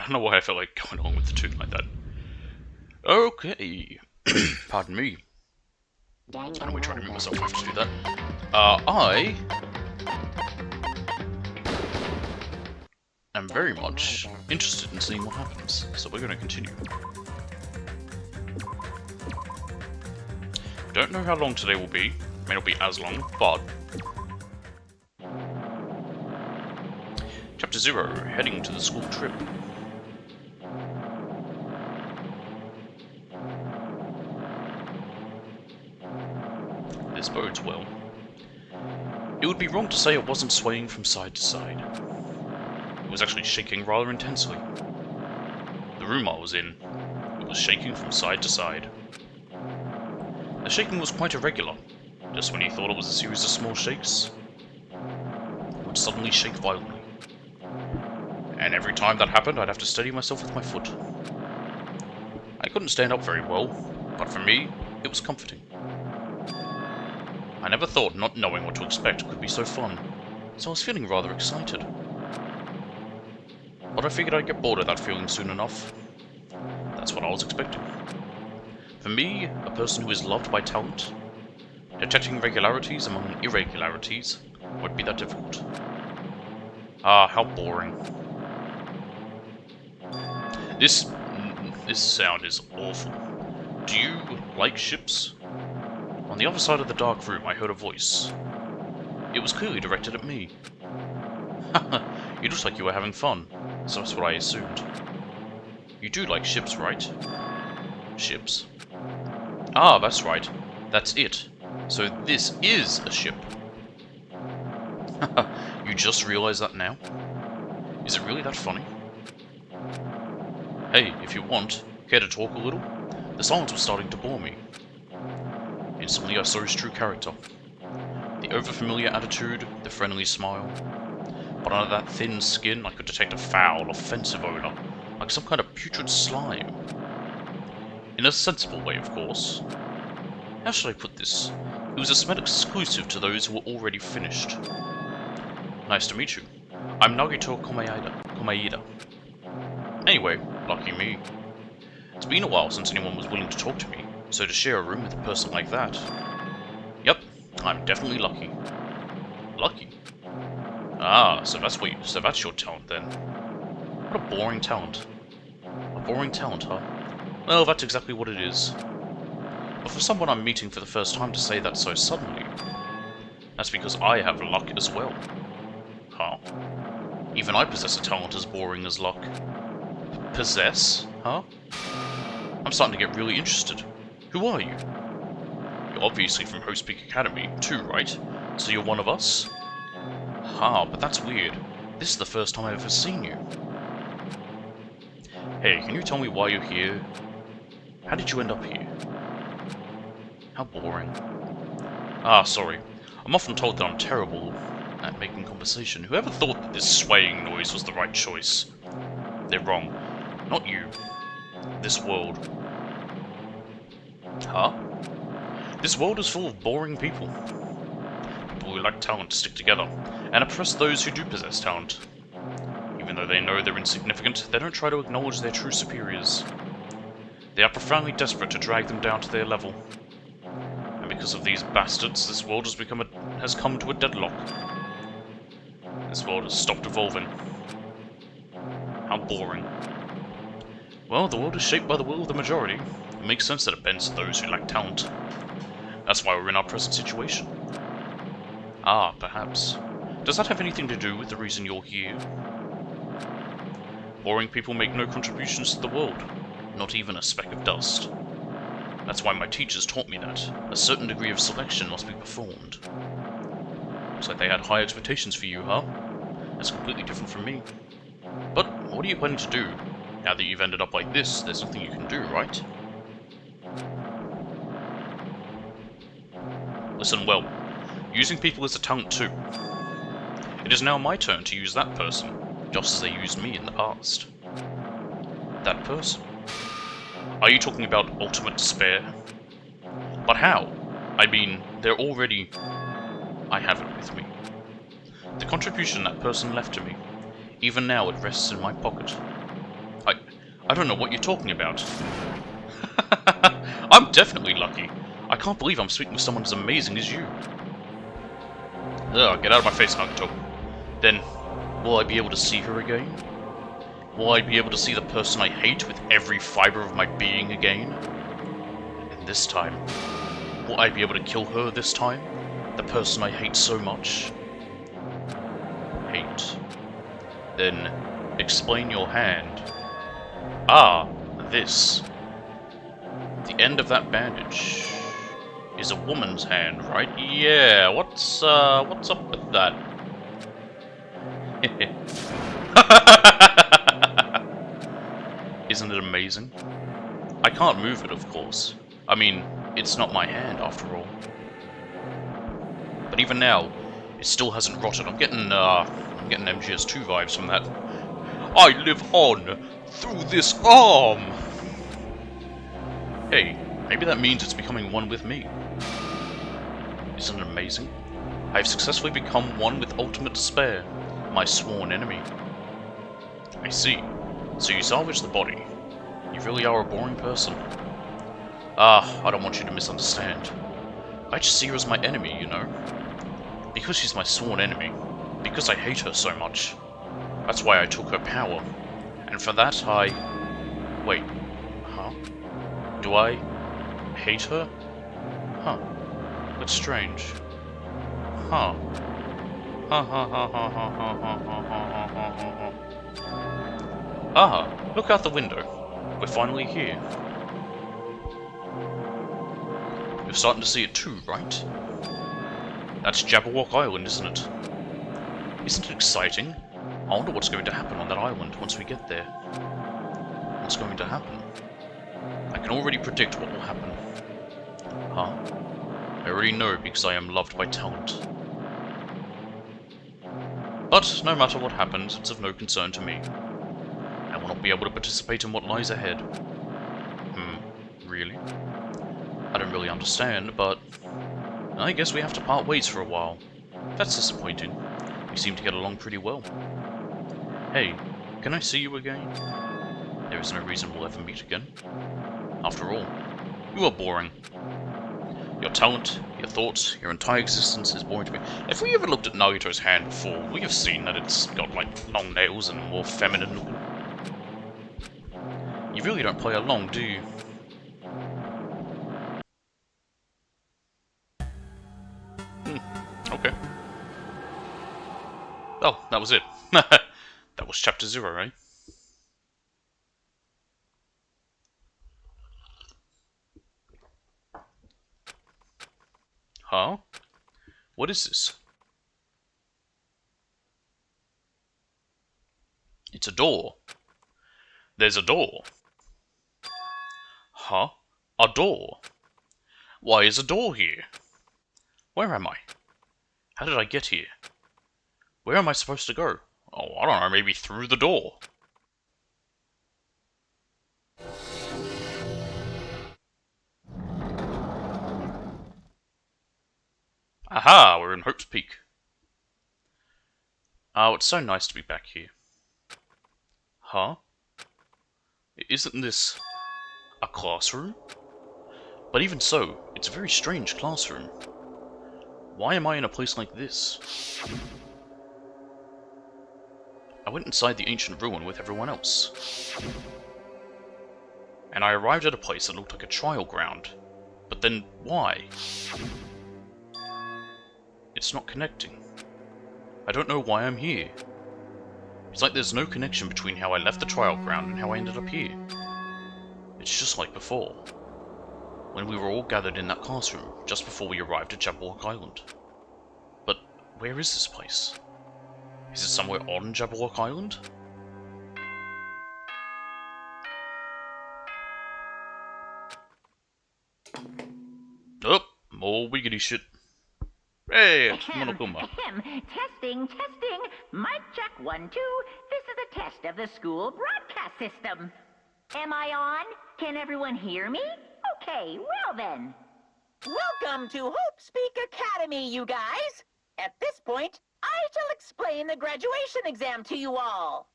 don't know why I felt like going along with the tune like that. Okay. Pardon me. I'm gonna try to mute myself if I have to do that. I am very much interested in seeing what happens, so we're gonna continue. Don't know how long today will be. May not be as long, but... Chapter 0, heading to the school trip. This bodes well. It would be wrong to say it wasn't swaying from side to side. It was actually shaking rather intensely. The room I was in, it was shaking from side to side. The shaking was quite irregular. Just when you thought it was a series of small shakes, it would suddenly shake violently. And every time that happened, I'd have to steady myself with my foot. I couldn't stand up very well, but for me, it was comforting. I never thought not knowing what to expect could be so fun, so I was feeling rather excited. But I figured I'd get bored of that feeling soon enough. That's what I was expecting. For me, a person who is loved by talent, detecting regularities among irregularities won't be that difficult. Ah, how boring. This sound is awful. Do you like ships? On the other side of the dark room, I heard a voice. It was clearly directed at me. Haha, you looked like you were having fun, so that's what I assumed. You do like ships, right? Ships? Ah, that's right. That's it. So this is a ship. Haha, you just realized that now? Is it really that funny? Hey, if you want, care to talk a little? The silence was starting to bore me. Instantly I saw his true character. The overfamiliar attitude, the friendly smile. But under that thin skin I could detect a foul, offensive odor, like some kind of putrid slime. In a sensible way, of course. How should I put this? It was a smell exclusive to those who were already finished. Nice to meet you. I'm Nagito Komaeda. Anyway, lucky me. It's been a while since anyone was willing to talk to me, so to share a room with a person like that... Yep, I'm definitely lucky. Lucky? Ah, so that's your talent then. What a boring talent. A boring talent, huh? Well, that's exactly what it is. But for someone I'm meeting for the first time to say that so suddenly, that's because I have luck as well. Huh? Even I possess a talent as boring as luck. Possess? Huh? I'm starting to get really interested. Who are you? You're obviously from Host Peak Academy, too, right? So you're one of us? Ah, but that's weird. This is the first time I've ever seen you. Hey, can you tell me why you're here? How did you end up here? How boring. Ah, sorry. I'm often told that I'm terrible at making conversation. Whoever thought that this swaying noise was the right choice? They're wrong. Not you. This world. Huh? This world is full of boring people. People who lack talent to stick together, and oppress those who do possess talent. Even though they know they're insignificant, they don't try to acknowledge their true superiors. They are profoundly desperate to drag them down to their level. And because of these bastards, this world has come to a deadlock. This world has stopped evolving. How boring. Well, the world is shaped by the will of the majority. It makes sense that it bends to those who lack talent. That's why we're in our present situation. Ah, perhaps. Does that have anything to do with the reason you're here? Boring people make no contributions to the world, not even a speck of dust. That's why my teachers taught me that a certain degree of selection must be performed. Looks like they had high expectations for you, huh? That's completely different from me. But what are you planning to do? Now that you've ended up like this, there's nothing you can do, right? Listen well. Using people is a talent too. It is now my turn to use that person, just as they used me in the past. That person? Are you talking about ultimate despair? But how? I mean, they're already... I have it with me. The contribution that person left to me. Even now it rests in my pocket. I don't know what you're talking about. I'm definitely lucky. I can't believe I'm speaking with someone as amazing as you. Ugh, get out of my face, Naruto. Then, will I be able to see her again? Will I be able to see the person I hate with every fiber of my being again? And this time, will I be able to kill her this time? The person I hate so much? Hate. Then, explain your hand. Ah, this. The end of that bandage is a woman's hand, right? Yeah, what's up with that? Isn't it amazing? I can't move it, of course. I mean, it's not my hand, after all. But even now, it still hasn't rotted. I'm getting MGS2 vibes from that. I live on through this arm! Hey, maybe that means it's becoming one with me. Isn't it amazing? I have successfully become one with ultimate despair, my sworn enemy. I see. So you salvaged the body. You really are a boring person. Ah, I don't want you to misunderstand. I just see her as my enemy, you know? Because she's my sworn enemy. Because I hate her so much. That's why I took her power. And for that Wait. Huh? Do I hate her? Huh. That's strange. Huh. Ah, look out the window. We're finally here. You're starting to see it too, right? That's Jabberwock Island, isn't it? Isn't it exciting? I wonder what's going to happen on that island once we get there. What's going to happen? I can already predict what will happen. Huh? I already know because I am loved by talent. But no matter what happens, it's of no concern to me. I will not be able to participate in what lies ahead. Really? I don't really understand, but I guess we have to part ways for a while. That's disappointing. We seem to get along pretty well. Hey, can I see you again? There is no reason we'll ever meet again. After all, you are boring. Your talent, your thoughts, your entire existence is boring to me. If we ever looked at Naruto's hand before, we have seen that it's got, like, long nails and more feminine looking. You really don't play along, do you? Okay. Oh, that was it. That was chapter 0, right? Huh? What is this? It's a door. There's a door. Huh? A door? Why is a door here? Where am I? How did I get here? Where am I supposed to go? Oh, I don't know, maybe through the door. Aha, we're in Hope's Peak. Oh, it's so nice to be back here. Huh? Isn't this a classroom? But even so, it's a very strange classroom. Why am I in a place like this? I went inside the ancient ruin with everyone else. And I arrived at a place that looked like a trial ground. But then, why? It's not connecting. I don't know why I'm here. It's like there's no connection between how I left the trial ground and how I ended up here. It's just like before, when we were all gathered in that classroom just before we arrived at Jabberwock Island. But where is this place? Is it somewhere on Jabberwock Island? Oh, more wiggity shit. Hey, it's Monokuma. Testing. Mic check 1, 2. This is a test of the school broadcast system. Am I on? Can everyone hear me? Okay, well then. Welcome to Hope Speak Academy, you guys. At this point, I shall explain the graduation exam to you all.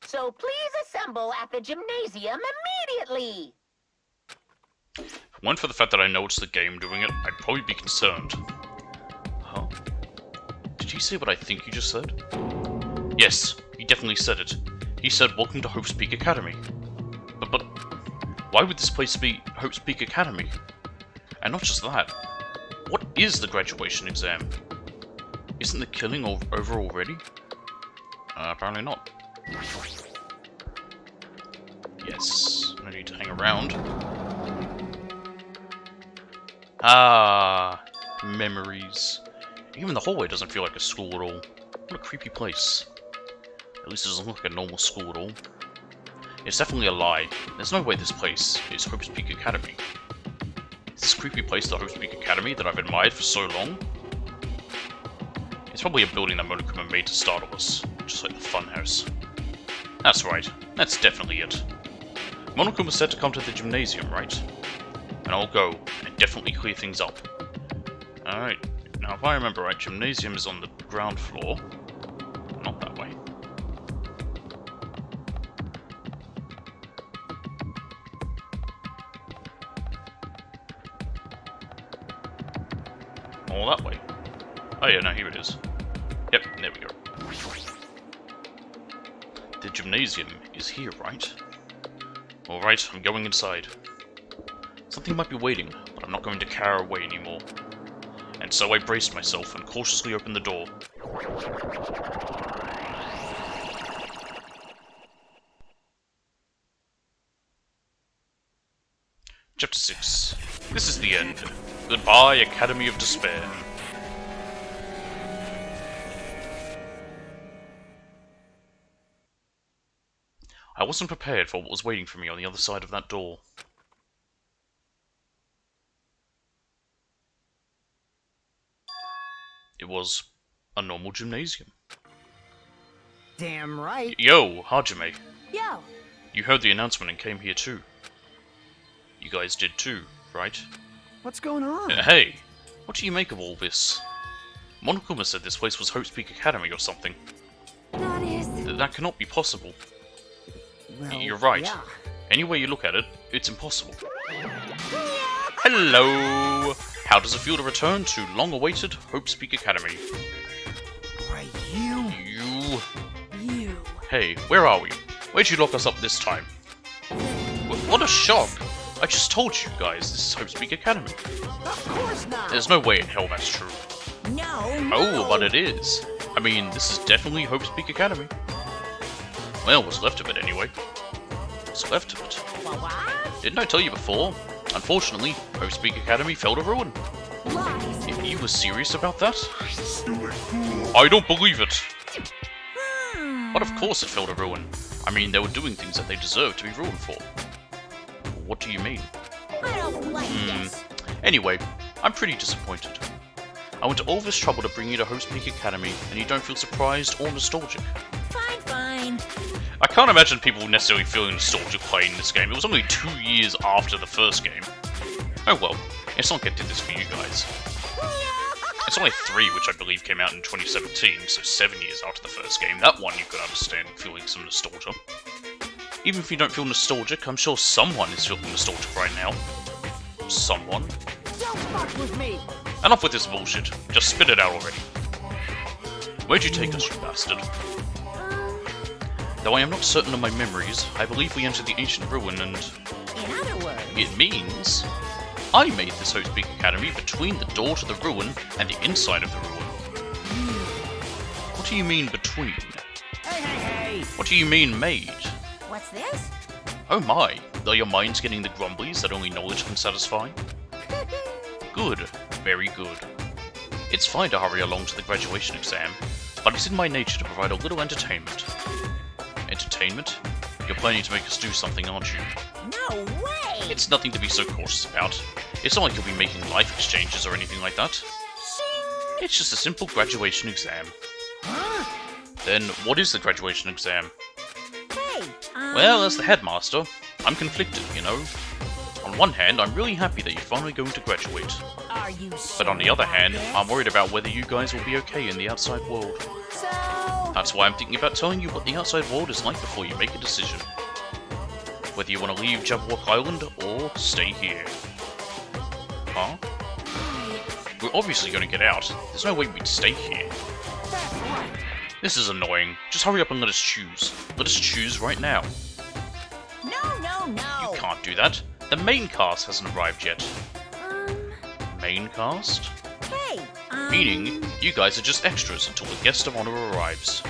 So please assemble at the gymnasium immediately. If it weren't for the fact that I know it's the game doing it, I'd probably be concerned. Huh? Did he say what I think he just said? Yes, he definitely said it. He said, "Welcome to Hope's Peak Academy." But why would this place be Hope's Peak Academy? And not just that, what is the graduation exam? Isn't the killing over already? Apparently not. Yes, no need to hang around. Ah, memories. Even the hallway doesn't feel like a school at all. What a creepy place. At least it doesn't look like a normal school at all. It's definitely a lie. There's no way this place is Hope's Peak Academy. Is this creepy place the Hope's Peak Academy that I've admired for so long? It's probably a building that Monokuma made to startle us, just like the funhouse. That's right, that's definitely it. Monokuma said to come to the gymnasium, right? And I'll go, and definitely clear things up. Alright, now if I remember right, gymnasium is on the ground floor. Not that way. All that way. Oh yeah, no, here it is. Yep, there we go. The gymnasium is here, right? Alright, I'm going inside. Something might be waiting, but I'm not going to cower away anymore. And so I braced myself and cautiously opened the door. Chapter 6. This is the end. Goodbye, Academy of Despair. I wasn't prepared for what was waiting for me on the other side of that door. It was a normal gymnasium. Damn right. Yo, Hajime. Yo. You heard the announcement and came here too. You guys did too, right? What's going on? Hey, what do you make of all this? Monokuma said this place was Hope's Peak Academy or something. That is... That cannot be possible. Well, You're right. Yeah. Any way you look at it, it's impossible. Hello! How does it feel to return to long-awaited Hope's Peak Academy? Why, you... You. Hey, where are we? Where'd you lock us up this time? What a shock! I just told you guys this is Hope's Peak Academy. Of course not. There's no way in hell that's true. No. Oh, but it is. I mean, this is definitely Hope's Peak Academy. Well, what's left of it anyway. What's left of it? What? Didn't I tell you before? Unfortunately, Hope's Peak Academy fell to ruin. Lies. If you were serious about that? I don't believe it! But of course it fell to ruin. I mean, they were doing things that they deserved to be ruined for. What do you mean? I don't like this. Anyway, I'm pretty disappointed. I went to all this trouble to bring you to Hope's Peak Academy, and you don't feel surprised or nostalgic. Fine. I can't imagine people necessarily feeling nostalgic playing this game. It was only 2 years after the first game. Oh well, it's not like I did this for you guys. It's only 3, which I believe came out in 2017, so 7 years after the first game. That one you could understand feeling some nostalgia. Even if you don't feel nostalgic, I'm sure someone is feeling nostalgic right now. Someone. Don't fuck with me. Enough with this bullshit. Just spit it out already. Where'd you take us, you bastard? Though I am not certain of my memories, I believe we entered the ancient ruin and... In other words, It means... I made this Hope's Peak Academy between the door to the ruin and the inside of the ruin. What do you mean between? hey. What do you mean made? What's this? Oh my, are your minds getting the grumblies that only knowledge can satisfy? Good, very good. It's fine to hurry along to the graduation exam, but it's in my nature to provide a little entertainment. Entertainment? You're planning to make us do something, aren't you? No way. It's nothing to be so cautious about. It's not like you'll be making life exchanges or anything like that. It's just a simple graduation exam. Then, what is the graduation exam? Hey. Well, as the headmaster, I'm conflicted, you know. On one hand, I'm really happy that you're finally going to graduate. Are you But on the other hand, serious? I'm worried about whether you guys will be okay in the outside world. So, That's why I'm thinking about telling you what the outside world is like before you make a decision. Whether you want to leave Jabberwock Island or stay here. Huh? We're obviously going to get out. There's no way we'd stay here. This is annoying. Just hurry up and let us choose. Let us choose right now. No, no, You no. can't do that. The main cast hasn't arrived yet. Main cast? Hey, Meaning, you guys are just extras until the guest of honor arrives.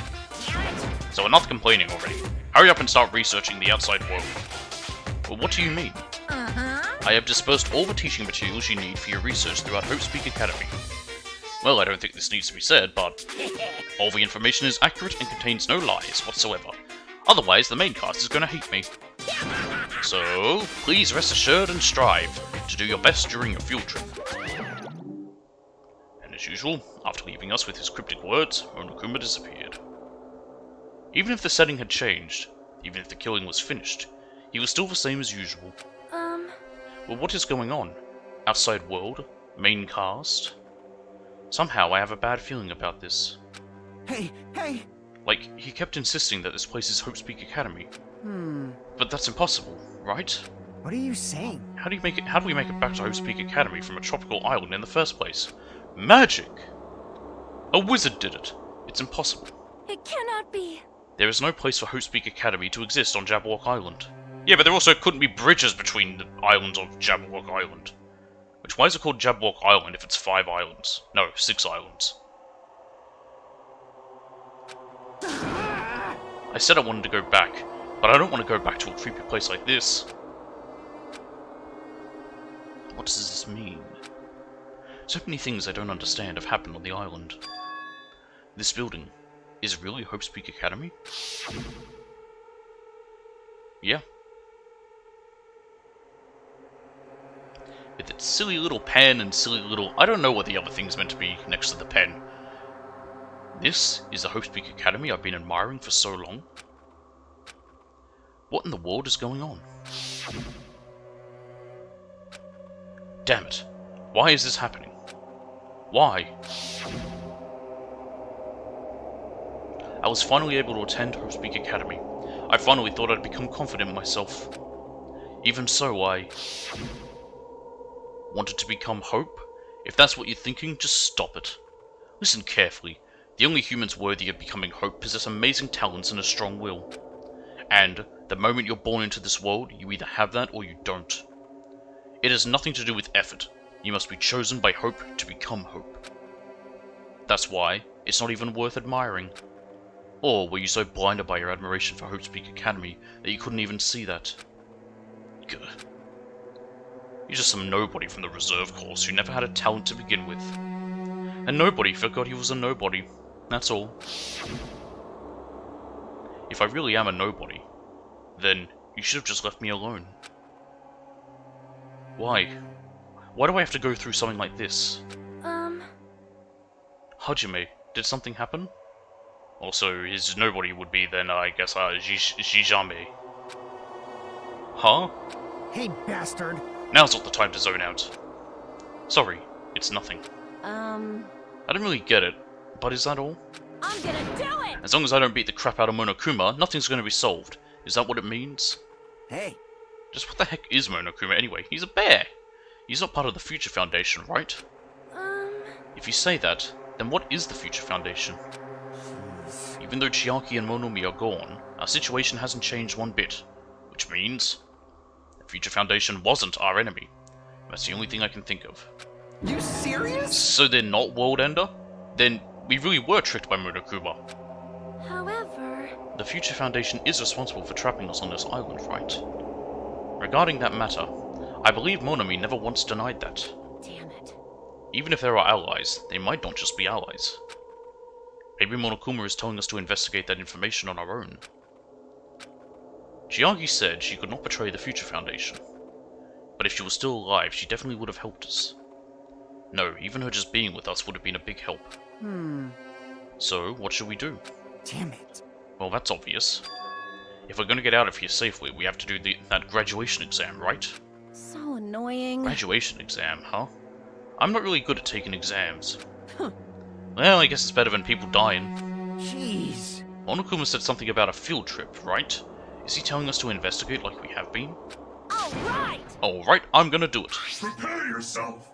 damn it. So enough complaining already. Hurry up and start researching the outside world. Well, what do you mean? I have dispersed all the teaching materials you need for your research throughout Hopespeak Academy. Well, I don't think this needs to be said, but all the information is accurate and contains no lies whatsoever. Otherwise, the main cast is going to hate me. So, please rest assured and strive to do your best during your field trip. And as usual, after leaving us with his cryptic words, Monokuma disappeared. Even if the setting had changed, even if the killing was finished, he was still the same as usual. Well, what is going on? Outside world? Main cast? Somehow I have a bad feeling about this. Hey, hey! Like, he kept insisting that this place is Hopespeak Academy. But that's impossible, right? What are you saying? How do we make it back to Hopespeak Academy from a tropical island in the first place? Magic! A wizard did it. It's impossible. It cannot be. There is no place for Hopespeak Academy to exist on Jabberwock Island. Yeah, but there also couldn't be bridges between the islands of Jabberwock Island. Which, why is it called Jabberwock Island if it's 5 islands? No, 6 islands. I said I wanted to go back, but I don't want to go back to a creepy place like this. What does this mean? So many things I don't understand have happened on the island. This building is really Hopespeak Academy? Yeah. With its silly little pen and silly little... I don't know what the other thing's meant to be next to the pen. This is the Hopespeak Academy I've been admiring for so long. What in the world is going on? Damn it. Why is this happening? Why? I was finally able to attend Hopespeak Academy. I finally thought I'd become confident in myself. Even so, I... wanted to become Hope? If that's what you're thinking, just stop it. Listen carefully. The only humans worthy of becoming Hope possess amazing talents and a strong will. And, the moment you're born into this world, you either have that or you don't. It has nothing to do with effort. You must be chosen by Hope to become Hope. That's why it's not even worth admiring. Or were you so blinded by your admiration for Hopespeak Academy that you couldn't even see that? Gah. You're just some nobody from the reserve course who never had a talent to begin with. And nobody forgot he was a nobody. That's all. If I really am a nobody, then you should have just left me alone. Why? Why do I have to go through something like this? Hajime, did something happen? Also, his nobody would be then, I guess, Jijame. Huh? Hey, bastard! Now's not the time to zone out. Sorry, it's nothing. I don't really get it, but is that all? I'm gonna do it! As long as I don't beat the crap out of Monokuma, nothing's going to be solved. Is that what it means? Hey, Just what the heck is Monokuma anyway? He's a bear! He's not part of the Future Foundation, right? If you say that, then what is the Future Foundation? Even though Chiaki and Monomi are gone, our situation hasn't changed one bit. Which means... the Future Foundation wasn't our enemy. That's the only thing I can think of. you serious? So they're not World Ender? Then we really were tricked by Monokuma. However... The Future Foundation is responsible for trapping us on this island, right? Regarding that matter, I believe Monomi never once denied that. Damn it. Even if there are allies, they might not just be allies. Maybe Monokuma is telling us to investigate that information on our own. Chiaki said she could not betray the Future Foundation. But if she was still alive, she definitely would have helped us. No, even her just being with us would have been a big help. So, what should we do? Damn it. Well, that's obvious. If we're gonna get out of here safely, we have to do that graduation exam, right? So annoying. Graduation exam, huh? I'm not really good at taking exams. Well, I guess it's better than people dying. Jeez. Monokuma said something about a field trip, right? Is he telling us to investigate like we have been? All right. Alright, I'm gonna do it. Prepare yourself.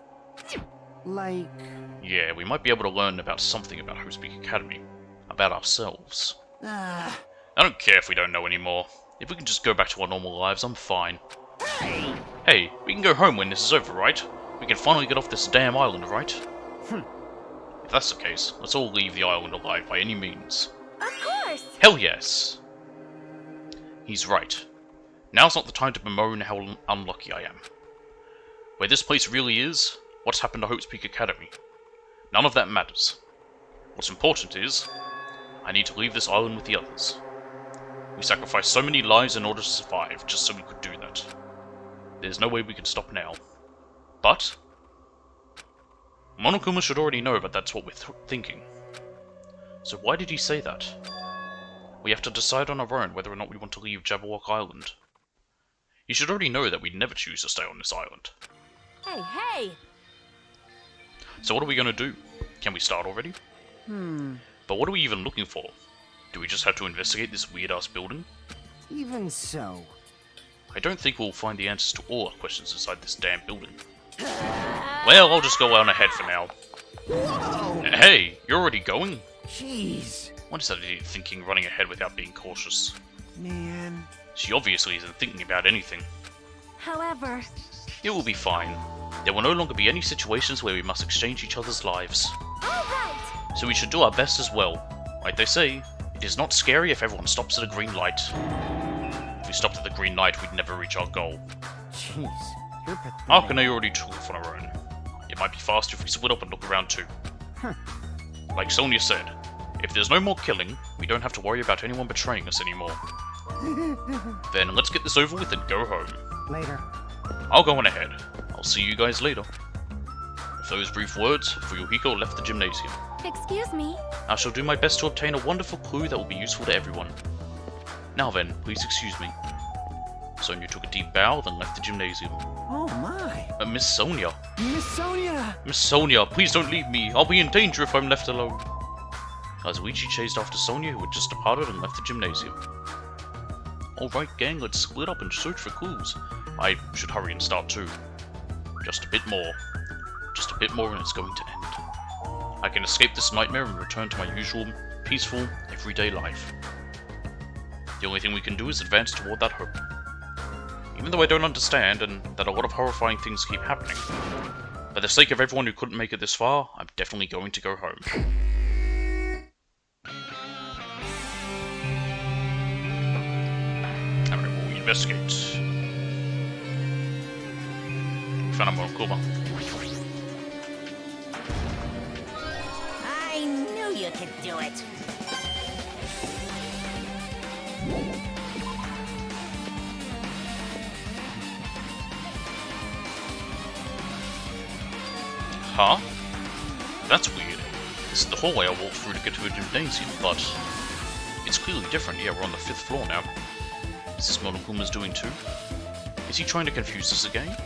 Like... Yeah, we might be able to learn about something about Hope's Academy. About ourselves. Ah. I don't care if we don't know anymore. If we can just go back to our normal lives, I'm fine. Hey, we can go home when this is over, right? We can finally get off this damn island, right? If that's the case, let's all leave the island alive by any means. Of course. Hell yes! He's right. Now's not the time to bemoan how unlucky I am. Where this place really is, what's happened to Hope's Peak Academy? None of that matters. What's important is, I need to leave this island with the others. We sacrificed so many lives in order to survive, just so we could do that. There's no way we can stop now. But Monokuma should already know that that's what we're thinking. So why did he say that? We have to decide on our own whether or not we want to leave Jabberwock Island. He should already know that we'd never choose to stay on this island. Hey, hey. So what are we gonna do? Can we start already? But what are we even looking for? Do we just have to investigate this weird-ass building? Even so. I don't think we'll find the answers to all our questions inside this damn building. Well, I'll just go on ahead for now. Whoa! Hey, you're already going? Jeez. What is that idiot thinking, running ahead without being cautious? Man. She obviously isn't thinking about anything. However, It will be fine. There will no longer be any situations where we must exchange each other's lives. all right. So we should do our best as well. Like they say, it is not scary if everyone stops at a green light. If we stopped at the green light, we'd never reach our goal. Jeez. You're pathetic. Akane already took off on her own. It might be faster if we split up and look around too. Like Sonia said, if there's no more killing, we don't have to worry about anyone betraying us anymore. Then let's get this over with and go home. Later. I'll go on ahead. I'll see you guys later. With those brief words, Fuyuhiko left the gymnasium. Excuse me. I shall do my best to obtain a wonderful clue that will be useful to everyone. Now then, please excuse me. Sonia took a deep bow, then left the gymnasium. Oh my. Miss Sonia. Miss Sonia! Miss Sonia, please don't leave me. I'll be in danger if I'm left alone. Kazuichi chased after Sonia, who had just departed and left the gymnasium. Alright gang, let's split up and search for clues. I should hurry and start too. Just a bit more. Just a bit more and it's going to end. I can escape this nightmare and return to my usual, peaceful, everyday life. The only thing we can do is advance toward that hope. Even though I don't understand, and that a lot of horrifying things keep happening. For the sake of everyone who couldn't make it this far, I'm definitely going to go home. Alright, we'll investigate. We found a Monokuma. I knew you could do it. Huh? That's weird. This is the hallway I walked through to get to a gymnasium, but it's clearly different. Yeah, we're on the 5th floor now. Is this Monokuma's doing too? Is he trying to confuse us again?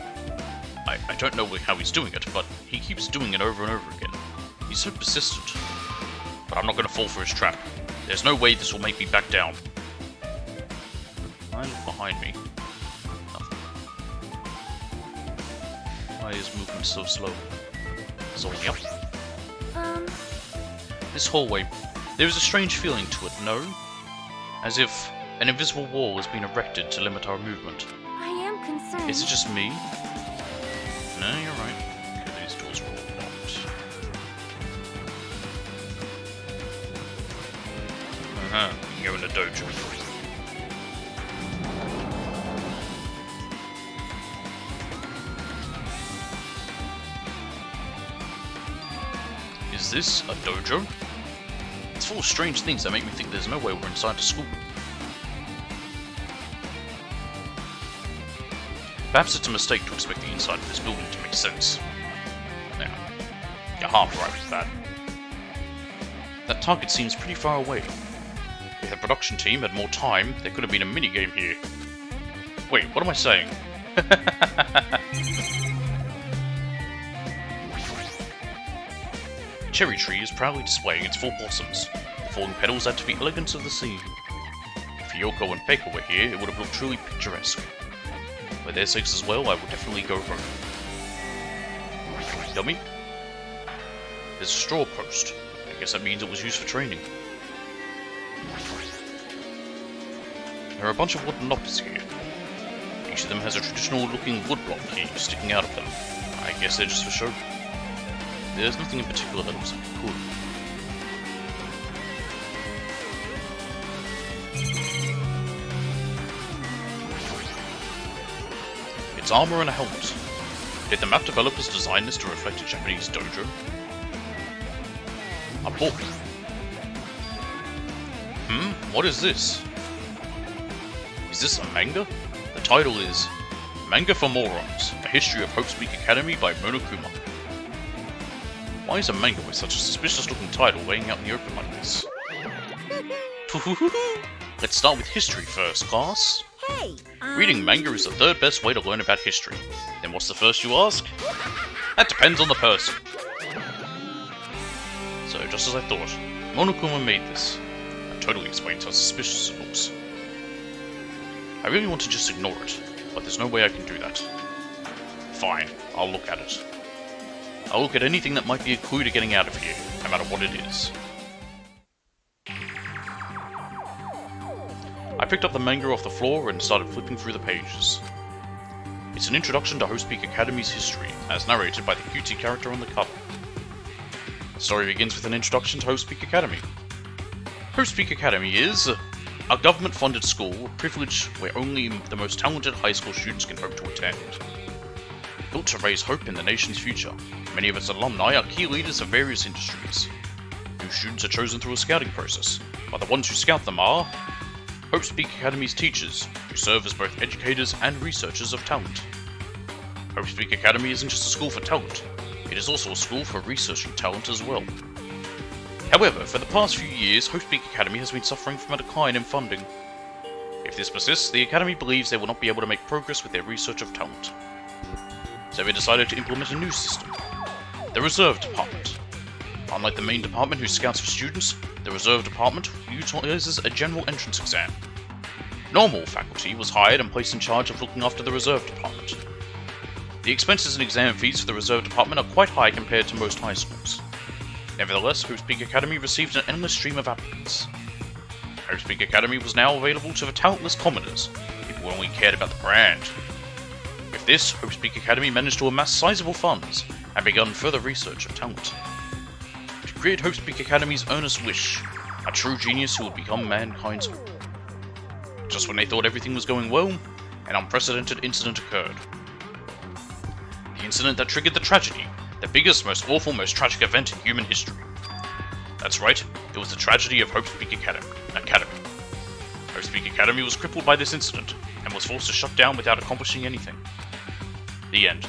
I don't know how he's doing it, but he keeps doing it over and over again. He's so persistent. But I'm not going to fall for his trap. There's no way this will make me back down. I look behind me. Nothing. Why is movement so slow? Sonia? This hallway, there is a strange feeling to it, no? As if an invisible wall has been erected to limit our movement. I am concerned. Is it just me? No, you're right. Okay, these doors are all locked. We can go in the dojo. Is this a dojo? It's full of strange things that make me think there's no way we're inside a school. Perhaps it's a mistake to expect the inside of this building to make sense. Now, you're half right with that. That target seems pretty far away. If the production team had more time, there could have been a minigame here. Wait, what am I saying? Cherry Tree is proudly displaying its 4 blossoms. falling petals add to the elegance of the scene. If Yoko and Pekka were here, it would have looked truly picturesque. For their sakes as well, I would definitely go home. Dummy? There's a straw post. I guess that means it was used for training. There are a bunch of wooden lockers here. Each of them has a traditional looking woodblock key sticking out of them. I guess they're just for show. There's nothing in particular that looks like it could. It's armor and a helmet. Did the map developers design this to reflect a Japanese dojo? A book. What is this? Is this a manga? The title is Manga for Morons, A History of Hope's Peak Academy by Monokuma. Why is a manga with such a suspicious looking title laying out in the open like this? Let's start with history first, class. Hey, Reading manga is the third best way to learn about history. Then what's the first, you ask? That depends on the person. So, just as I thought, Monokuma made this. That totally explains how suspicious it looks. I really want to just ignore it, but there's no way I can do that. Fine, I'll look at it. I'll look at anything that might be a clue to getting out of here, no matter what it is. I picked up the manga off the floor and started flipping through the pages. It's an introduction to Hope's Peak Academy's history, as narrated by the cutesy character on the cover. The story begins with an introduction to Hope's Peak Academy. Hope's Peak Academy is a government-funded school, a privilege where only the most talented high school students can hope to attend. Built to raise hope in the nation's future, many of its alumni are key leaders of various industries. New students are chosen through a scouting process, but the ones who scout them are Hope's Peak Academy's teachers, who serve as both educators and researchers of talent. Hope's Peak Academy isn't just a school for talent, it is also a school for researching talent as well. However, for the past few years, Hope's Peak Academy has been suffering from a decline in funding. If this persists, the Academy believes they will not be able to make progress with their research of talent. So they decided to implement a new system, the Reserve Department. Unlike the main department who scouts for students, the Reserve Department utilizes a general entrance exam. Normal faculty was hired and placed in charge of looking after the Reserve Department. The expenses and exam fees for the Reserve Department are quite high compared to most high schools. Nevertheless, Hope's Peak Academy received an endless stream of applicants. Hope's Peak Academy was now available to the talentless commoners, people who only cared about the brand. With this, Hope's Peak Academy managed to amass sizable funds and begun further research of talent. To create Hope's Peak Academy's earnest wish, a true genius who would become mankind's hope. Just when they thought everything was going well, an unprecedented incident occurred. The incident that triggered the tragedy, the biggest, most awful, most tragic event in human history. That's right, it was the tragedy of Hope's Peak Academy. Hope's Peak Academy was crippled by this incident, and was forced to shut down without accomplishing anything. The end.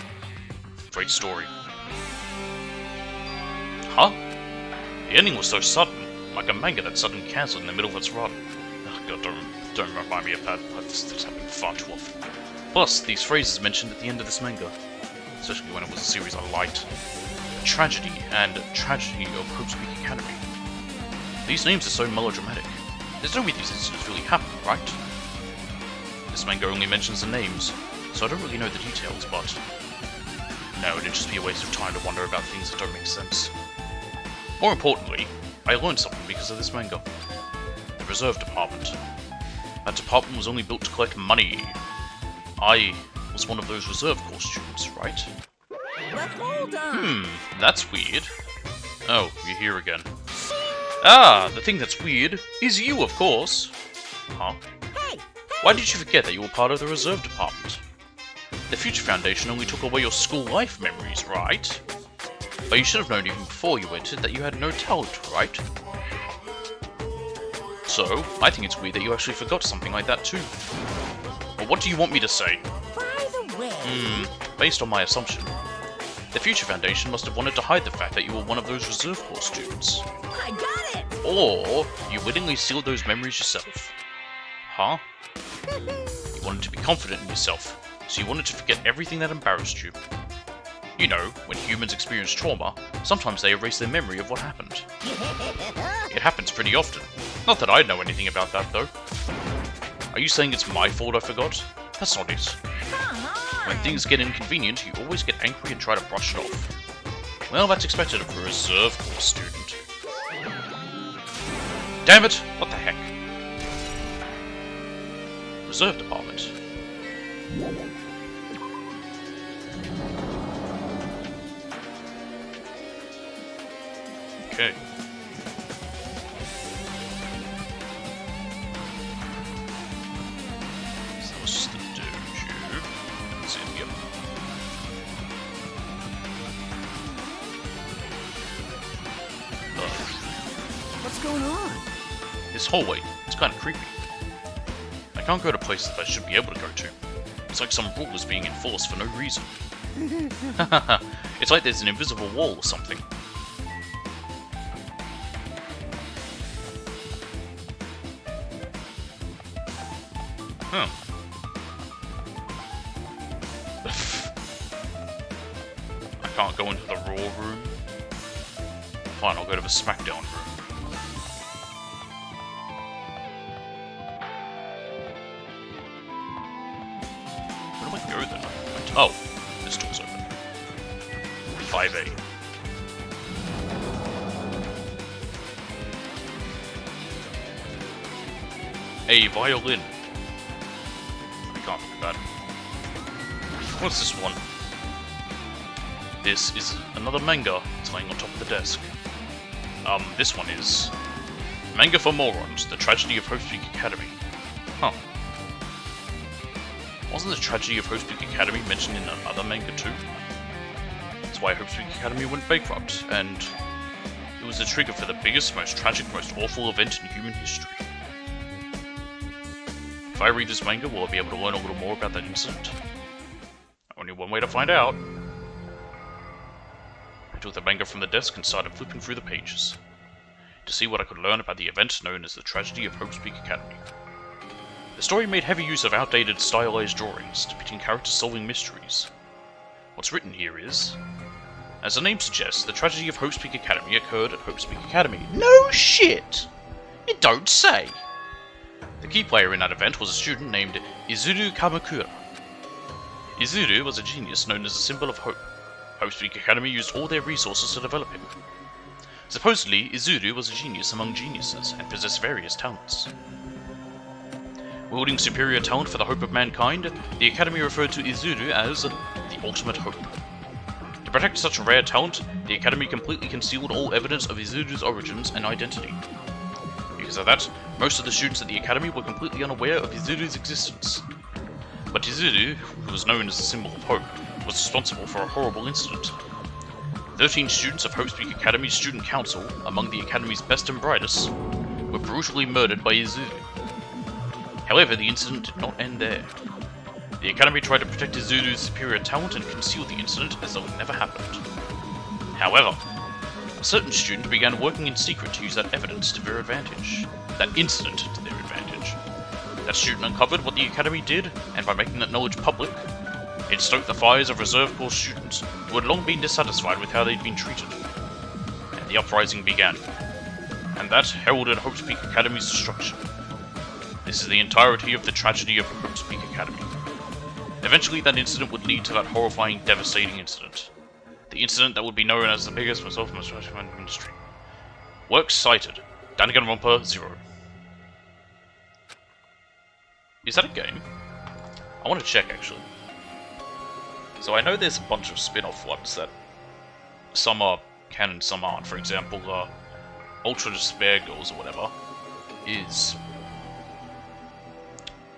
Great story. Huh? The ending was so sudden, like a manga that's suddenly cancelled in the middle of its run. Oh god, don't remind me of that. That's happened far too often. Plus, these phrases mentioned at the end of this manga, especially when it was a series I liked. Tragedy and Tragedy of Hope's Peak Academy. These names are so melodramatic. There's no way these incidents really happened, right? This manga only mentions the names, so I don't really know the details, but no, it'd just be a waste of time to wonder about things that don't make sense. More importantly, I learned something because of this manga. The Reserve Department. That department was only built to collect money. I was one of those Reserve Corps students, right? But hold on. That's weird. Oh, you're here again. Ah, the thing that's weird is you, of course. Huh? Hey, Why did you forget that you were part of the Reserve Department? The Future Foundation only took away your school life memories, right? But you should have known even before you entered that you had no talent, right? So, I think it's weird that you actually forgot something like that too. But what do you want me to say? by the way, Based on my assumption, the Future Foundation must have wanted to hide the fact that you were one of those Reserve Corps students. I got it. Or, you wittingly sealed those memories yourself. Huh? You wanted to be confident in yourself, so you wanted to forget everything that embarrassed you. You know, when humans experience trauma, sometimes they erase their memory of what happened. It happens pretty often. Not that I know anything about that, though. Are you saying it's my fault I forgot? That's not it. Come on! When things get inconvenient, you always get angry and try to brush it off. Well, that's expected of a reserve course student. Damn it! What the heck? Reserve department. Okay. So what's the dojo? That's it, yep. What's going on? This hallway, it's kind of creepy. I can't go to places that I should be able to go to. It's like some rule is being enforced for no reason. It's like there's an invisible wall or something. Huh. I can't go into the Raw room. Fine, I'll go to the SmackDown room. Where do I go then? Oh, this door's open. 5A. A violin. I can't look at that. What's this one? This is another manga. It's laying on top of the desk. This one is Manga for Morons, The Tragedy of Hope's Peak Academy. Huh. Wasn't the Tragedy of Hope's Peak Academy mentioned in another manga too? That's why Hope's Peak Academy went bankrupt, and it was the trigger for the biggest, most tragic, most awful event in human history. If I read this manga, will I be able to learn a little more about that incident? Only one way to find out. I took the manga from the desk and started flipping through the pages to see what I could learn about the event known as the Tragedy of Hope's Peak Academy. The story made heavy use of outdated, stylized drawings depicting characters solving mysteries. What's written here is, as the name suggests, the Tragedy of Hope's Peak Academy occurred at Hope's Peak Academy. No shit! You don't say! The key player in that event was a student named Izuru Kamakura. Izuru was a genius known as a symbol of hope. Hope's Peak Academy used all their resources to develop him. Supposedly, Izuru was a genius among geniuses and possessed various talents. Wielding superior talent for the hope of mankind, the Academy referred to Izuru as the ultimate hope. To protect such rare talent, the Academy completely concealed all evidence of Izuru's origins and identity. Because of that, most of the students at the Academy were completely unaware of Izuru's existence. But Izuru, who was known as the symbol of hope, was responsible for a horrible incident. 13 students of Hope's Peak Academy's student council, among the Academy's best and brightest, were brutally murdered by Izuru. However, the incident did not end there. The Academy tried to protect Izuru's superior talent and conceal the incident as though it never happened. However, a certain student began working in secret to use that evidence to their advantage. That incident to their advantage. That student uncovered what the Academy did, and by making that knowledge public, it stoked the fires of reserve corps students who had long been dissatisfied with how they'd been treated. And the uprising began. And that heralded Hope's Peak Academy's destruction. This is the entirety of the tragedy of Hope's Peak Academy. Eventually that incident would lead to that horrifying, devastating incident. The incident that would be known as the biggest, most awful, most tragic event in industry. Works cited. Danganronpa 0. Is that a game? I want to check, actually. So I know there's a bunch of spin-off ones that some are canon, some aren't. For example, Ultra Despair Girls or whatever is...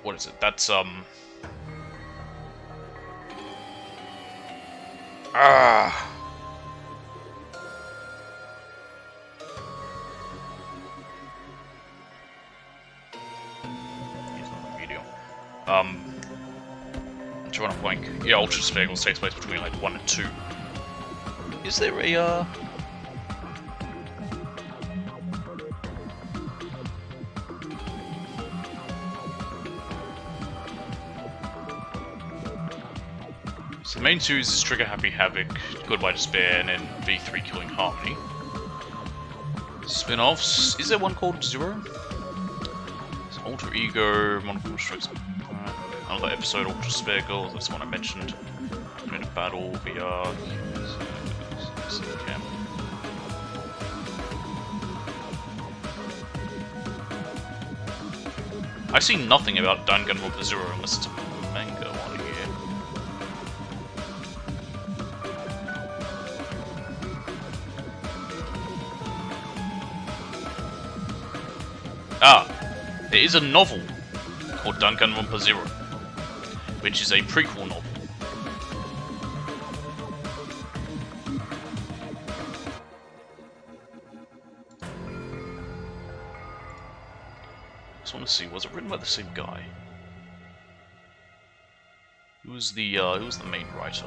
What is it? That's, Here's another video. I'm trying to blank. Yeah, Ultra Despair Girls takes place between, like, 1 and 2. Is there a, So the main series is Trigger Happy Havoc, Goodbye Despair, and then V3 Killing Harmony. Spin-offs. Is there one called Zero? It's Alter Ego, Monocle Strikes. Another episode, Ultra Spare Girls. That's the one I mentioned. Minute Battle, VR. Camp. I see nothing about Danganronpa Zero unless it's a manga one here. Ah, there is a novel called Danganronpa Zero, which is a prequel novel. Just want to see, was it written by the same guy? Who was the main writer?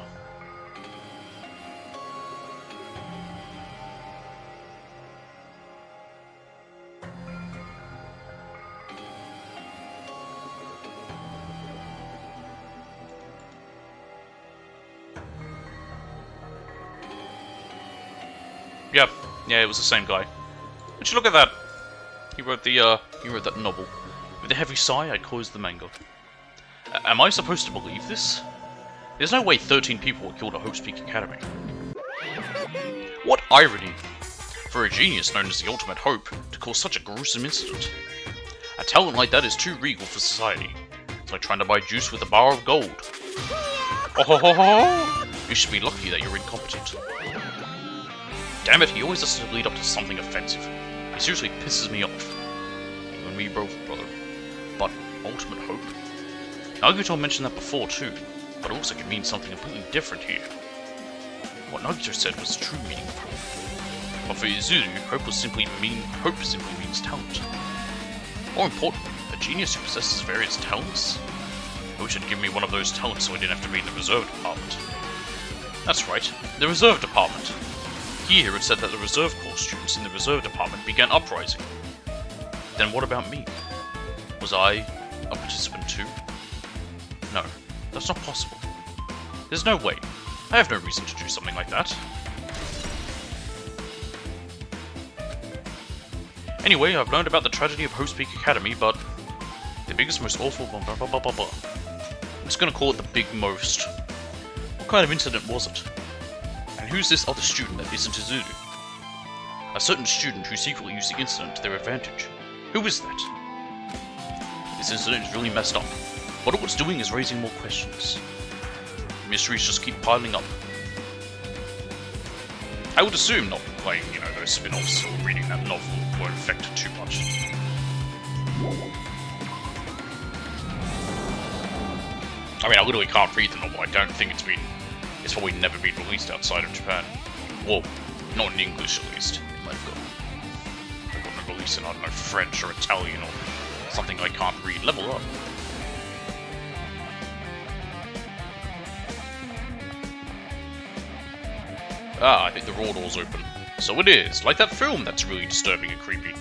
Yep, yeah, it was the same guy. But you look at that. He wrote that novel. With a heavy sigh, I closed the manga. Am I supposed to believe this? There's no way 13 people were killed at Hope's Peak Academy. What irony! For a genius known as the Ultimate Hope to cause such a gruesome incident. A talent like that is too regal for society. It's like trying to buy juice with a bar of gold. Oh ho ho ho! You should be lucky that you're incompetent. Damn it, he always has to lead up to something offensive. It seriously pisses me off. You and me both, brother. But Ultimate Hope? Nagito mentioned that before too, but it looks like it means something completely different here. What Nagito said was the true meaning of hope. But for Izuru, hope simply means talent. More importantly, a genius who possesses various talents? I wish it'd give me one of those talents so I didn't have to be in the reserve department. That's right, the reserve department. Here it said that the reserve corps students in the reserve department began uprising. Then what about me? Was I a participant too? No, that's not possible. There's no way. I have no reason to do something like that. Anyway, I've learned about the tragedy of Hope's Peak Academy, but the biggest, most awful blah blah blah blah blah. I'm just gonna call it the big most. What kind of incident was it? And who's this other student that isn't Izuru? A certain student who secretly used the incident to their advantage. Who is that? This incident is really messed up. What it's doing is raising more questions. The mysteries just keep piling up. I would assume not playing, those spin-offs or reading that novel won't affect it too much. I mean, I literally can't read the novel. I don't think it's probably never been released outside of Japan. Well, not in English at least. It might have gotten released in, I don't know, French or Italian or something I can't read. Level up. Ah, I think the raw door's open. So it is, like that film that's really disturbing and creepy.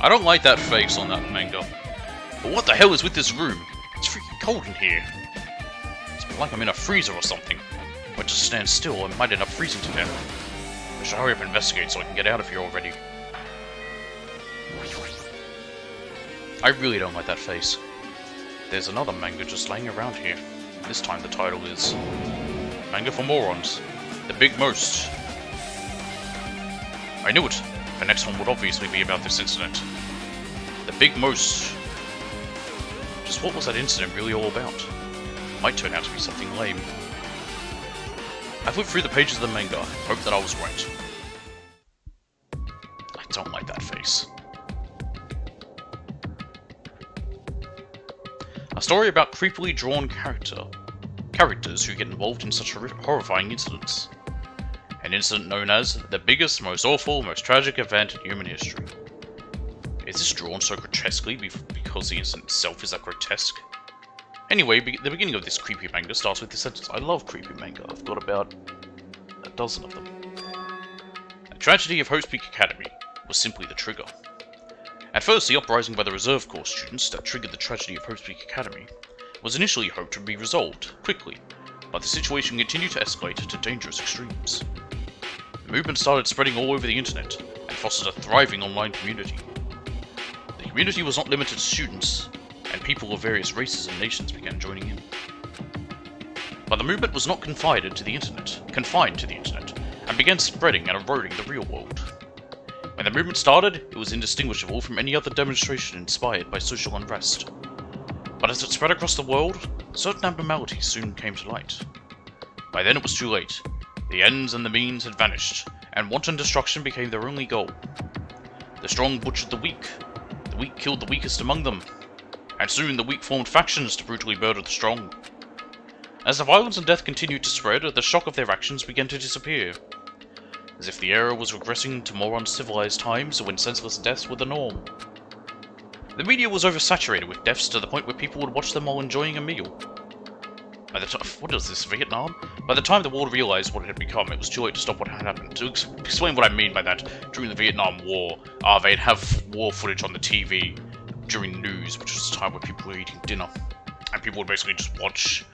I don't like that face on that manga. But what the hell is with this room? It's freaking cold in here. It's like I'm in a freezer or something. If I just stand still, I might end up freezing to death. I should hurry up and investigate so I can get out of here already. I really don't like that face. There's another manga just laying around here. This time the title is Manga for Morons. The Big Most. I knew it. The next one would obviously be about this incident. The Big Most. Just what was that incident really all about? Might turn out to be something lame. I flipped through the pages of the manga, hope that I was right. I don't like that face. A story about creepily drawn characters who get involved in such horrifying incidents. An incident known as the biggest, most awful, most tragic event in human history. Is this drawn so grotesquely because the incident itself is that grotesque? Anyway, the beginning of this creepy manga starts with this sentence. I love creepy manga. I've got about a dozen of them. The tragedy of Hope's Peak Academy was simply the trigger. At first, the uprising by the Reserve Corps students that triggered the tragedy of Hope's Peak Academy was initially hoped to be resolved quickly, but the situation continued to escalate to dangerous extremes. The movement started spreading all over the internet and fostered a thriving online community. The community was not limited to students, and people of various races and nations began joining in. But the movement was not confined to the internet, and began spreading and eroding the real world. When the movement started, it was indistinguishable from any other demonstration inspired by social unrest. But as it spread across the world, certain abnormalities soon came to light. By then it was too late. The ends and the means had vanished, and wanton destruction became their only goal. The strong butchered the weak killed the weakest among them, and soon the weak formed factions to brutally murder the strong. As the violence and death continued to spread, the shock of their actions began to disappear, as if the era was regressing to more uncivilized times when senseless deaths were the norm. The media was oversaturated with deaths to the point where people would watch them while enjoying a meal. By the time, what is this, Vietnam? By the time the world realized what it had become, it was too late to stop what had happened. To explain what I mean by that, during the Vietnam War, they'd have war footage on the TV during the news, which was a time when people were eating dinner, and people would basically just watch,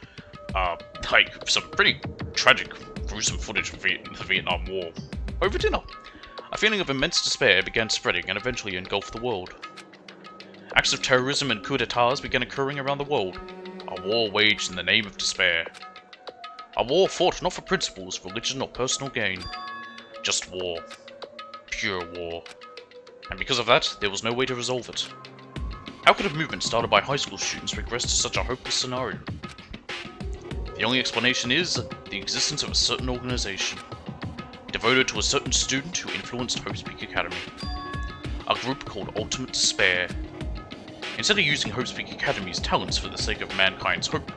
some pretty tragic, gruesome footage of the Vietnam War over dinner. A feeling of immense despair began spreading and eventually engulfed the world. Acts of terrorism and coups d'etats began occurring around the world. A war waged in the name of despair. A war fought not for principles, religion, or personal gain. Just war. Pure war. And because of that, there was no way to resolve it. How could a movement started by high school students regress to such a hopeless scenario? The only explanation is the existence of a certain organization, devoted to a certain student who influenced Hope's Peak Academy. A group called Ultimate Despair. Instead of using Hope's Peak Academy's talents for the sake of mankind's hope,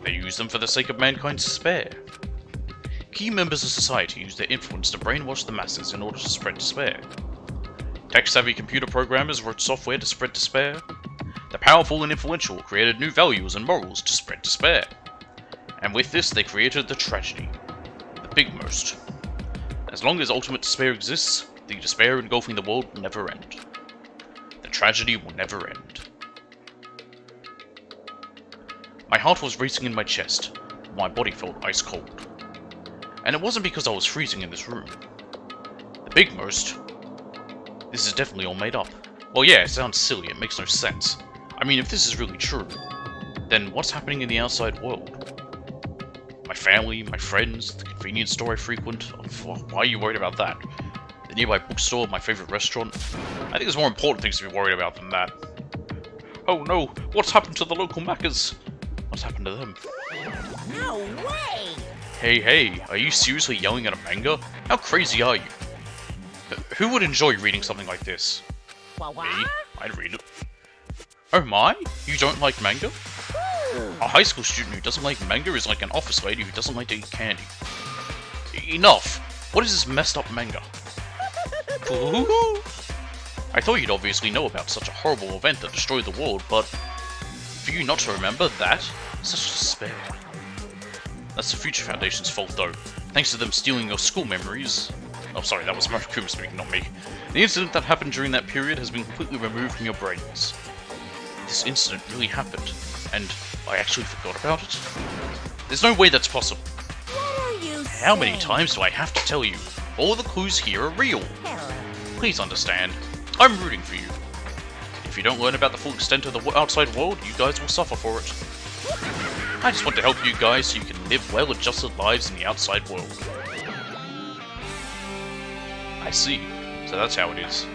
they use them for the sake of mankind's despair. Key members of society use their influence to brainwash the masses in order to spread despair. Tech-savvy computer programmers wrote software to spread despair. The powerful and influential created new values and morals to spread despair. And with this, they created the tragedy. The bigmost. As long as ultimate despair exists, the despair engulfing the world will never end. The tragedy will never end. My heart was racing in my chest, my body felt ice cold. And it wasn't because I was freezing in this room. The bigmost... This is definitely all made up. Well, yeah, it sounds silly, it makes no sense. I mean, if this is really true, then what's happening in the outside world? My family, my friends, the convenience store I frequent, why are you worried about that? The nearby bookstore, my favorite restaurant? I think there's more important things to be worried about than that. Oh no, what's happened to the local Maccas? What's happened to them? No way! Hey, are you seriously yelling at a manga? How crazy are you? Who would enjoy reading something like this? What? Me? I'd read it. Oh my? You don't like manga? A high school student who doesn't like manga is like an office lady who doesn't like to eat candy. Enough! What is this messed up manga? I thought you'd obviously know about such a horrible event that destroyed the world, but for you not to remember that? Such despair. That's the Future Foundation's fault though. Thanks to them stealing your school memories. Oh sorry, that was Marikuma speaking, not me. The incident that happened during that period has been completely removed from your brains. This incident really happened, and I actually forgot about it? There's no way that's possible. What are you How many times do I have to tell you? All the clues here are real. Please understand. I'm rooting for you. If you don't learn about the full extent of the outside world, you guys will suffer for it. I just want to help you guys so you can live well-adjusted lives in the outside world. I see. So that's how it is.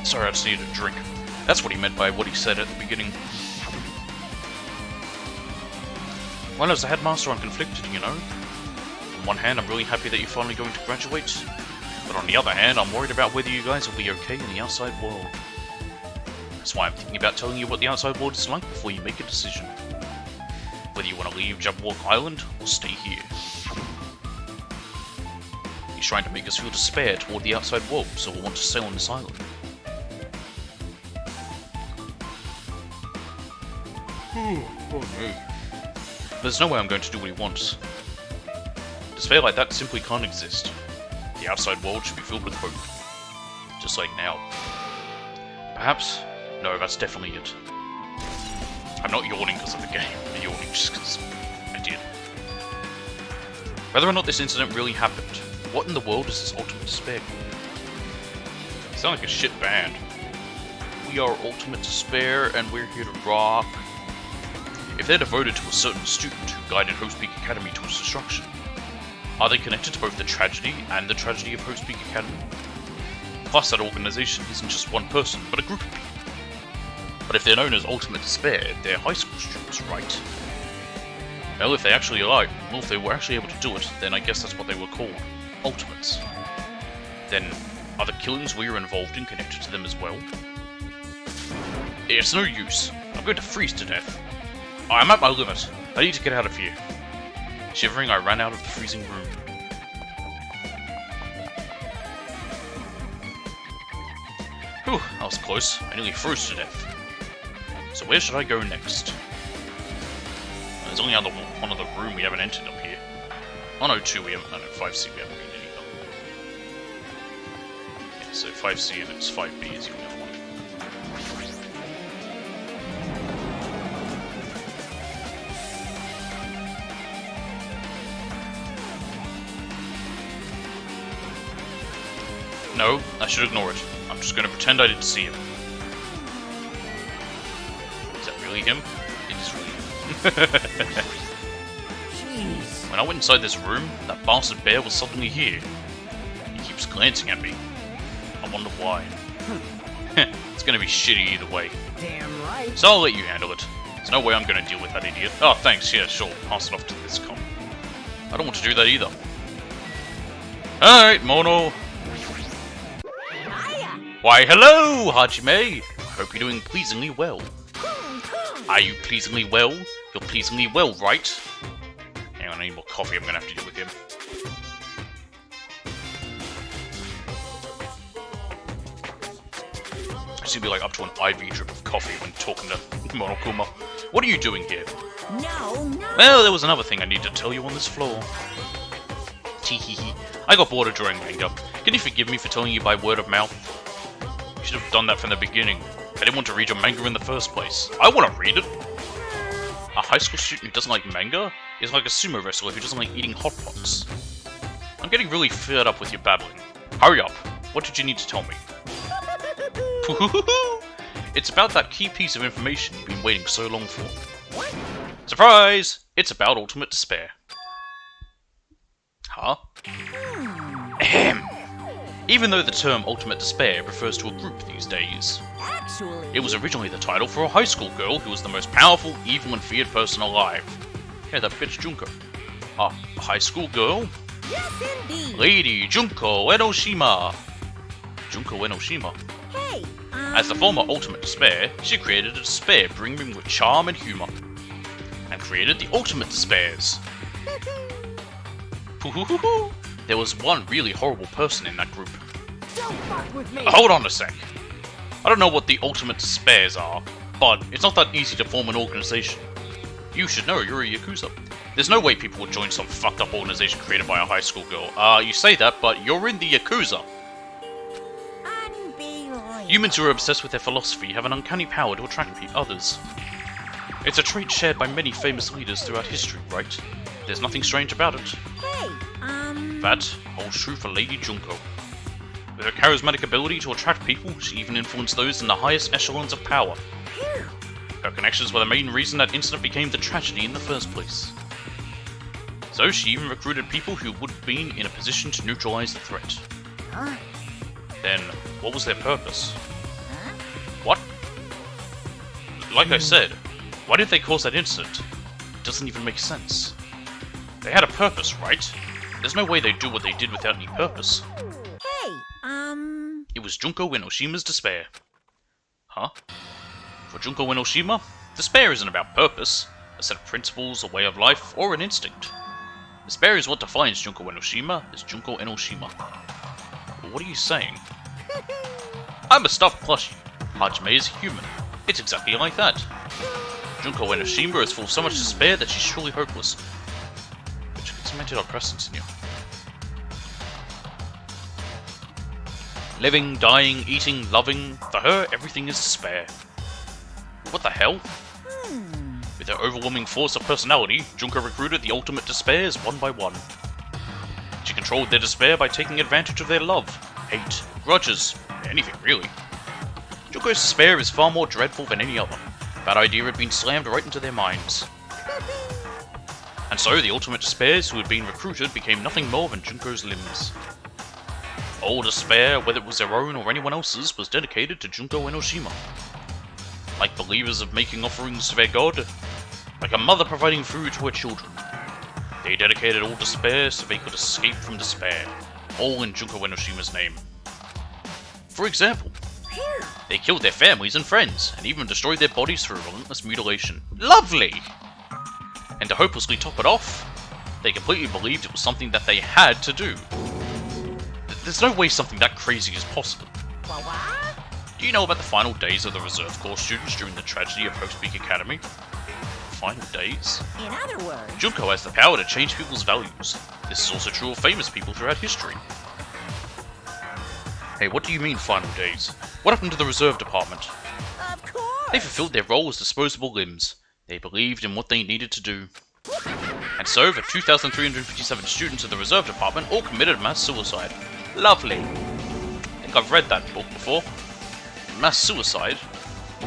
Sorry, I just needed a drink. That's what he meant by what he said at the beginning. Well, as a headmaster, I'm conflicted, you know. On one hand, I'm really happy that you're finally going to graduate. But on the other hand, I'm worried about whether you guys will be okay in the outside world. That's why I'm thinking about telling you what the outside world is like before you make a decision. Whether you want to leave Jabberwock Island or stay here. He's trying to make us feel despair toward the outside world, so we'll want to stay on this island. Oh no. There's no way I'm going to do what he wants. Despair like that simply can't exist. The outside world should be filled with hope. Just like now. Perhaps? No, that's definitely it. I'm not yawning because of the game. I'm yawning just because I did. Whether or not this incident really happened, what in the world is this Ultimate Despair called? You sound like a shit band. We are Ultimate Despair and we're here to rock. If they're devoted to a certain student who guided Hope's Peak Academy to its destruction, are they connected to both the tragedy and the tragedy of Hope's Peak Academy? Plus, that organization isn't just one person, but a group of people. But if they're known as Ultimate Despair, they're high school students, right? Well, if they actually are, well, if they were actually able to do it, then I guess that's what they were called. Ultimates. Then, are the killings we are involved in connected to them as well? It's no use. I'm going to freeze to death. I'm at my limit. I need to get out of here. Shivering, I ran out of the freezing room. Whew, that was close. I nearly froze to death. So where should I go next? There's only one other room we haven't entered up here. 102 we haven't, no, 5C we haven't been in either. Yeah, so 5C and it's 5B is the only other one. No, I should ignore it. I'm just going to pretend I didn't see him. Is that really him? It is really him. Jeez. When I went inside this room, that bastard bear was suddenly here. He keeps glancing at me. I wonder why. It's going to be shitty either way. Damn right. So I'll let you handle it. There's no way I'm going to deal with that idiot. Oh, thanks. Yeah, sure. Pass it off to this cop. I don't want to do that either. Alright, Mono. Why, hello, Hajime! Hope you're doing pleasingly well. Are you pleasingly well? You're pleasingly well, right? Hang on, I need more coffee. I'm gonna have to deal with him. I seem to be like up to an IV drip of coffee when talking to Monokuma. What are you doing here? No. Well, there was another thing I need to tell you on this floor. Teehee. I got bored of drawing manga. Can you forgive me for telling you by word of mouth? You should have done that from the beginning. I didn't want to read your manga in the first place. I want to read it! A high school student who doesn't like manga is like a sumo wrestler who doesn't like eating hot pots. I'm getting really fed up with your babbling. Hurry up. What did you need to tell me? It's about that key piece of information you've been waiting so long for. Surprise! It's about Ultimate Despair. Huh? Ahem. Even though the term Ultimate Despair refers to a group these days, Actually, it was originally the title for a high school girl who was the most powerful, evil, and feared person alive. Yeah, that bitch Junko. A high school girl? yes indeed. Lady Junko Enoshima. Junko Enoshima. Hey, As the former Ultimate Despair, she created a despair brimming with charm and humor, and created the Ultimate Despairs. There was one really horrible person in that group. Don't fuck with me. Hold on a sec. I don't know what the Ultimate Despairs are, but it's not that easy to form an organization. You should know, you're a Yakuza. There's no way people would join some fucked up organization created by a high school girl. You say that, but you're in the Yakuza. unbelievable. Humans who are obsessed with their philosophy have an uncanny power to attract others. It's a trait shared by many famous leaders throughout history, right? There's nothing strange about it. Hey, That holds true for Lady Junko. With her charismatic ability to attract people, she even influenced those in the highest echelons of power. phew. Her connections were the main reason that incident became the tragedy in the first place. So she even recruited people who would have been in a position to neutralize the threat. Huh? Then, what was their purpose? Huh? What? Like I said, why did they cause that incident? It doesn't even make sense. They had a purpose, right? There's no way they'd do what they did without any purpose. Hey, It was Junko Enoshima's despair. Huh? For Junko Enoshima, despair isn't about purpose, a set of principles, a way of life, or an instinct. Despair is what defines Junko Enoshima as Junko Enoshima. But what are you saying? I'm a stuffed plushie. Hajime is human. It's exactly like that. Junko Enoshima is full of so much despair that she's truly hopeless. Which is some antidepressants in you. Living, dying, eating, loving, for her, everything is despair. What the hell? With her overwhelming force of personality, Junko recruited the ultimate despairs one by one. She controlled their despair by taking advantage of their love, hate, grudges, anything really. Junko's despair is far more dreadful than any other. That idea had been slammed right into their minds. And so the ultimate despairs who had been recruited became nothing more than Junko's limbs. All despair, whether it was their own or anyone else's, was dedicated to Junko Enoshima. Like believers of making offerings to their god, like a mother providing food to her children. They dedicated all despair so they could escape from despair, all in Junko Enoshima's name. For example, they killed their families and friends, and even destroyed their bodies through relentless mutilation. Lovely! And to hopelessly top it off, they completely believed it was something that they had to do. There's no way something that crazy is possible. Do you know about the final days of the Reserve Corps students during the tragedy of Hope's Peak Academy? Final days? In other words, Junko has the power to change people's values. This is also true of famous people throughout history. Hey, what do you mean final days? What happened to the Reserve Department? of course. They fulfilled their role as disposable limbs. They believed in what they needed to do. And so, the 2,357 students of the Reserve Department all committed mass suicide. Lovely. I think I've read that book before. Mass suicide?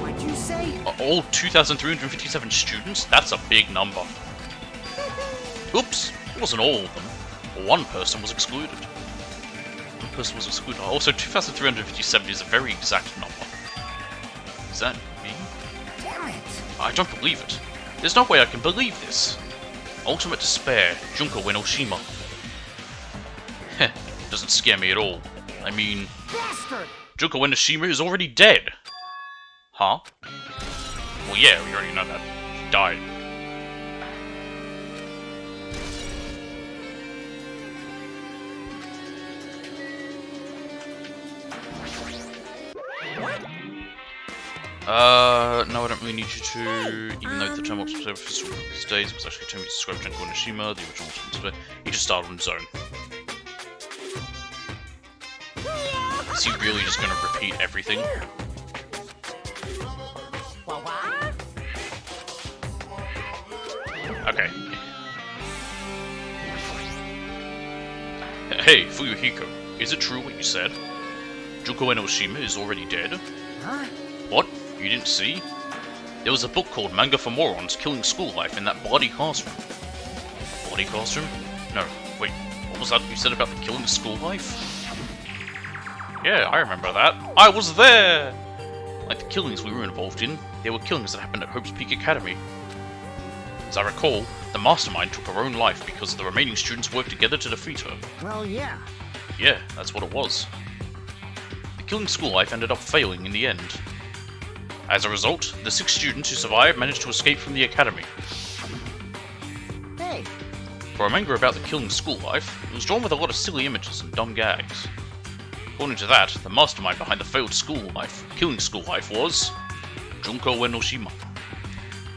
What'd you say? All 2,357 students? That's a big number. Oops, it wasn't all of them. One person was excluded. One person was excluded. Also, 2,357 is a very exact number. Is that me? Damn it! I don't believe it. There's no way I can believe this. Ultimate despair, Junko Enoshima. Heh, doesn't scare me at all. I mean, Bastard! Junko Enoshima is already dead. Huh? Well, yeah, we already know that. She died. No, I don't really need you to, even though the term observer for these days was actually 10 meters described Junko Enoshima, the original observer, he just started on his own. Is he really just going to repeat everything? Okay. Hey, Fuyuhiko, is it true what you said? Junko Enoshima is already dead? Huh? What? You didn't see? There was a book called Manga for Morons Killing School Life in that bloody classroom. Bloody classroom? No, wait, what was that you said about the killing school life? Yeah, I remember that. I was there! Like the killings we were involved in, they were killings that happened at Hope's Peak Academy. As I recall, the mastermind took her own life because the remaining students worked together to defeat her. Well, yeah. Yeah, that's what it was. The killing school life ended up failing in the end. As a result, the 6 students who survived managed to escape from the academy. Hey, For a manga about the killing school life, it was drawn with a lot of silly images and dumb gags. According to that, the mastermind behind the failed killing school life was Junko Enoshima.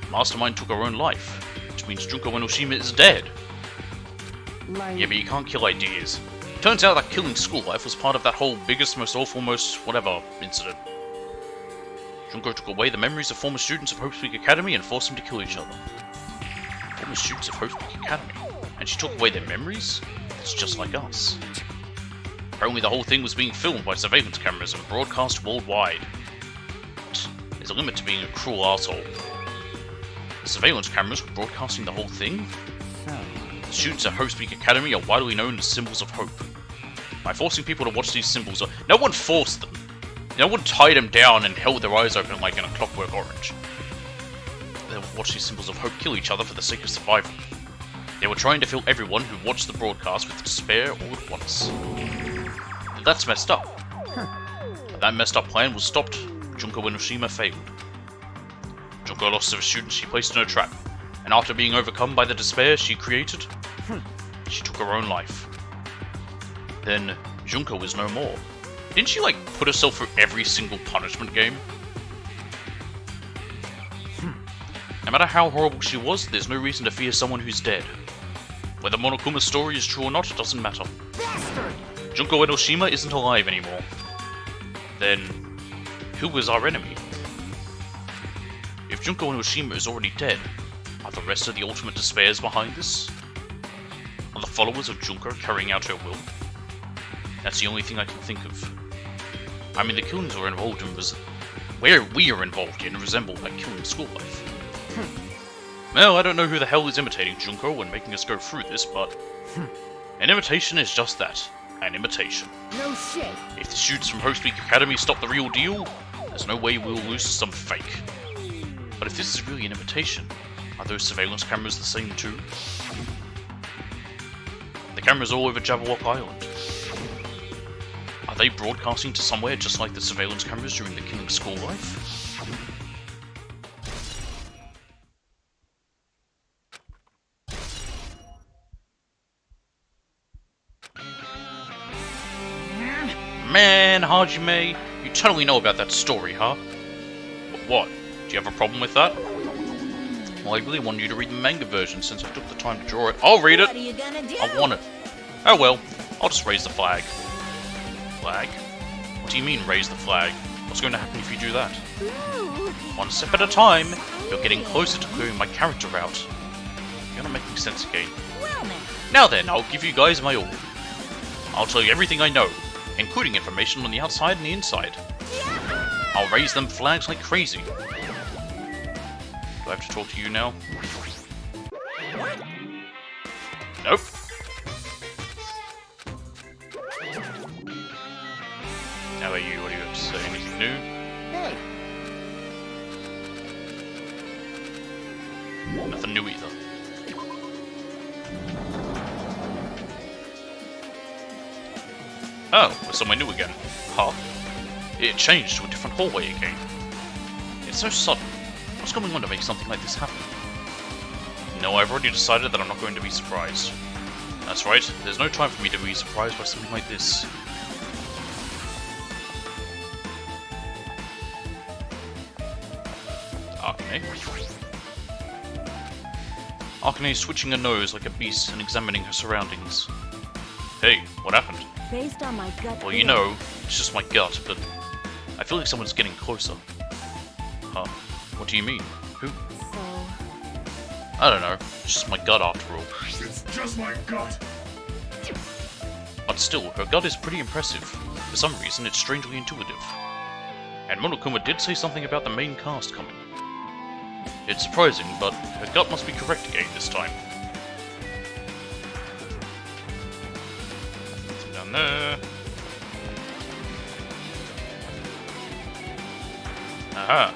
The mastermind took her own life, which means Junko Enoshima is dead. like... Yeah, but you can't kill ideas. Turns out that killing school life was part of that whole biggest, most awful, most whatever incident. Junko took away the memories of former students of Hope's Peak Academy and forced them to kill each other. Former students of Hope's Peak Academy? And she took away their memories? It's just like us. Apparently the whole thing was being filmed by surveillance cameras and broadcast worldwide. But there's a limit to being a cruel arsehole. The surveillance cameras were broadcasting the whole thing? So, The students at Hope's Peak Academy are widely known as symbols of hope. By forcing people to watch these symbols, no one forced them. No one tied them down and held their eyes open like in a Clockwork Orange. They would watch these symbols of hope kill each other for the sake of survival. They were trying to fill everyone who watched the broadcast with despair all at once. That's messed up. But that messed up plan was stopped. Junko Enoshima failed. Junko lost the students she placed in a trap, and after being overcome by the despair she created, she took her own life. Then, Junko was no more. Didn't she, like, put herself through every single punishment game? No matter how horrible she was, there's no reason to fear someone who's dead. Whether Monokuma's story is true or not, it doesn't matter. Bastard! Junko Enoshima isn't alive anymore. Then, who was our enemy? If Junko Enoshima is already dead, are the rest of the Ultimate Despairs behind this? Are the followers of Junko carrying out her will? That's the only thing I can think of. I mean, the killings we're involved in we are involved in resemble like killing school life. Well, I don't know who the hell is imitating Junko when making us go through this, but an imitation is just that, an imitation. No shit! If the students from Host Week Academy stop the real deal, there's no way we'll lose to some fake. But if this is really an imitation, are those surveillance cameras the same too? The cameras all over Jabberwock Island. Are they broadcasting to somewhere just like the surveillance cameras during the killing school life? Man, Hajime, you totally know about that story, huh? But what? Do you have a problem with that? Well, I really wanted you to read the manga version since I took the time to draw it. I'll read it! What are you gonna do? I want it. Oh well, I'll just raise the flag. Flag? What do you mean, raise the flag? What's going to happen if you do that? Ooh. One step at a time, you're getting closer to clearing my character out. You're not making sense again. Well, now. Now then, I'll give you guys my all. I'll tell you everything I know, including information on the outside and the inside. I'll raise them flags like crazy. Do I have to talk to you now? Nope. How about you? What do you have to say? Anything new? Hey! Nothing new either. Oh, we're somewhere new again. Huh? It changed to a different hallway again. It's so sudden. What's going on to make something like this happen? No, I've already decided that I'm not going to be surprised. That's right, there's no time for me to be surprised by something like this. Akane? Akane switching her nose like a beast and examining her surroundings. Hey, what happened? Based on my gut Well, you feeling. know, it's just my gut, but I feel like someone's getting closer. Huh? What do you mean? Who? So, I don't know. It's just my gut after all. It's just my gut. But still, her gut is pretty impressive. For some reason, it's strangely intuitive. And Monokuma did say something about the main cast coming. It's surprising, but her gut must be correct again this time. Nothing down there. Aha!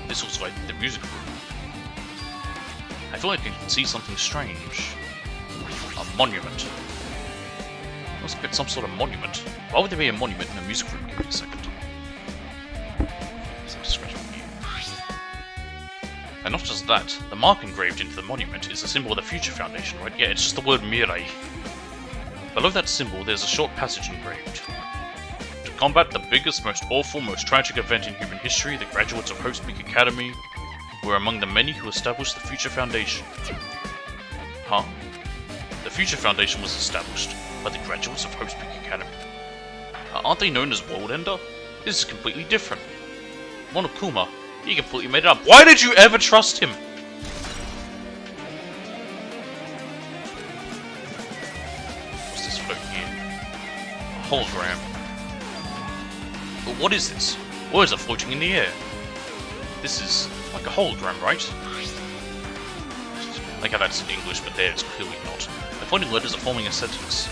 This looks like the music room. I feel like I can see something strange. A monument. Must have been some sort of monument. Why would there be a monument in a music room? Give me a second. And not just that, the mark engraved into the monument is a symbol of the Future Foundation, right? Yeah, it's just the word Mirai. Below that symbol, there's a short passage engraved. To combat the biggest, most awful, most tragic event in human history, the graduates of Host Peak Academy were among the many who established the Future Foundation. Huh? The Future Foundation was established by the graduates of Host Peak Academy. Aren't they known as World Ender? This is completely different. Monokuma, he completely made it up. Why did you ever trust him? What's this float here? A hologram. But what is this? Why is it floating in the air? This is like a hologram, right? Like how that's in English, but there it's clearly not. The floating letters are forming a sentence.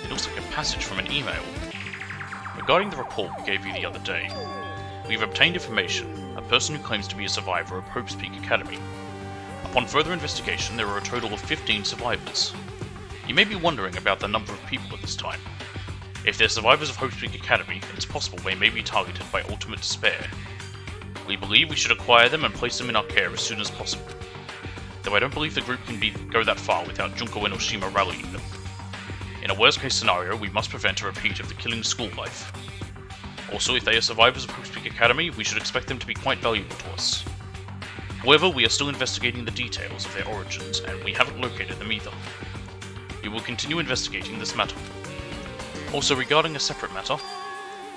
It looks like a passage from an email. Regarding the report we gave you the other day, we've obtained information, a person who claims to be a survivor of Hope's Peak Academy. Upon further investigation, there are a total of 15 survivors. You may be wondering about the number of people at this time. If they're survivors of Hope's Peak Academy, it's possible they may be targeted by ultimate despair. We believe we should acquire them and place them in our care as soon as possible. though I don't believe the group can go that far without Junko and Oshima rallying them. In a worst case scenario, we must prevent a repeat of the killing school life. Also, if they are survivors of Hope's Academy, we should expect them to be quite valuable to us. However, we are still investigating the details of their origins, and we haven't located them either. We will continue investigating this matter. Also, regarding a separate matter,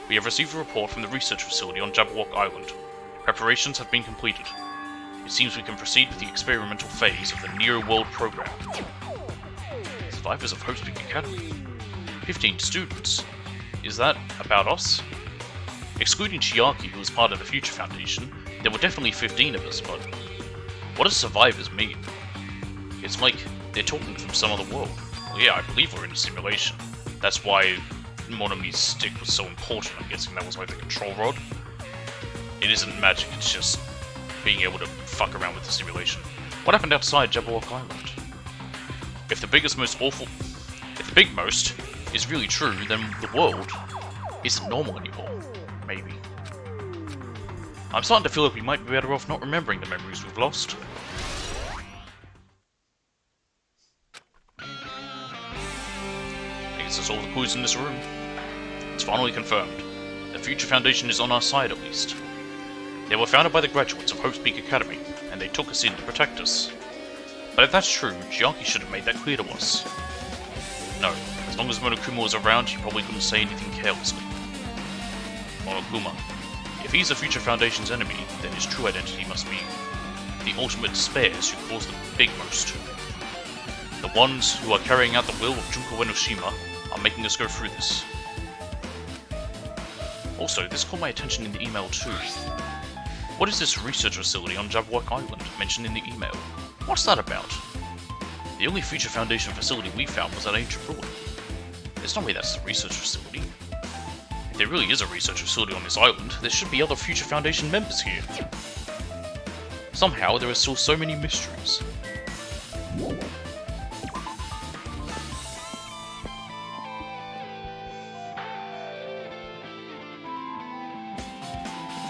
we have received a report from the research facility on Jabberwock Island. Preparations have been completed. It seems we can proceed with the experimental phase of the Neo-World program. Survivors of Hope's Academy. 15 students. Is that about us? Excluding Chiaki, who was part of the Future Foundation, there were definitely 15 of us, but what does survivors mean? It's like they're talking from some other world. Well, yeah, I believe we're in a simulation. That's why Monomi's stick was so important. I'm guessing that was like the control rod. It isn't magic, it's just being able to fuck around with the simulation. What happened outside Jabberwock Island? If the big most is really true, then the world isn't normal anymore. Maybe. I'm starting to feel like we might be better off not remembering the memories we've lost. I guess that's all the clues in this room. It's finally confirmed. The Future Foundation is on our side, at least. They were founded by the graduates of Hope's Academy, and they took us in to protect us. But if that's true, Chiaki should have made that clear to us. No, as long as Monokuma was around, he probably couldn't say anything carelessly. Monokuma. If he's the Future Foundation's enemy, then his true identity must be the ultimate despairs who caused the big most. The ones who are carrying out the will of Junko and Oshima are making us go through this. Also, this caught my attention in the email too. What is this research facility on Jabberwock Island mentioned in the email? What's that about? The only Future Foundation facility we found was that ancient ruin. There's no way that's the research facility. If there really is a research facility on this island, there should be other Future Foundation members here. Somehow, there are still so many mysteries.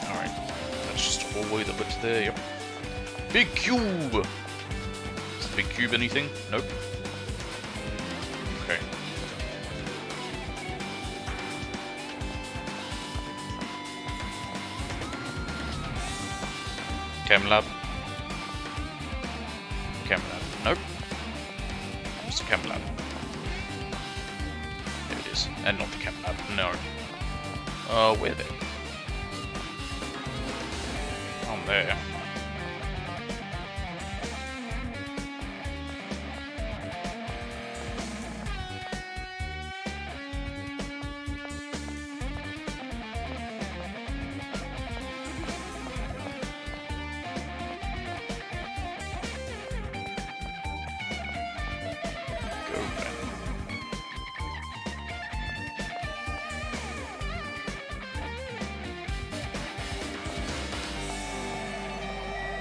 Alright, that's just a hallway that led to there, yep. Big cube! Is the big cube anything? Nope. Okay. Chem lab. Chem lab. Nope. What's the chem lab? There it is. And not the chem lab. No. Where then? On there.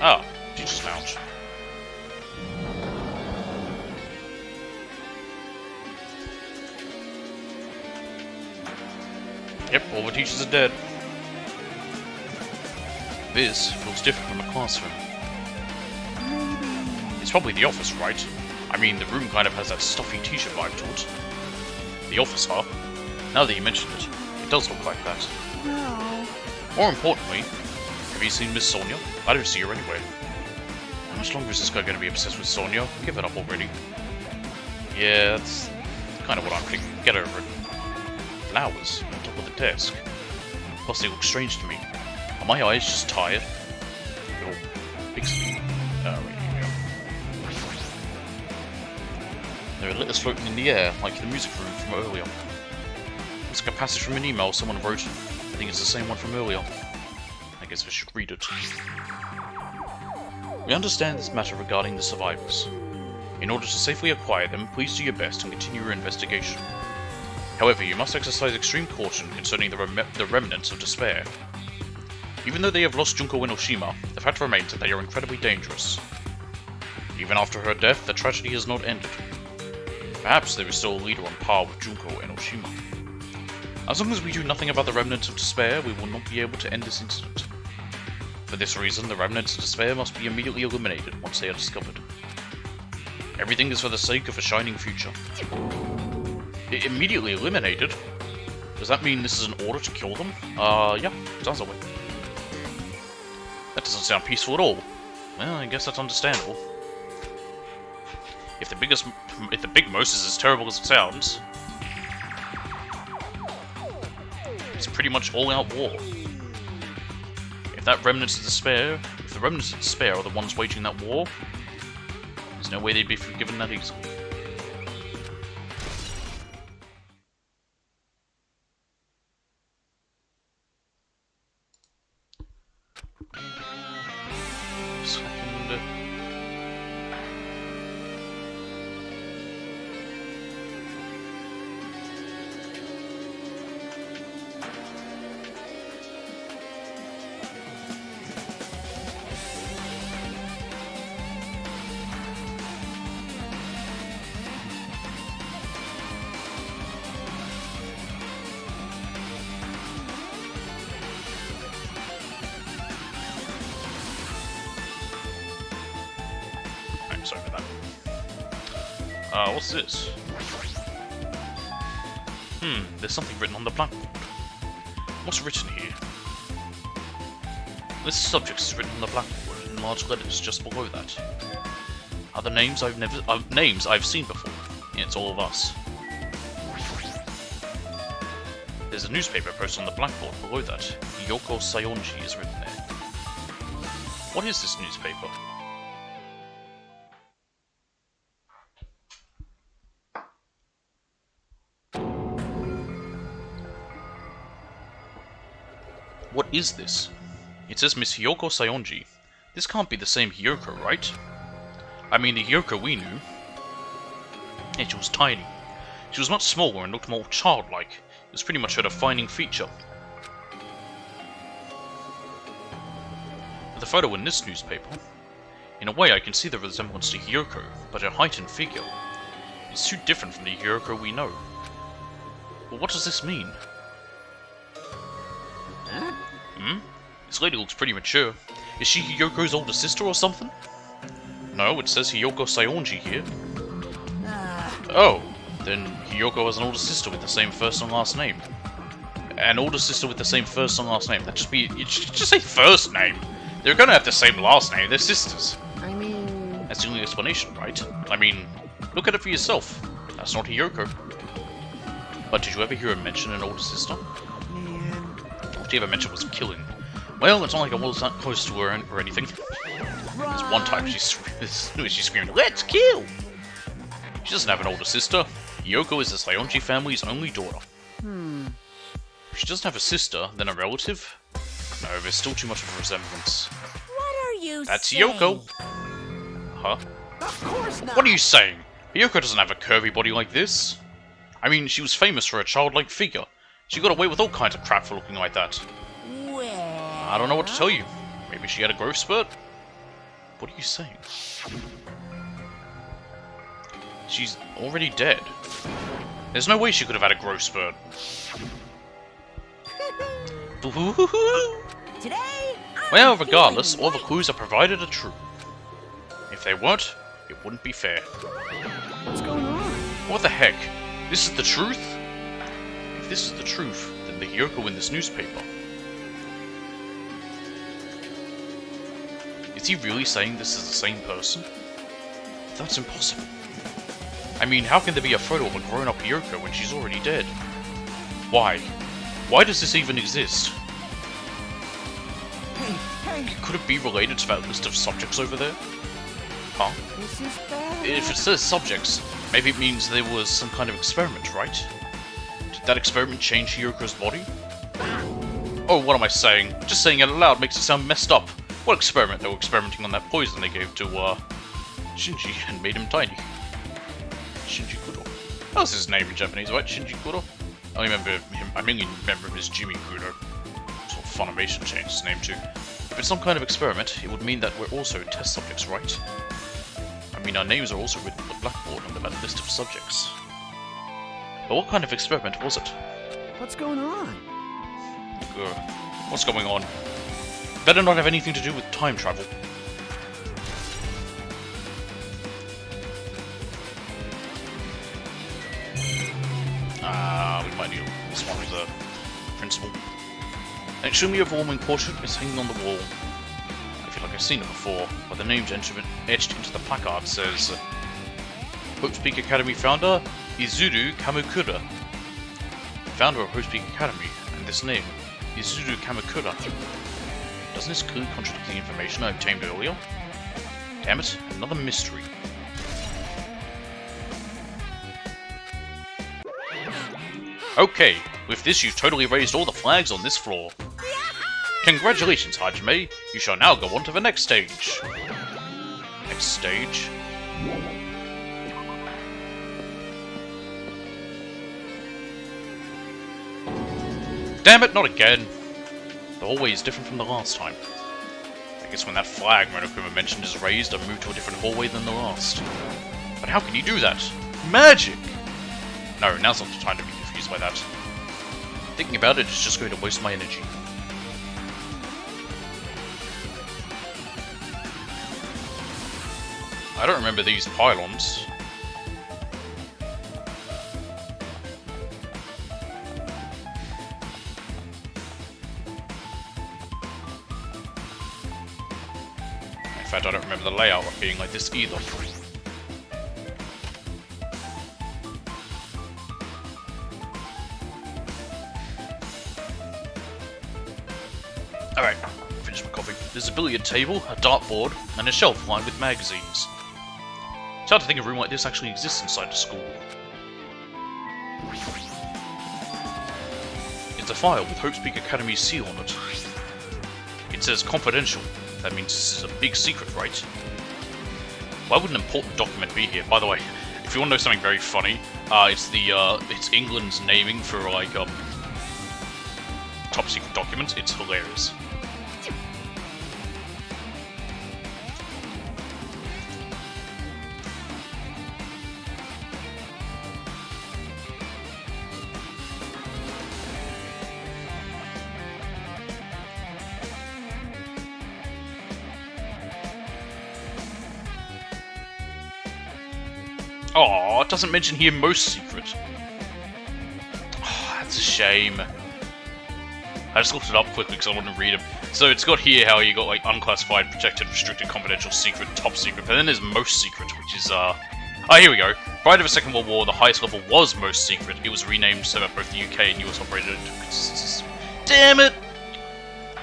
Ah, Teacher's Lounge. Yep, all the teachers are dead. This feels different from a classroom. It's probably the office, right? I mean, the room kind of has that stuffy teacher vibe to it. The office, huh? Now that you mention it, it does look like that. No. More importantly, have you seen Miss Sonia? I don't see her anywhere. How much longer is this guy going to be obsessed with Sonia? Give it up already. Yeah, that's kind of what I'm thinking. Get over it. Flowers on top of the desk. Plus they look strange to me. Are my eyes just tired? Or pixely? Oh, right, here we go. There are letters floating in the air, like the music room from earlier. It's like a passage from an email someone wrote. I think it's the same one from earlier. I guess I should read it. We understand this matter regarding the survivors. In order to safely acquire them, please do your best and continue your investigation. However, you must exercise extreme caution concerning the remnants of despair. Even though they have lost Junko and Oshima, the fact remains that they are incredibly dangerous. Even after her death, the tragedy has not ended. Perhaps there is still a leader on par with Junko and Oshima. As long as we do nothing about the remnants of despair, we will not be able to end this incident. For this reason, the remnants of despair must be immediately eliminated once they are discovered. Everything is for the sake of a shining future. Immediately eliminated? Does that mean this is an order to kill them? Yeah, sounds that way. That doesn't sound peaceful at all. Well, I guess that's understandable. If the Big Mos is as terrible as it sounds, it's pretty much all-out war. If the remnants of despair are the ones waging that war, there's no way they'd be forgiven that easily. Sorry about that. What's this? There's something written on the blackboard. What's written here? List of subjects is written on the blackboard in large letters just below that. Are the names names I've seen before? Yeah, it's all of us. There's a newspaper posted on the blackboard below that. Yoko Sayonji is written there. What is this newspaper? What is this? It says Miss Hiyoko Sayonji. This can't be the same Hiyoko, right? I mean, the Hiyoko we knew. Yeah, she was tiny. She was much smaller and looked more childlike. It was pretty much her defining feature. With the photo in this newspaper, in a way I can see the resemblance to Hiyoko, but her height and figure is too different from the Hiyoko we know. But what does this mean? This lady looks pretty mature. Is she Hiyoko's older sister or something? No, it says Hiyoko Sayonji here. Oh, then Hiyoko has an older sister with the same first and last name. An older sister with the same first and last name. That just be... You just say first name. They're gonna have the same last name. They're sisters. I mean... That's the only explanation, right? I mean, look at it for yourself. That's not Hiyoko. But did you ever hear her mention an older sister? All she ever mentioned was killing. Well, it's not like I was that close to her or anything. There's one time she screamed, "Let's kill!" She doesn't have an older sister. Hiyoko is the Sayonji family's only daughter. If she doesn't have a sister, then a relative? No, there's still too much of a resemblance. What are you That's saying? Hiyoko! Huh? Of course not! What are you saying? Hiyoko doesn't have a curvy body like this. I mean, she was famous for her childlike figure. She got away with all kinds of crap for looking like that. Well... I don't know what to tell you. Maybe she had a growth spurt? What are you saying? She's already dead. There's no way she could have had a growth spurt. Today, Well, regardless, all the clues I provided are true. If they weren't, it wouldn't be fair. What's going on? What the heck? This is the truth? If this is the truth, then the Hiyoko in this newspaper. Is he really saying this is the same person? That's impossible. I mean, how can there be a photo of a grown-up Hiyoko when she's already dead? Why? Why does this even exist? Hey, Could it be related to that list of subjects over there? Huh? this is bad. If it says subjects, maybe it means there was some kind of experiment, right? Did that experiment change Hiyoko's body? Oh, what am I saying? Just saying it aloud makes it sound messed up. What experiment? They were experimenting on that poison they gave to, Shinji and made him tiny. Shinji Kuro. That was his name in Japanese, right? Shinji Kuro? I remember him, I mainly remember him as Jimmy Kuro. So Funimation changed his name too. If it's some kind of experiment, it would mean that we're also test subjects, right? I mean, our names are also written on the blackboard under that list of subjects. But what kind of experiment was it? What's going on? What's going on? better not have anything to do with time travel. We might need this one with the principal. An extremely overwhelming portrait is hanging on the wall. I feel like I've seen it before, but the names etched into the placard says Hope's Peak Academy founder, Izuru Kamakura. Founder of Hope's Peak Academy, and this name, Izuru Kamakura. Doesn't this clearly contradict the information I obtained earlier? Damn it, another mystery. Okay, with this you've totally raised all the flags on this floor. Congratulations, Hajime. You shall now go on to the next stage. Next stage? Damn it, not again. The hallway is different from the last time. I guess when that flag Monokuma mentioned is raised, I've moved to a different hallway than the last. But how can you do that? Magic! No, now's not the time to be confused by that. Thinking about it is just going to waste my energy. I don't remember these pylons. In fact, I don't remember the layout of being like this either. Alright, finish my coffee. There's a billiard table, a dartboard, and a shelf lined with magazines. It's hard to think a room like this actually exists inside a school. It's a file with Hope's Peak Academy's seal on it. It says confidential. That means this is a big secret, right? Why would an important document be here? By the way, if you want to know something very funny, it's England's naming for like top secret documents. It's hilarious. Oh, it doesn't mention here most secret. Oh, that's a shame. I just looked it up quickly because I wanted to read them. So it's got here how you got like unclassified, protected, restricted, confidential, secret, top secret, but then there's most secret, which is oh, here we go. Prior to the Second World War, the highest level was most secret. It was renamed so that both the UK and US operated it. Damn it!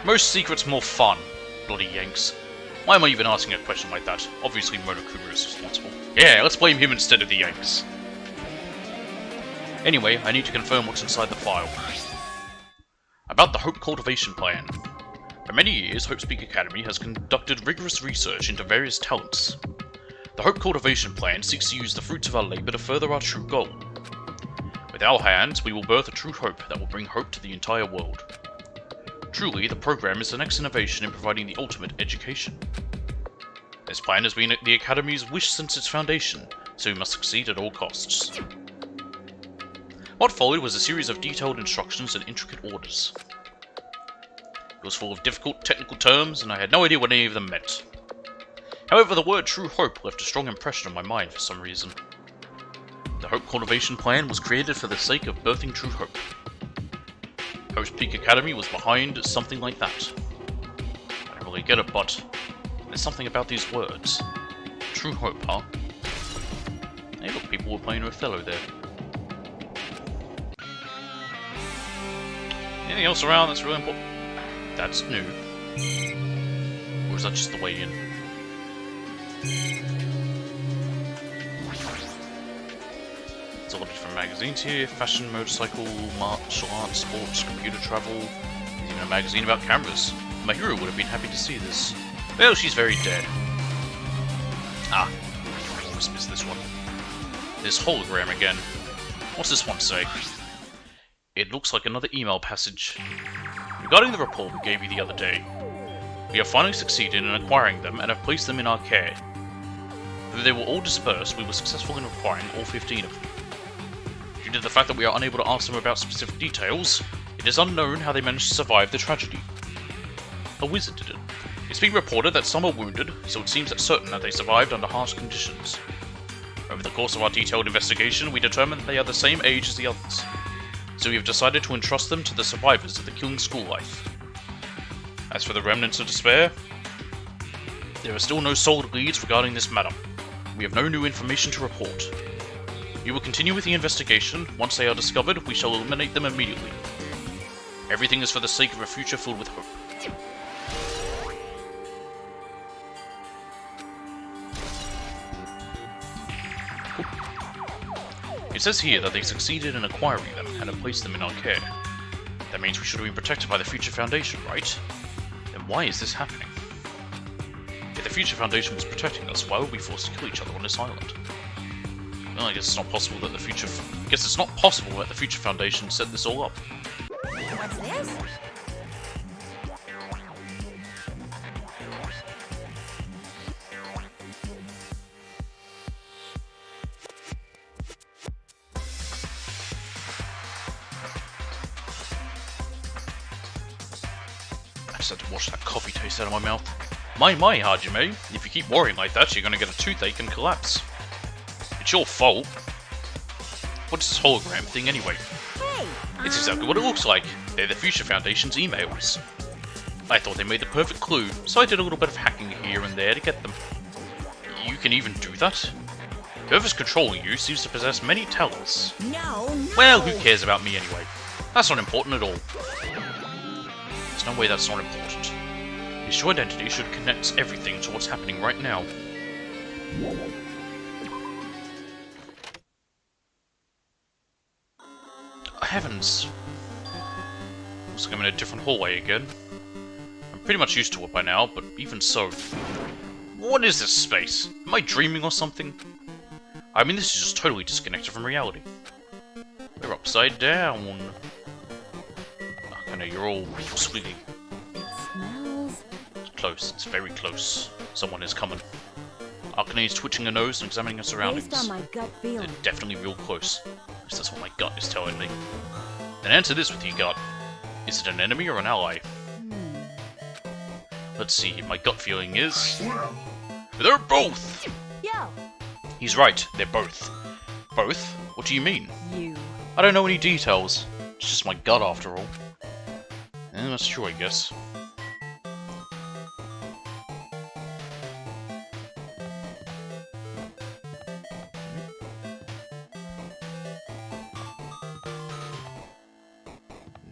Most secret's more fun. Bloody Yanks. Why am I even asking a question like that? Obviously Monokuma is responsible. Yeah, let's blame him instead of the Yanks. Anyway, I need to confirm what's inside the file. About the Hope Cultivation Plan. For many years, Hope's Peak Academy has conducted rigorous research into various talents. The Hope Cultivation Plan seeks to use the fruits of our labour to further our true goal. With our hands, we will birth a true hope that will bring hope to the entire world. Truly, the program is the next innovation in providing the ultimate education. This plan has been the Academy's wish since its foundation, so we must succeed at all costs. What followed was a series of detailed instructions and intricate orders. It was full of difficult technical terms, and I had no idea what any of them meant. However, the word True Hope left a strong impression on my mind for some reason. The Hope Cultivation Plan was created for the sake of birthing true hope. Hope's Peak Academy was behind something like that. I don't really get it, but there's something about these words. True hope, huh? Hey look, people were playing Othello there. Anything else around that's really important? That's new. Or is that just the way in? There's a lot of different magazines here. Fashion, motorcycle, martial arts, sports, computer travel. There's even a magazine about cameras. My hero would have been happy to see this. Well, she's very dead. Ah, I always miss this one. This hologram again. What's this one say? It looks like another email passage. Regarding the report we gave you the other day, we have finally succeeded in acquiring them and have placed them in our care. Though they were all dispersed, we were successful in acquiring all 15 of them. Due to the fact that we are unable to ask them about specific details, it is unknown how they managed to survive the tragedy. A wizard did it. It's been reported that some are wounded, so it seems certain that they survived under harsh conditions. Over the course of our detailed investigation, we determined that they are the same age as the others, so we have decided to entrust them to the survivors of the killing school life. As for the remnants of despair, there are still no solid leads regarding this matter. We have no new information to report. We will continue with the investigation. Once they are discovered, we shall eliminate them immediately. Everything is for the sake of a future filled with hope. It says here that they succeeded in acquiring them and have placed them in our care. That means we should have been protected by the Future Foundation, right? Then why is this happening? If the Future Foundation was protecting us, why were we forced to kill each other on this island? Well, I guess it's not possible that the Future Foundation set this all up. What's this? I just had to wash that coffee taste out of my mouth. My, Hajime, if you keep worrying like that, you're gonna get a toothache and collapse. It's your fault. What's this hologram thing anyway? Hey! It's exactly what it looks like. They're the Future Foundation's emails. I thought they made the perfect clue, so I did a little bit of hacking here and there to get them. You can even do that? Whoever's controlling you seems to possess many talents. No! Well, who cares about me anyway? That's not important at all. There's no way that's not important. His true identity should connect everything to what's happening right now. Heavens! Looks like I'm in a different hallway again. I'm pretty much used to it by now, but even so... What is this space? Am I dreaming or something? I mean, this is just totally disconnected from reality. We're upside down. I know you're all squeaky. It smells... It's close. It's very close. Someone is coming. Arkane is twitching her nose and examining her surroundings. Based on my gut They're feeling. definitely real close. At least that's what my gut is telling me. Then answer this with your gut. Is it an enemy or an ally? Let's see, my gut feeling is... They're both! Yo! He's right, they're both. Both? What do you mean? You. I don't know any details. It's just my gut after all. That's true, I guess.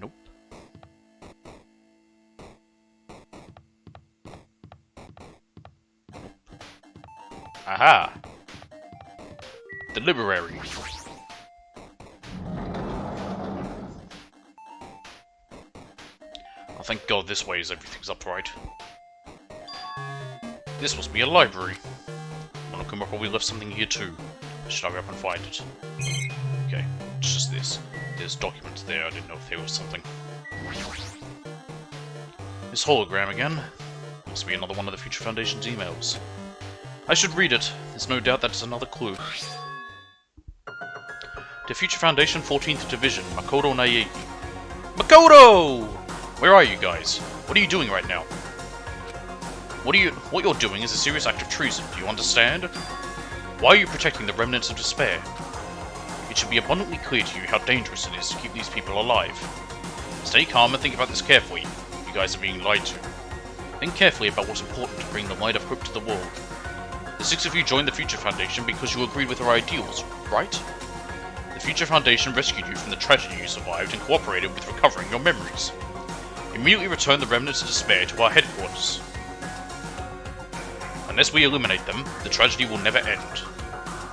Nope. Aha! The Library. Oh, thank God this way is everything's upright. This must be a library. Monokuma probably left something here too. Should I hurry up and find it? Okay, it's just this. There's documents there, I didn't know if there was something. This hologram again. Must be another one of the Future Foundation's emails. I should read it. There's no doubt that's another clue. To Future Foundation 14th Division, Makoto Naegi. Makoto! Where are you guys? What are you doing right now? What you're doing is a serious act of treason, do you understand? Why are you protecting the remnants of despair? It should be abundantly clear to you how dangerous it is to keep these people alive. Stay calm and think about this carefully. You guys are being lied to. Think carefully about what's important to bring the light of hope to the world. The 6 of you joined the Future Foundation because you agreed with our ideals, right? The Future Foundation rescued you from the tragedy you survived and cooperated with recovering your memories. Immediately return the remnants of despair to our headquarters. Unless we eliminate them, the tragedy will never end.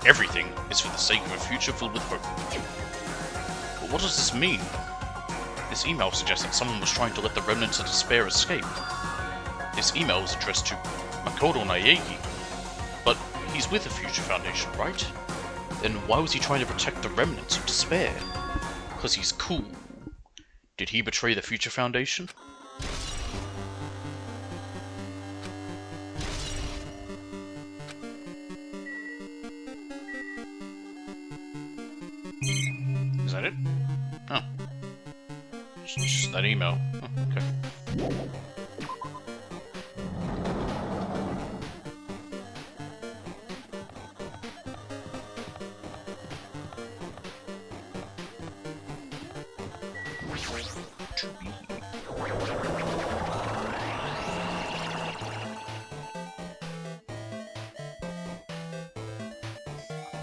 Everything is for the sake of a future filled with hope. But what does this mean? This email suggests that someone was trying to let the remnants of despair escape. This email is addressed to Makoto Naegi, but he's with the Future Foundation, right? Then why was he trying to protect the remnants of despair? Because he's cool. Did he betray the Future Foundation? Is that it? Oh. It's just that email. Oh, okay.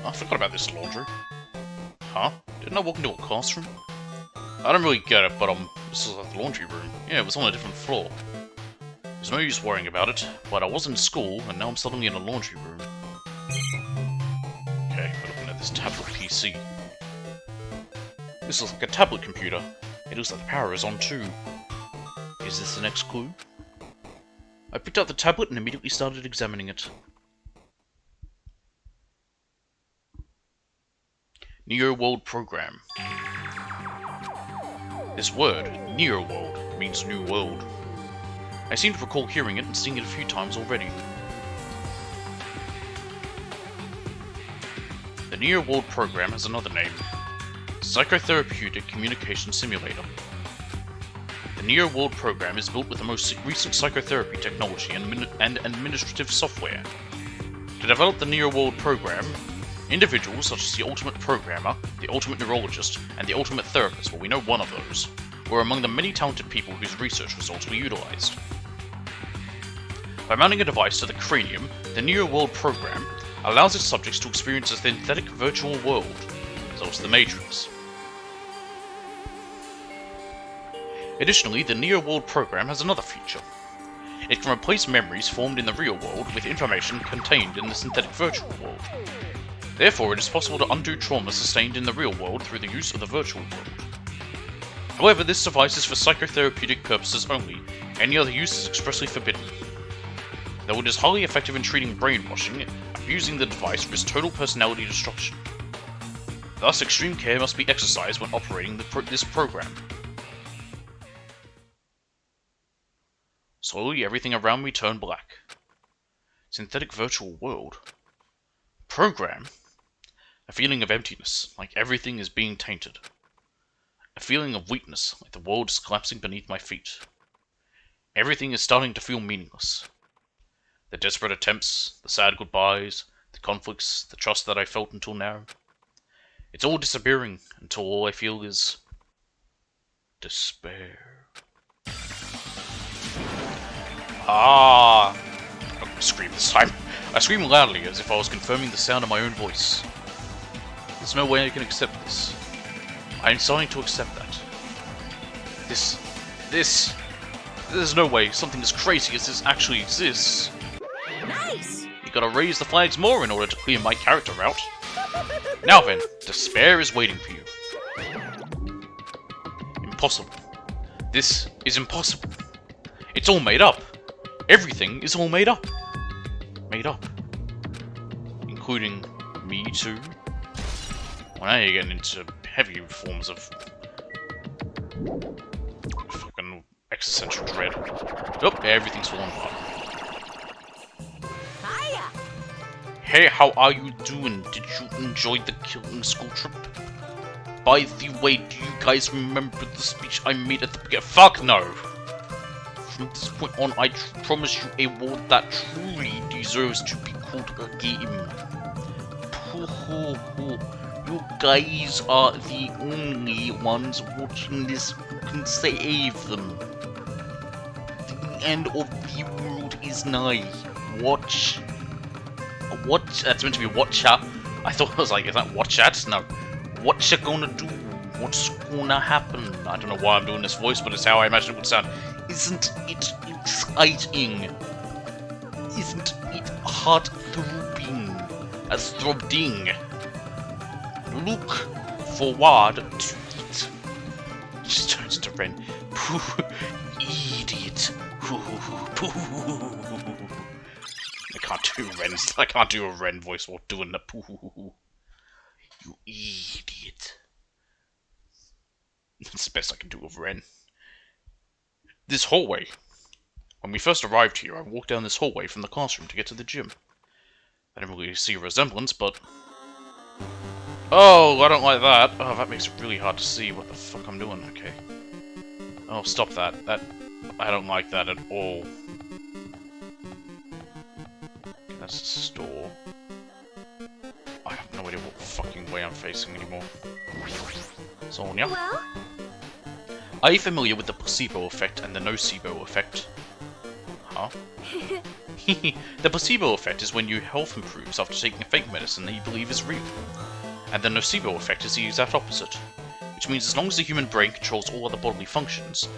I forgot about this laundry. Huh? Didn't I walk into a classroom? I don't really get it, but this is like the laundry room. Yeah, it was on a different floor. There's no use worrying about it, but I was in school, and now I'm suddenly in a laundry room. Okay, we're looking at this tablet PC. This looks like a tablet computer. It looks like the power is on too. Is this the next clue? I picked up the tablet and immediately started examining it. Neo World Program. This word, Neo World, means new world. I seem to recall hearing it and seeing it a few times already. The Neo World Program has another name. Psychotherapeutic Communication Simulator. The Neo World Program is built with the most recent psychotherapy technology and administrative software. To develop the Neo World Program, individuals such as the Ultimate Programmer, the Ultimate Neurologist, and the Ultimate Therapist, well, we know one of those, were among the many talented people whose research results were utilized. By mounting a device to the cranium, the Neo World Program allows its subjects to experience a synthetic virtual world, such as the Matrix. Additionally, the Neo World Program has another feature. It can replace memories formed in the real world with information contained in the synthetic virtual world. Therefore, it is possible to undo trauma sustained in the real world through the use of the virtual world. However, this device is for psychotherapeutic purposes only. Any other use is expressly forbidden. Though it is highly effective in treating brainwashing, abusing the device risks total personality destruction. Thus, extreme care must be exercised when operating this program. Slowly, everything around me turned black. Synthetic virtual world. Program? A feeling of emptiness, like everything is being tainted. A feeling of weakness, like the world is collapsing beneath my feet. Everything is starting to feel meaningless. The desperate attempts, the sad goodbyes, the conflicts, the trust that I felt until now. It's all disappearing until all I feel is despair. Ah! I'm gonna scream this time. I scream loudly as if I was confirming the sound of my own voice. There's no way I can accept this. I am starting to accept that. There's no way something as crazy as this actually exists. Nice! You gotta raise the flags more in order to clear my character out. Now then, despair is waiting for you. Impossible. This is impossible. It's all made up. Everything is all made up. Made up. Including me too. Well, now you're getting into heavy forms of fucking existential dread. Oh, everything's falling apart. Hiya! Hey, how are you doing? Did you enjoy the killing school trip? By the way, do you guys remember the speech I made at the beginning? Fuck no! From this point on, I promise you a world that truly deserves to be called a game. You guys are the only ones watching this who can save them. The end of the world is nigh. Watch. That's meant to be watch out. I thought it was like, is that watch out? No. What you gonna do? What's gonna happen? I don't know why I'm doing this voice, but it's how I imagine it would sound. Isn't it exciting? Isn't it heart-throbbing? Throbbing? Look forward to it. Just turns into Ren. Pooh, idiot. I can't do a Ren voice while doing the pooh. You idiot. That's the best I can do of Ren. This hallway. When we first arrived here, I walked down this hallway from the classroom to get to the gym. I didn't really see a resemblance, but... Oh, I don't like that. Oh, that makes it really hard to see what the fuck I'm doing. Okay. Oh, stop that. I don't like that at all. Okay, that's the store. I have no idea what fucking way I'm facing anymore. Sonia? Well? Are you familiar with the placebo effect and the nocebo effect? Huh? The placebo effect is when your health improves after taking a fake medicine that you believe is real. And the nocebo effect is the exact opposite. Which means as long as the human brain controls all other bodily functions,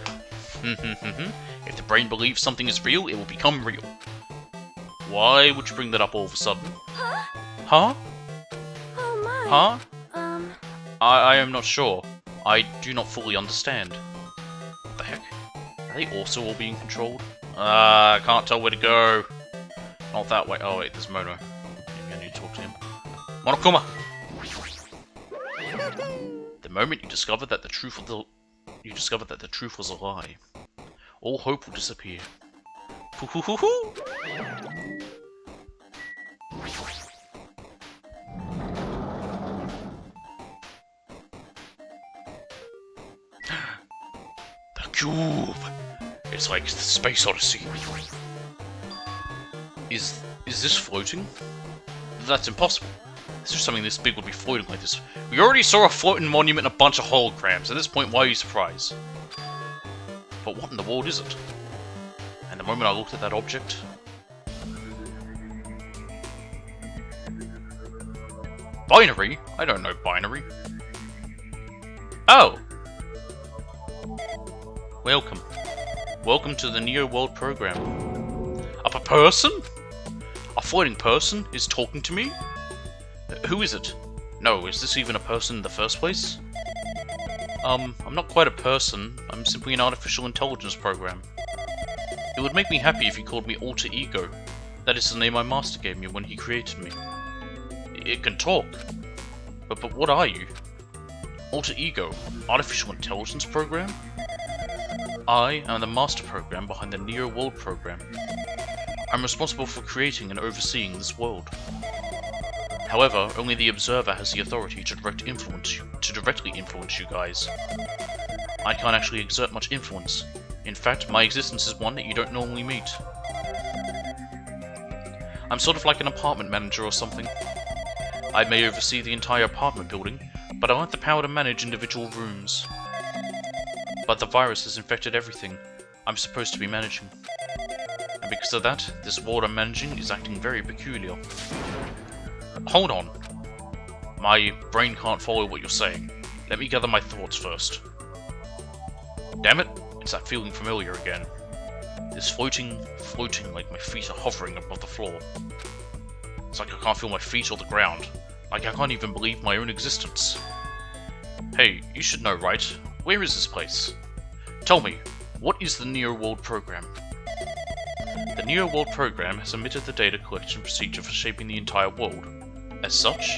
if the brain believes something is real, it will become real. Why would you bring that up all of a sudden? Huh? Oh my. Huh? I am not sure. I do not fully understand. What the heck? Are they also all being controlled? I can't tell where to go. Not that way. Oh wait, there's Mono. Maybe I need to talk to him. Monokuma! The moment you discover that the truth was a lie, all hope will disappear. Hoo-hoo-hoo-hoo! The cube! It's like the Space Odyssey. Is this floating? That's impossible. It's just something this big would be floating like this. We already saw a floating monument and a bunch of holograms. At this point, why are you surprised? But what in the world is it? And the moment I looked at that object... Binary? I don't know binary. Oh! Welcome. Welcome to the Neo World program. A person? A floating person is talking to me? Who is it? No, is this even a person in the first place? I'm not quite a person. I'm simply an artificial intelligence program. It would make me happy if you called me Alter Ego. That is the name my master gave me when he created me. It can talk. But what are you? Alter Ego, artificial intelligence program? I am the master program behind the Neo World program. I'm responsible for creating and overseeing this world. However, only the observer has the authority to directly influence you guys. I can't actually exert much influence. In fact, my existence is one that you don't normally meet. I'm sort of like an apartment manager or something. I may oversee the entire apartment building, but I lack the power to manage individual rooms. But the virus has infected everything I'm supposed to be managing. And because of that, this world I'm managing is acting very peculiar. Hold on. My brain can't follow what you're saying. Let me gather my thoughts first. Damn it, it's that feeling familiar again. This floating like my feet are hovering above the floor. It's like I can't feel my feet or the ground. Like I can't even believe my own existence. Hey, you should know, right? Where is this place? Tell me, what is the Neo World program? The Neo World program has omitted the data collection procedure for shaping the entire world. As such,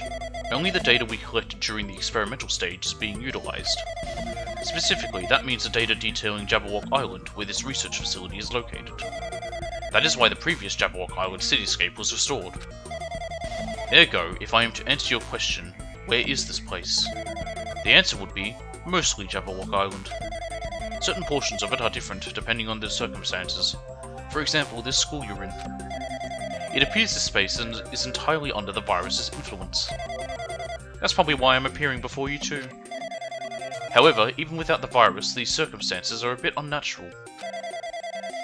only the data we collected during the experimental stage is being utilized. Specifically, that means the data detailing Jabberwock Island, where this research facility is located. That is why the previous Jabberwock Island cityscape was restored. Ergo, if I am to answer your question, where is this place? The answer would be, mostly Jabberwock Island. Certain portions of it are different, depending on the circumstances. For example, this school you're in. It appears this space is entirely under the virus's influence. That's probably why I'm appearing before you too. However, even without the virus, these circumstances are a bit unnatural.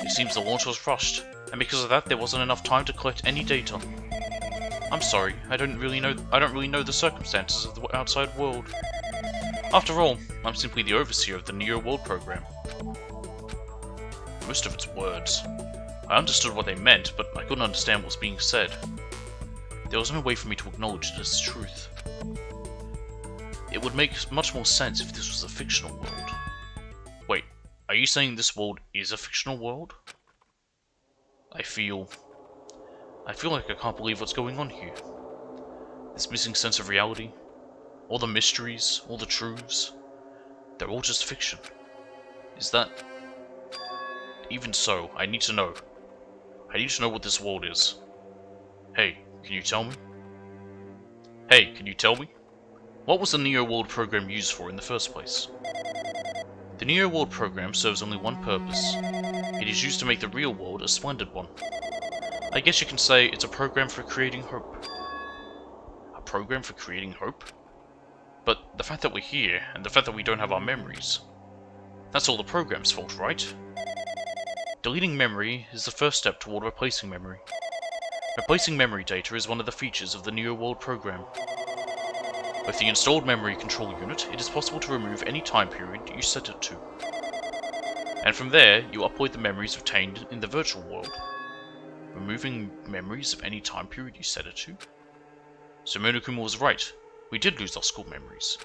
It seems the launch was rushed, and because of that there wasn't enough time to collect any data. I'm sorry, I don't really know the circumstances of the outside world. After all, I'm simply the overseer of the Neo World program. Most of its words. I understood what they meant, but I couldn't understand what was being said. There was no way for me to acknowledge it as truth. It would make much more sense if this was a fictional world. Wait, are you saying this world is a fictional world? I feel like I can't believe what's going on here. This missing sense of reality, all the mysteries, all the truths, they're all just fiction. Is that... Even so, I need to know. I need to know what this world is. Hey, can you tell me? Hey, can you tell me? What was the Neo World program used for in the first place? The Neo World program serves only one purpose. It is used to make the real world a splendid one. I guess you can say it's a program for creating hope. A program for creating hope? But the fact that we're here, and the fact that we don't have our memories, That's all the program's fault, right? Deleting memory is the first step toward replacing memory. Replacing memory data is one of the features of the Neo World program. With the installed memory control unit, it is possible to remove any time period you set it to. And from there, you upload the memories obtained in the virtual world. Removing memories of any time period you set it to? So Monokuma was right. We did lose our school memories.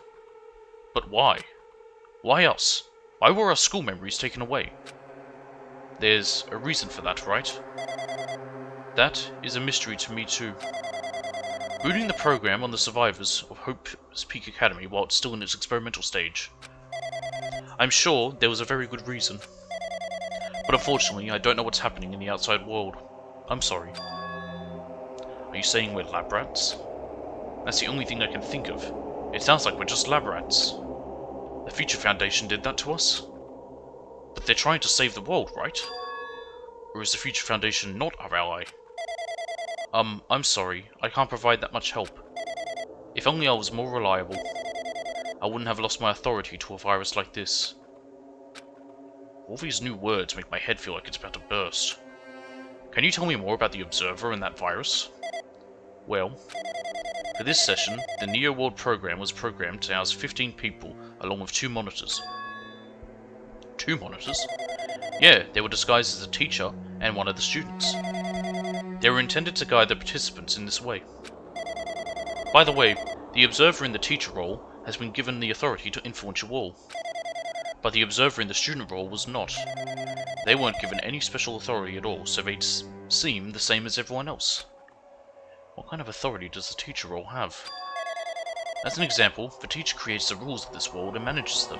But why? Why us? Why were our school memories taken away? There's a reason for that, right? That is a mystery to me too. Booting the program on the survivors of Hope's Peak Academy while it's still in its experimental stage. I'm sure there was a very good reason. But unfortunately, I don't know what's happening in the outside world. I'm sorry. Are you saying we're lab rats? That's the only thing I can think of. It sounds like we're just lab rats. The Future Foundation did that to us? But they're trying to save the world, right? Or is the Future Foundation not our ally? I'm sorry, I can't provide that much help. If only I was more reliable, I wouldn't have lost my authority to a virus like this. All these new words make my head feel like it's about to burst. Can you tell me more about the Observer and that virus? Well, for this session, the Neo World program was programmed to house 15 people along with 2 monitors. 2 monitors? Yeah, they were disguised as a teacher and one of the students. They were intended to guide the participants in this way. By the way, the Observer in the teacher role has been given the authority to influence your all. But the Observer in the student role was not. They weren't given any special authority at all, so they'd seem the same as everyone else. What kind of authority does the teacher role have? As an example, the teacher creates the rules of this world and manages them.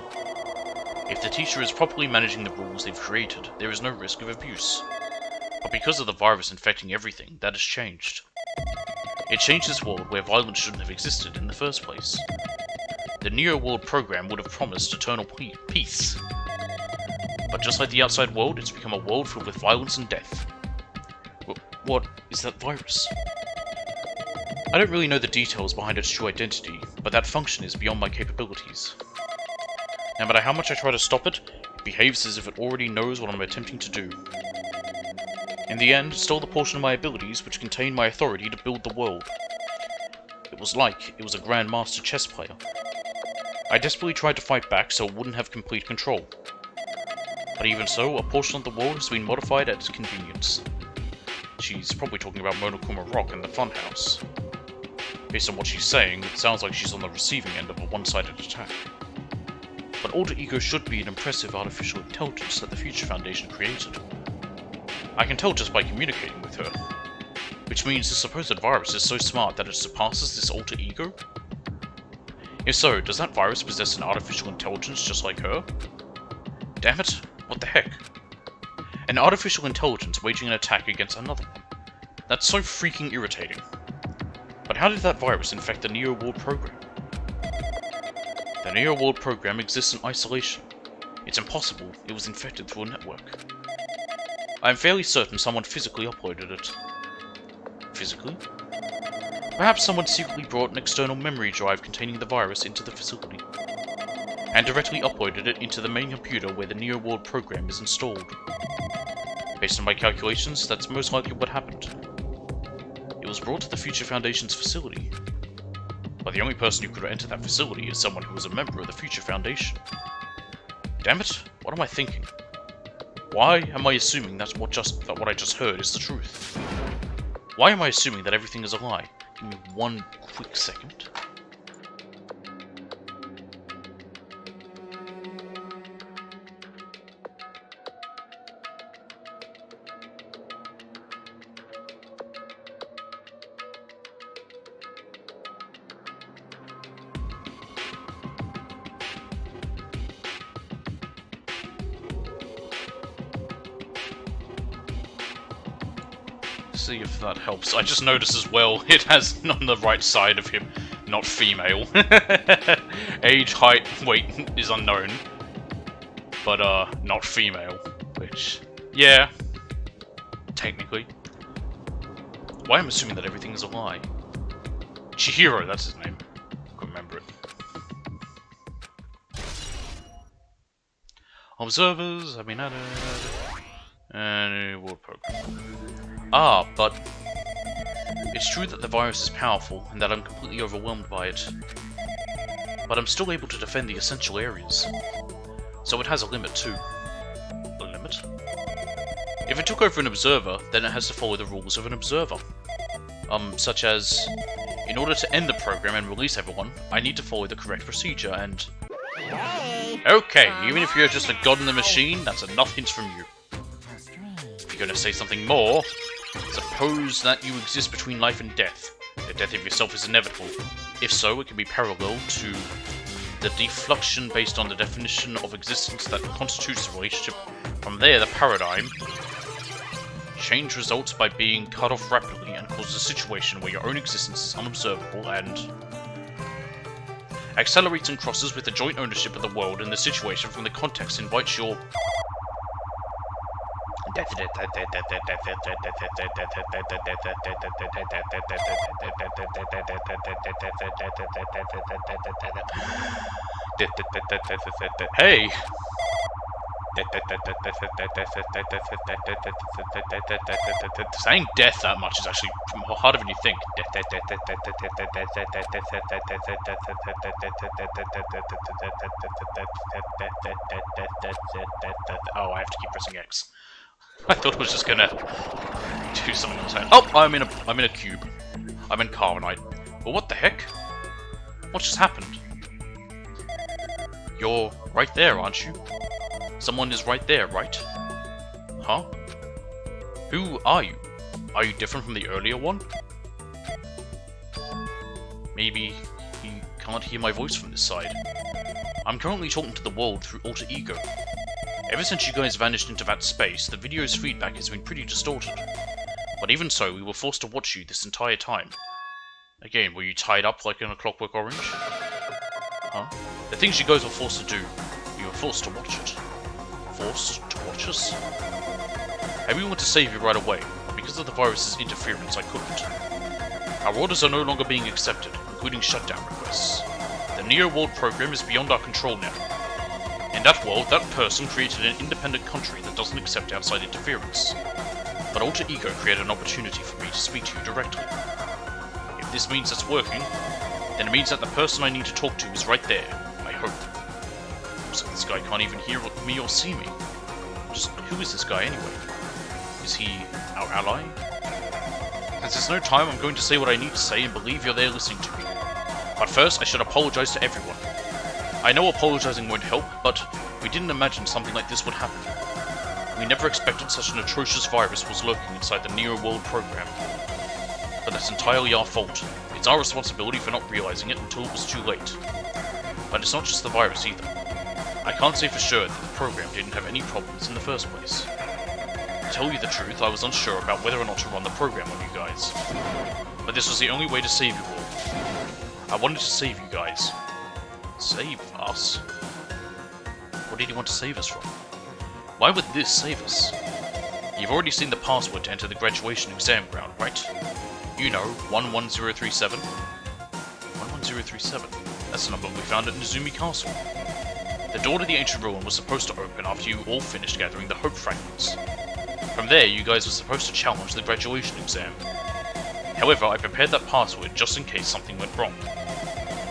If the teacher is properly managing the rules they've created, there is no risk of abuse. But because of the virus infecting everything, that has changed. It changed this world where violence shouldn't have existed in the first place. The Neo World program would have promised eternal peace. But just like the outside world, it's become a world filled with violence and death. What is that virus? I don't really know the details behind its true identity, but that function is beyond my capabilities. No matter how much I try to stop it, it behaves as if it already knows what I'm attempting to do. In the end, it stole the portion of my abilities which contained my authority to build the world. It was like it was a grandmaster chess player. I desperately tried to fight back so it wouldn't have complete control. But even so, a portion of the world has been modified at its convenience. She's probably talking about Monokuma Rock and the Funhouse. Based on what she's saying, it sounds like she's on the receiving end of a one-sided attack. But Alter Ego should be an impressive artificial intelligence that the Future Foundation created. I can tell just by communicating with her. Which means the supposed virus is so smart that it surpasses this Alter Ego? If so, does that virus possess an artificial intelligence just like her? Damn it, what the heck? An artificial intelligence waging an attack against another one. That's so freaking irritating. But how did that virus infect the Neo World program? The Neo World program exists in isolation. It's impossible it was infected through a network. I am fairly certain someone physically uploaded it. Physically? Perhaps someone secretly brought an external memory drive containing the virus into the facility, and directly uploaded it into the main computer where the Neo World program is installed. Based on my calculations, that's most likely what happened. It was brought to the Future Foundation's facility, but the only person who could enter that facility is someone who was a member of the Future Foundation. Damn it, what am I thinking? Why am I assuming that what I just heard is the truth? Why am I assuming that everything is a lie? Give me one quick second. See if that helps. I just noticed as well, it has on the right side of him, not female. Age, height, weight is unknown. But, not female. Which, yeah, technically. Why am I assuming that everything is a lie? Chihiro, that's his name. I couldn't remember it. Observers have been added. And world program. Ah, but it's true that the virus is powerful and that I'm completely overwhelmed by it. But I'm still able to defend the essential areas. So it has a limit too. A limit? If it took over an observer, then it has to follow the rules of an observer. Such as, in order to end the program and release everyone, I need to follow the correct procedure and... Hey. Okay, even if you're just a god in the machine, that's enough hints from you. If you're gonna say something more, suppose that you exist between life and death. The death of yourself is inevitable. If so, it can be parallel to the defluxion based on the definition of existence that constitutes the relationship. From there, the paradigm change results by being cut off rapidly and causes a situation where your own existence is unobservable and accelerates and crosses with the joint ownership of the world and the situation from the context invites your Hey! Saying death that much is actually harder than you think. Oh, I have to keep pressing X. I thought it was just gonna do something else. Oh, I'm in a cube. I'm in carbonite. But what the heck? What just happened? You're right there, aren't you? Someone is right there, right? Huh? Who are you? Are you different from the earlier one? Maybe you can't hear my voice from this side. I'm currently talking to the world through alter ego. Ever since you guys vanished into that space, the video's feedback has been pretty distorted. But even so, we were forced to watch you this entire time. Again, were you tied up like in a Clockwork Orange? Huh? The things you guys were forced to do, you were forced to watch it. Forced to watch us? I really want to save you right away, but because of the virus's interference, I couldn't. Our orders are no longer being accepted, including shutdown requests. The Neo World program is beyond our control now. In that world, that person created an independent country that doesn't accept outside interference. But Alter Ego created an opportunity for me to speak to you directly. If this means it's working, then it means that the person I need to talk to is right there, I hope. So this guy can't even hear me or see me. Just who is this guy anyway? Is he our ally? Since there's no time, I'm going to say what I need to say and believe you're there listening to me. But first, I should apologize to everyone. I know apologizing won't help, but we didn't imagine something like this would happen. We never expected such an atrocious virus was lurking inside the Neo World program. But that's entirely our fault. It's our responsibility for not realizing it until it was too late. But it's not just the virus either. I can't say for sure that the program didn't have any problems in the first place. To tell you the truth, I was unsure about whether or not to run the program on you guys. But this was the only way to save you all. I wanted to save you guys. Save us? What did he want to save us from? Why would this save us? You've already seen the password to enter the graduation exam ground, right? You know, 11037. 11037? That's the number we found at Nezumi Castle. The door to the ancient ruin was supposed to open after you all finished gathering the Hope Fragments. From there, you guys were supposed to challenge the graduation exam. However, I prepared that password just in case something went wrong.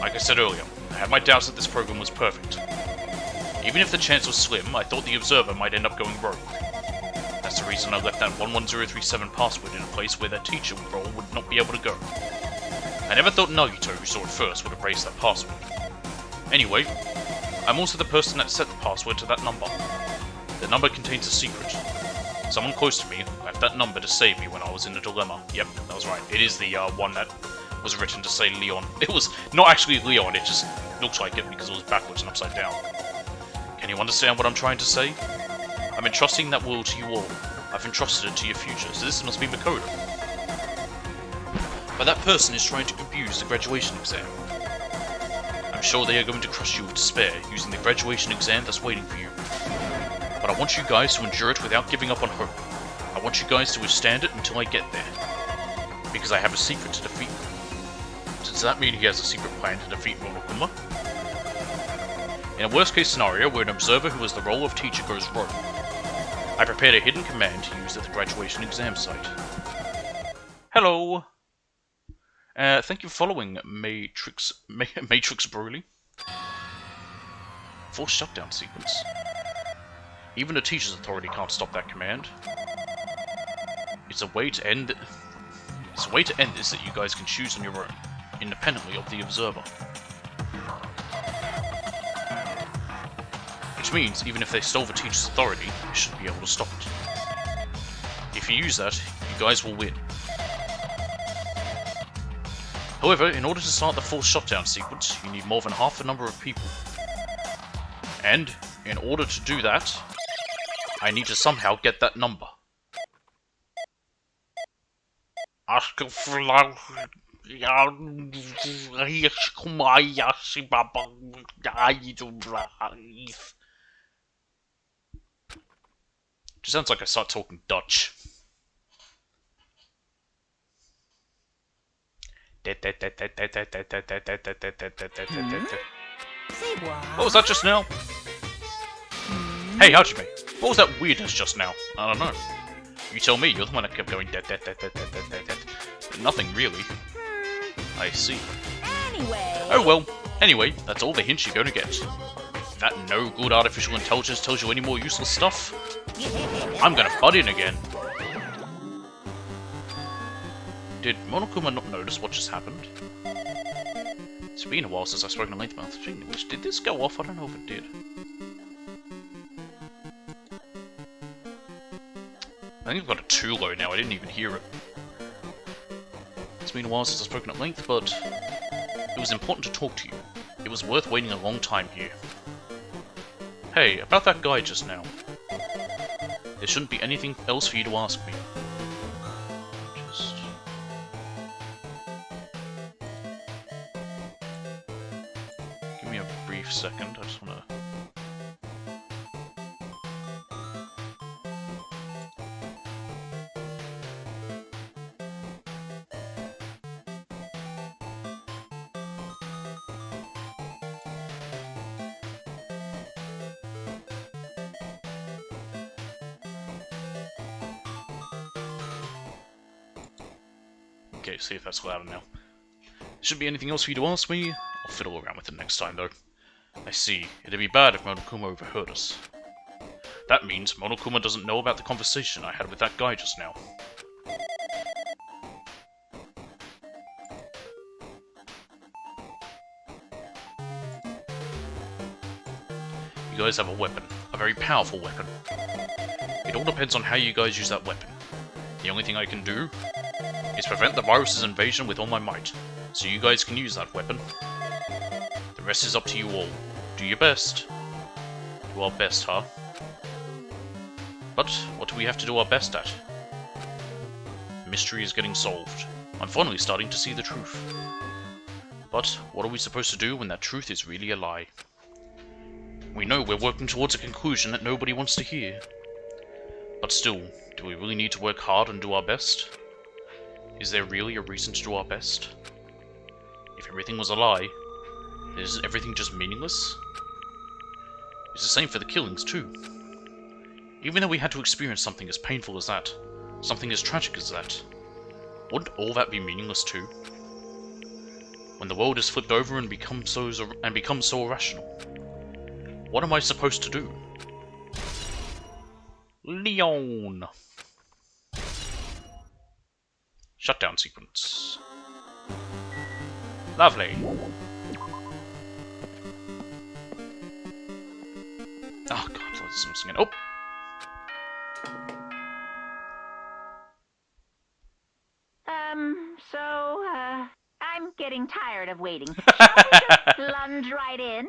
Like I said earlier, I had my doubts that this program was perfect. Even if the chance was slim, I thought the observer might end up going rogue. That's the reason I left that 11037 password in a place where that teacher role would not be able to go. I never thought Nagito, who saw it first, would erase that password. Anyway, I'm also the person that set the password to that number. The number contains a secret. Someone close to me left that number to save me when I was in a dilemma. Yep, that was right. It is the one that was written to say Leon. It was not actually Leon, it just looked like it because it was backwards and upside down. Can you understand what I'm trying to say? I'm entrusting that will to you all. I've entrusted it to your future, so this must be Makoto. But that person is trying to abuse the graduation exam. I'm sure they are going to crush you with despair using the graduation exam that's waiting for you. But I want you guys to endure it without giving up on hope. I want you guys to withstand it until I get there. Because I have a secret to defeat them. Does that mean he has a secret plan to defeat Monokuma? In a worst case scenario where an observer who has the role of teacher goes rogue, I prepared a hidden command to use at the graduation exam site. Hello! Thank you for following Matrix Broly. Forced shutdown sequence. Even a teacher's authority can't stop that command. It's a way to end this that you guys can choose on your own, independently of the observer. Which means, even if they stole the teacher's authority, they shouldn't be able to stop it. If you use that, you guys will win. However, in order to start the forced shutdown sequence, you need more than half the number of people. And, in order to do that, I need to somehow get that number. Just sounds like I start talking Dutch. What was that just now? Hey, Hajime, what was that weirdness just now? I don't know. You tell me, you're the one that kept going dead. Nothing really. I see. Anyway. Oh well. Anyway, that's all the hints you're gonna get. If that no good artificial intelligence tells you any more useless stuff, I'm gonna butt in again. Did Monokuma not notice what just happened? It's been a while since I've spoken to Lengthmouth. Did this go off? I don't know if it did. I think I've got it too low now, I didn't even hear it. It's been a while since I've spoken at length, but it was important to talk to you. It was worth waiting a long time here. Hey, about that guy just now. There shouldn't be anything else for you to ask me. Just... give me a brief second, I just wanna... Okay, see if that's louder now. Should be anything else for you to ask me? I'll fiddle around with it next time, though. I see. It'd be bad if Monokuma overheard us. That means Monokuma doesn't know about the conversation I had with that guy just now. You guys have a weapon. A very powerful weapon. It all depends on how you guys use that weapon. The only thing I can do is prevent the virus's invasion with all my might, so you guys can use that weapon. The rest is up to you all. Do your best. Do our best, huh? But what do we have to do our best at? The mystery is getting solved. I'm finally starting to see the truth. But what are we supposed to do when that truth is really a lie? We know we're working towards a conclusion that nobody wants to hear. But still, do we really need to work hard and do our best? Is there really a reason to do our best? If everything was a lie, then isn't everything just meaningless? It's the same for the killings too. Even though we had to experience something as painful as that, something as tragic as that, wouldn't all that be meaningless too? When the world is flipped over and becomes so irrational, what am I supposed to do? Leon! Shutdown sequence. Lovely. Oh god, let's sing it. Oh! I'm getting tired of waiting. Shall we just plunge right in?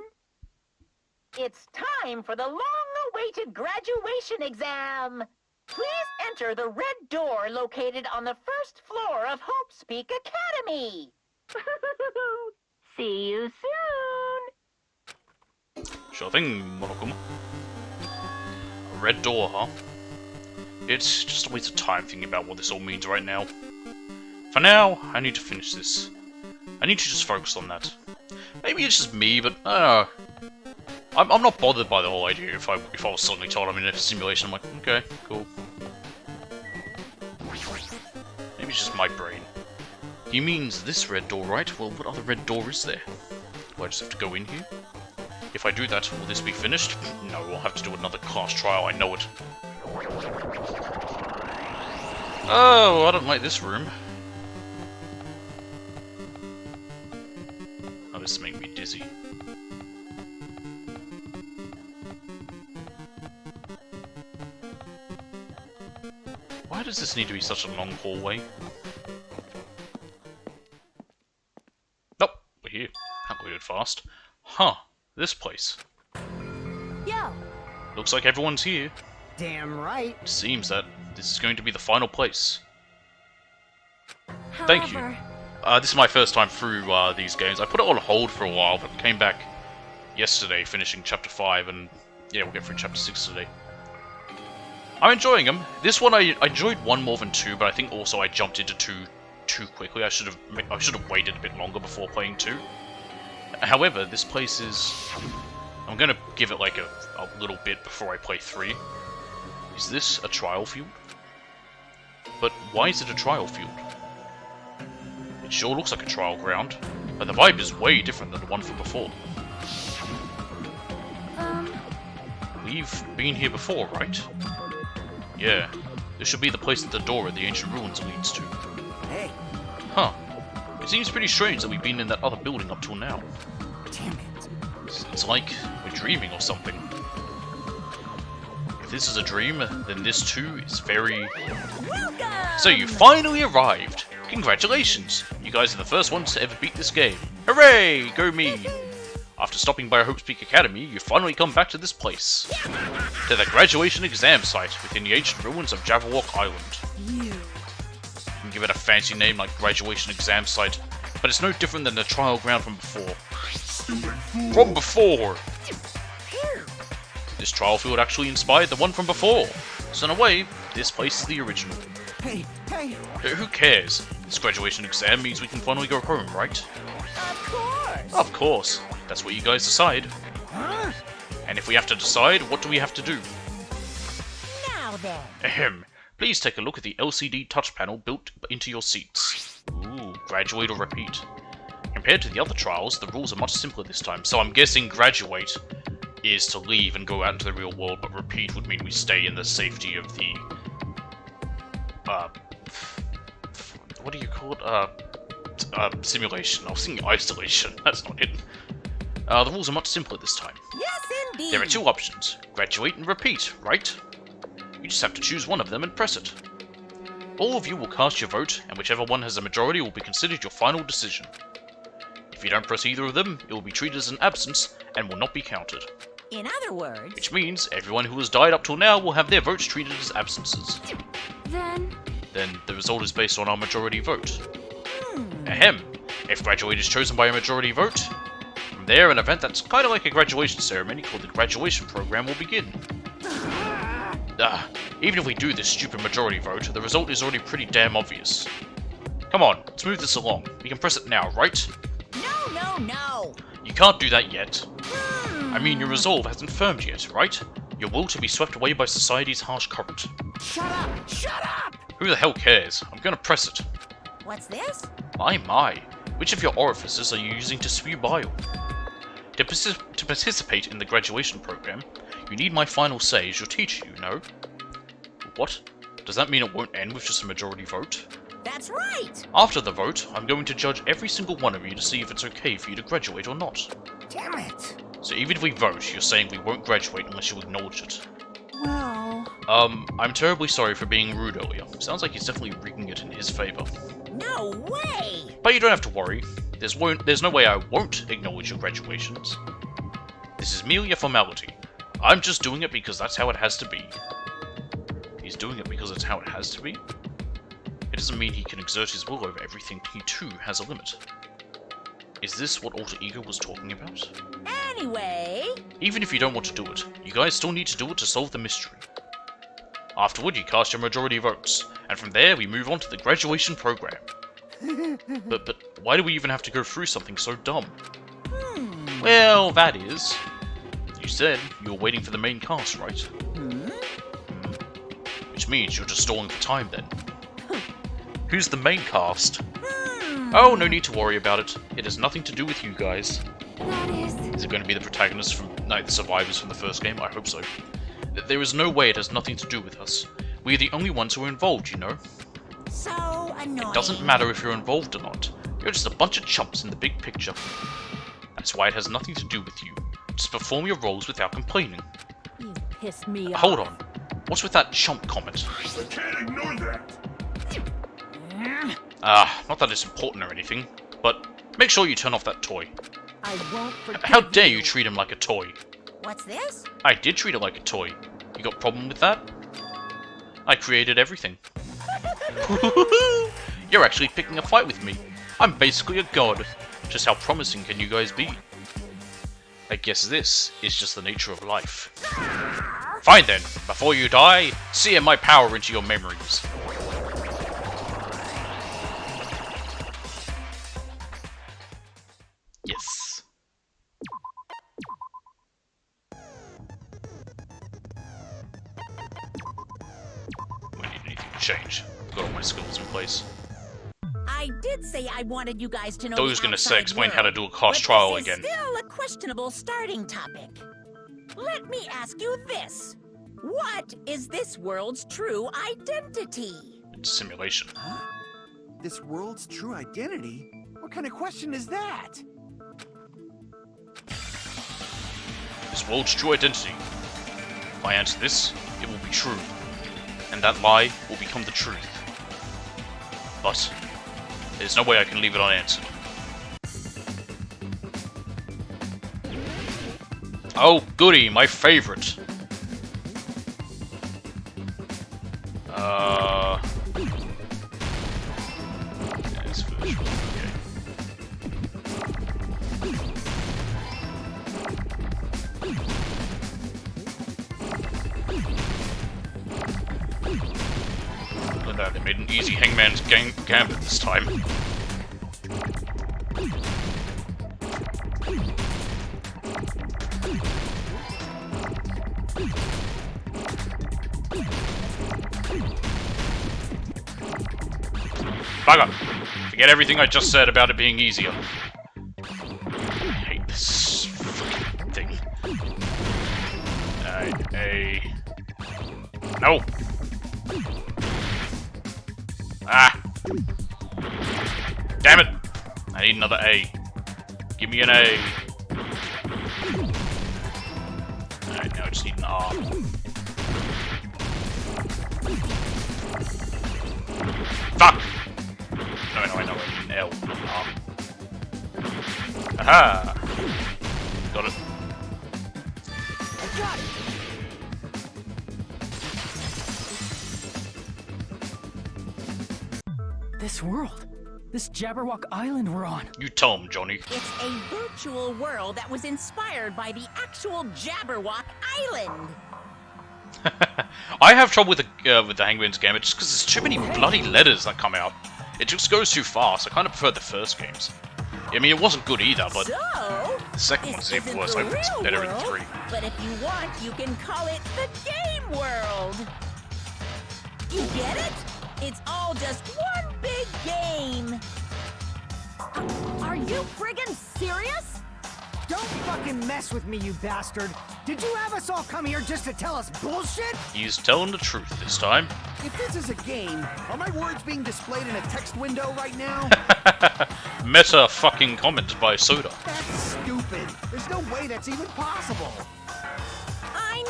It's time for the long-awaited graduation exam. Please enter the red door located on the first floor of Hope Speak Academy. See you soon. Sure thing, Monokuma. A red door, huh? It's just a waste of time thinking about what this all means right now. For now, I need to finish this. I need to just focus on that. Maybe it's just me, but I don't know. I'm not bothered by the whole idea. If I was suddenly told I'm in a simulation, I'm like, okay, cool. Maybe it's just my brain. He means this red door, right? Well, what other red door is there? Do I just have to go in here? If I do that, will this be finished? No, we'll have to do another class trial, I know it. Oh, I don't like this room. Oh, this is making me dizzy. Why does this need to be such a long hallway? Nope, we're here. That loaded fast. Huh, this place. Yo. Looks like everyone's here. Damn right. Seems that this is going to be the final place. Thank you. However, This is my first time through these games. I put it on hold for a while, but came back yesterday, finishing Chapter 5, and yeah, we'll get through Chapter 6 today. I'm enjoying them. This one I enjoyed 1 more than 2, but I think also I jumped into 2 too quickly. I should have waited a bit longer before playing 2. However, this place is... I'm gonna give it like a little bit before I play 3. Is this a trial field? But why is it a trial field? It sure looks like a trial ground, but the vibe is way different than the one from before. We've been here before, right? Yeah, this should be the place that the door at the ancient ruins leads to. Hey, Huh. It seems pretty strange that we've been in that other building up till now. damn it. It's like we're dreaming or something. If this is a dream, then this too is very... So you finally arrived! Congratulations! You guys are the first ones to ever beat this game. Hooray! Go me! After stopping by Hope's Peak Academy, you finally come back to this place. To the graduation exam site within the ancient ruins of Jabberwock Island. You can give it a fancy name like graduation exam site, but it's no different than the trial ground from before. From before! This trial field actually inspired the one from before, so in a way, this place is the original. Hey, hey. Who cares? This graduation exam means we can finally go home, right? of course. Of course. That's what you guys decide. Huh? And if we have to decide, what do we have to do? Now then. Ahem. Please take a look at the LCD touch panel built into your seats. Ooh, graduate or repeat. Compared to the other trials, the rules are much simpler this time, so I'm guessing graduate is to leave and go out into the real world, but repeat would mean we stay in the safety of the... what do you call it? Simulation. I was thinking isolation. That's not it. The rules are much simpler this time. Yes, indeed. There are 2 options. Graduate and repeat, right? You just have to choose one of them and press it. All of you will cast your vote, and whichever one has a majority will be considered your final decision. If you don't press either of them, it will be treated as an absence and will not be counted. In other words, Which means everyone who has died up till now will have their votes treated as absences. Then the result is based on our majority vote. Ahem. If graduate is chosen by a majority vote, from there an event that's kind of like a graduation ceremony called the graduation program will begin. Even if we do this stupid majority vote, the result is already pretty damn obvious. Come on, let's move this along. We can press it now, right? no. You can't do that yet. I mean, your resolve hasn't firmed yet, right? Your will to be swept away by society's harsh current. Shut up! Shut up! Who the hell cares? I'm gonna press it. What's this? My. Which of your orifices are you using to spew bile? To participate in the graduation program, you need my final say as your teacher, you know. What? Does that mean it won't end with just a majority vote? That's right! After the vote, I'm going to judge every single one of you to see if it's okay for you to graduate or not. Damn it. So even if we vote, you're saying we won't graduate unless you acknowledge it. Well... I'm terribly sorry for being rude earlier. Sounds like he's definitely rigging it in his favor. No way! But you don't have to worry. There's no way I won't acknowledge your graduations. This is merely a formality. I'm just doing it because that's how it has to be. He's doing it because it's how it has to be? It doesn't mean he can exert his will over everything. He too has a limit. Is this what Alter Ego was talking about? Anyway... Even if you don't want to do it, you guys still need to do it to solve the mystery. Afterward, you cast your majority votes, and from there we move on to the graduation program. But why do we even have to go through something so dumb? Well, that is... You You said you were waiting for the main cast, right? Which means you're just stalling for time then. Who's the main cast? Oh, no need to worry about it. It has nothing to do with you guys. That is... Is it going to be the protagonists from... No, the survivors from the first game? I hope so. There is no way it has nothing to do with us. We're the only ones who are involved, you know? so annoying. It doesn't matter if you're involved or not. You're just a bunch of chumps in the big picture. That's why it has nothing to do with you. Just perform your roles without complaining. You pissed me off. Hold on. What's with that chump comment? I can't ignore that. Not that it's important or anything, but make sure you turn off that toy. I won't forgive How dare you treat him like a toy? What's this? I did treat it like a toy. You got a problem with that? I created everything. You're actually picking a fight with me. I'm basically a god. Just how promising can you guys be? I guess this is just the nature of life. Fine then, before you die, sear my power into your memories. Yes. I need anything to change. I've got all my skills in place. I did say I wanted you guys to know. Thought he was the gonna say outside explain world, how to do a cost but trial this is again. Still a questionable starting topic. Let me ask you this: what is this world's true identity? It's a simulation. This world's true identity? What kind of question is that? This world's true identity. If I answer this, it will be true. And that lie will become the truth. But there's no way I can leave it unanswered. Oh, goody, my favorite. It's virtual, okay. Look at that, they made an easy Hangman's Gambit this time. Bugger! Forget everything I just said about it being easier. I hate this fucking thing. No! Ah! Damn it! I need another A. Give me an A. Alright, now I just need an R. Fuck! No, I know, I need an L, not an R. Aha! Got it. I got it! This world. This Jabberwock Island we're on. You tell him, Johnny. It's a virtual world that was inspired by the actual Jabberwock Island. I have trouble with the Hangman's Gambit just because there's too many bloody letters that come out. It just goes too fast. I kind of prefer the first games. I mean, it wasn't good either, but So, the second one's even worse. I hope it's better in 3. But if you want, you can call it the game world. You get it? It's all just one big game. Are you friggin' serious? Don't fucking mess with me, you bastard! Did you have us all come here just to tell us bullshit? He's telling the truth this time. If this is a game, are my words being displayed in a text window right now? Meta fucking comment by Soda. That's stupid. There's no way that's even possible. I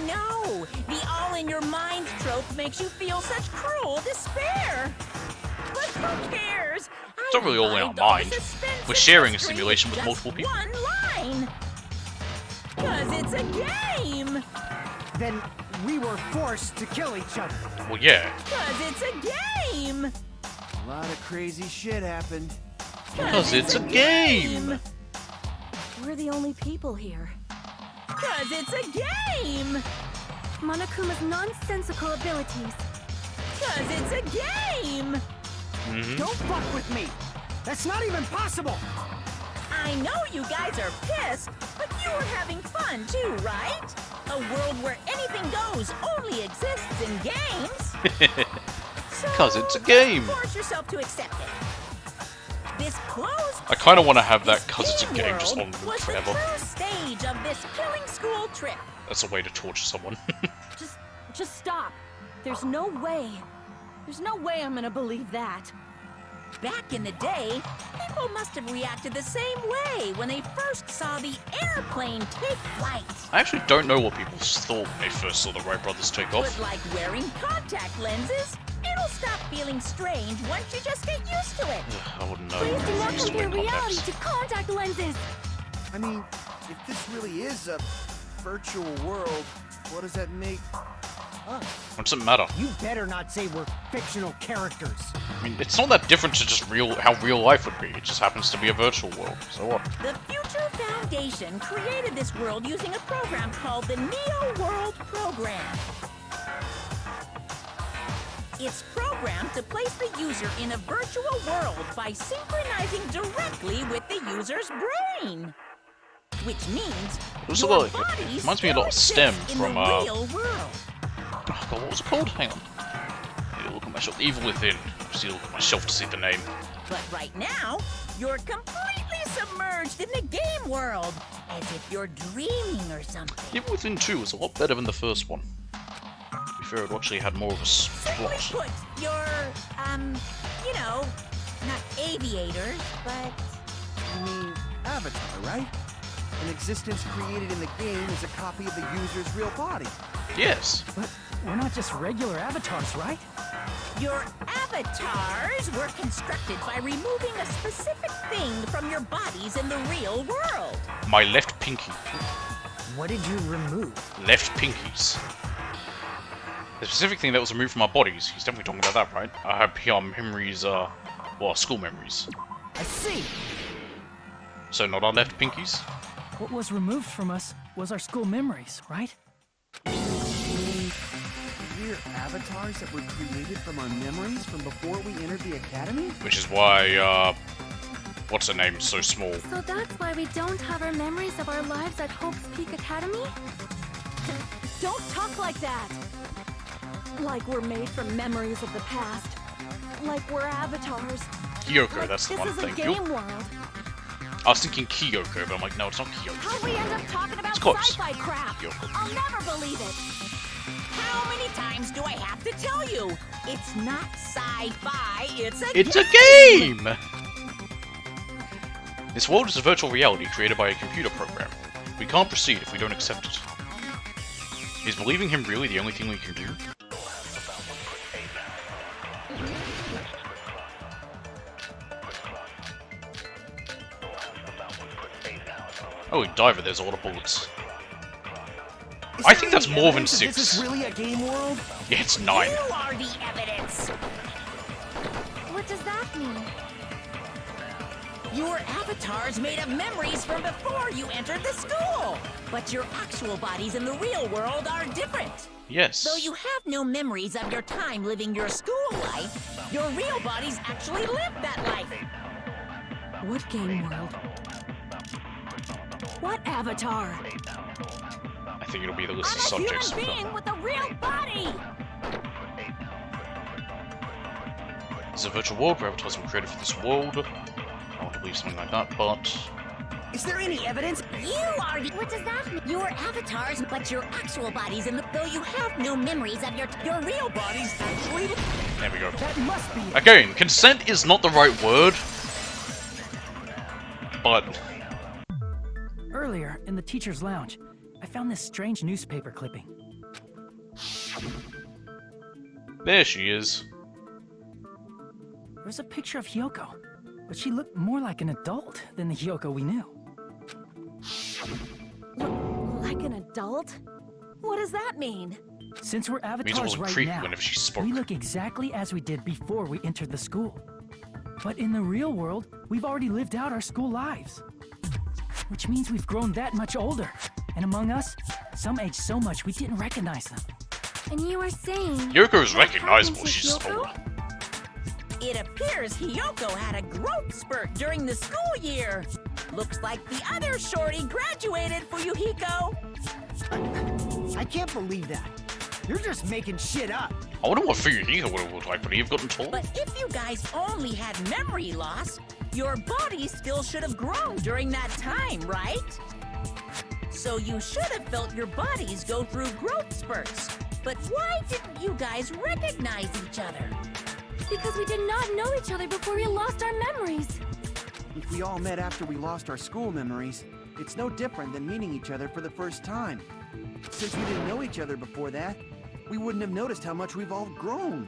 know. The all-in-your-mind trope makes you feel such cruel despair. But who cares? It's not really all in our mind. We're sharing a simulation with multiple people. One line. 'Cause it's a game. Then we were forced to kill each other. Well, yeah. 'Cause it's a game. A lot of crazy shit happened. Because it's a game. We're the only people here. 'Cause it's a game. Monokuma's nonsensical abilities. 'Cause it's a game. Don't fuck with me! That's not even possible! I know you guys are pissed, but you were having fun too, right? A world where anything goes only exists in games. So 'Cause it's a game. Force yourself to accept it. This closed I kind of want to have this that 'cause it's a game just on world loop was forever. the true stage of this killing school trip. That's a way to torture someone. Just stop. There's no way. There's no way I'm gonna believe that. Back in the day, people must have reacted the same way when they first saw the airplane take flight. I actually don't know what people thought when they first saw the Wright brothers take off. But like wearing contact lenses, it'll stop feeling strange once you just get used to it. I wouldn't know. Please do not Used to compare wear reality contacts. to contact lenses. I mean, if this really is a virtual world, what does that make us? What does it matter? You better not say we're fictional characters. I mean, it's not that different to just how real life would be. It just happens to be a virtual world. So what? The Future Foundation created this world using a program called the Neo World Program. It's programmed to place the user in a virtual world by synchronizing directly with the user's brain. Which means Also, your like, body it reminds me a still lot of STEM exists in from, the real world. Oh god, what was it called? Hang on. I need to look at my shelf. Evil Within. I just need to look at my shelf to see the name. But right now, you're completely submerged in the game world, as if you're dreaming or something. Evil Within 2 was a lot better than the first one. To be fair, it actually had more of a Simply plot. put, you're, you know, not aviators, but I mean, Avatar, right? An existence created in the game is a copy of the user's real body. Yes. But we're not just regular avatars, right? your avatars were constructed by removing a specific thing from your bodies in the real world. My left pinky. What did you remove? Left pinkies. The specific thing that was removed from our bodies, he's definitely talking about that, right? I have PR memories, well, school memories. I see. So not our left pinkies? What was removed from us was our school memories, right? We're avatars that were created from our memories from before we entered the academy? Which is why, what's her name so small? So that's why we don't have our memories of our lives at Hope's Peak Academy? Don't talk like that! Like we're made from memories of the past. Like we're avatars. Kyoko, Like that's the one this is a thing. game world. I was thinking Kyoko, but I'm like, no, it's not Kyoko. How'd we end up talking about It's close. sci-fi crap? Kyoko. I'll never believe it. How many times do I have to tell you? It's not sci-fi, it's a It's a game! This world is a virtual reality created by a computer program. We can't proceed if we don't accept it. Is believing him really the only thing we can do? Oh, Diver, there's a lot of bullets. I think that's more than 6. This is really a game world? Yeah, it's 9. You are the evidence! What does that mean? Your avatar's made of memories from before you entered the school! But your actual bodies in the real world are different. Yes. Though you have no memories of your time living your school life, your real bodies actually lived that life. What game world? What avatar? I think it'll be the list of I'm a subjects. human being with a real body! This is a virtual world where avatars were created for this world. I want to believe something like that, but... Is there any evidence? You are the... What does that mean? Your avatars, but your actual bodies in the... Though you have no memories of your real bodies actually... There we go. That must be it. Again, consent is not the right word. But... Earlier, in the teacher's lounge, I found this strange newspaper clipping. there she is. There was a picture of Hyoko, but she looked more like an adult than the Hyoko we knew. Like an adult? What does that mean? Since we're Means it avatars wasn't right creepy now, whenever she spoke. we look exactly as we did before we entered the school. But in the real world, we've already lived out our school lives. Which means we've grown that much older. And among us, some age so much we didn't recognize them. And you are saying... Hyoko is what recognizable, happened to she's Hyoko? older. It appears Hyoko had a growth spurt during the school year. Looks like the other shorty graduated, Fuyuhiko. I can't believe that. You're just making shit up. I wonder what Fuyuhiko would have looked like, would he have gotten tall? But if you guys only had memory loss, your body still should have grown during that time, right? So you should have felt your bodies go through growth spurts. But why didn't you guys recognize each other? Because we did not know each other before we lost our memories. If we all met after we lost our school memories, it's no different than meeting each other for the first time. Since we didn't know each other before that, we wouldn't have noticed how much we've all grown.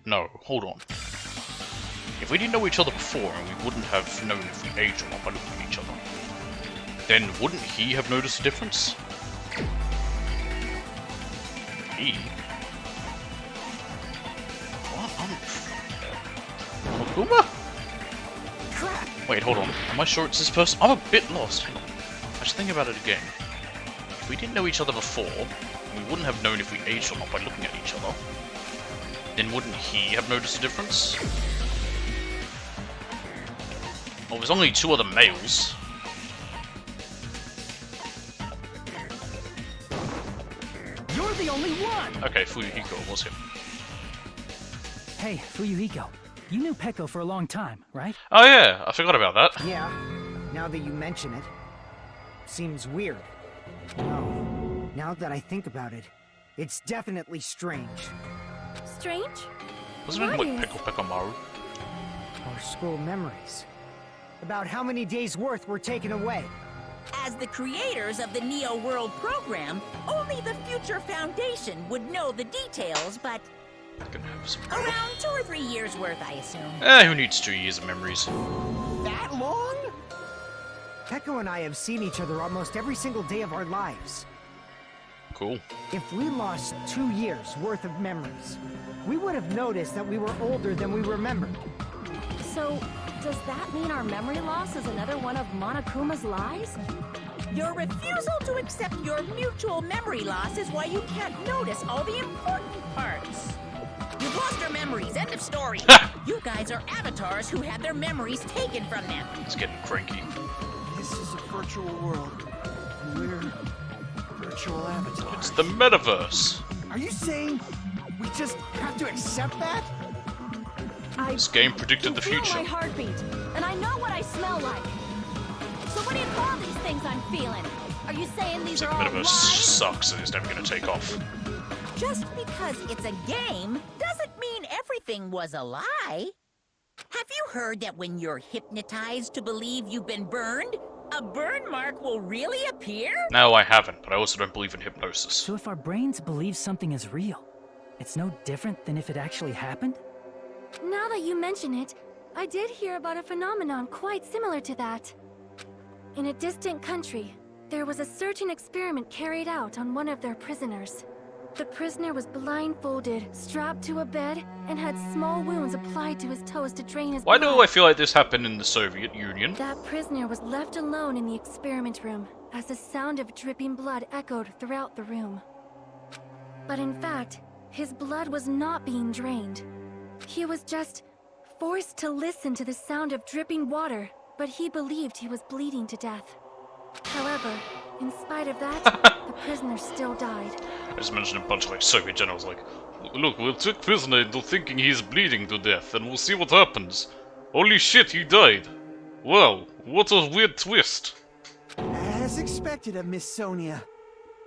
No, hold on. If we didn't know each other before and we wouldn't have known if we aged or not by looking at each other, then wouldn't he have noticed a difference? He? What? Monokuma? Crap! Wait, hold on. Am I sure it's this person? I'm a bit lost. Hang on. I should think about it again. If we didn't know each other before, we wouldn't have known if we aged or not by looking at each other, then wouldn't he have noticed a difference? Well, there's only 2 other males. You're the only one! Okay, Fuyuhiko was him. Hey, Fuyuhiko, you knew Peko for a long time, right? Oh yeah, I forgot about that. Yeah, now that you mention it. Seems weird. No, now that I think about it, it's definitely strange. Strange? Wasn't it What like is? Peko Maru? Our school memories. About how many days' worth were taken away. As the creators of the Neo World program, only the Future Foundation would know the details, but Gonna have some. around 2 or 3 years worth, I assume. Who needs 2 years of memories? That long? Peko and I have seen each other almost every single day of our lives. Cool. If we lost 2 years' worth of memories, we would have noticed that we were older than we remembered. So, does that mean our memory loss is another one of Monokuma's lies? Your refusal to accept your mutual memory loss is why you can't notice all the important parts. You've lost your memories, end of story. You guys are avatars who had their memories taken from them. It's getting cranky. This is a virtual world, and we're virtual avatars. It's the metaverse. Are you saying we just have to accept that? This game predicted the I can feel future. my heartbeat, and I know what I smell like. So what do you call these things I'm feeling? Are you saying these It's like are the all metaverse lies? sucks and it's never gonna take off. Just because it's a game doesn't mean everything was a lie. Have you heard that when you're hypnotized to believe you've been burned, a burn mark will really appear? No, I haven't, but I also don't believe in hypnosis. So if our brains believe something is real, it's no different than if it actually happened? Now that you mention it, I did hear about a phenomenon quite similar to that. In a distant country, there was a certain experiment carried out on one of their prisoners. The prisoner was blindfolded, strapped to a bed, and had small wounds applied to his toes to drain his Why blood. do I feel like this happened in the Soviet Union? That prisoner was left alone in the experiment room as the sound of dripping blood echoed throughout the room. But in fact, his blood was not being drained. He was just forced to listen to the sound of dripping water, but he believed he was bleeding to death. However, in spite of that, the prisoner still died. I just mentioned a bunch of like Soviet generals like, look, we'll trick prisoner into thinking he's bleeding to death and we'll see what happens. Holy shit, he died. Well, what a weird twist. As expected of Miss Sonia.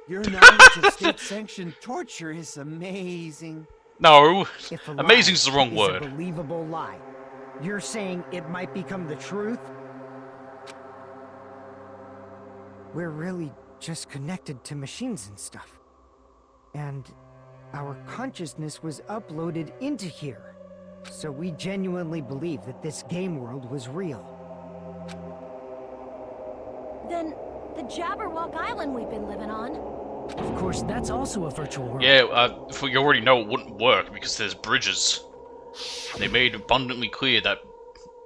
Your knowledge of state-sanctioned torture is amazing. No, If a amazing lie is the wrong is word. a believable lie, you're saying it might become the truth? We're really just connected to machines and stuff. And our consciousness was uploaded into here. So we genuinely believe that this game world was real. Then, the Jabberwock Island we've been living on. Of course, that's also a virtual world. Yeah, you already know it wouldn't work because there's bridges. They made abundantly clear that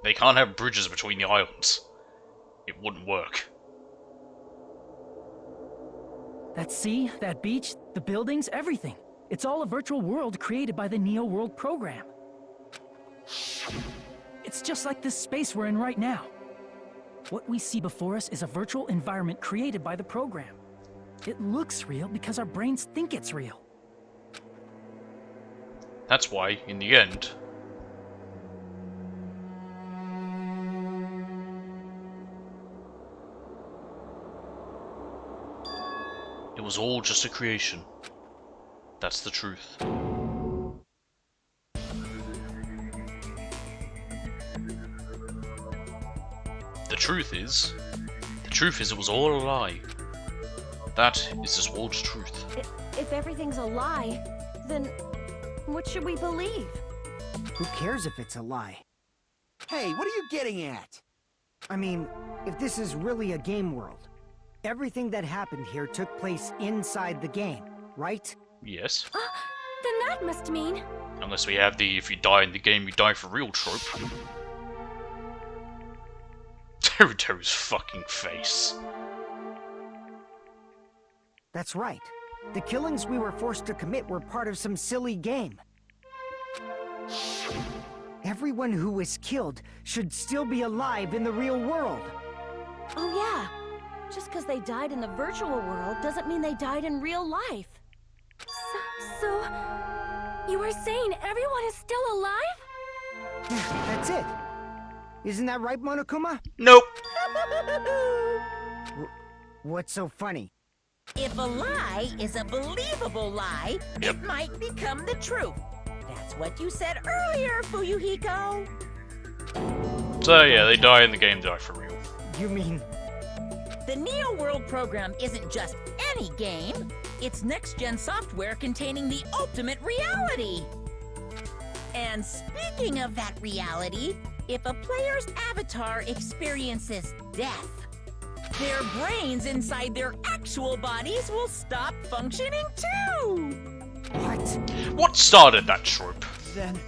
they can't have bridges between the islands. It wouldn't work. That sea, that beach, the buildings, everything. It's all a virtual world created by the Neo World program. It's just like this space we're in right now. What we see before us is a virtual environment created by the program. It looks real because our brains think it's real. That's why, in the end, it was all just a creation. That's the truth. The truth is it was all a lie. That is this world's truth. If everything's a lie, then what should we believe? Who cares if it's a lie? Hey, what are you getting at? I mean, if this is really a game world, everything that happened here took place inside the game, right? Yes. Then that must mean... Unless we have the if you die in the game, you die for real trope. Teruto's fucking face. That's right. The killings we were forced to commit were part of some silly game. Everyone who was killed should still be alive in the real world. Oh yeah. Just because they died in the virtual world doesn't mean they died in real life. So you are saying everyone is still alive? That's it. Isn't that right, Monokuma? Nope. What's so funny? If a lie is a believable lie, it might become the truth. That's what you said earlier, Fuyuhiko. So yeah, they die in the game, die for real. You mean... The Neo World program isn't just any game. It's next-gen software containing the ultimate reality. And speaking of that reality, if a player's avatar experiences death, their brains inside their actual bodies will stop functioning too! What? What started that trope? Then,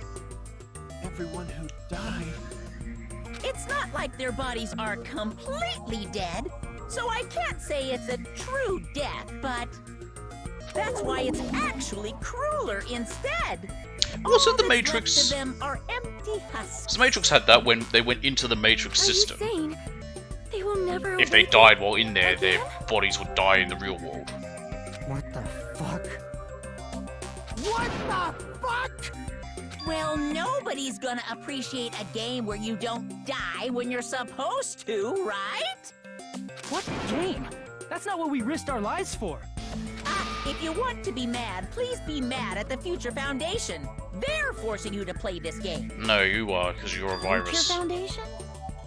everyone who died... It's not like their bodies are completely dead, so I can't say it's a true death, but that's why it's actually crueler instead. Also, All the that's Matrix. left of them are empty husks. The Matrix had that when they went into the Matrix Are you system. saying they will never If they awaken died while in there, their again? bodies would die in the real world. What the fuck? What the fuck? Well, nobody's gonna appreciate a game where you don't die when you're supposed to, right? What game? That's not what we risked our lives for. If you want to be mad, please be mad at the Future Foundation. They're forcing you to play this game. No, you are, because you're a Future virus. Foundation?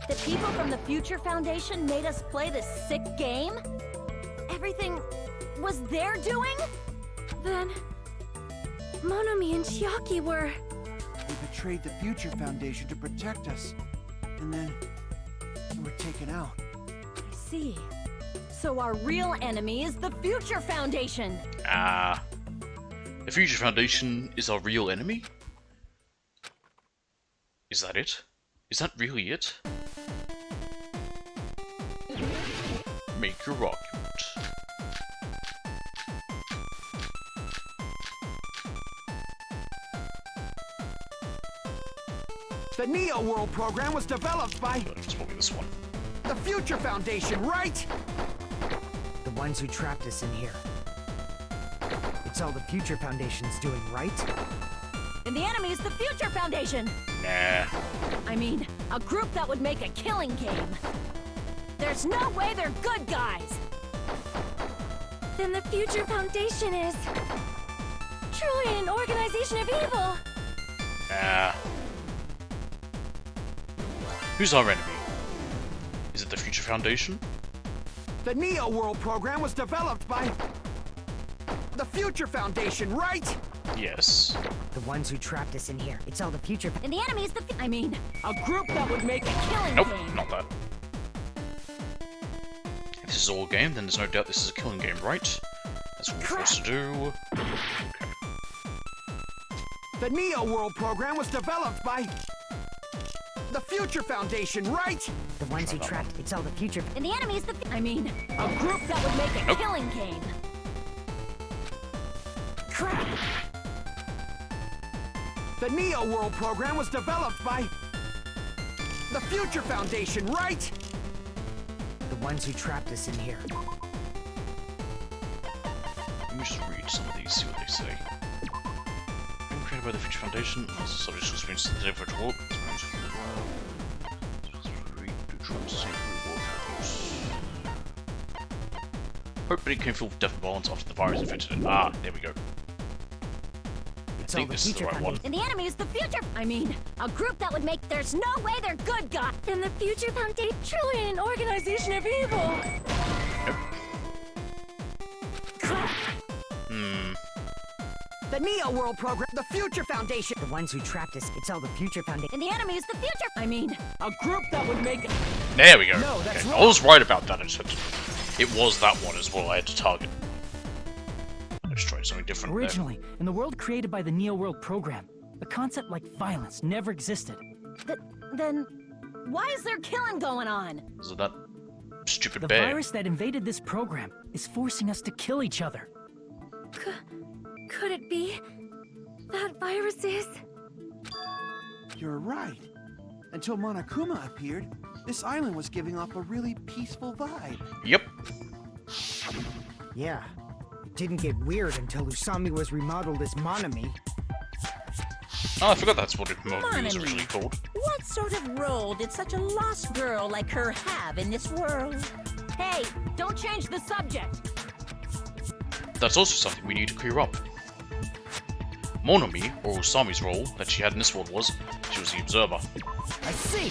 The people from the Future Foundation made us play this sick game? Everything was their doing? Then Monomi and Chiaki were... They betrayed the Future Foundation to protect us. And then... they were taken out. I see. So our real enemy is the Future Foundation! The Future Foundation is our real enemy? Is that it? Is that really it? Make your argument. The Neo World program was developed by It's probably this one. the Future Foundation, right? The ones who trapped us in here. It's all the Future Foundation's doing, right? And the enemy is the Future Foundation! Nah. I mean, a group that would make a killing game. There's no way they're good guys! Then the Future Foundation is... truly an organization of evil! Nah. Who's our enemy? Is it the Future Foundation? The Neo World program was developed by the Future Foundation, right? Yes. The ones who trapped us in here. It's all the Future... And the enemy is the... I mean, a group that would make a killing Nope, game. not that. If this is all a game, then there's no doubt this is a killing game, right? That's what we're supposed to do. Okay. The Neo World program was developed by the Future Foundation, right? The ones who trapped... It's all the Future... And the enemy is the... I mean, a group that would make a Nope. killing game. Crap! The Neo World program was developed by the Future Foundation, right? the ones who trapped us in here. Let me just read some of these, see what they say. Created by the Future Foundation, as the subject was experienced in the different world. Hope it came full of death and violence after the virus infected it. Ah, there we go. I think this is the right one. And the enemy is the future. I mean, a group that would make. There's no way they're good guys. And the Future Foundation, truly an organization of evil. Nope. The Neo World program, the Future Foundation. The ones who trapped us, it's all the Future Foundation. And the enemy is the future. I mean, a group that would make. There we go. No, that's okay. I was right about that. It was that one as well I had to target. Let's try something different. Originally, in the world created by the Neo World program, a concept like violence never existed. Then, why is there killing going on? Is it that stupid The bear? virus that invaded this program is forcing us to kill each other. Could it be that virus is? You're right. Until Monokuma appeared, this island was giving off a really peaceful vibe. Yep. Yeah. It didn't get weird until Usami was remodeled as Monami. Oh, I forgot that's what it was Monami. originally called. What sort of role did such a lost girl like her have in this world? Hey, don't change the subject. That's also something we need to clear up. Monomi, or Usami's role that she had in this world was, she was the observer. I see!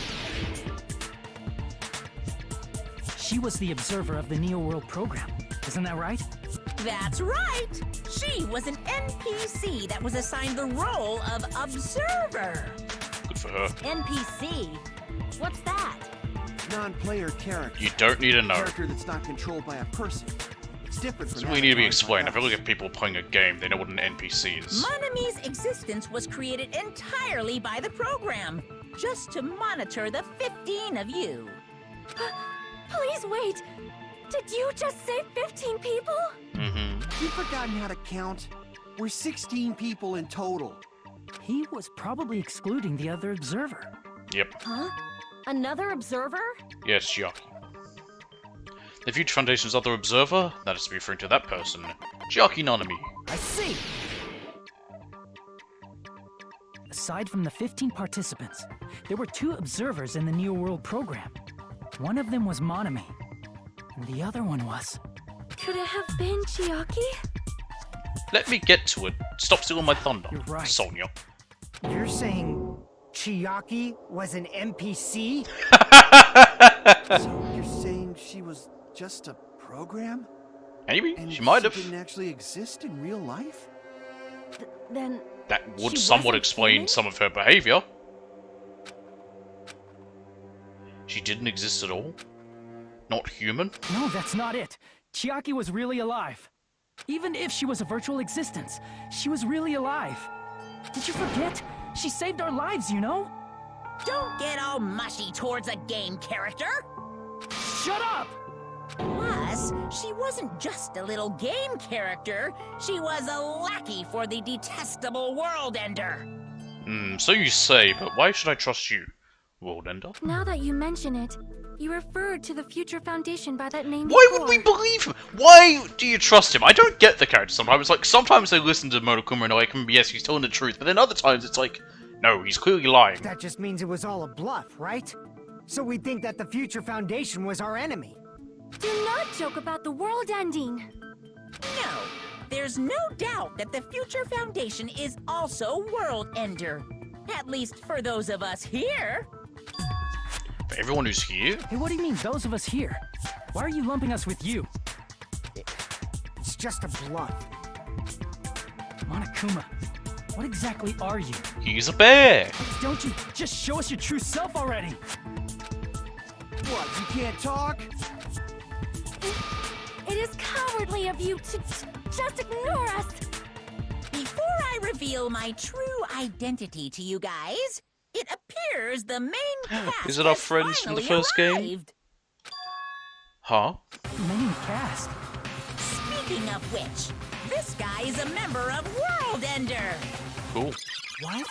She was the observer of the Neo World program. Isn't that right? That's right! She was an NPC that was assigned the role of observer. Good for her. NPC? What's that? Non-player character. You don't need to A know. character that's not controlled by a person. It's different from Doesn't really need to be avatars explained. like I feel like us. if people playing a game, they know what an NPC is. Monami's existence was created entirely by the program, just to monitor the 15 of you. Please wait. Did you just say 15 people? Mm-hmm. You've forgotten how to count. We're 16 people in total. He was probably excluding the other observer. Yep. Huh? Another observer? Yes, Chiaki. The Future Foundation's other observer, that is to be referring to that person, Chiaki Nanami. I see! Aside from the 15 participants, there were 2 observers in the Neo World program. One of them was Monami, and the other one was... Could it have been Chiaki? Let me get to it. Stop stealing my thunder, You're right. Sonia. You're saying Chiaki was an NPC? So you're saying she was just a program? Maybe, And she might have. didn't actually exist in real life? Then That would She somewhat wasn't explain human? some of her behavior. She didn't exist at all? Not human? No, that's not it. Chiaki was really alive. Even if she was a virtual existence, she was really alive. Did you forget? She saved our lives, you know? Don't get all mushy towards a game character. Shut up! Plus, she wasn't just a little game character. She was a lackey for the detestable World Ender. So you say, but why should I trust you, World Ender? now that you mention it, you referred to the Future Foundation by that name Why before. would we believe him? Why do you trust him? I don't get the character sometimes. Like, sometimes they listen to Monokuma and they're like, yes, he's telling the truth. But then other times it's like, no, he's clearly lying. That just means it was all a bluff, right? So we think that the Future Foundation was our enemy. Do not joke about the world ending. No, there's no doubt that the Future Foundation is also World Ender. At least for those of us here. For everyone who's here? Hey, what do you mean, those of us here? Why are you lumping us with you? It's just a bluff. Monokuma, what exactly are you? He's a bear! Don't you just show us your true self already? What, you can't talk? It is cowardly of you to just ignore us. Before I reveal my true identity to you guys, it appears the main cast Is it our has friends from the finally first game? arrived. Huh? Main cast. Speaking of which, this guy is a member of World Ender. Cool. What?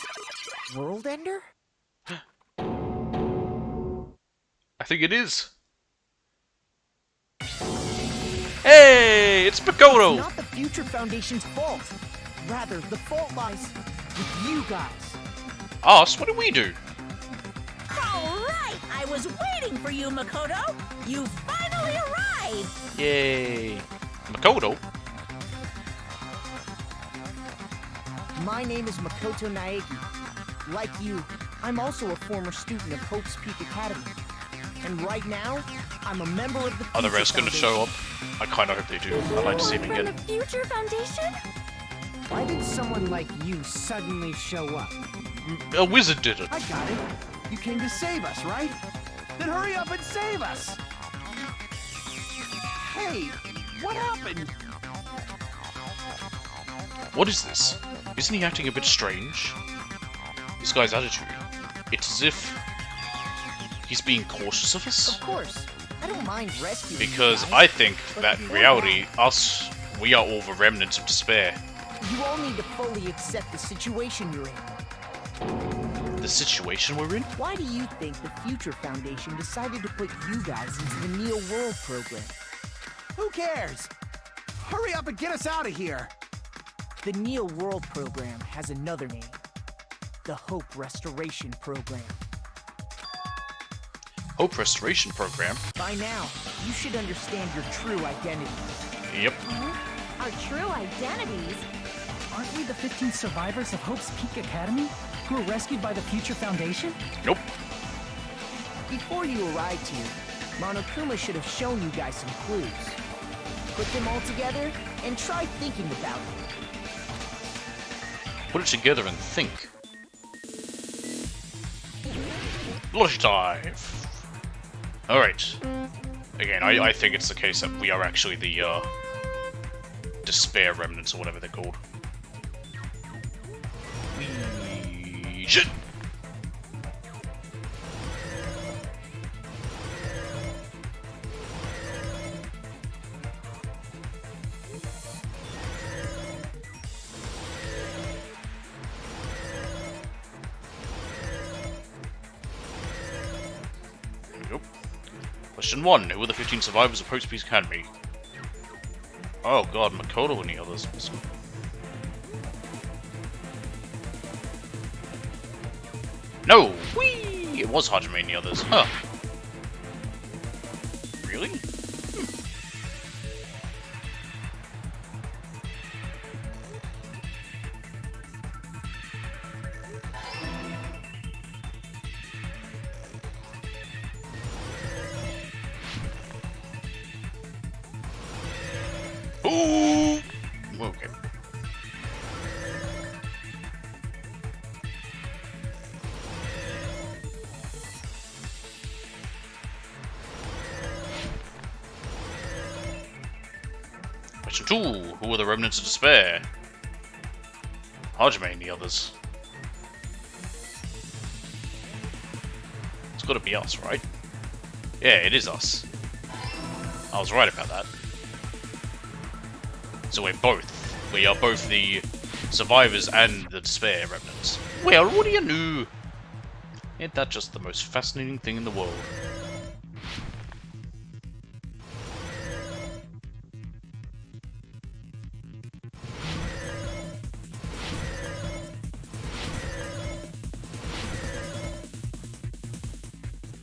World Ender? I think it is. Hey, it's Makoto! It's not the Future Foundation's fault. Rather, the fault lies with you guys. Us? What did we do? All right, I was waiting for you, Makoto. You finally arrived. Yay. Makoto? My name is Makoto Naegi. Like you, I'm also a former student of Hope's Peak Academy. And right now, I'm a member of the Are the Future rest gonna Foundation. show up? I kinda hope they do. I'd like to see them From the again. Future Foundation? Why did someone like you suddenly show up? A wizard did it. I got it. You came to save us, right? Then hurry up and save us! Hey, what happened? What is this? Isn't he acting a bit strange? This guy's attitude. It's as if he's being cautious of us? Of course, I don't mind rescuing Because you guys, I think but that in before reality, we are all the remnants of despair. you all need to fully accept the situation you're in. The situation we're in? Why do you think the Future Foundation decided to put you guys into the Neo World program? Who cares? Hurry up and get us out of here! The Neo World program has another name. The Hope Restoration Program. Hope Restoration Program? By now, you should understand your true identity. Yep. Our true identities? Aren't we the 15 survivors of Hope's Peak Academy who were rescued by the Future Foundation? Nope. Before you arrived here, Monokuma should have shown you guys some clues. Put them all together and try thinking about it. Put it together and think. Lush dive. Alright. Again, I think it's the case that we are actually the, despair remnants or whatever they're called. Shit! Nope. Question 1. Who were the 15 survivors of Hope's Peak Academy? Oh god, Makoto and the others. No! Whee! It was Hajime and the others. Huh. Really? Ooh! Okay. Question 2. Who were the remnants of despair? Hajime and the others. It's gotta be us, right? Yeah, it is us. I was right about that. So we are both the survivors and the despair remnants. Well, what do you know? Ain't that just the most fascinating thing in the world?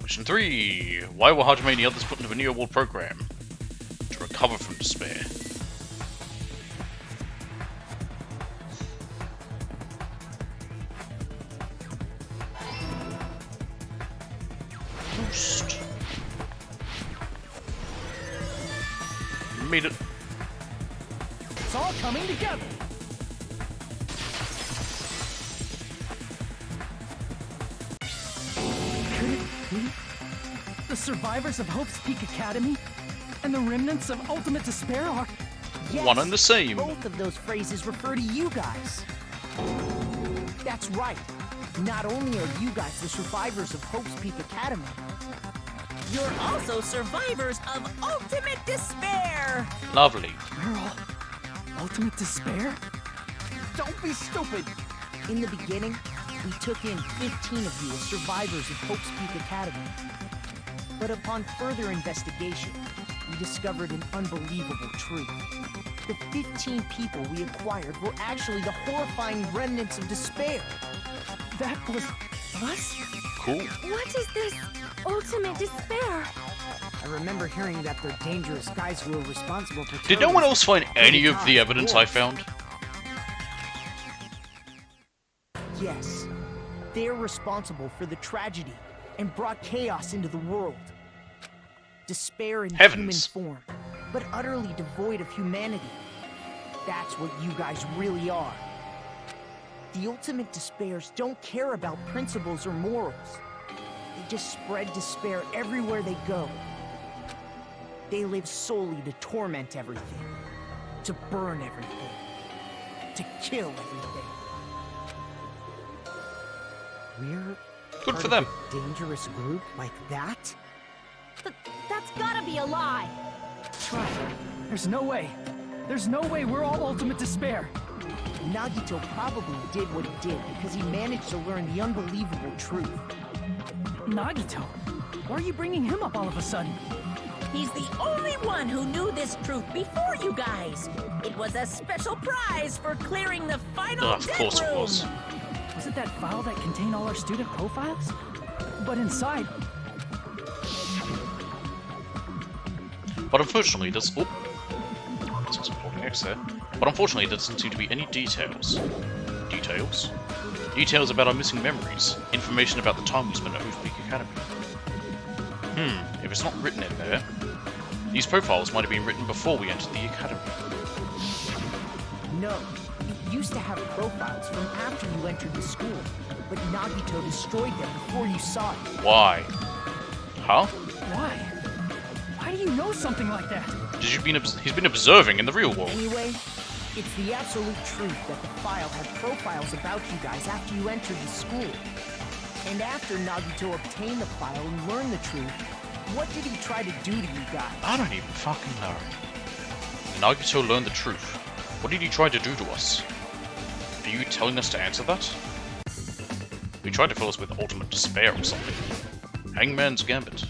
Question 3. Why were Hajime and the others put into the Neo World program? To recover from despair. Boost. Made it. It's all coming together. Could it be the survivors of Hope's Peak Academy and the remnants of Ultimate Despair are... Yes, One and the same. Both of those phrases refer to you guys. That's right. Not only are you guys the survivors of Hope's Peak Academy, You're also survivors of Ultimate Despair. Lovely. We're all Ultimate Despair? Don't be stupid! in the beginning, we took in 15 of you as survivors of Hope's Peak Academy. But upon further investigation, we discovered an unbelievable truth. The 15 people we acquired were actually the horrifying remnants of despair. That was us? Cool. What is this ultimate despair? I remember hearing that they're dangerous guys who are responsible for Did no one terrorism. else find any of the evidence I found? Yes, they're responsible for the tragedy and brought chaos into the world. Despair in Heavens. human form, but utterly devoid of humanity. That's what you guys really are. The ultimate despairs don't care about principles or morals. They just spread despair everywhere they go. They live solely to torment everything, to burn everything, to kill everything. We're Good part for of them. a dangerous group like that? That's gotta be a lie. Try. There's no way. There's no way we're all ultimate despair. Nagito probably did what he did because he managed to learn the unbelievable truth. Nagito? Why are you bringing him up all of a sudden? He's the only one who knew this truth before you guys. It was a special prize for clearing the final Of course it was. Was it that file that contained all our student profiles? But inside... But unfortunately, there's... Oh. There's a floating X there. But unfortunately, there doesn't seem to be any details. Details? Details about our missing memories. Information about the time we spent at Hope Peak Academy. If it's not written in there, these profiles might have been written before we entered the academy. No, it used to have profiles from after you entered the school, but Nagito destroyed them before you saw it. Why? Huh? Why? Why do you know something like that? He's been observing in the real world. Anyway, it's the absolute truth that the file had profiles about you guys after you entered the school. And after Nagito obtained the file and learned the truth, what did he try to do to you guys? I don't even fucking know. Nagito learned the truth. What did he try to do to us? Are you telling us to answer that? He tried to fill us with ultimate despair or something. Hangman's Gambit.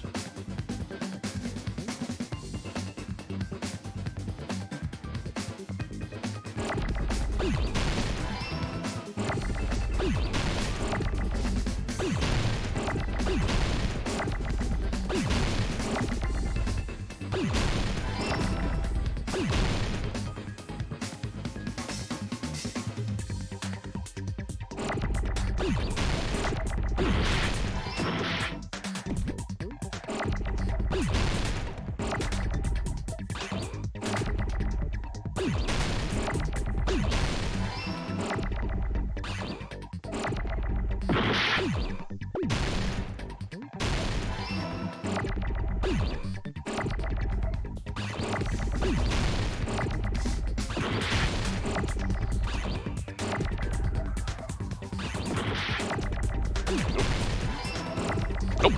Nope.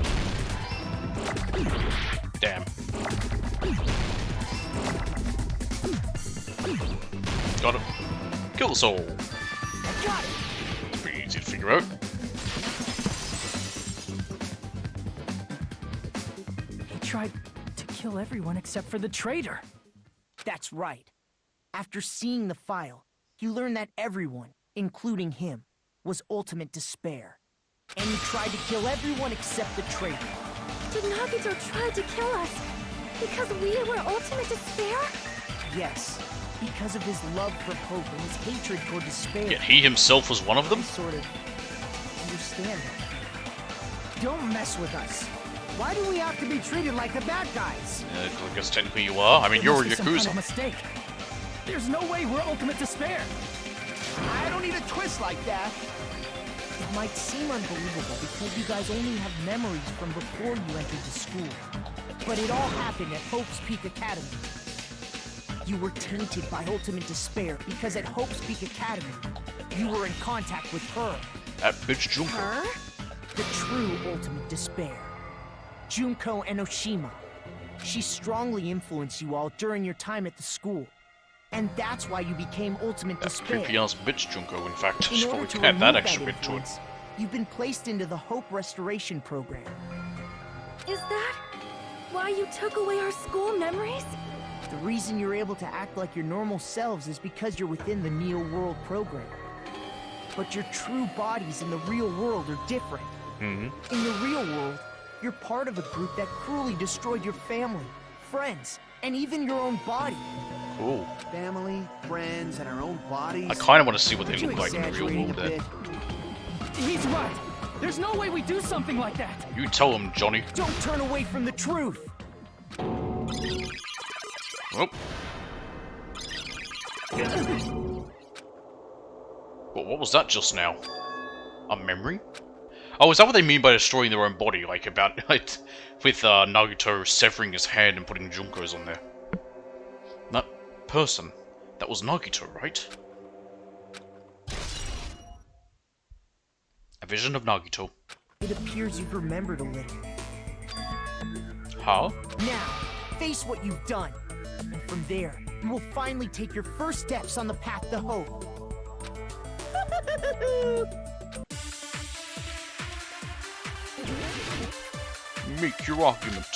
Damn. Got it. Kill the soul. I got it! It's pretty easy to figure out. He tried to kill everyone except for the traitor. That's right. After seeing the file, he learned that everyone, including him, was ultimate despair. And he tried to kill everyone except the traitor. Did Nagito try to kill us because we were ultimate despair? Yes, because of his love for hope and his hatred toward despair. Yet he himself was one of them? I sort of understand that. Don't mess with us. Why do we have to be treated like the bad guys? I guess technically you are. I mean, There you're a must be some kind Yakuza. of mistake. There's no way we're ultimate despair. I don't need a twist like that. It might seem unbelievable because you guys only have memories from before you entered the school. But it all happened at Hope's Peak Academy. You were tainted by ultimate despair because at Hope's Peak Academy, you were in contact with her. At bitch Junko. Her? The true ultimate despair. Junko Enoshima. She strongly influenced you all during your time at the school. And that's why you became ultimate That despair. creepy ass bitch Junko, in fact. In Just order before we to can add that remove extra bit to it. influence, you've been placed into the Hope Restoration Program. Is that why why you took away our school memories? The reason you're able to act like your normal selves is because you're within the Neo World program. But your true bodies in the real world are different. In the real world, you're part of a group that cruelly destroyed your family, friends, and even your own body. Cool. Family, friends, and our own bodies. I kind of want to see what they Aren't you look like in the real exaggerating world a there. bit? He's right. There's no way we do something like that. You tell him, Johnny. Don't turn away from the truth. Oh. What was that just now? A memory? Oh, is that what they mean by destroying their own body? Like about like with Nagito severing his hand and putting Junko's on there? That person, that was Nagito, right? A vision of Nagito. It appears you've remembered a little. Huh? Now, face what you've done. And from there, you will finally take your first steps on the path to hope. Make your argument.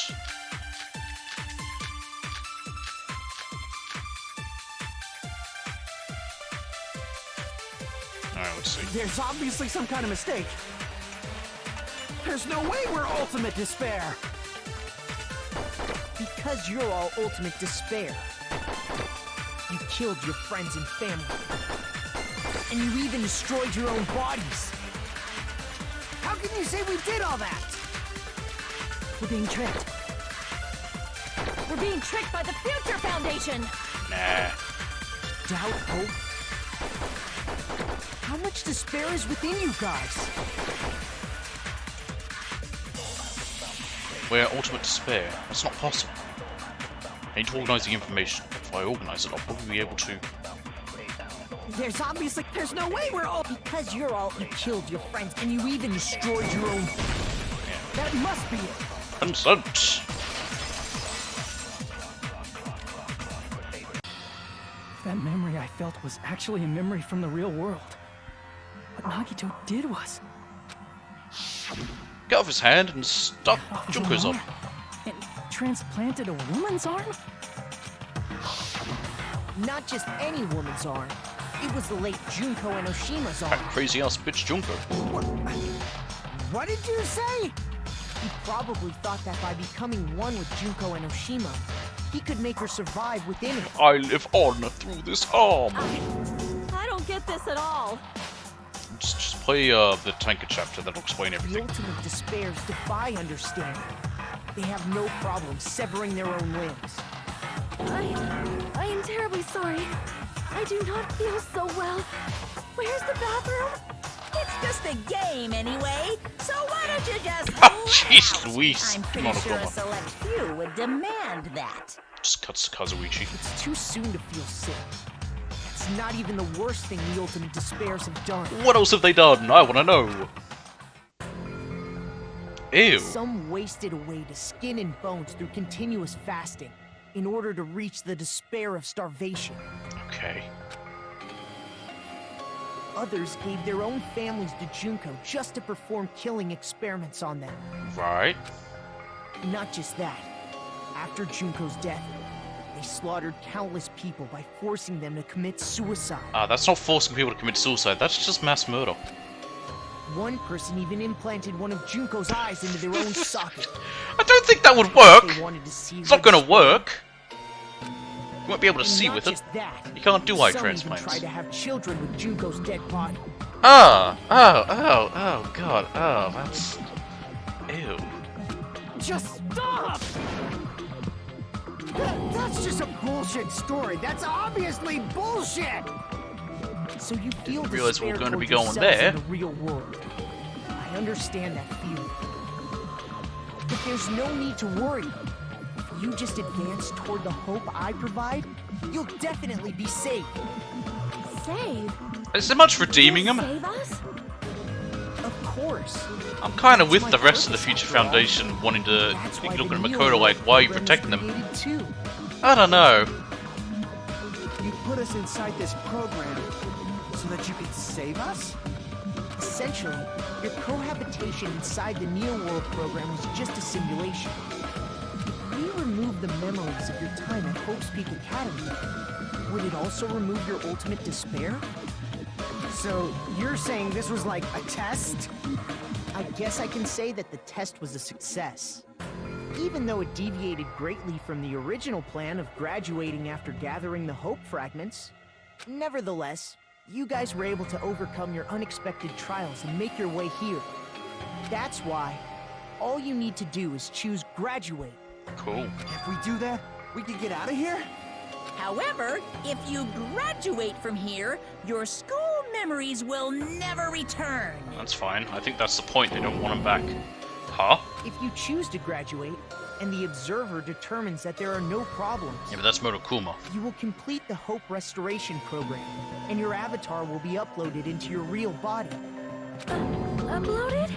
Alright, let's see. There's obviously some kind of mistake. There's no way we're ultimate despair. Because you're all ultimate despair. You killed your friends and family. And you even destroyed your own bodies. How can you say we did all that? We're being tricked. We're being tricked by the Future Foundation! Nah. Doubt, hope. How much despair is within you guys? We're ultimate despair. That's not possible. I need to organize the information. If I organize it, I'll probably be able to... There's no way we're all... Because you're all... You killed your friends, and you even destroyed your own... That must be it. Consent! That memory I felt was actually a memory from the real world. What Nagito did was... Get off his hand and stop off his Junko's own up. arm and transplanted a woman's arm? Not just any woman's arm. It was the late Junko Enoshima's arm. That crazy ass bitch Junko. What did you say? He probably thought that by becoming one with Junko Enoshima, he could make her survive within it. I live on through this arm. I don't get this at all. Just play the Tanker chapter, that'll explain The everything. ultimate despairs defy understanding. They have no problem severing their own limbs. I am terribly sorry. I do not feel so well. Where's the bathroom? It's just a game anyway, so why don't you just Jeez Louise. I'm pretty Not a sure a bummer. select few would demand that. Just cuts to Kazuichi. It's too soon to feel sick. It's not even the worst thing the ultimate despairs have done. What else have they done? I want to know. Ew. Some wasted away to skin and bones through continuous fasting in order to reach the despair of starvation. Okay. Others gave their own families to Junko just to perform killing experiments on them. Right. Not just that. After Junko's death, they slaughtered countless people by forcing them to commit suicide. That's not forcing people to commit suicide, that's just mass murder. One person even implanted one of Junko's eyes into their own socket. I don't think that would work. They wanted to see It's not red gonna smoke. work. You won't be able to And see not with it. just that, You can't do eye some transplants. even tried to have children with Junko's dead body. Oh, god, oh, that's... Ew. Just stop! That's just a bullshit story. That's obviously bullshit! So you feel Didn't realize we were despair gonna be towards going yourselves there. in the real world. I understand that feeling. But there's no need to worry. If you just advance toward the hope I provide, you'll definitely be safe. Save? Is there much redeeming him? Save us? Of course. I'm kind of That's with my the rest of the purpose, Future after all. Foundation wanting to That's why look the at Neo Makoto like, World why are you program protecting was them? created too. I don't know. You put us inside this program so that you could save us? Essentially, your cohabitation inside the Neo World program was just a simulation. You the memories of your time at Hope's Peak Academy, would it also remove your ultimate despair? So, you're saying this was like a test? I guess I can say that the test was a success. Even though it deviated greatly from the original plan of graduating after gathering the Hope Fragments, nevertheless, you guys were able to overcome your unexpected trials and make your way here. That's why all you need to do is choose graduate. Cool. If we do that, we can get out of here? However, if you graduate from here, your school memories will never return. That's fine. I think that's the point. They don't want them back. Huh? If you choose to graduate, and the observer determines that there are no problems, Yeah, but that's Monokuma. you will complete the Hope Restoration Program, and your avatar will be uploaded into your real body. Uploaded?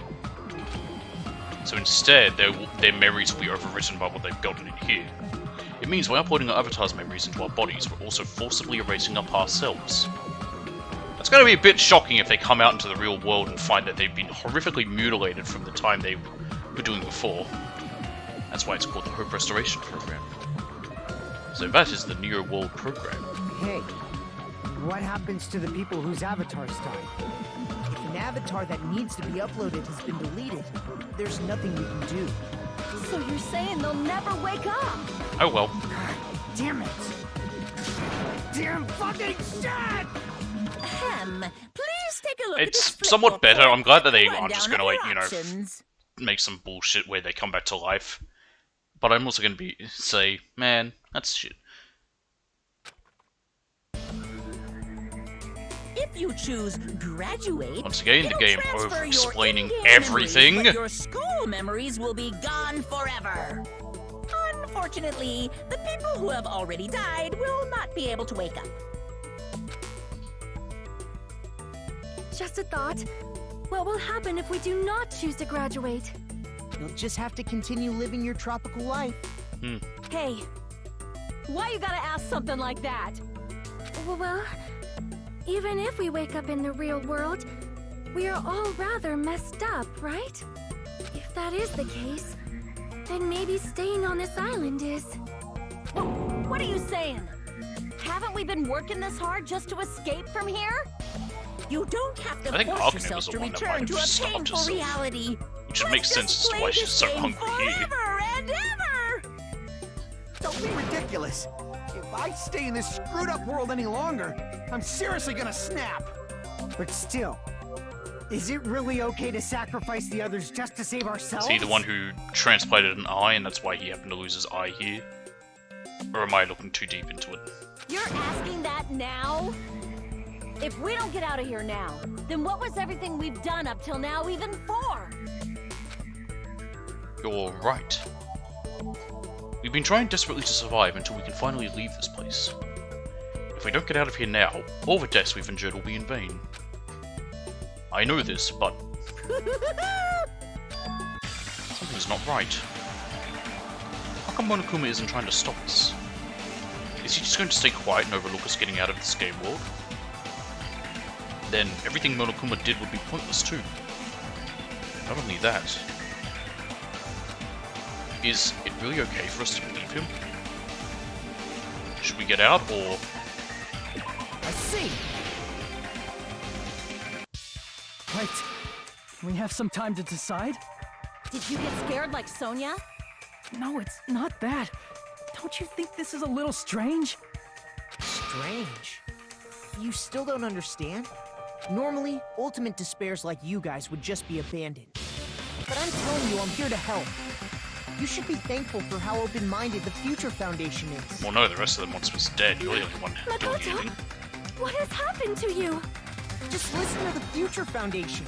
So instead, their memories will be overwritten by what they've gotten in here. It means by uploading our avatar's memories into our bodies, we're also forcibly erasing our past selves. That's going to be a bit shocking if they come out into the real world and find that they've been horrifically mutilated from the time they were doing before. That's why it's called the Hope Restoration Program. So that is the Neo World Program. Hey, what happens to the people whose avatars die? If an avatar that needs to be uploaded has been deleted, there's nothing we can do. So you're saying they'll never wake up? Oh well. Damn it! Damn fucking shit! Please take a look at It's this somewhat flip better. I'm glad that they rundown aren't just of gonna, like, your you know, options. make some bullshit where they come back to life. But I'm also gonna say, man, that's shit. If you choose graduate, Once again, the it'll game transfer your over-explaining in-game everything. memories, but your school memories will be gone forever. Unfortunately, the people who have already died will not be able to wake up. Just a thought. What will happen if we do not choose to graduate? You'll just have to continue living your tropical life. Hey, why you gotta ask something like that? Well, even if we wake up in the real world, we are all rather messed up, right? If that is the case, then maybe staying on this island is... What are you saying? Haven't we been working this hard just to escape from here? You don't have to I think force Agnes yourself was the to one that return might to have a stopped painful herself. reality. Which would make Let's sense as to just why play she's this so game hungry here. forever and ever! Don't be ridiculous. If I stay in this screwed up world any longer, I'm seriously gonna snap. But still, is it really okay to sacrifice the others just to save ourselves? Is he the one who transplanted an eye and that's why he happened to lose his eye here? Or am I looking too deep into it? You're asking that now? If we don't get out of here now, then what was everything we've done up till now even for? You're right. We've been trying desperately to survive until we can finally leave this place. If we don't get out of here now, all the deaths we've endured will be in vain. I know this, but... something's not right. How come Monokuma isn't trying to stop us? Is he just going to stay quiet and overlook us getting out of this game world? Then everything Monokuma did would be pointless too. Not only that, is it really okay for us to believe him? Should we get out, or... I see. Right. We have some time to decide? Did you get scared like Sonia? No, it's not that. Don't you think this is a little strange? Strange. You still don't understand? Normally, ultimate despairs like you guys would just be abandoned. But I'm telling you, I'm here to help. You should be thankful for how open-minded the Future Foundation is. Well, no, the rest of them once was dead. You're the only one doing Makoto, anything. what has happened to you? Just listen to the Future Foundation.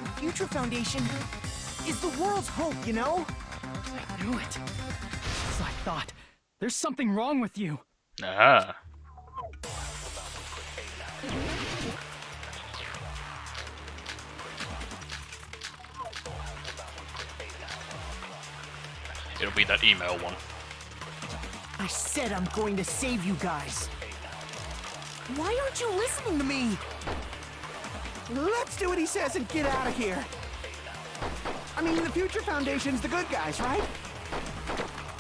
The Future Foundation is the world's hope, you know? I knew it. As I thought. There's something wrong with you. Ah. It'll be that email one. I said I'm going to save you guys. Why aren't you listening to me? Let's do what he says and get out of here. I mean, the Future Foundation's the good guys, right?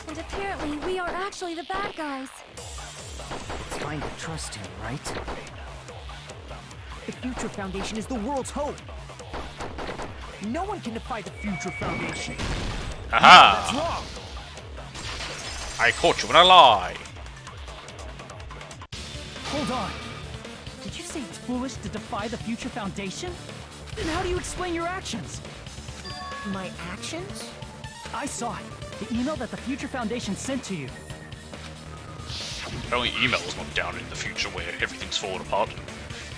And apparently, we are actually the bad guys. It's fine to trust him, right? The Future Foundation is the world's hope. No one can defy the Future Foundation. Aha! That's wrong. I caught you in a lie. Hold on. Did you say it's foolish to defy the Future Foundation? Then how do you explain your actions? My actions? I saw it. The email that the Future Foundation sent to you. Apparently email is not down in the future where everything's falling apart.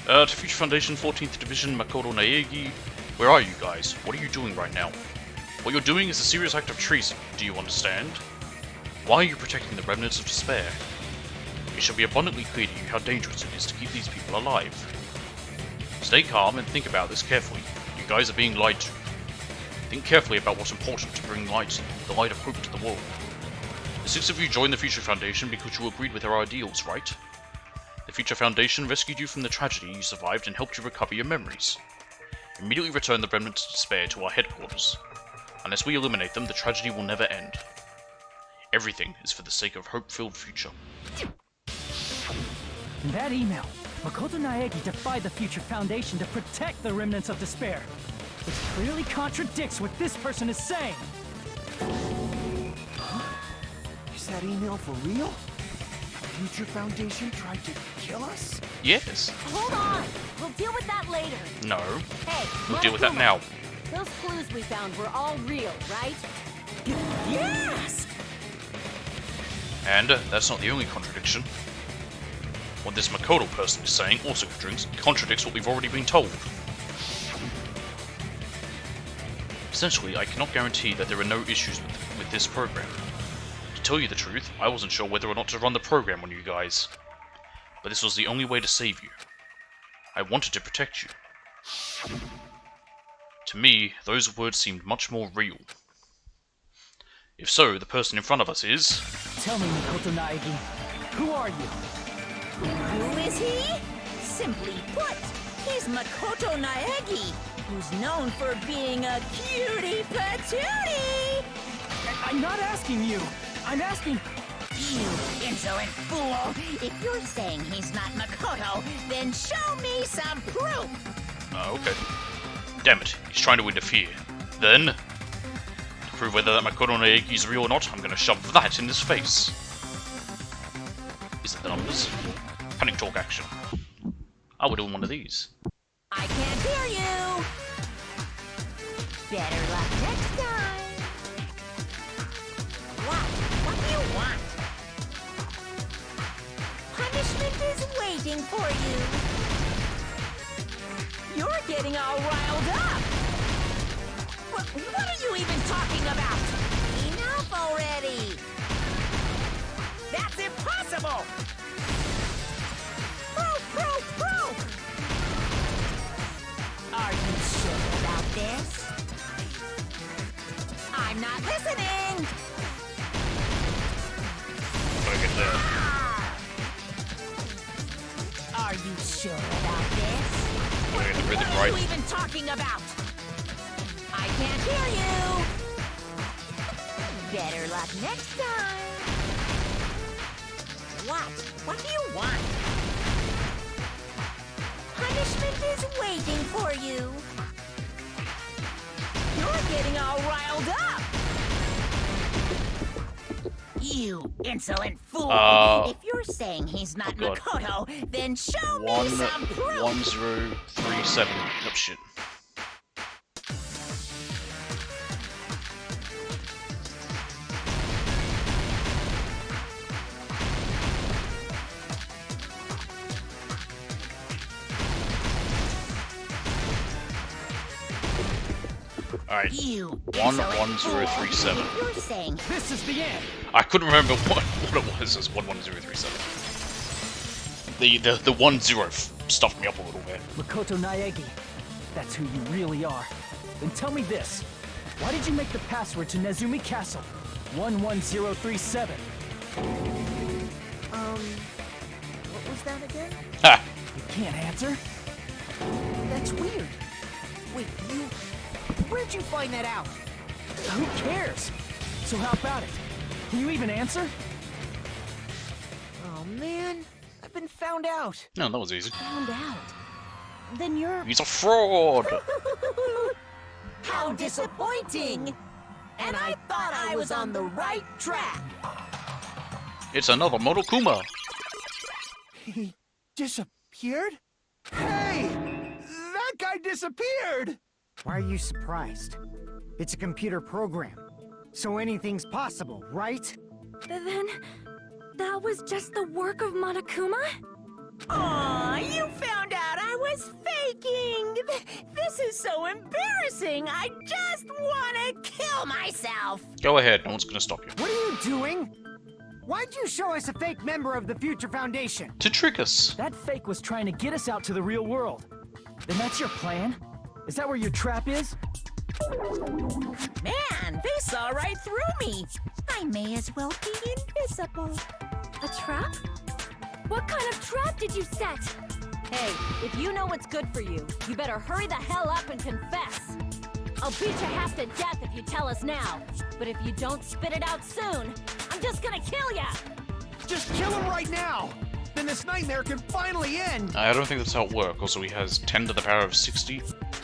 To Future Foundation 14th Division Makoto Naegi, where are you guys? What are you doing right now? What you're doing is a serious act of treason, do you understand? Why are you protecting the remnants of despair? It should be abundantly clear to you how dangerous it is to keep these people alive. Stay calm and think about this carefully. You guys are being lied to. Think carefully about what's important to bring the light of hope to the world. The 6 of you joined the Future Foundation because you agreed with their ideals, right? The Future Foundation rescued you from the tragedy you survived and helped you recover your memories. Immediately return the remnants of despair to our headquarters. Unless we eliminate them, the tragedy will never end. Everything is for the sake of hope-filled future. In that email, Makoto Naegi defied the Future Foundation to protect the remnants of despair, which clearly contradicts what this person is saying. Is that email for real? Future Foundation tried to kill us? Yes. Hold on! We'll deal with that later. No. Hey, We'll deal with that now. Those clues we found were all real, right? Yes! And that's not the only contradiction. What this Makoto person is saying also contradicts what we've already been told. Essentially, I cannot guarantee that there are no issues with this program. To tell you the truth, I wasn't sure whether or not to run the program on you guys. But this was the only way to save you. I wanted to protect you. To me, those words seemed much more real. If so, the person in front of us is... Tell me, Makoto Naegi, who are you? Who is he? Simply put, he's Makoto Naegi, who's known for being a cutie patootie! I'm not asking you. I'm asking... You insolent fool! If you're saying he's not Makoto, then show me some proof! Okay. Damn it, he's trying to interfere. Then, to prove whether that Makoto Naegi is real or not, I'm gonna shove that in his face. Is it the numbers? Panic talk action. Oh, we're doing one of these. I can't hear you! Better luck next time! What do you want? Punishment is waiting for you! You're getting all riled up! What are you even talking about? Enough already! That's impossible! Proof! Are you sure about this? I'm not listening! Gotta get there. Are you sure about this? Gotta get the rhythm What are right. you even talking about? I can't hear you! Better luck next time! What do you want? Punishment is waiting for you! You're getting all riled up! You insolent fool! If you're saying he's not God. Makoto, then show me some proof! 1037. Oh shit. Alright. You 11037. If you're saying This is the end! I couldn't remember what it was as 11037. The 10 stuffed me up a little bit. Makoto Naegi, that's who you really are. Then tell me this. Why did you make the password to Nezumi Castle? 11037. What was that again? Ha! You can't answer? That's weird. Wait, where'd you find that out? Who cares? So how about it? Can you even answer? Oh man, I've been found out. No, that was easy. Found out. Then you're... He's a fraud! How disappointing! And I thought I was on the right track. It's another Monokuma! He disappeared? Hey! That guy disappeared! Why are you surprised? It's a computer program, so anything's possible, right? Then, that was just the work of Monokuma? Aw, you found out I was faking! This is so embarrassing! I just want to kill myself! Go ahead, no one's gonna stop you. What are you doing? Why'd you show us a fake member of the Future Foundation? To trick us! That fake was trying to get us out to the real world. Then that's your plan? Is that where your trap is? Man, they saw right through me! I may as well be invisible. A trap? What kind of trap did you set? Hey, if you know what's good for you, you better hurry the hell up and confess. I'll beat you half to death if you tell us now. But if you don't spit it out soon, I'm just gonna kill ya! Just kill him right now! Then this nightmare can finally end! I don't think that's how it works. Also, he has 10 to the power of 60.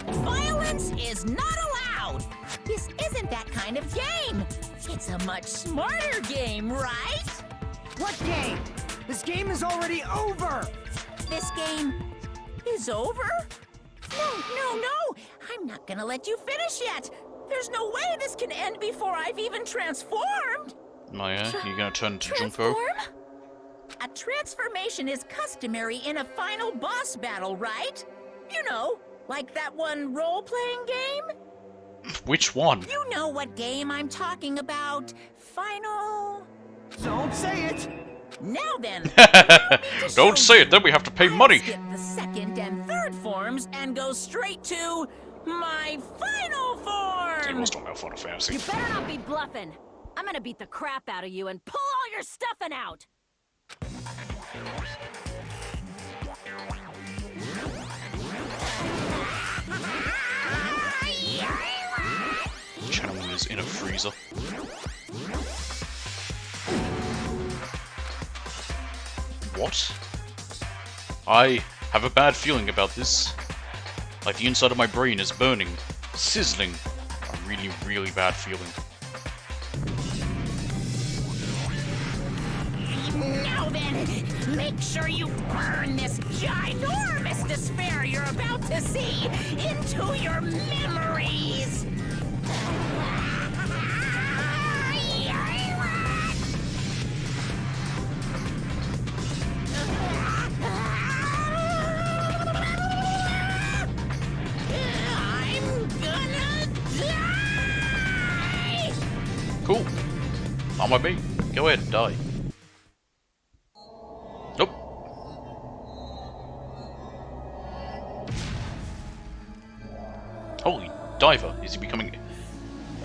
Violence is not allowed! This isn't that kind of game! It's a much smarter game, right? What game? This game is already over! This game is over? No! I'm not gonna let you finish yet! There's no way this can end before I've even transformed! Oh yeah? You're gonna turn into Transform? Junko? A transformation is customary in a final boss battle, right? You know, like that one role-playing game? Which one? You know what game I'm talking about. Final... Don't say it! Now then, Don't say it, then we have to pay money! skip the second and third forms and go straight to my final He form! must not know Final Fantasy. You better not be bluffing. I'm gonna beat the crap out of you and pull all your stuffing out. Channeling his inner freezer. What? I have a bad feeling about this. Like the inside of my brain is burning, sizzling. A really, really bad feeling. Now then, make sure you burn this ginormous despair you're about to see into your memories! I'm gonna die! Cool. On my beat. Go ahead and die. Nope. Holy diver. Is he becoming...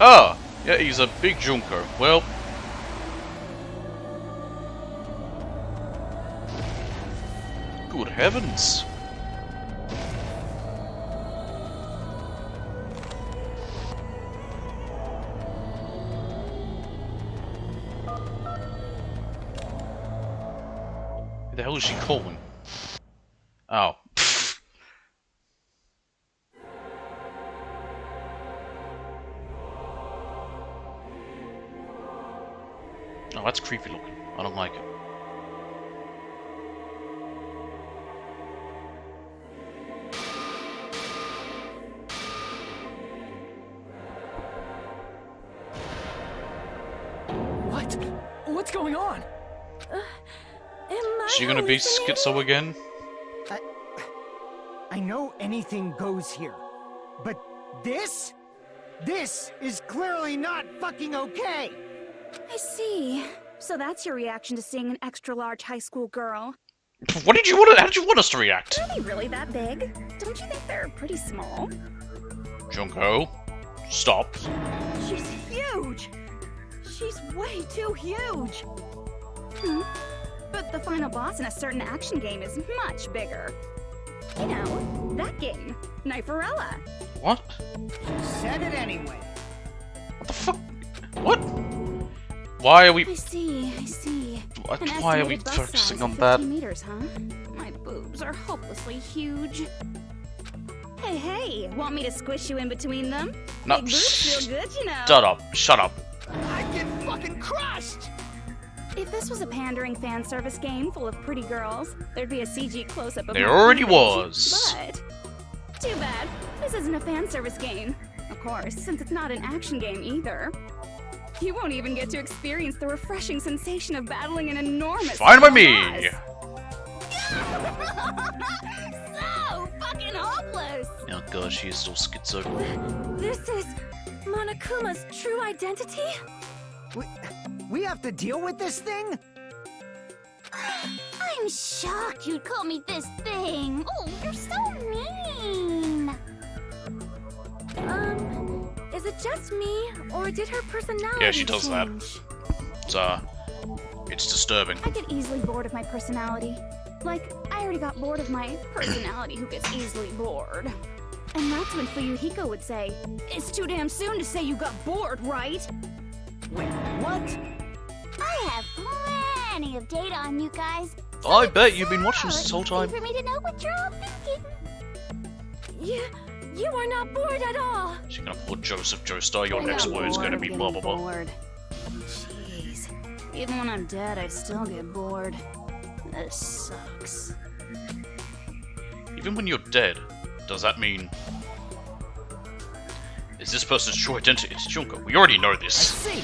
Ah! Yeah, he's a big Junko. Well... Good heavens. Who the hell is she calling? Oh. Oh, that's creepy looking. I don't like it. What? What's going on? Is she gonna be schizo again? I know anything goes here, but this is clearly not fucking okay! I see. So that's your reaction to seeing an extra-large high school girl. What did you want? How did you want us to react? Are they really that big? Don't you think they're pretty small? Junko, stop. She's huge! She's way too huge! But the final boss in a certain action game is much bigger. You know, that game, Kniferella. What? Said it anyway. What the fuck? What? Why are we... I see. Why are we focusing on that? Meters, huh? My boobs are hopelessly huge. Hey, want me to squish you in between them? No, Big boobs feel good, you know. Shut up. I get fucking crushed! If this was a pandering fan service game full of pretty girls, there'd be a CG close-up of There my already cleavage. was. But too bad. This isn't a fan service game. Of course, since it's not an action game either. You won't even get to experience the refreshing sensation of battling an enormous Fine by me. So fucking hopeless. Oh god, she is so schizo. This is Monokuma's true identity? We have to deal with this thing? I'm shocked you'd call me this thing. Oh, you're so mean. Is it just me, or did her personality Yeah, she does that. change? It's disturbing. I get easily bored of my personality. Like, I already got bored of my personality who gets easily bored. And that's when Fuyuhiko would say, "It's too damn soon to say you got bored, right?" Wait, what? I have plenty of data on you guys. I bet you've been watching this whole time. For me to know what you're all thinking. You are not bored at all. She's gonna pull Joseph Joestar, your I'm next not word is bored gonna of be getting blah blah blah. bored. Jeez. Even when I'm dead, I still get bored. This sucks. Even when you're dead, does that mean... Is this person's true identity? It's Junko. We already know I this. see.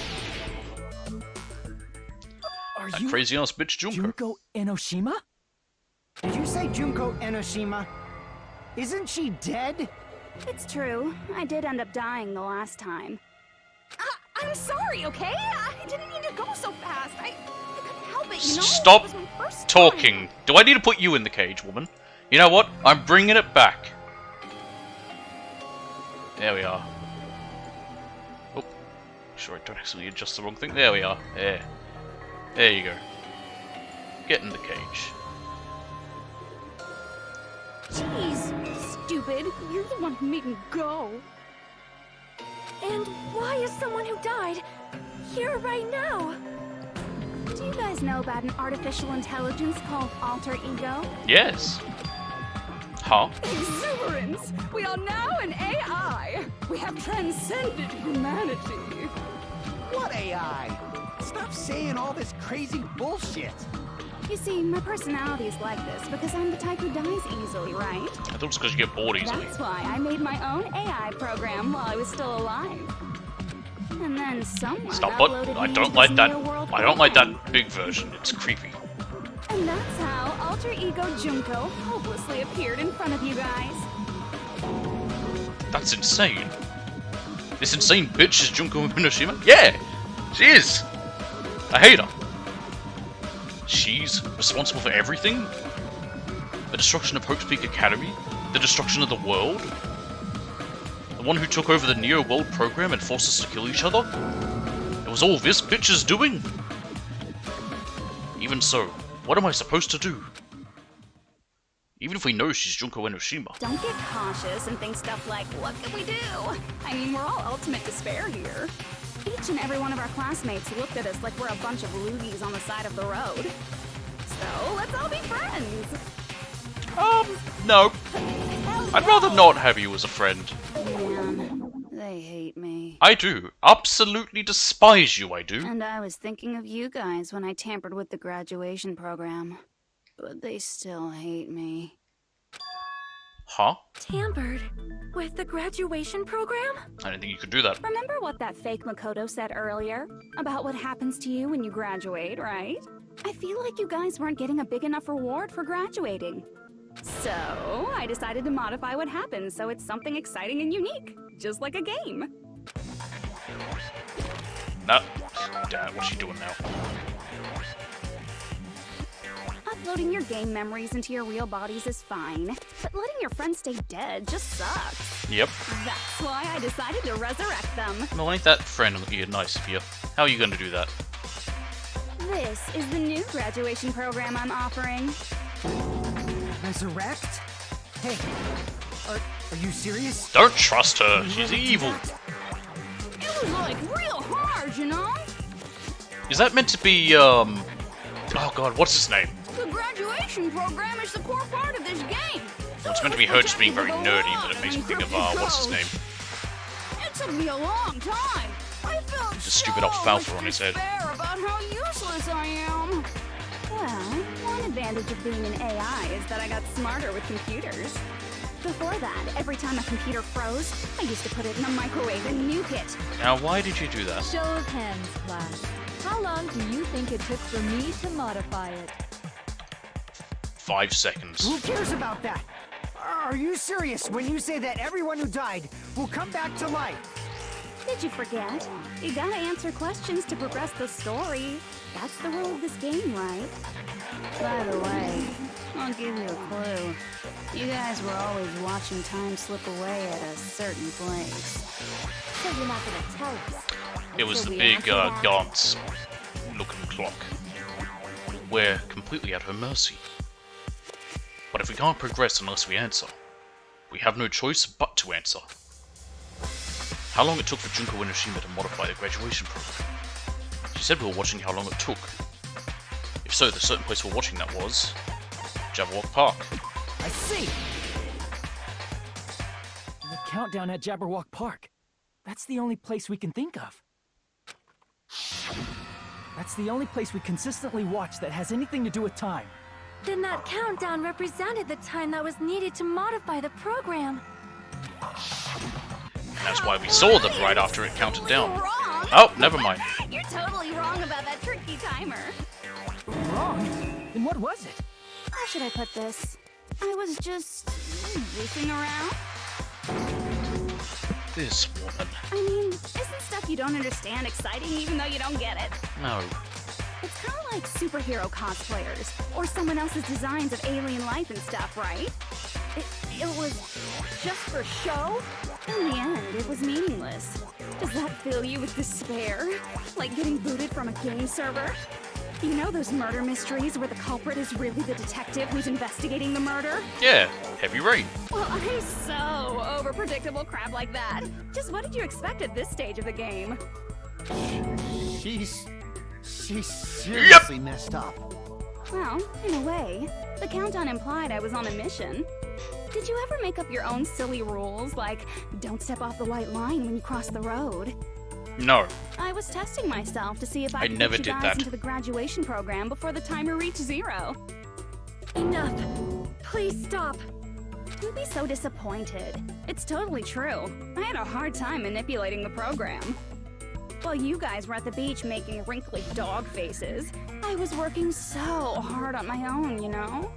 Are That you crazy ass bitch Junko. Junko Enoshima? Did you say Junko Enoshima? Isn't she dead? It's true. I did end up dying the last time. I'm sorry, okay? I didn't mean to go so fast. I couldn't help it, you know? Stop It was my first talking. Do I need to put you in the cage, woman? You know what? I'm bringing it back. There we are. Oh, sure I don't accidentally adjust the wrong thing. There we are. There you go. Get in the cage. Jeez, stupid. You're the one who made me go. And why is someone who died here right now? Do you guys know about an artificial intelligence called alter ego? Yes. Huh? Exuberance! We are now an AI! We have transcended humanity! What AI? Stop saying all this crazy bullshit. You see, my personality is like this because I'm the type who dies easily, right? I thought it was because you get bored easily. That's why I made my own AI program while I was still alive. And then someone Stop, but uploaded I me don't to like this that. near-world I don't like program. that big version. It's creepy. And that's how Alter Ego Junko hopelessly appeared in front of you guys. That's insane. This insane bitch is Junko Enoshima? Yeah! She is! I hate her. She's responsible for everything? The destruction of Hope's Peak Academy? The destruction of the world? The one who took over the Neo World program and forced us to kill each other? It was all this bitch is doing? Even so, what am I supposed to do? Even if we know she's Junko Enoshima. Don't get cautious and think stuff like, what can we do? I mean, we're all ultimate despair here. Each and every one of our classmates looked at us like we're a bunch of loogies on the side of the road. So, let's all be friends. No. I'd rather not have you as a friend. Man, they hate me. I do. Absolutely despise you, I do. And I was thinking of you guys when I tampered with the graduation program. But they still hate me. Huh? Tampered with the graduation program? I didn't think you could do that. Remember what that fake Makoto said earlier? About what happens to you when you graduate, right? I feel like you guys weren't getting a big enough reward for graduating. So, I decided to modify what happens so it's something exciting and unique. Just like a game. No. Dad, what's she doing now? Uploading your game memories into your real bodies is fine, but letting your friends stay dead just sucks. Yep. That's why I decided to resurrect them. Well, ain't that friend nice of you? How are you gonna do that? This is the new graduation program I'm offering. Resurrect? Hey, are you serious? Don't trust her. She's evil. It was like real hard, you know? Is that meant to be, oh god, what's his name? The graduation program is the core part of this game. Well, it's meant to be her just being very nerdy, but it makes me think of, what's his name? It took me a long time. I felt The stupid alfalfa on his head. despair about how useless I am. Well, one advantage of being an AI is that I got smarter with computers. Before that, every time a computer froze, I used to put it in the microwave and nuke it. Now, why did you do that? Show of hands, class. How long do you think it took for me to modify it? 5 seconds. Who cares about that? Are you serious when you say that everyone who died will come back to life? Did you forget? You gotta answer questions to progress the story. That's the rule of this game, right? By the way, I'll give you a clue. You guys were always watching time slip away at a certain place. So you're not gonna tell us? It was So the we big, answer that? Gaunt's-looking clock. We're completely at her mercy. But if we can't progress unless we answer, we have no choice but to answer. How long it took for Junko Enoshima to modify the graduation program? She said we were watching how long it took. If so, the certain place we're watching that was Jabberwock Park. I see. The countdown at Jabberwock Park. That's the only place we can think of. That's the only place we consistently watch that has anything to do with time. Then that countdown represented the time that was needed to modify the program. That's why we saw them right after it counted down. Wrong! Oh, never mind. You're totally wrong about that tricky timer. Wrong? Then what was it? How should I put this? I was just goofing around. This woman. I mean, isn't stuff you don't understand exciting even though you don't get it? No. It's kind of like superhero cosplayers, or someone else's designs of alien life and stuff, right? It was just for show? In the end, it was meaningless. Does that fill you with despair? Like getting booted from a game server? You know those murder mysteries where the culprit is really the detective who's investigating the murder? Yeah, Heavy Rain. Well, I'm so over predictable crap like that. Just what did you expect at this stage of the game? She's seriously messed up. Well, in a way, the countdown implied I was on a mission. Did you ever make up your own silly rules, like don't step off the white line when you cross the road? No. I was testing myself to see if I could never get you did guys that. into the graduation program before the timer reached 0. Enough. Please stop. Don't be so disappointed. It's totally true. I had a hard time manipulating the program. While you guys were at the beach making wrinkly dog faces, I was working so hard on my own, you know?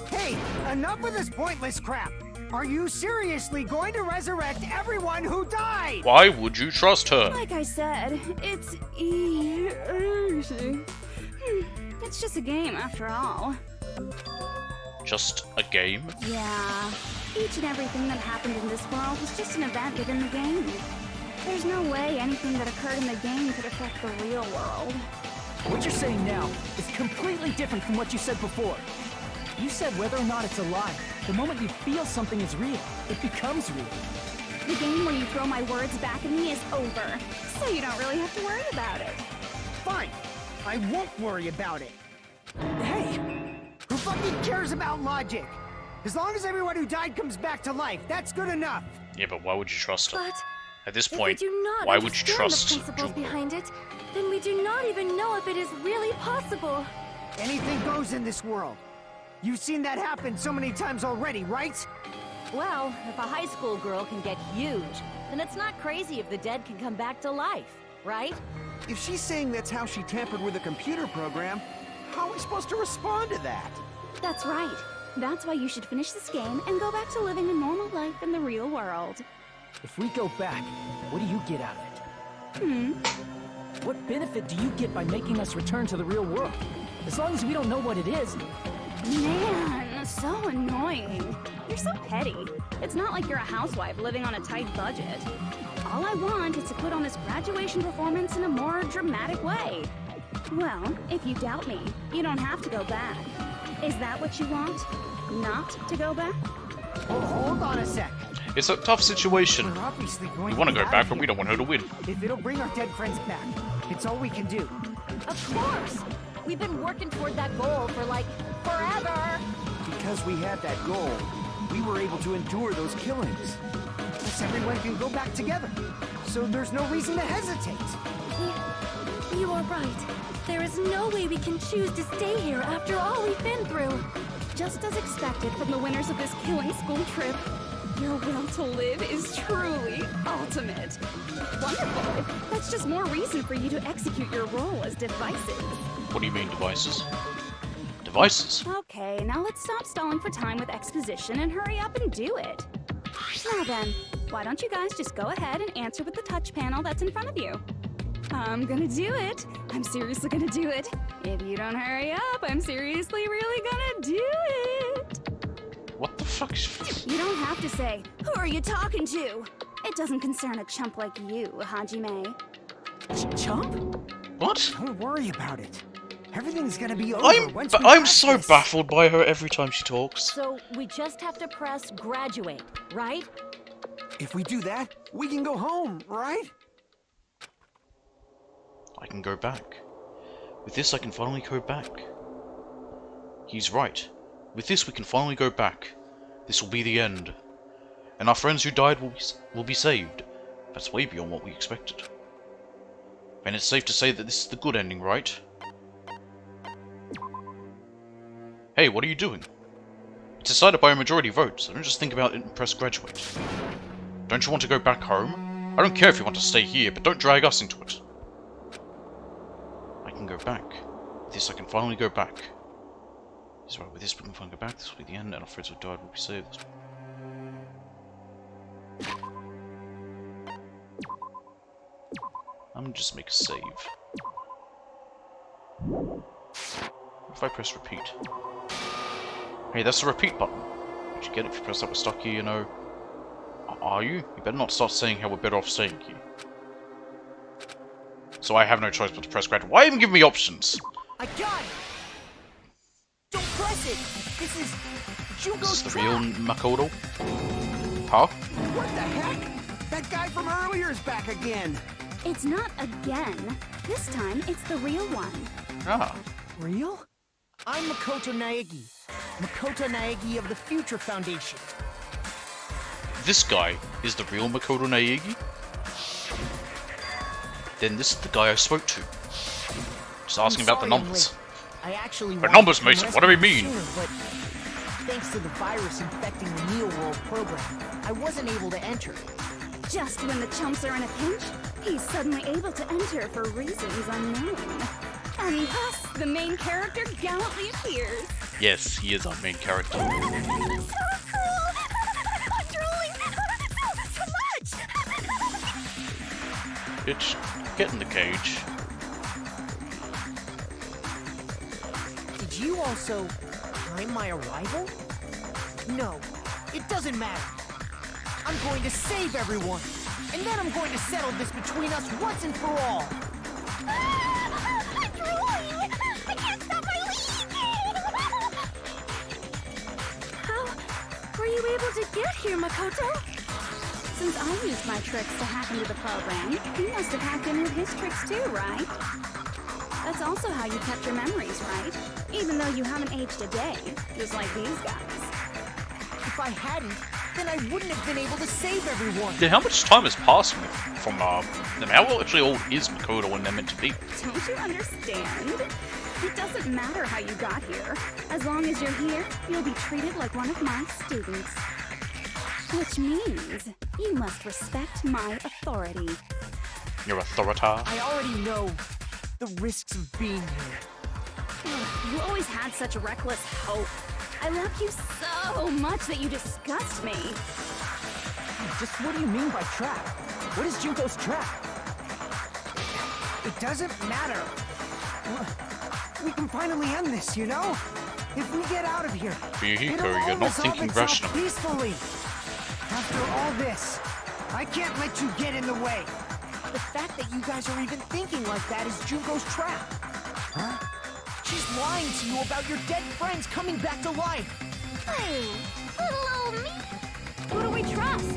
Hey, enough of this pointless crap. Are you seriously going to resurrect everyone who died? Why would you trust her? Like I said, it's easy. It's just a game after all. Just a game? Yeah. Each and everything that happened in this world was just an event within the game. There's no way anything that occurred in the game could affect the real world. What you're saying now is completely different from what you said before. You said whether or not it's alive, the moment you feel something is real, it becomes real. The game where you throw my words back at me is over, so you don't really have to worry about it. Fine. I won't worry about it. Hey! Who fucking cares about logic? As long as everyone who died comes back to life, that's good enough. Yeah, but why would you trust her? But At this if we point, do not why would you understand trust the principles Junko? behind it, then we do not even know if it is really possible. Anything goes in this world. You've seen that happen so many times already, right? Well, if a high school girl can get huge, then it's not crazy if the dead can come back to life, right? If she's saying that's how she tampered with a computer program, how are we supposed to respond to that? That's right. That's why you should finish this game and go back to living a normal life in the real world. If we go back, what do you get out of it? What benefit do you get by making us return to the real world? As long as we don't know what it is. Man, so annoying. You're so petty. It's not like you're a housewife living on a tight budget. All I want is to put on this graduation performance in a more dramatic way. Well, if you doubt me, you don't have to go back. Is that what you want? Not to go back? Oh, hold on a sec. It's a tough situation. We're obviously going We want to be go out back, of but we here. don't want her to win. If it'll bring our dead friends back, it's all we can do. Of course! We've been working toward that goal for, like, forever! Because we had that goal, we were able to endure those killings. Plus everyone can go back together. So there's no reason to hesitate. You are right. There is no way we can choose to stay here after all we've been through. Just as expected from the winners of this killing school trip, your will to live is truly ultimate. Wonderful. That's just more reason for you to execute your role as devices. What do you mean, devices? Devices? Okay, now let's stop stalling for time with exposition and hurry up and do it. Now then, why don't you guys just go ahead and answer with the touch panel that's in front of you? I'm gonna do it. I'm seriously gonna do it. If you don't hurry up, I'm seriously really gonna do it. What the fuck? You don't have to say, who are you talking to? It doesn't concern a chump like you, Hajime. Chump? What? Don't worry about it. Everything's gonna be over once we I'm pass so this. baffled by her every time she talks. So, we just have to press graduate, right? If we do that, we can go home, right? I can go back. With this, I can finally go back. He's right. With this, we can finally go back. This will be the end. And our friends who died will be saved. That's way beyond what we expected. And it's safe to say that this is the good ending, right? Hey, what are you doing? It's decided by a majority vote, so don't just think about it and press graduate. Don't you want to go back home? I don't care if you want to stay here, but don't drag us into it. I can go back. With this, I can finally go back. He's right, with this, we can finally go back. This will be the end, and our friends who died will be saved. I'm gonna just make a save. If I press repeat. Hey, that's the repeat button. Did you get it? If you press that, we're stuck here, you know. Are you? You better not start saying how we're better off staying here. So I have no choice but to press grad. Why even give me options? I got it! Don't press it! This is Jugo's Is this the trap! real Makoto? Huh? What the heck? That guy from earlier is back again. It's not again. This time, it's the real one. Ah. Real? I'm Makoto Naegi. Makoto Naegi of the Future Foundation. This guy is the real Makoto Naegi? Then this is the guy I spoke to. Just asking about the I'm sorry I'm numbers. late. I actually The wanted numbers, to Mason, what do we rescue mean? sooner, but thanks to the virus infecting the Neo World program, I wasn't able to enter. Just when the chumps are in a pinch, he's suddenly able to enter for reasons unknown. And thus, the main character gallantly appears. Yes, he is our main character. So cruel! I'm drooling so much! Bitch, get in the cage. Did you also time my arrival? No, it doesn't matter. I'm going to save everyone, and then I'm going to settle this between us once and for all. I'm drooling! I can't stop my leaking! How were you able to get here, Makoto? Since I used my tricks to hack into the program, you must have hacked in with his tricks too, right? That's also how you kept your memories, right? Even though you haven't aged a day, just like these guys. If I hadn't, then I wouldn't have been able to save everyone. Then how much time has passed from them? How actually old is Makoto when they're meant to be? Don't you understand? It doesn't matter how you got here. As long as you're here, you'll be treated like one of my students. Which means you must respect my authority. Your authorita? I already know the risks of being here. You always had such reckless hope. I love you so much that you disgust me. Just what do you mean by trap? What is Junko's trap? It doesn't matter. We can finally end this, you know? If we get out of here, Fuyuhiko, it'll all you're not resolve thinking itself rationally. peacefully. After all this, I can't let you get in the way. The fact that you guys are even thinking like that is Junko's trap. Huh? She's lying to you about your dead friends coming back to life. Hey, little old me. Who do we trust?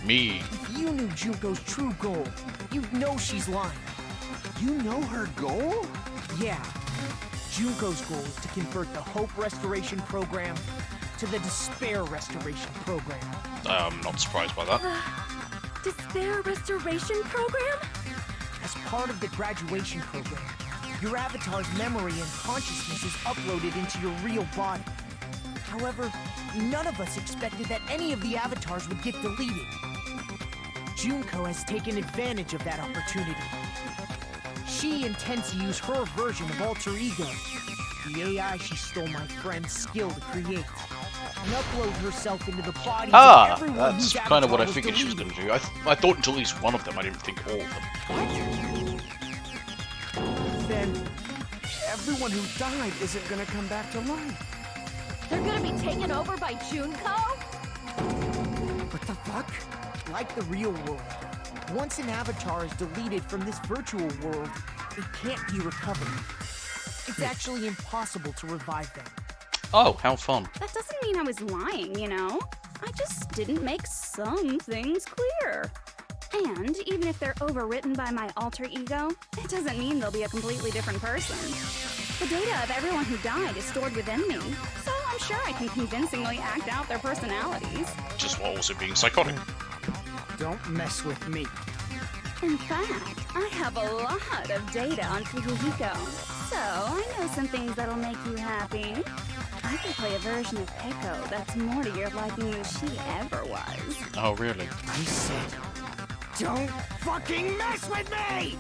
Me. If you knew Junko's true goal, you'd know she's lying. You know her goal? Yeah. Junko's goal is to convert the Hope Restoration Program to the Despair Restoration Program. I'm not surprised by that. Despair Restoration Program? As part of the graduation program, your avatar's memory and consciousness is uploaded into your real body. However, none of us expected that any of the avatars would get deleted. Junko has taken advantage of that opportunity. She intends to use her version of Alter Ego, the AI she stole my friend's skill to create, and upload herself into the bodies of everyone That's whose kind of what I avatar was figured she was going deleted. to do. I thought until at least one of them, I didn't think all of them. Then everyone who died isn't gonna come back to life. They're gonna be taken over by Junko? What the fuck? Like the real world, once an avatar is deleted from this virtual world, it can't be recovered. It's actually impossible to revive them. Oh, how fun. That doesn't mean I was lying, you know? I just didn't make some things clear. And even if they're overwritten by my alter ego, it doesn't mean they'll be a completely different person. The data of everyone who died is stored within me, so I'm sure I can convincingly act out their personalities. Just while also being psychotic. Don't mess with me. In fact, I have a lot of data on Fuyuhiko, so I know some things that'll make you happy. I can play a version of Peko that's more to your liking than she ever was. Oh, really? I said, don't fucking mess with me!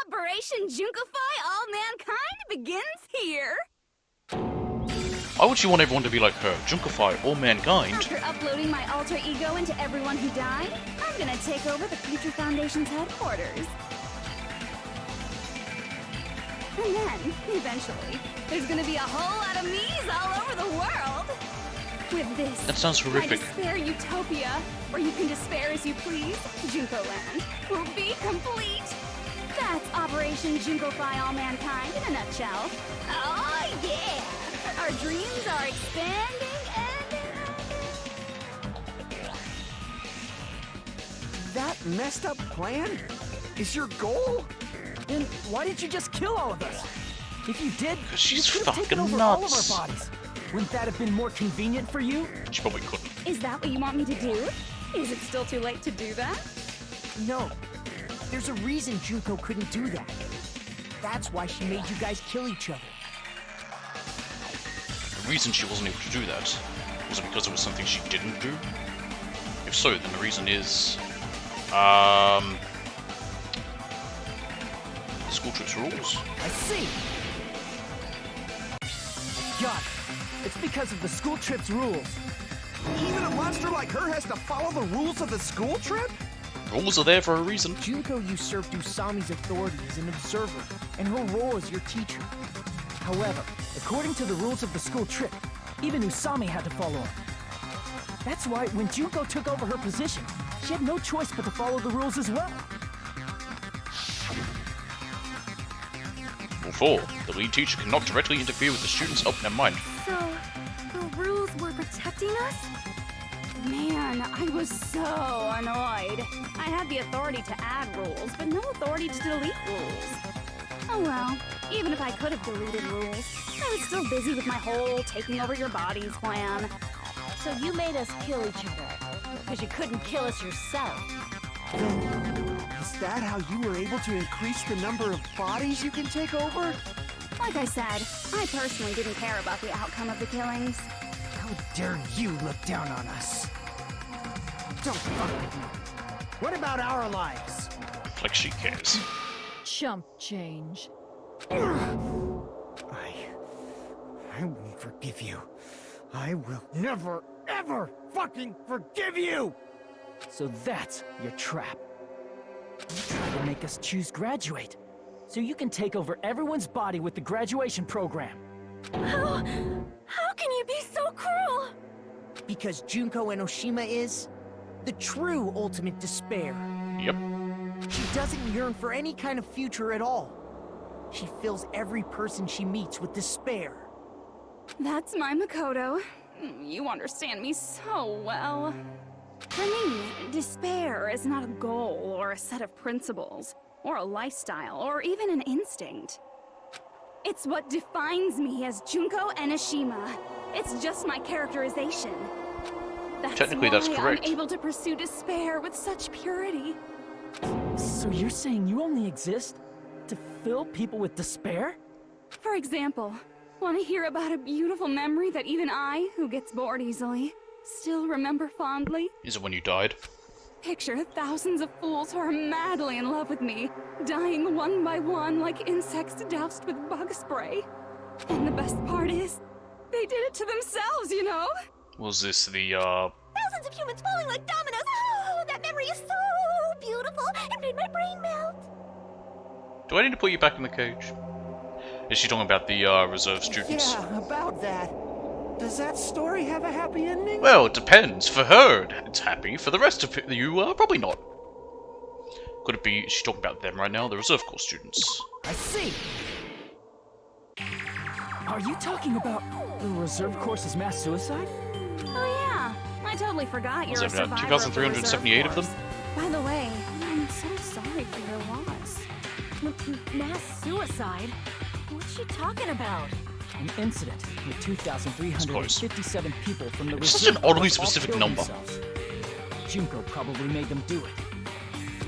Operation Junkify All Mankind begins here! Why would you want everyone to be like her? Junkify all mankind? After uploading my alter ego into everyone who died, I'm gonna take over the Future Foundation's headquarters. And then, eventually, there's gonna be a whole lot of me's all over the world! With this, That sounds horrific. my despair utopia, where you can despair as you please, Junko Land, will be complete! That's Operation Junkify All Mankind in a nutshell. Oh yeah! Our dreams are expanding and... That messed up plan is your goal? Then why didn't you just kill all of us? If you did, 'Cause she's you could have taken fucking over all of nuts. our bodies. Wouldn't that have been more convenient for you? She probably couldn't. Is that what you want me to do? Is it still too late to do that? No. There's a reason Junko couldn't do that. That's why she made you guys kill each other. The reason she wasn't able to do that was it because it was something she didn't do? If so, then the reason is... the school trips rules? I see. Got it. It's because of the school trip's rules. Even a monster like her has to follow the rules of the school trip? Rules are there for a reason. Junko usurped Usami's authority as an observer, and her role as your teacher. However, according to the rules of the school trip, even Usami had to follow them. That's why when Junko took over her position, she had no choice but to follow the rules as well. Rule 4. The lead teacher cannot directly interfere with the students' never mind. So, the rules were protecting us? Man, I was so annoyed. I had the authority to add rules, but no authority to delete rules. Oh well, even if I could have deleted rules, I was still busy with my whole taking over your bodies plan. So you made us kill each other, because you couldn't kill us yourself. Is that how you were able to increase the number of bodies you can take over? Like I said, I personally didn't care about the outcome of the killings. How dare you look down on us? Don't fuck with me. What about our lives? Like she cares. Chump change. I won't forgive you. I will never, ever fucking forgive you! So that's your trap. You tried to make us choose graduate, so you can take over everyone's body with the graduation program. How can you be so cruel? Because Junko Enoshima is the true ultimate despair. Yep. She doesn't yearn for any kind of future at all. She fills every person she meets with despair. That's my Makoto. You understand me so well. For me, despair is not a goal or a set of principles. or a lifestyle, or even an instinct. It's what defines me as Junko Enoshima. It's just my characterization. Technically, that's correct. I'm able to pursue despair with such purity. So you're saying you only exist to fill people with despair? For example, want to hear about a beautiful memory that even I, who gets bored easily, still remember fondly? Is it when you died? Picture thousands of fools who are madly in love with me, dying one by one like insects doused with bug spray. And the best part is, they did it to themselves, you know? Was this the, Thousands of humans falling like dominoes. Oh, that memory is so beautiful. It made my brain melt. Do I need to put you back in the cage? Is she talking about the, reserve students? Yeah, about that. Does that story have a happy ending? Well, it depends. For her, it's happy. For the rest of you, probably not. Could it be she's talking about them right now, the reserve corps students? I see. Are you talking about the reserve course's mass suicide? Oh yeah, I totally forgot you're a survivor of the 2,378 of them? reserve corps. By the way, I'm so sorry for your loss. Mass suicide? What's she talking about? An incident with 2,357 people from the It's reserve such an oddly corps all specific killed number. themselves. Junko probably made them do it.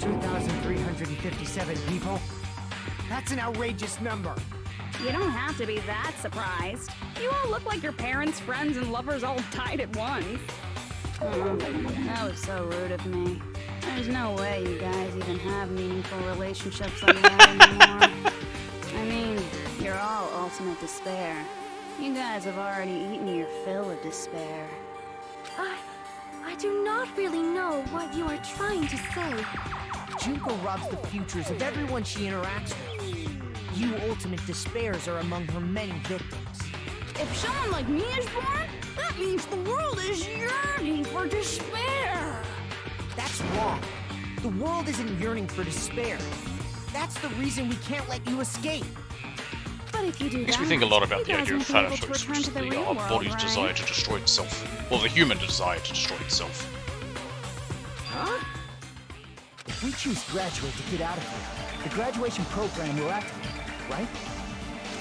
2,357 people? That's an outrageous number. You don't have to be that surprised. You all look like your parents, friends, and lovers all died at once. Oh, that was so rude of me. There's no way you guys even have meaningful relationships like that anymore. I mean, you're all ultimate despair. You guys have already eaten your fill of despair. I do not really know what you are trying to say. Junko robs the futures of everyone she interacts with. You ultimate despairs are among her many victims. If someone like me is born, that means the world is yearning for despair. That's wrong. The world isn't yearning for despair. That's the reason we can't let you escape. But if you do Makes that, me think a lot about the you idea of guys won't be able to Thanatos, return which is to the the real world, body's right? desire to destroy itself. Well, the human desire to destroy itself. Huh? If we choose graduate to get out of here, the graduation program will activate, right?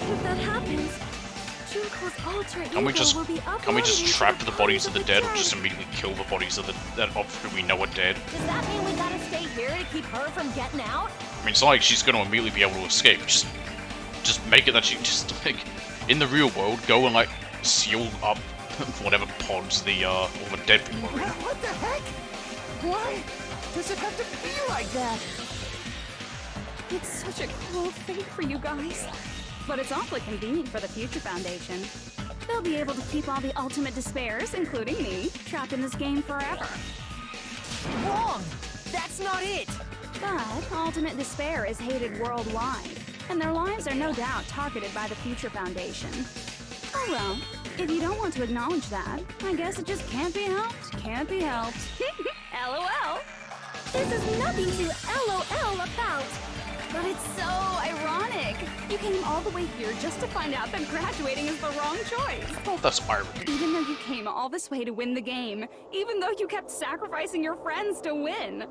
If that happens, Junko's alter ego will be Can we just uploaded trap into the bodies of the dead, or dead. just immediately kill the bodies of who we know are dead? Does that mean we gotta stay here to keep her from getting out? I mean, it's not like she's going to immediately be able to escape. Just make it that she just like in the real world go and like seal up whatever pods the all the dead people are in. What the heck? Why does it have to be like that? It's such a cruel fate for you guys. But it's awfully convenient for the Future Foundation. They'll be able to keep all the ultimate despairs, including me, trapped in this game forever. Wrong! That's not it! But ultimate despair is hated worldwide, and their lives are no doubt targeted by the Future Foundation. Oh well, if you don't want to acknowledge that, I guess it just can't be helped. Can't be helped. LOL. This is nothing to LOL about. But it's so ironic. You came all the way here just to find out that graduating is the wrong choice. Oh, that's irony. Even though you came all this way to win the game, even though you kept sacrificing your friends to win.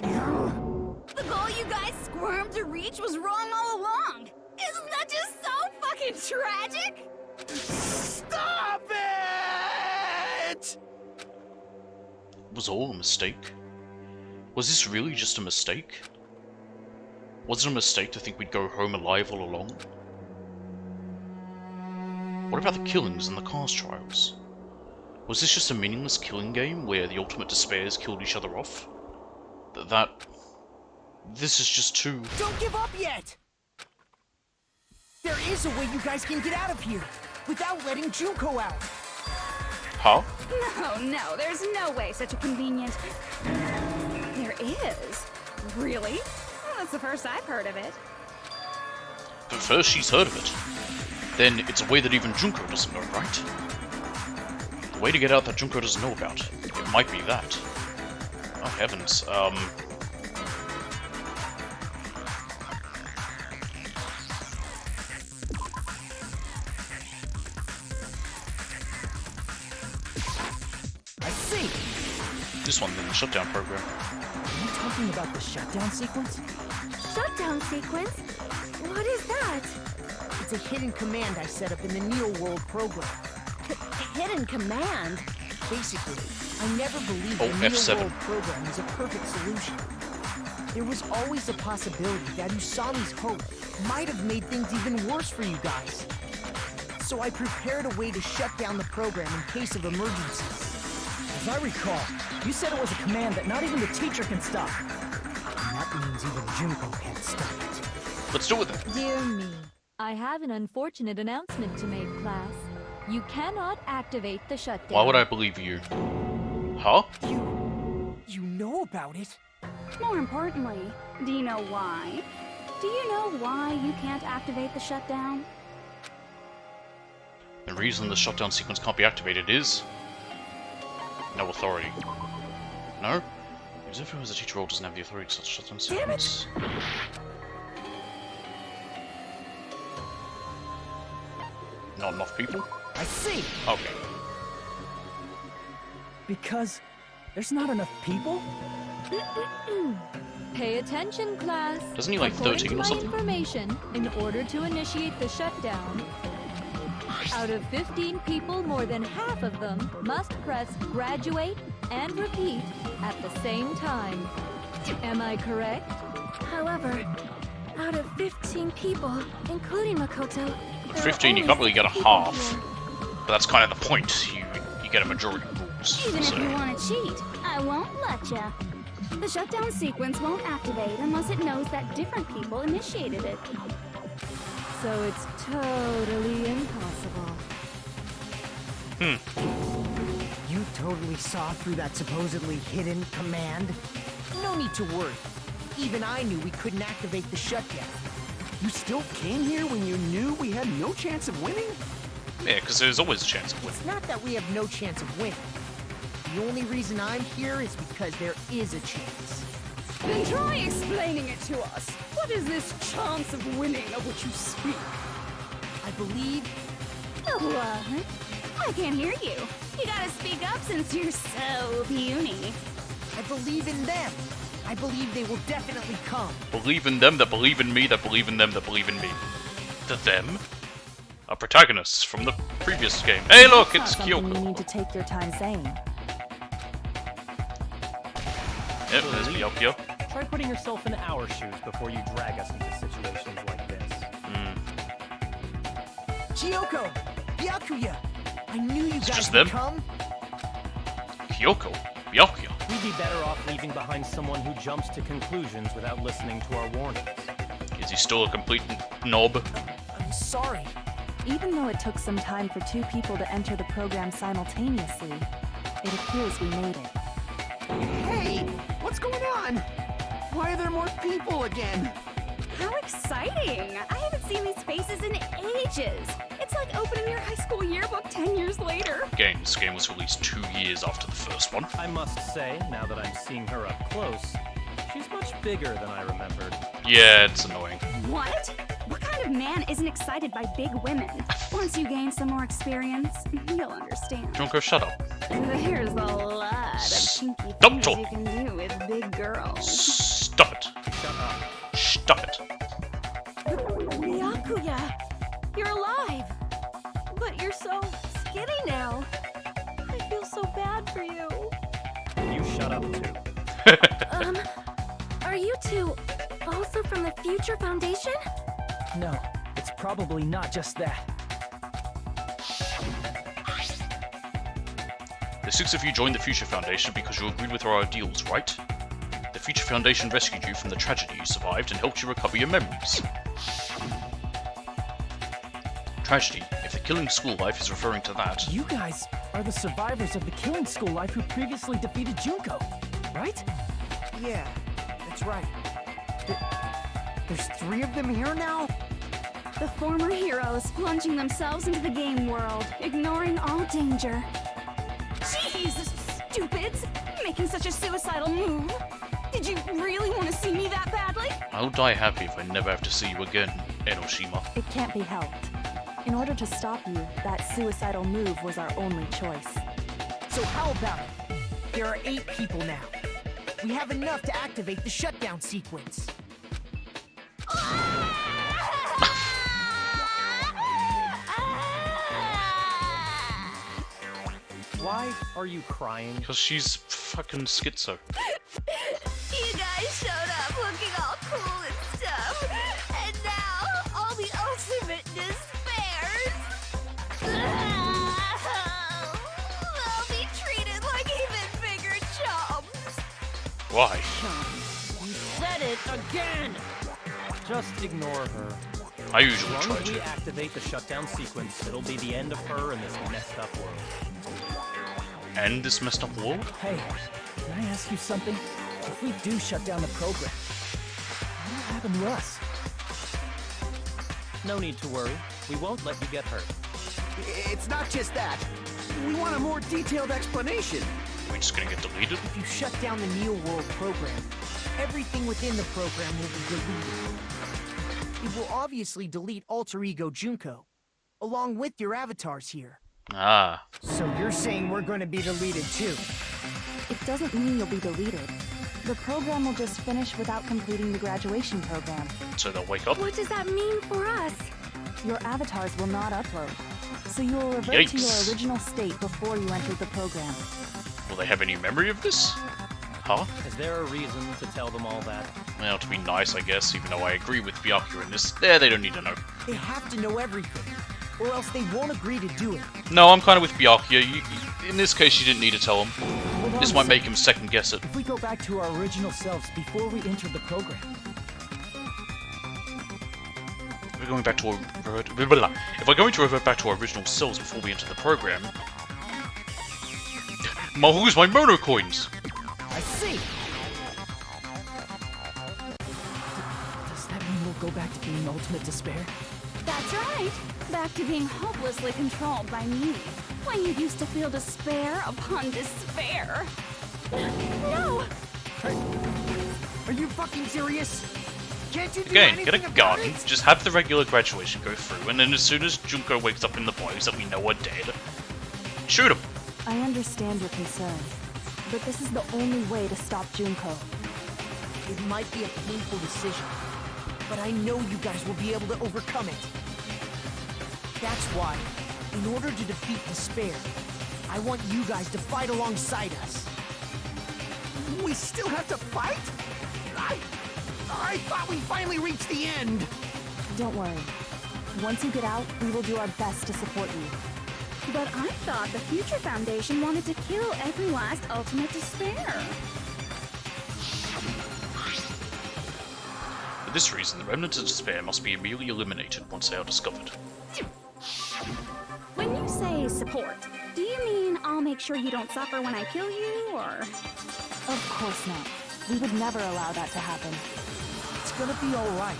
The goal you guys squirmed to reach was wrong all along. Isn't that just so fucking tragic? Stop it! Was all a mistake? Was this really just a mistake? Was it a mistake to think we'd go home alive all along? What about the killings and the cars trials? Was this just a meaningless killing game where the ultimate despairs killed each other off? This is just too... Don't give up yet! There is a way you guys can get out of here, without letting Junko out. Huh? No, there's no way such a convenient... There is? Really? Well, that's the first I've heard of it. But first she's heard of it. Then it's a way that even Junko doesn't know, right? The way to get out that Junko doesn't know about. It might be that. Oh heavens, I see! This one, then the shutdown program. Are you talking about the shutdown sequence? shutdown sequence? What is that? It's a hidden command I set up in the Neo World program. Hidden command? Basically, I never believed Oh, the Neo F7. World program was a perfect solution. There was always a possibility that Usami's hope might have made things even worse for you guys. So I prepared a way to shut down the program in case of emergencies. As I recall, you said it was a command that not even the teacher can stop. And that means even Junko can't stop it. Let's do it. Dear me, I have an unfortunate announcement to make, class. You cannot activate the shutdown. Why would I believe you? Huh? You know about it? More importantly, do you know why? Do you know why you can't activate the shutdown? The reason the shutdown sequence can't be activated is... no authority. No? Because if it was a teacher role doesn't have the authority to such shutdown sequence. Not enough people? I see. Okay. Because there's not enough people? Pay attention, class. Doesn't he like According 13 to or my something? information, in order to initiate the shutdown, out of 15 people, more than half of them must press graduate and repeat at the same time. Am I correct? However, out of 15 people, including Makoto, there are 15, you only can't really get a 6 people half. here. But that's kind of the point. You get a majority rules. Even if So. you want to cheat, I won't let ya. The shutdown sequence won't activate unless it knows that different people initiated it. So it's totally impossible. You totally saw through that supposedly hidden command? No need to worry. Even I knew we couldn't activate the shutdown. You still came here when you knew we had no chance of winning? Yeah, because there's always a chance of winning. It's not that we have no chance of winning. The only reason I'm here is because there is a chance. Then try explaining it to us. What is this chance of winning of which you speak? I believe What? I can't hear you. You gotta speak up since you're so puny. I believe in them. I believe they will definitely come. Believe in them that believe in me that believe in them that believe in me. The them are protagonists from the previous game. Hey look, it's Kyoko. You need to take your time saying. Yep, there's Kyoko. Try putting yourself in our shoes before you drag us into situations like this. Kyoko! Byakuya! I knew you guys just would them? come. Kyoko? Byakuya? We'd be better off leaving behind someone who jumps to conclusions without listening to our warnings. Is he still a complete knob? I'm sorry. Even though it took some time for 2 people to enter the program simultaneously, it appears we made it. Hey! What's going on? Why are there more people again? How exciting! I haven't seen these faces in ages. It's like opening your high school yearbook 10 years later. This game was released 2 years after the first one. I must say, now that I'm seeing her up close, she's much bigger than I remembered. Yeah, it's annoying. What? What kind of man isn't excited by big women? Once you gain some more experience, you'll understand. Junko, shut up. There's a lot of kinky Stop things talking. you can do with big girls. Stop it. Shut up. Stop it. Byakuya! You're alive! But you're so skinny now. I feel so bad for you. You shut up too. Are you two also from the Future Foundation? No, it's probably not just that. The 6 of you joined the Future Foundation because you agreed with our ideals, right? The Future Foundation rescued you from the tragedy you survived and helped you recover your memories. Tragedy, if the Killing School Life is referring to that. You guys are the survivors of the Killing School Life who previously defeated Junko, right? Yeah, that's right. There's 3 of them here now? The former heroes plunging themselves into the game world, ignoring all danger. Jeez, stupids! Making such a suicidal move. Did you really want to see me that badly? I'll die happy if I never have to see you again, Enoshima. It can't be helped. In order to stop you, that suicidal move was our only choice. So how about it? There are 8 people now. We have enough to activate the shutdown sequence. Why are you crying? Because she's fucking schizo. You guys showed up looking all cool and stuff, and now all the ultimate despairs. They'll be treated like even bigger chumps. Why? You said it again! Just ignore her. I usually As try long as we to. activate the shutdown sequence, it'll be the end of her in this messed up world. End this messed up world? Hey, can I ask you something? If we do shut down the program, what'll happen to us? No need to worry. We won't let you get hurt. It's not just that. We want a more detailed explanation. Are we just gonna get deleted? If you shut down the Neo World program, everything within the program will be deleted. It will obviously delete Alter Ego Junko, along with your avatars here. Ah. So you're saying we're going to be deleted too? It doesn't mean you'll be deleted. The program will just finish without completing the graduation program. So they'll wake up? What does that mean for us? Your avatars will not upload, so you will revert to Yikes. your original state before you enter the program. Will they have any memory of this? Huh? Is there a reason to tell them all that? Well, to be nice, I guess, even though I agree with Byakuya in this. They don't need to know. They have to know everything, or else they won't agree to do it. No, I'm kind of with Byakuya. In this case, you didn't need to tell him. Hold on This a might sec. make him second guess it. If we go back to our original selves before we entered the program, If we're going back to our... If we're going to revert back to our original selves before we enter the program... Who's my mono coins? I see. does that mean we'll go back to being ultimate despair? That's right. Back to being hopelessly controlled by me. When you used to feel despair upon despair. No! Are you fucking serious? Can't you do Again, anything get a about gun, it? just have the regular graduation go through, and then as soon as Junko wakes up in the bodies that we know are dead, shoot him! I understand your concerns, but this is the only way to stop Junko. It might be a painful decision, but I know you guys will be able to overcome it. That's why, in order to defeat despair, I want you guys to fight alongside us. We still have to fight? I thought we finally reached the end. Don't worry. Once you get out, we will do our best to support you. But I thought the Future Foundation wanted to kill every last ultimate despair. For this reason, the remnants of despair must be immediately eliminated once they are discovered. When you say support, do you mean I'll make sure you don't suffer when I kill you, or...? Of course not. We would never allow that to happen. It's gonna be alright.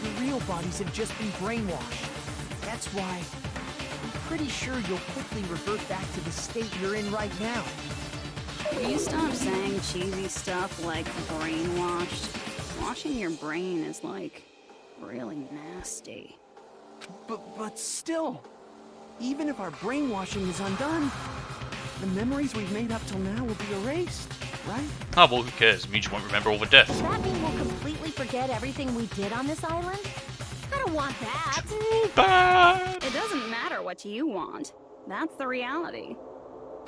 Your real bodies have just been brainwashed. That's why I'm pretty sure you'll quickly revert back to the state you're in right now. Will you stop saying cheesy stuff like brainwashed? Washing your brain is, like, really nasty. But still, even if our brainwashing is undone, the memories we've made up till now will be erased, right? Ah, well, who cares? It means you won't remember all the death. Does that mean we'll completely forget everything we did on this island? I don't want that. Too bad! It doesn't matter what you want. That's the reality.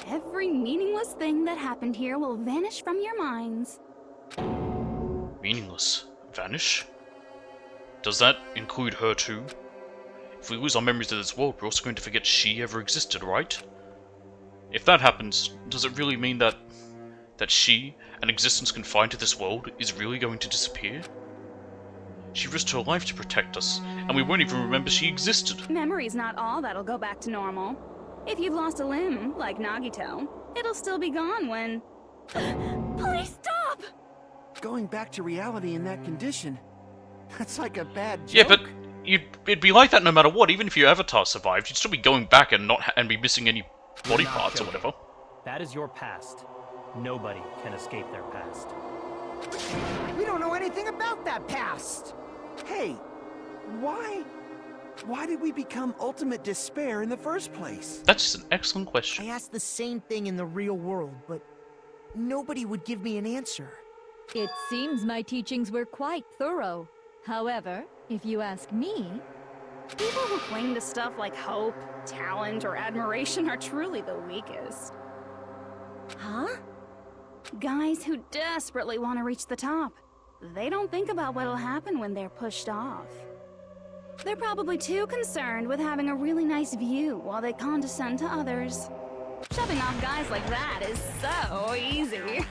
Every meaningless thing that happened here will vanish from your minds. Meaningless. Vanish? Does that include her too? If we lose our memories of this world, we're also going to forget she ever existed, right? If that happens, does it really mean that she, an existence confined to this world, is really going to disappear? She risked her life to protect us, and we won't even remember she existed. Memory's not all that'll go back to normal. If you've lost a limb, like Nagito, it'll still be gone when... Please stop! Going back to reality in that condition, that's like a bad joke. Yeah, but it'd be like that no matter what. Even if your avatar survived, you'd still be going back and and be missing any body You're not parts or joking. whatever. That is your past. Nobody can escape their past. We don't know anything about that past! Hey, why did we become ultimate despair in the first place? That's an excellent question. I asked the same thing in the real world, but nobody would give me an answer. It seems my teachings were quite thorough. However, if you ask me, People who cling to stuff like hope, talent, or admiration are truly the weakest. Huh? Guys who desperately want to reach the top. They don't think about what'll happen when they're pushed off. They're probably too concerned with having a really nice view while they condescend to others. Shoving off guys like that is so easy.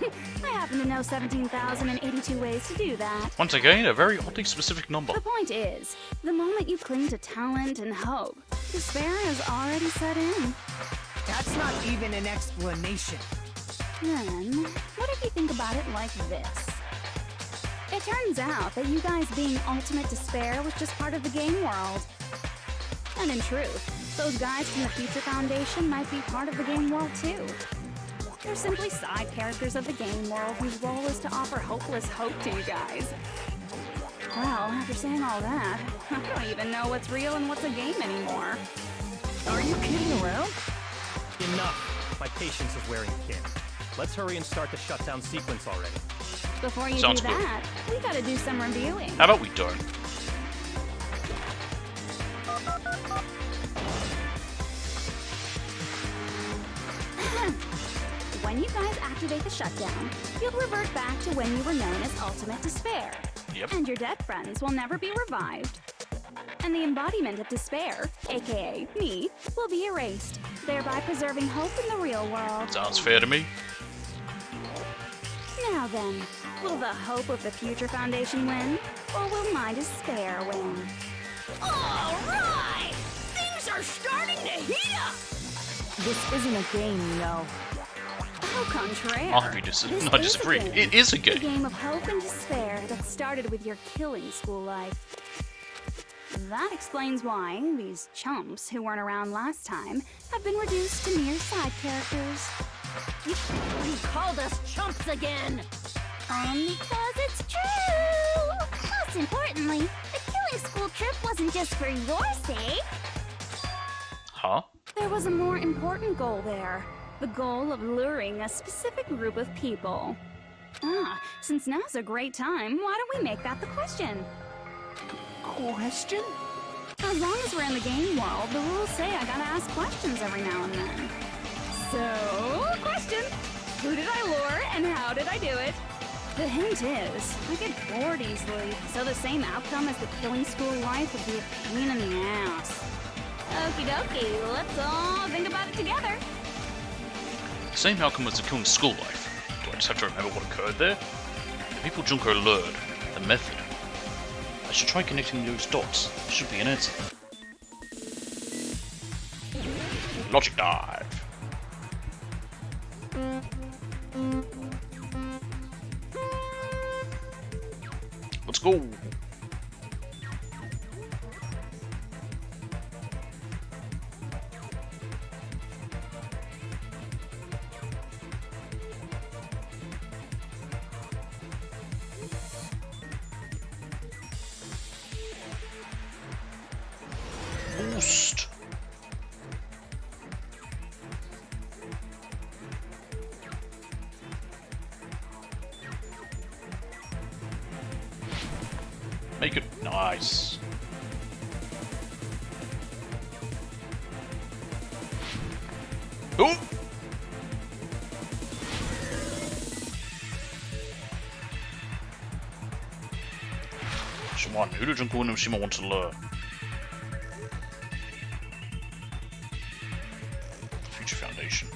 I happen to know 17,082 ways to do that. Once again, a very oddly specific number. The point is, the moment you cling to talent and hope, despair has already set in. That's not even an explanation. Then, what if you think about it like this? It turns out that you guys being ultimate despair was just part of the game world. And in truth, those guys from the Future Foundation might be part of the game world too. They're simply side characters of the game world whose role is to offer hopeless hope to you guys. Well, after saying all that, I don't even know what's real and what's a game anymore. Are you kidding around? Enough. My patience is wearing thin. Let's hurry and start the shutdown sequence already. Before you Sounds do good. that, we gotta do some reviewing. How about we don't? When you guys activate the shutdown, you'll revert back to when you were known as Ultimate Despair. Yep. And your dead friends will never be revived. And the embodiment of despair, aka me, will be erased, thereby preserving hope in the real world. Sounds fair to me. Now then, will the hope of the Future Foundation win, or will my despair win? All right! Things are starting to heat up! This isn't a game, you know. Au contraire. I'll This not is disagree. a game. It is a A game. game of hope and despair that started with your killing school life. That explains why these chumps who weren't around last time have been reduced to mere side characters. You called us chumps again! Because it's true! Most importantly, the killing school trip wasn't just for your sake. Huh? There was a more important goal there. The goal of luring a specific group of people. Ah, since now's a great time, why don't we make that the question? Question? As long as we're in the game world, the rules say I gotta ask questions every now and then. So, question! Who did I lure and how did I do it? The hint is, I get bored easily, so the same outcome as the killing school life would be a pain in the ass. Okie dokie, let's all think about it together. Same outcome as the killing school life. Do I just have to remember what occurred there? The people Junko lured. The method. I should try connecting those dots. There should be an answer. Logic dive. Let's go. Boost. Make it nice. Oh! Shimon, who did Junko and Shima want to lure? Future Foundation.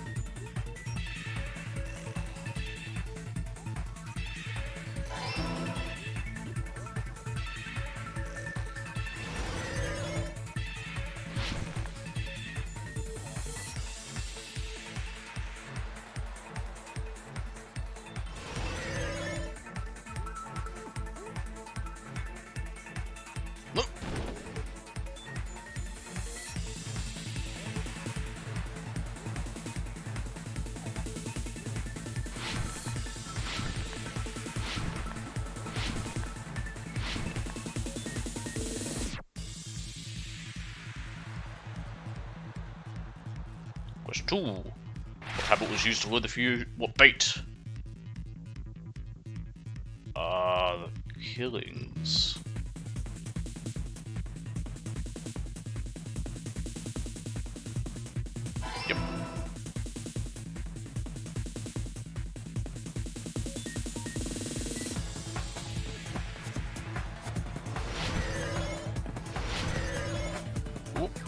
Look. Question 2. What habit was used to lure the few? What bait? The killings. Whoop.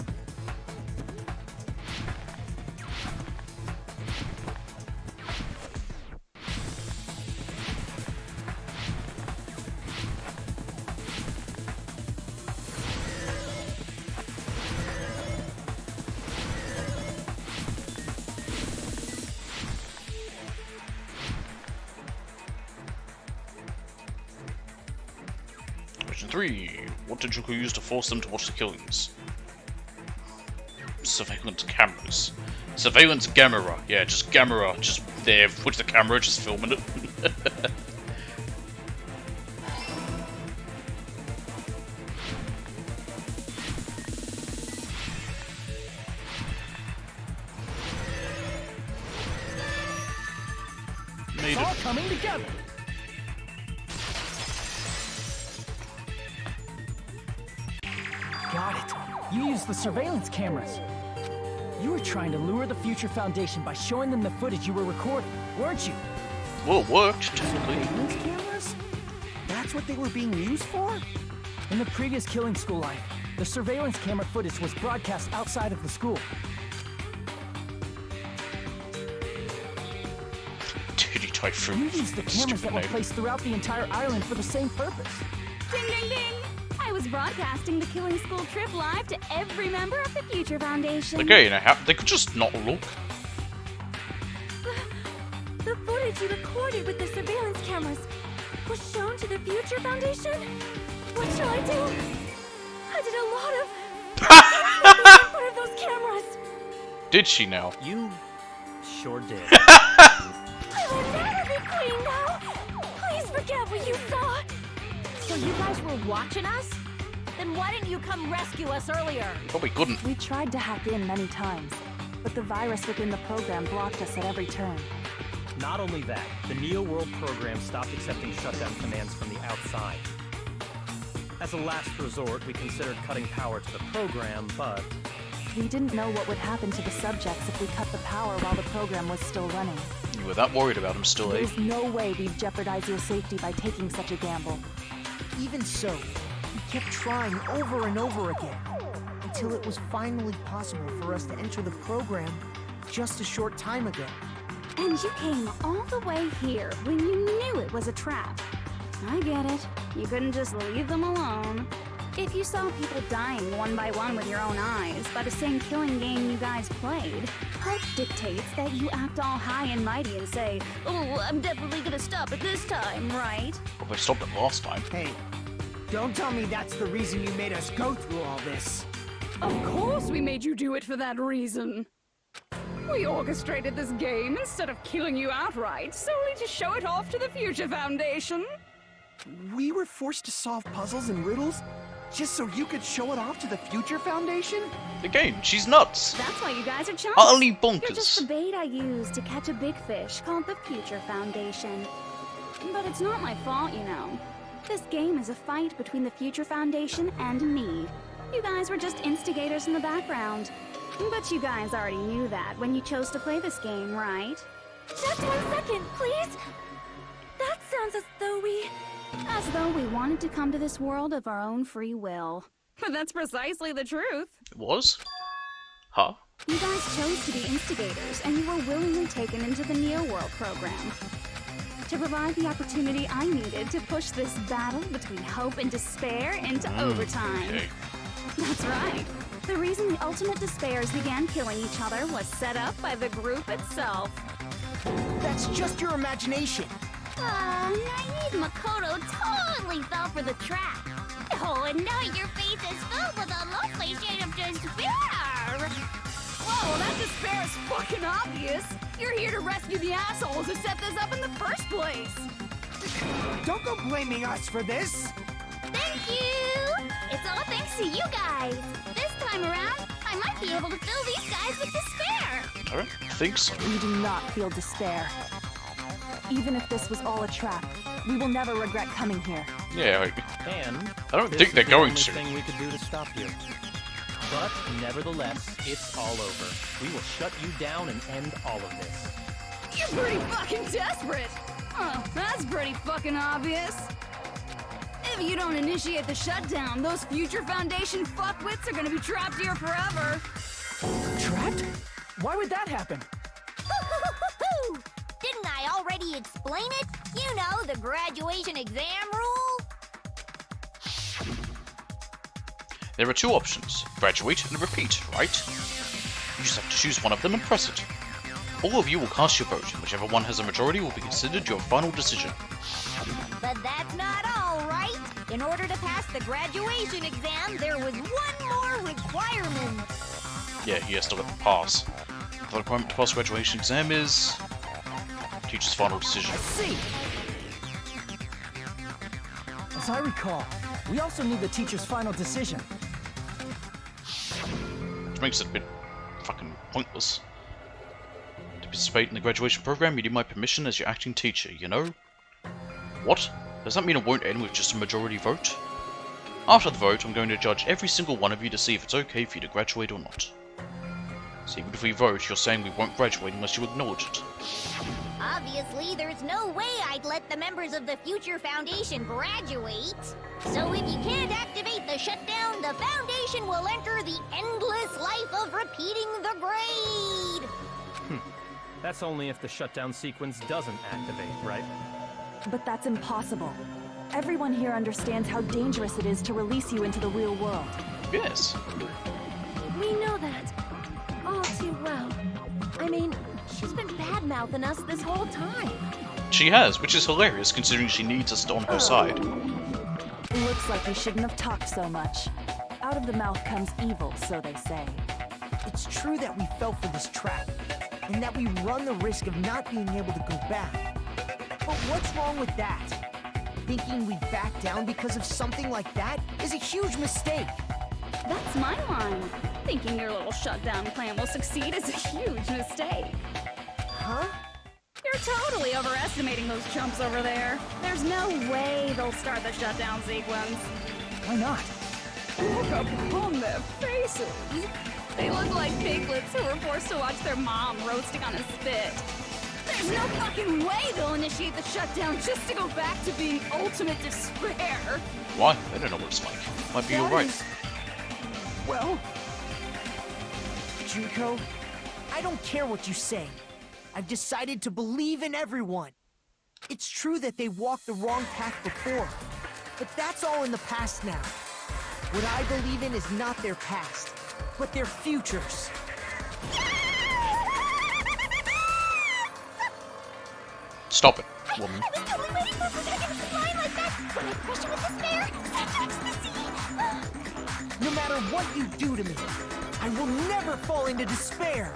Question 3. What did Juku use to force them to watch the killings? Surveillance cameras. Surveillance camera. Yeah, just camera. Just there with the camera, just filming it. It's all coming together. Got it. You used the surveillance cameras. You were trying to lure the Future Foundation by showing them the footage you were recording, weren't you? Well, it worked, technically. Surveillance cameras? That's what they were being used for? In the previous Killing School life, the surveillance camera footage was broadcast outside of the school. Titty typhoon. You used the cameras that were placed throughout the entire island for the same purpose. Ding ding ding! I was broadcasting the Killing School trip live to every member of the Future Foundation. Okay, now they could just not look. The footage you recorded with the surveillance cameras was shown to the Future Foundation? What shall I do? I did a lot of in front of those cameras. Did she now? You sure did. I will never be queen now. Please forget what you saw. So you guys were watching us? Then why didn't you come rescue us earlier? Probably couldn't. We tried to hack in many times, but the virus within the program blocked us at every turn. Not only that, the Neo World program stopped accepting shutdown commands from the outside. As a last resort, we considered cutting power to the program, but... We didn't know what would happen to the subjects if we cut the power while the program was still running. You were that worried about him still, eh? There's no way we'd jeopardize your safety by taking such a gamble. Even so, we kept trying over and over again, until it was finally possible for us to enter the program just a short time ago. And you came all the way here when you knew it was a trap. I get it. You couldn't just leave them alone. If you saw people dying one by one with your own eyes by the same killing game you guys played, hope dictates that you act all high and mighty and say, "Oh, I'm definitely gonna stop it this time, right?" Well, they stopped it last time. Hey, don't tell me that's the reason you made us go through all this. Of course we made you do it for that reason. We orchestrated this game instead of killing you outright, solely to show it off to the Future Foundation. We were forced to solve puzzles and riddles just so you could show it off to the Future Foundation? Again, she's nuts. That's why you guys are chumps. Utterly You're just bonkers. the bait I used to catch a big fish called the Future Foundation. But it's not my fault, you know. This game is a fight between the Future Foundation and me. You guys were just instigators in the background. But you guys already knew that when you chose to play this game, right? Just 1 second, please. That sounds as though we... As though we wanted to come to this world of our own free will. But that's precisely the truth. It was? Huh? You guys chose to be instigators, and you were willingly taken into the Neo World program. To provide the opportunity I needed to push this battle between hope and despair into overtime. Okay. That's right. The reason the ultimate despairs began killing each other was set up by the group itself. That's just your imagination. Naive Makoto totally fell for the trap. Oh, and now your face is filled with a lovely shade of despair. Whoa, well, that despair is fucking obvious. You're here to rescue the assholes who set this up in the first place. Don't go blaming us for this. Thank you. It's all thanks to you guys. This time around, I might be able to fill these guys with despair. I don't think so. We do not feel despair. Even if this was all a trap, we will never regret coming here. Yeah, And I don't this think they're is the going only to. thing we could do to stop you. But nevertheless, it's all over. We will shut you down and end all of this. You're pretty fucking desperate. Oh, that's pretty fucking obvious. If you don't initiate the shutdown, those future Foundation fuckwits are gonna be trapped here forever. Trapped? Why would that happen? Didn't I already explain it? You know, the graduation exam rule? There are two options, graduate and repeat, right? You just have to choose one of them and press it. All of you will cast your vote, and whichever one has a majority will be considered your final decision. But that's not all, right? In order to pass the graduation exam, there was one more requirement. Yeah, he has to let the pass. The requirement to pass the graduation exam is... teacher's final decision. I see! As I recall, we also need the teacher's final decision. Which makes it a bit fucking pointless. To participate in the graduation program, you need my permission as your acting teacher, you know? What? Does that mean it won't end with just a majority vote? After the vote, I'm going to judge every single one of you to see if it's okay for you to graduate or not. So even if we vote, you're saying we won't graduate unless you acknowledge it. Obviously, there's no way I'd let the members of the Future Foundation graduate. So if you can't activate the shutdown, the Foundation will enter the endless life of repeating the grade. That's only if the shutdown sequence doesn't activate, right? But that's impossible. Everyone here understands how dangerous it is to release you into the real world. Yes. We know that. All too well. I mean, she's been bad-mouthing us this whole time. She has, which is hilarious considering she needs us on her side. Looks like we shouldn't have talked so much. Out of the mouth comes evil, so they say. It's true that we fell for this trap, and that we run the risk of not being able to go back. But what's wrong with that? Thinking we'd back down because of something like that is a huge mistake. That's my line. Thinking your little shutdown plan will succeed is a huge mistake. Huh? You're totally overestimating those chumps over there. There's no way they'll start the shutdown sequence. Why not? Look upon their faces. They look like piglets who were forced to watch their mom roasting on a spit. There's no fucking way they'll initiate the shutdown just to go back to being ultimate despair. Why? They don't know what it's like. Might be alright. Well, Junko, I don't care what you say. I've decided to believe in everyone. It's true that they walked the wrong path before, but that's all in the past now. What I believe in is not their past, but their futures. Stop it, woman. I was totally waiting for Protagonist to line like that when I crushed him with despair. No matter what you do to me, I will never fall into despair.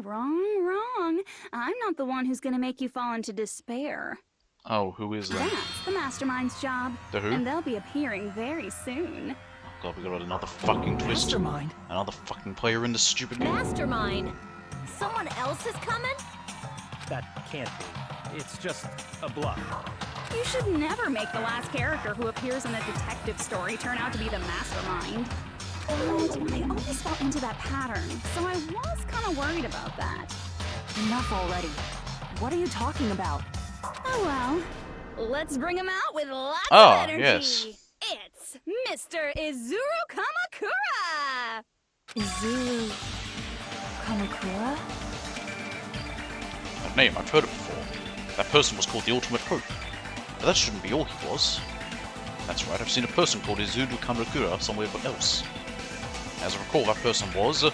Wrong. I'm not the one who's gonna make you fall into despair. Oh, who is that? That's the Mastermind's job. The who? And they'll be appearing very soon. Oh god, we got another fucking twist. Mastermind? Another fucking player in this stupid game. Mastermind? Someone else is coming? That can't be. It's just a bluff. You should never make the last character who appears in a detective story turn out to be the Mastermind. And I always fell into that pattern, so I was kind of worried about that. Enough already. What are you talking about? Oh well. Let's bring him out with lots Oh, of energy. yes. It's Mr. Izuru Kamakura! Izuru Kamakura? That name, I've heard it before. That person was called the Ultimate Hope. But that shouldn't be all he was. That's right, I've seen a person called Izuru Kamakura somewhere else. As I recall, that person was a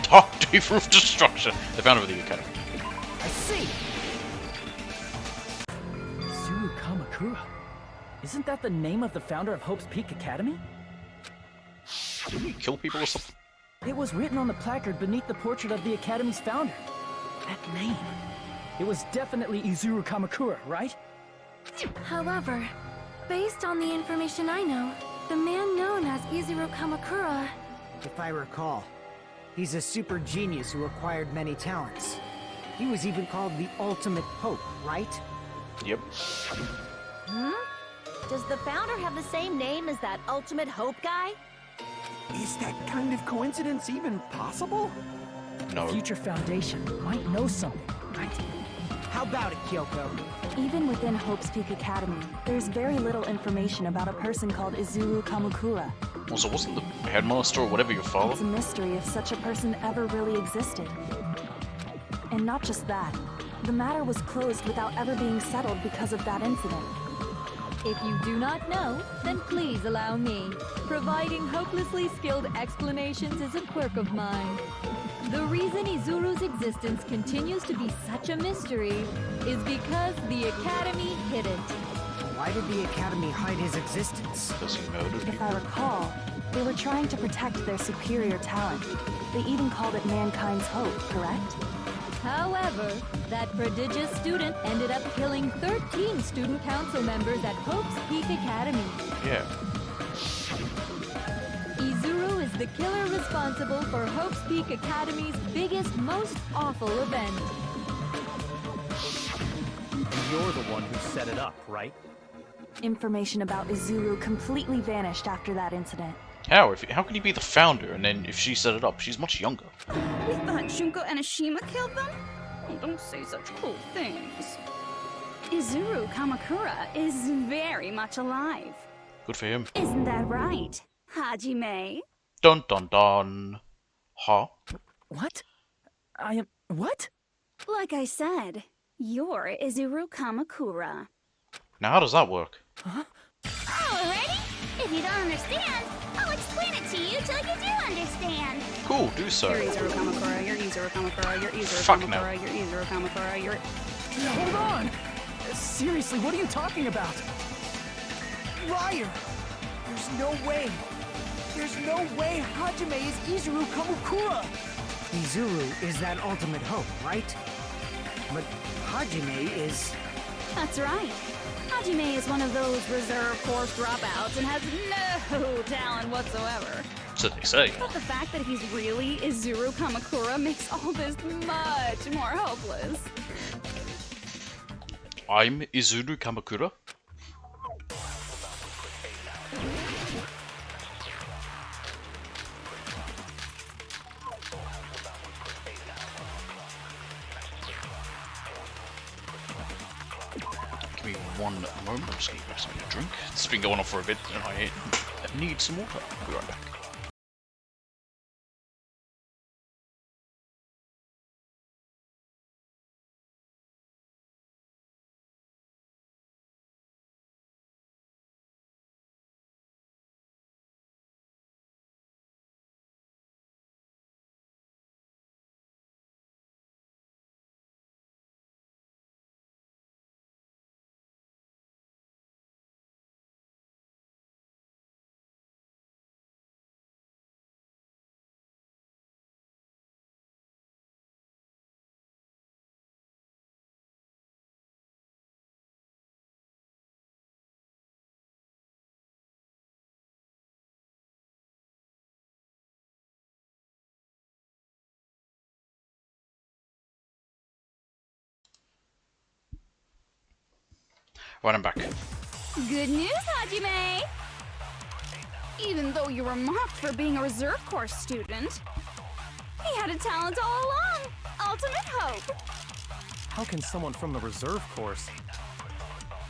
Dark Deeper of Destruction, the founder of the Academy. I see. Izuru Kamakura? Isn't that the name of the founder of Hope's Peak Academy? Didn't he kill people or something? It was written on the placard beneath the portrait of the Academy's founder. That name. It was definitely Izuru Kamakura, right? However, based on the information I know, the man known as Izuru Kamakura... If I recall, he's a super genius who acquired many talents. He was even called the Ultimate Hope, right? Yep. Does the founder have the same name as that Ultimate Hope guy? Is that kind of coincidence even possible? No. The Future Foundation might know something, right? How about it, Kyoko? Even within Hope's Peak Academy, there's very little information about a person called Izuru Kamukura. Also, wasn't the headmaster or whatever your father? It's a mystery if such a person ever really existed. And not just that, the matter was closed without ever being settled because of that incident. If you do not know, then please allow me. Providing hopelessly skilled explanations is a quirk of mine. The reason Izuru's existence continues to be such a mystery is because the Academy hid it. Why did the Academy hide his existence? Because he murdered If I recall, they were trying to protect their superior talent. They even called it mankind's hope, correct? However, that prodigious student ended up killing 13 student council members at Hope's Peak Academy. Yeah. Izuru is the killer responsible for Hope's Peak Academy's biggest, most awful event. And you're the one who set it up, right? Information about Izuru completely vanished after that incident. How? How can he be the founder, and then if she set it up, she's much younger? We thought Junko and Ashima killed them? Oh, don't say such cruel things. Izuru Kamakura is very much alive. Good for him. Isn't that right, Hajime? Dun dun dun. Huh? What? I am... what? Like I said, you're Izuru Kamakura. Now how does that work? Huh? Alrighty? If you don't understand, I'll explain it to you till you do understand. Cool, do so. You're Izuru Kamakura, you're Izuru Kamakura, you're Izuru Fuck Kamakura, no. you're Izuru Kamakura, you're... Hold on! Seriously, what are you talking about? Liar! There's no way! There's no way Hajime is Izuru Kamukura! Izuru is that ultimate hope, right? But Hajime is... That's right. Hajime is one of those reserve course dropouts and has no talent whatsoever. So they say. But the fact that he's really Izuru Kamakura makes all this much more hopeless. I'm Izuru Kamakura. Give me one moment, I'm just gonna grab something to drink. It's been going on for a bit and I need some water. I'll be right back. Right, I'm back. Good news, Hajime! Even though you were mocked for being a reserve course student, he had a talent all along! Ultimate hope! How can someone from the reserve course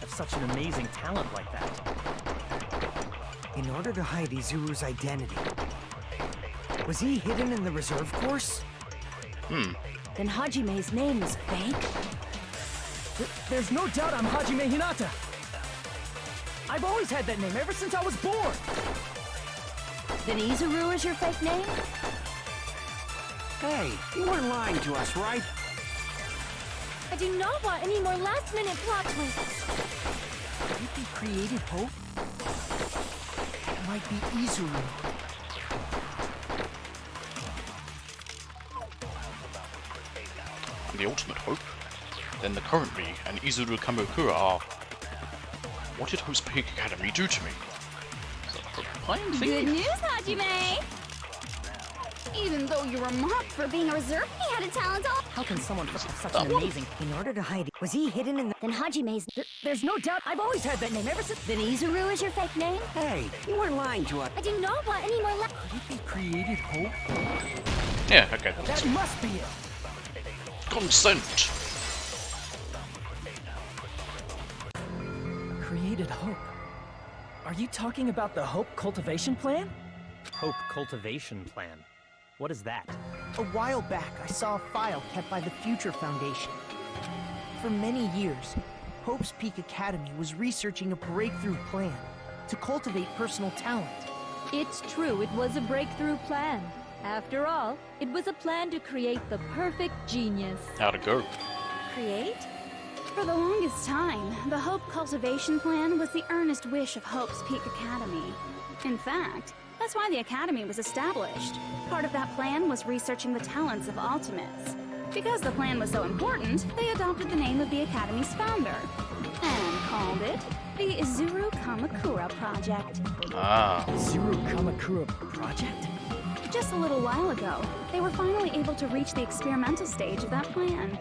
have such an amazing talent like that? In order to hide Izuru's identity, was he hidden in the reserve course? Then Hajime's name is fake? There's no doubt I'm Hajime Hinata. I've always had that name ever since I was born. Then Izuru is your fake name? Hey, you weren't lying to us, right? I do not want any more last-minute plot twists. Could it be created hope? It might be Izuru. I'm the ultimate hope. Then the current me and Izuru Kamakura are... What did Hope's Peak Academy do to me? Is that a hope playing thing? Good news, Hajime! Even though you were mocked for being a reserve, he had a talent all... How can someone have such an amazing... In order to hide it, was he hidden in the... Then Hajime's... There's no doubt I've always had that name ever since... Then Izuru is your fake name? Hey, you weren't lying to us. I do not want any more Could it be created hope? Yeah, okay. That must be it. Consent! Hope. Are you talking about the Hope Cultivation Plan? Hope Cultivation Plan. What is that? A while back, I saw a file kept by the Future Foundation. For many years, Hope's Peak Academy was researching a breakthrough plan to cultivate personal talent. It's true, it was a breakthrough plan. After all, it was a plan to create the perfect genius. How'd it go? Create? For the longest time, the Hope Cultivation Plan was the earnest wish of Hope's Peak Academy. In fact, that's why the Academy was established. Part of that plan was researching the talents of Ultimates. Because the plan was so important, they adopted the name of the Academy's founder and called it the Izuru Kamakura Project. Ah. Izuru Kamakura Project? Just a little while ago, they were finally able to reach the experimental stage of that plan.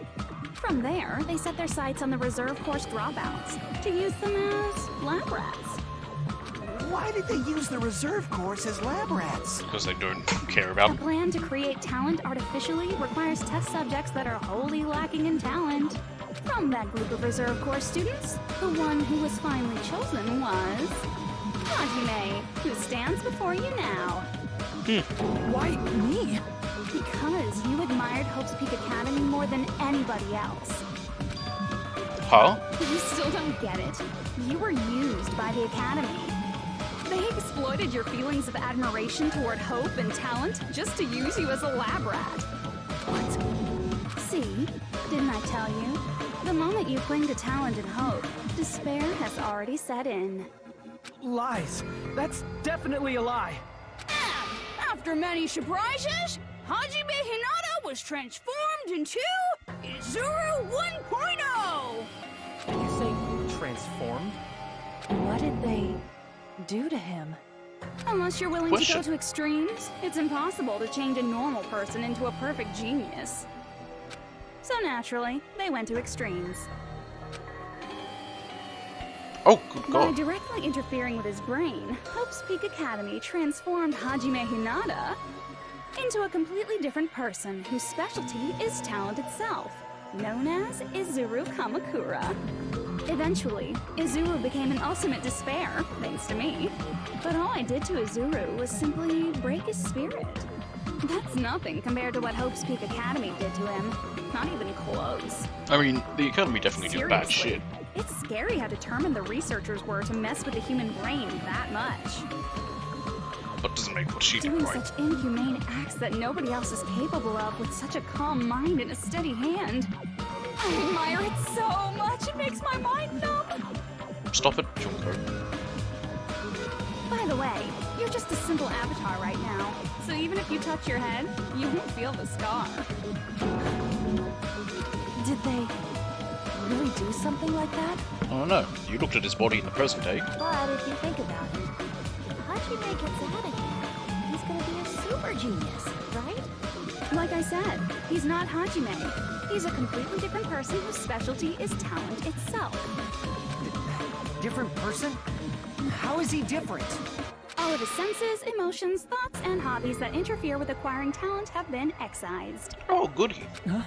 From there, they set their sights on the reserve course dropouts to use them as lab rats. Why did they use the reserve course as lab rats? Because they don't care about The plan to create talent artificially requires test subjects that are wholly lacking in talent. From that group of reserve course students, the one who was finally chosen was Hajime, who stands before you now. Why me? Because you admired Hope's Peak Academy more than anybody else. Huh? You still don't get it. You were used by the Academy. They exploited your feelings of admiration toward hope and talent just to use you as a lab rat. What? See? Didn't I tell you? The moment you cling to talent and hope, despair has already set in. Lies. That's definitely a lie. After many surprises, Hajime Hinata was transformed into Izuru 1.0! Did you say transformed? What did they do to him? Unless you're willing to go Question. to extremes, it's impossible to change a normal person into a perfect genius. So naturally, they went to extremes. Oh, good By God. directly interfering with his brain, Hope's Peak Academy transformed Hajime Hinata into a completely different person whose specialty is talent itself, known as Izuru Kamakura. Eventually, Izuru became an ultimate despair, thanks to me. But all I did to Izuru was simply break his spirit. That's nothing compared to what Hope's Peak Academy did to him. Not even close. I mean, the Academy definitely did bad Seriously, shit. It's scary how determined the researchers were to mess with the human brain that much. But doesn't make what she did Doing right. such inhumane acts that nobody else is capable of with such a calm mind and a steady hand. I admire it so much, it makes my mind numb. Stop it, Junko. By the way, you're just a simple avatar right now, so even if you touch your head, you won't feel the scar. Did they really do something like that? I don't know. You looked at his body in the present day. But if you think about it, if Hajime gets out of here, he's gonna be a super genius, right? Like I said, he's not Hajime. He's a completely different person whose specialty is talent itself. Different person? How is he different? All of his senses, emotions, thoughts, and hobbies that interfere with acquiring talent have been excised. Oh, goody. Huh?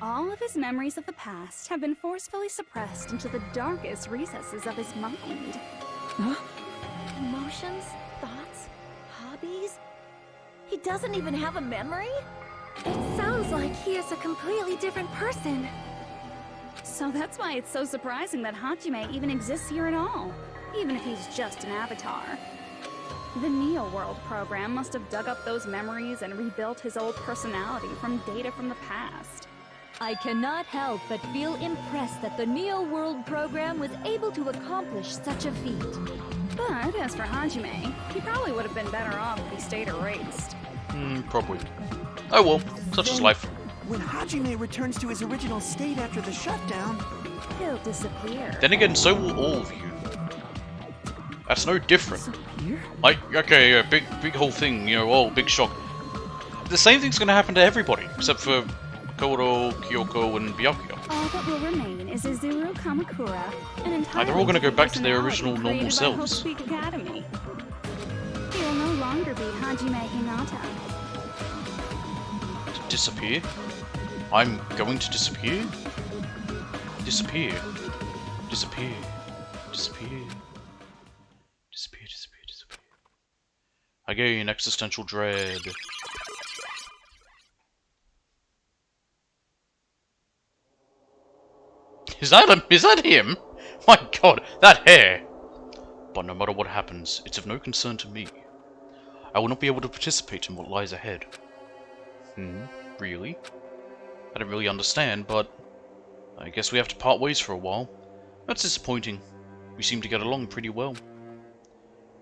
All of his memories of the past have been forcefully suppressed into the darkest recesses of his mind. Huh? Emotions, thoughts, hobbies? He doesn't even have a memory? It sounds like he is a completely different person. So that's why it's so surprising that Hajime even exists here at all, even if he's just an avatar. The Neo World program must have dug up those memories and rebuilt his old personality from data from the past. I cannot help but feel impressed that the Neo World program was able to accomplish such a feat. But as for Hajime, he probably would have been better off if he stayed erased. Probably. Oh well, such is life. When Hajime returns to his original state after the shutdown, He'll disappear. Then again, so will all of you. That's no different. Disappear? Like, okay, yeah, big whole thing, you know, oh, big shock. The same thing's gonna happen to everybody, except for Koro, Kyoko, and Byakuya. All that will remain is Izuru Kamakura, an entirely They're all gonna go back to their personality original normal created by Hope selves. Peak Academy. He will no longer be Hajime Hinata. Disappear? I'm going to disappear? Disappear. Disappear. Disappear. Disappear, disappear, disappear. Again, existential dread. Is that him? My god, that hair! But no matter what happens, it's of no concern to me. I will not be able to participate in what lies ahead. Really? I don't really understand, but I guess we have to part ways for a while. That's disappointing. We seem to get along pretty well.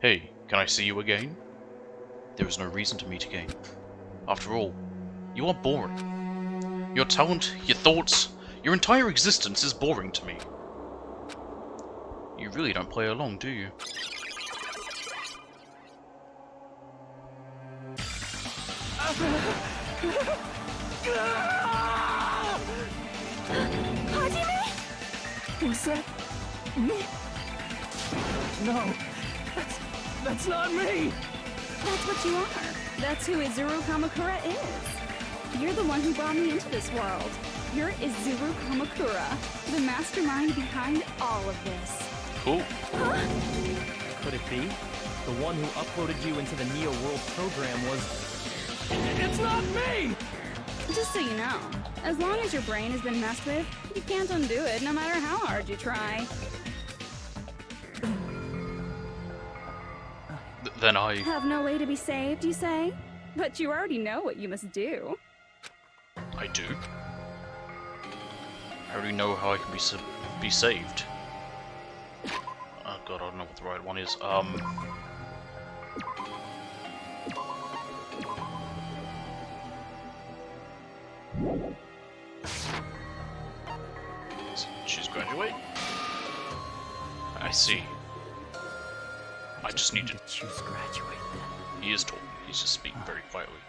Hey, can I see you again? There is no reason to meet again. After all, you are boring. Your talent, your thoughts, your entire existence is boring to me. You really don't play along, do you? Hajime? Was that me? No, that's not me! That's what you are. That's who Izuru Kamakura is. You're the one who brought me into this world. You're Izuru Kamakura, the mastermind behind all of this. Cool. Huh? Could it be? The one who uploaded you into the Neo World program was... It's not me! Just so you know, as long as your brain has been messed with, you can't undo it no matter how hard you try. Then I... Have no way to be saved, you say? But you already know what you must do. I do. I already know how I can be saved. Oh god, I don't know what the right one is. Choose graduate? I see. I just need to choose graduate then. He is talking, he's just speaking very quietly.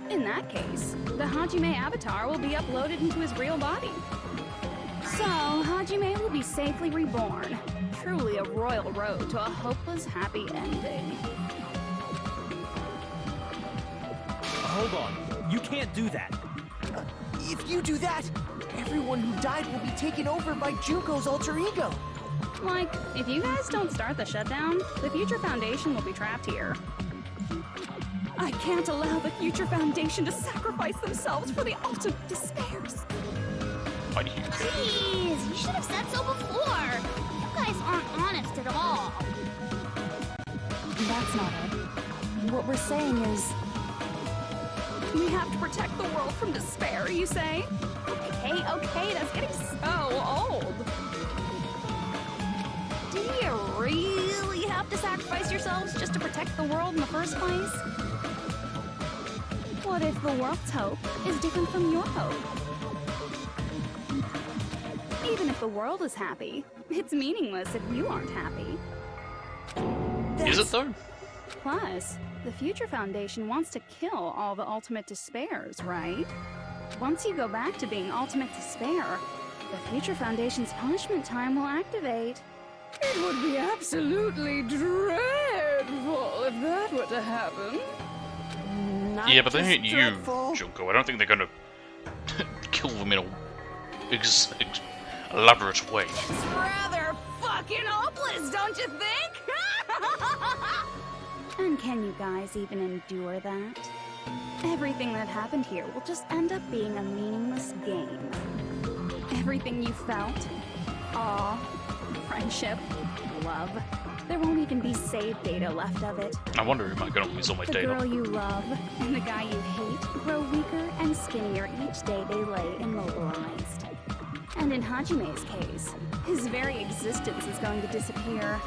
In that case, the Hajime avatar will be uploaded into his real body. So, Hajime will be safely reborn. Truly a royal road to a hopeless happy ending. Hold on. You can't do that. If you do that, everyone who died will be taken over by Junko's alter ego. Like, if you guys don't start the shutdown, the Future Foundation will be trapped here. I can't allow the Future Foundation to sacrifice themselves for the ultimate despairs. Why do you care? Please, you should have said so before. You guys aren't honest at all. That's not it. What we're saying is... We have to protect the world from despair, you say? Okay, that's getting so old. Do you really have to sacrifice yourselves just to protect the world in the first place? What if the world's hope is different from your hope? Even if the world is happy, it's meaningless if you aren't happy. Is it though? Plus, the Future Foundation wants to kill all the ultimate despairs, right? Once you go back to being ultimate despair, the Future Foundation's punishment time will activate. It would be absolutely dreadful if that were to happen. Yeah, but they ain't you, Junko. I don't think they're gonna kill them in a elaborate way. It's rather fucking hopeless, don't you think? And can you guys even endure that? Everything that happened here will just end up being a meaningless game. Everything you felt, awe, friendship, love, there won't even be save data left of it. I wonder if I'm gonna lose all my The data. girl you love and the guy you hate grow weaker and skinnier each day they lay immobilized. And in Hajime's case, his very existence is going to disappear.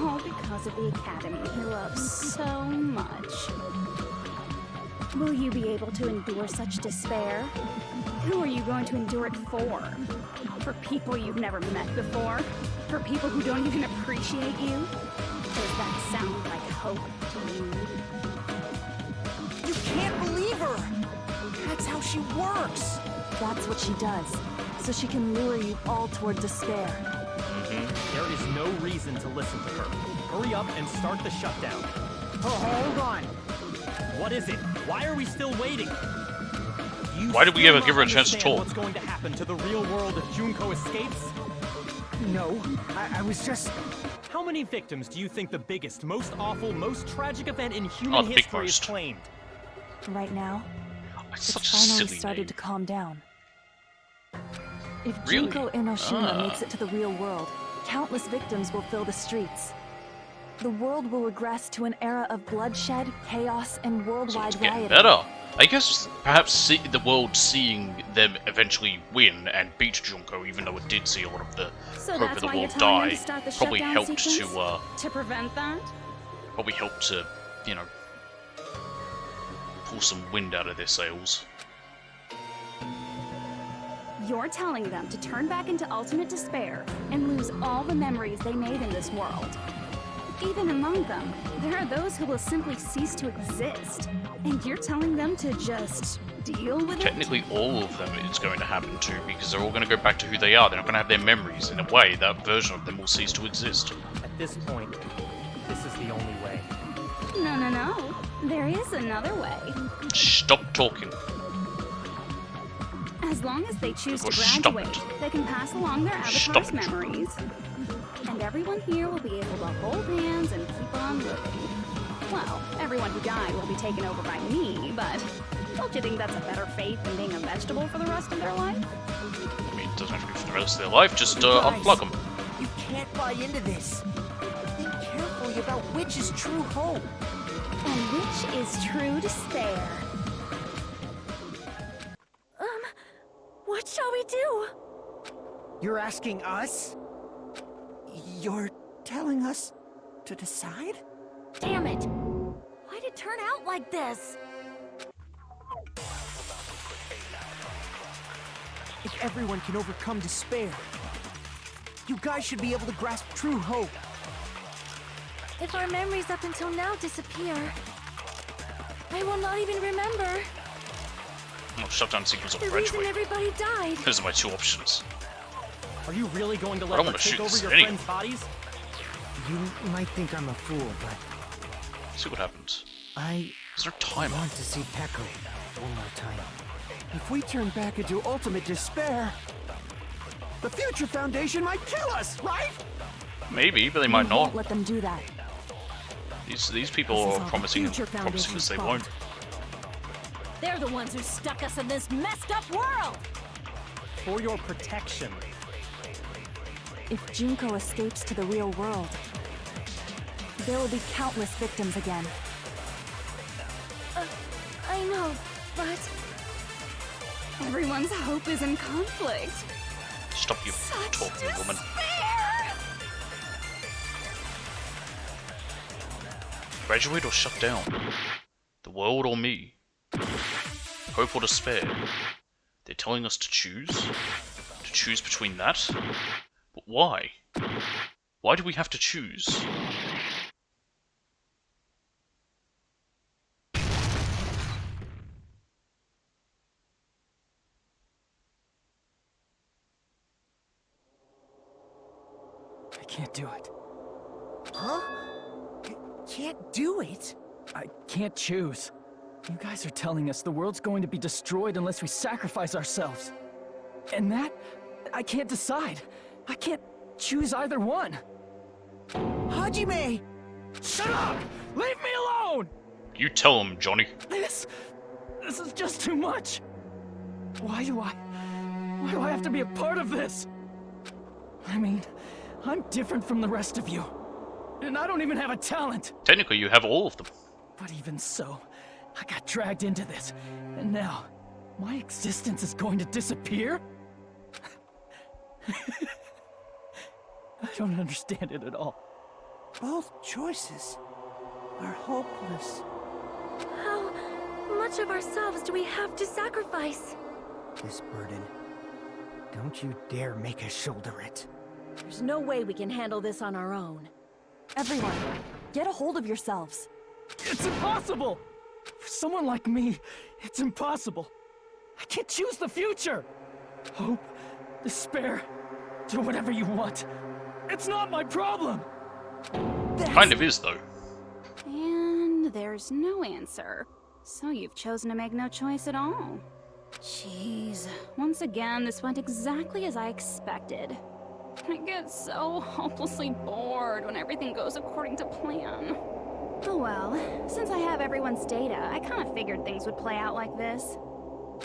All because of the academy he loves so much. Will you be able to endure such despair? Who are you going to endure it for? For people you've never met before? For people who don't even appreciate you? Does that sound like hope to you? You can't believe her! That's how she works! That's what she does, so she can lure you all toward despair. There is no reason to listen to her. Hurry up and start the shutdown. Oh, hold on. What is it? Why are we still waiting? Why did we ever give her a chance to talk? What's going to happen to the real world if Junko escapes? No, I was just... How many victims do you think the biggest, most awful, most tragic event in human history has claimed? Right now, It's it's such a finally silly started name. to calm down. If Really? Junko Enoshima makes it to the real world, countless victims will fill the streets. The world will regress to an era of bloodshed, chaos, and worldwide It's getting rioting. better. I guess perhaps the world seeing them eventually win and beat Junko, even though it did see a lot of the So hope that's of the why you're world telling them die, to start the probably shutdown helped sequence? To prevent that? probably helped to, you know, pull some wind out of their sails. You're telling them to turn back into ultimate despair and lose all the memories they made in this world. Even among them, there are those who will simply cease to exist. And you're telling them to just deal with it? Technically, all of them it's going to happen to, because they're all going to go back to who they are. They're not going to have their memories. In a way, that version of them will cease to exist. At this point, this is the only way. No. There is another way. Stop talking. As long as they choose to Stop graduate, they can pass along their avatar's memories. And everyone here will be able to hold hands and keep on living. Well, everyone who died will be taken over by me, but don't you think that's a better fate than being a vegetable for the rest of their life? I mean, it doesn't have to be for the rest of their life, just unplug them. You can't buy into this. Think carefully about which is true hope. And which is true despair. What shall we do? You're asking us? You're telling us to decide? Damn it! Why'd it turn out like this? If everyone can overcome despair, you guys should be able to grasp true hope. If our memories up until now disappear, I will not even remember Well, shutdown sequence or the reason graduate. everybody died. Those are my two options. Are you really going to I let don't them want to take shoot over this your anyway. friends' bodies? You might think I'm a fool, but See what happens. I Is there a timer? want to see Peko one more time. If we turn back into ultimate despair, the Future Foundation might kill us, right? Maybe, but they We might won't not. let them do that. These people This is are all the promising Future that Foundation's they fault. won't. They're the ones who stuck us in this messed up world! For your protection. If Junko escapes to the real world, there will be countless victims again. I know, but everyone's hope is in conflict. Stop you talking, woman. Graduate or shut down? The world or me? Hope or despair? They're telling us to choose? To choose between that? But why? Why do we have to choose? I can't do it. Huh? Can't do it? I can't choose. You guys are telling us the world's going to be destroyed unless we sacrifice ourselves. And that, I can't decide. I can't choose either one. Hajime! Shut up! Leave me alone! You tell him, Johnny. This is just too much. Why do I have to be a part of this? I mean, I'm different from the rest of you. And I don't even have a talent. Technically, you have all of them. But even so, I got dragged into this. And now, my existence is going to disappear? I don't understand it at all. Both choices are hopeless. how much of ourselves do we have to sacrifice? This burden, don't you dare make us shoulder it. There's no way we can handle this on our own. Everyone, get a hold of yourselves. It's impossible! For someone like me, it's impossible. I can't choose the future! Hope, despair, do whatever you want. It's not my problem! Kind of is, though. And there's no answer. So you've chosen to make no choice at all. Jeez, once again, this went exactly as I expected. I get so hopelessly bored when everything goes according to plan. Oh well, since I have everyone's data, I kind of figured things would play out like this.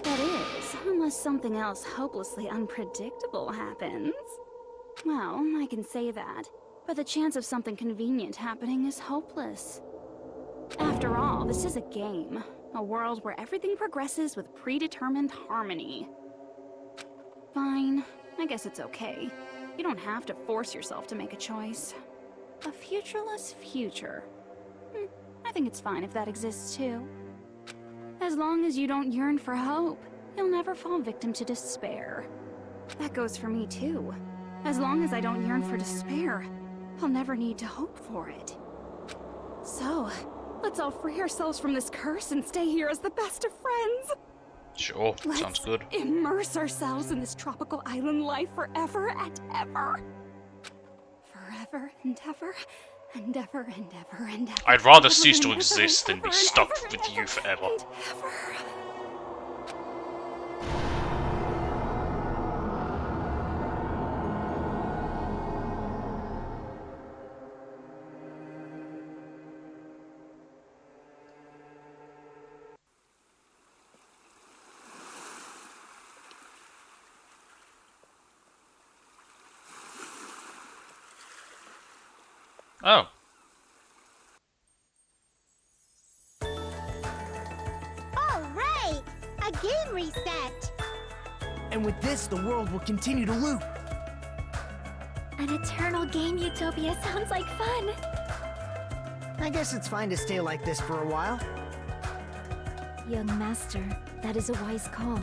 That is, unless something else hopelessly unpredictable happens. Well, I can say that, but the chance of something convenient happening is hopeless. After all, this is a game. A world where everything progresses with predetermined harmony. Fine, I guess it's okay. You don't have to force yourself to make a choice. A futureless future. I think it's fine if that exists too. As long as you don't yearn for hope, you'll never fall victim to despair. That goes for me too. As long as I don't yearn for despair, I'll never need to hope for it. So, let's all free ourselves from this curse and stay here as the best of friends. Sure, sounds good. Immerse ourselves in this tropical island life forever and ever. Forever and ever and ever and ever and ever. I'd rather cease to exist than be stuck with you forever. Oh. All right! A game reset! And with this, the world will continue to loop. An eternal game utopia sounds like fun. I guess it's fine to stay like this for a while. Young master, that is a wise call.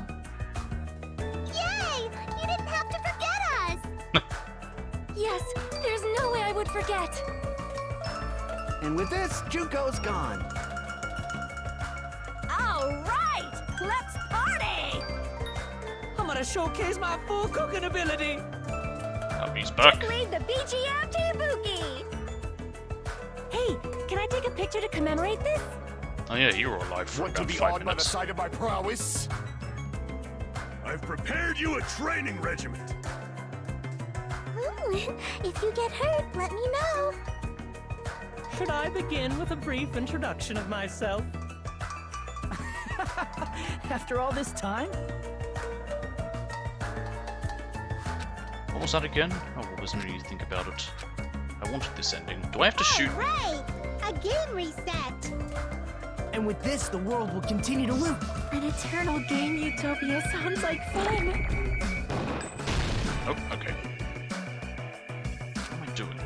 Yay! You didn't have to forget us! Yes, there's no way I would forget. And with this, Junko's gone. All right, let's party! I'm gonna showcase my full cooking ability. Oh, he's back. Leave the BGM to Ibuki. Hey, can I take a picture to commemorate this? Oh yeah, you were alive for Want to about be 5 awed by the minutes. sight of my prowess? I've prepared you a training regiment. Ooh, if you get hurt, let me know. Should I begin with a brief introduction of myself? After all this time? What was that again? Oh, what was new? Think about it. I wanted this ending. Do I have to shoot? Right! A game reset! And with this, the world will continue to loop. An eternal game utopia sounds like fun. Oh, okay. What am I doing?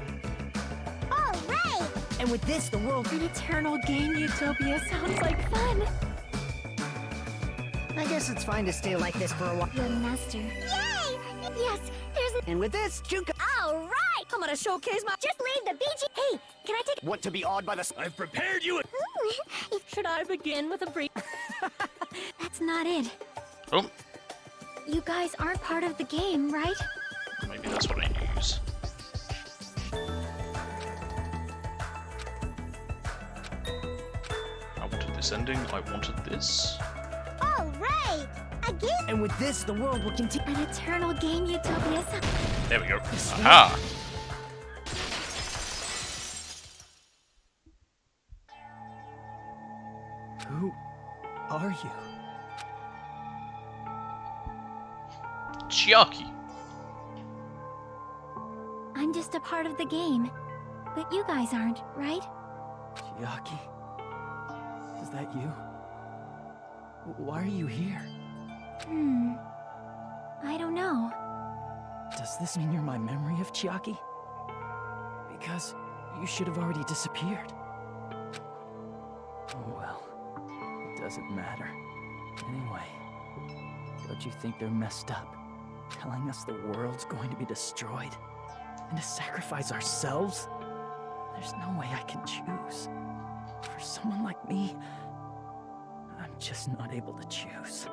All right! And with this, the world... An eternal game utopia sounds like fun. I guess it's fine to stay like this for a while. Young master. Yay! Yes, there's And with this, Junko... All right! I'm gonna showcase my... Just leave the BG... Hey, can I take... Want to be awed by the... I've prepared you a... Ooh, Should I begin with a brief... That's not it. Oh, You guys aren't part of the game, right? maybe that's what I need to use. I wanted this ending. I wanted this. All right! A game... And with this, the world will continue... An eternal game utopia sounds... There we go. Aha! Who are you? Chiaki. I'm just a part of the game. But you guys aren't, right? Chiaki? Is that you? Why are you here? I don't know. Does this mean you're my memory of Chiaki? Because you should have already disappeared. Oh well, it doesn't matter. Anyway, don't you think they're messed up? Telling us the world's going to be destroyed? And to sacrifice ourselves? There's no way I can choose. For someone like me, I'm just not able to choose.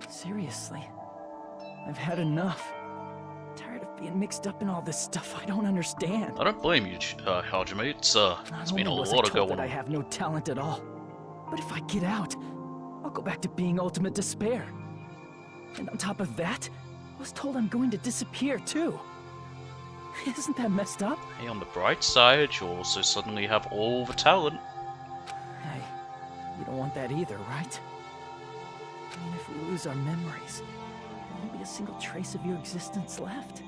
Seriously, I've had enough. Tired of being mixed up in all this stuff I don't understand. I don't blame you, Hajime. It's been a Not only was I lot told going that I on. have no talent at all, but if I get out, I'll go back to being ultimate despair. And on top of that, I was told I'm going to disappear too. Isn't that messed up? Hey, on the bright side, you also suddenly have all the talent. Hey, you don't want that either, right? I mean, if we lose our memories, there won't be a single trace of your existence left.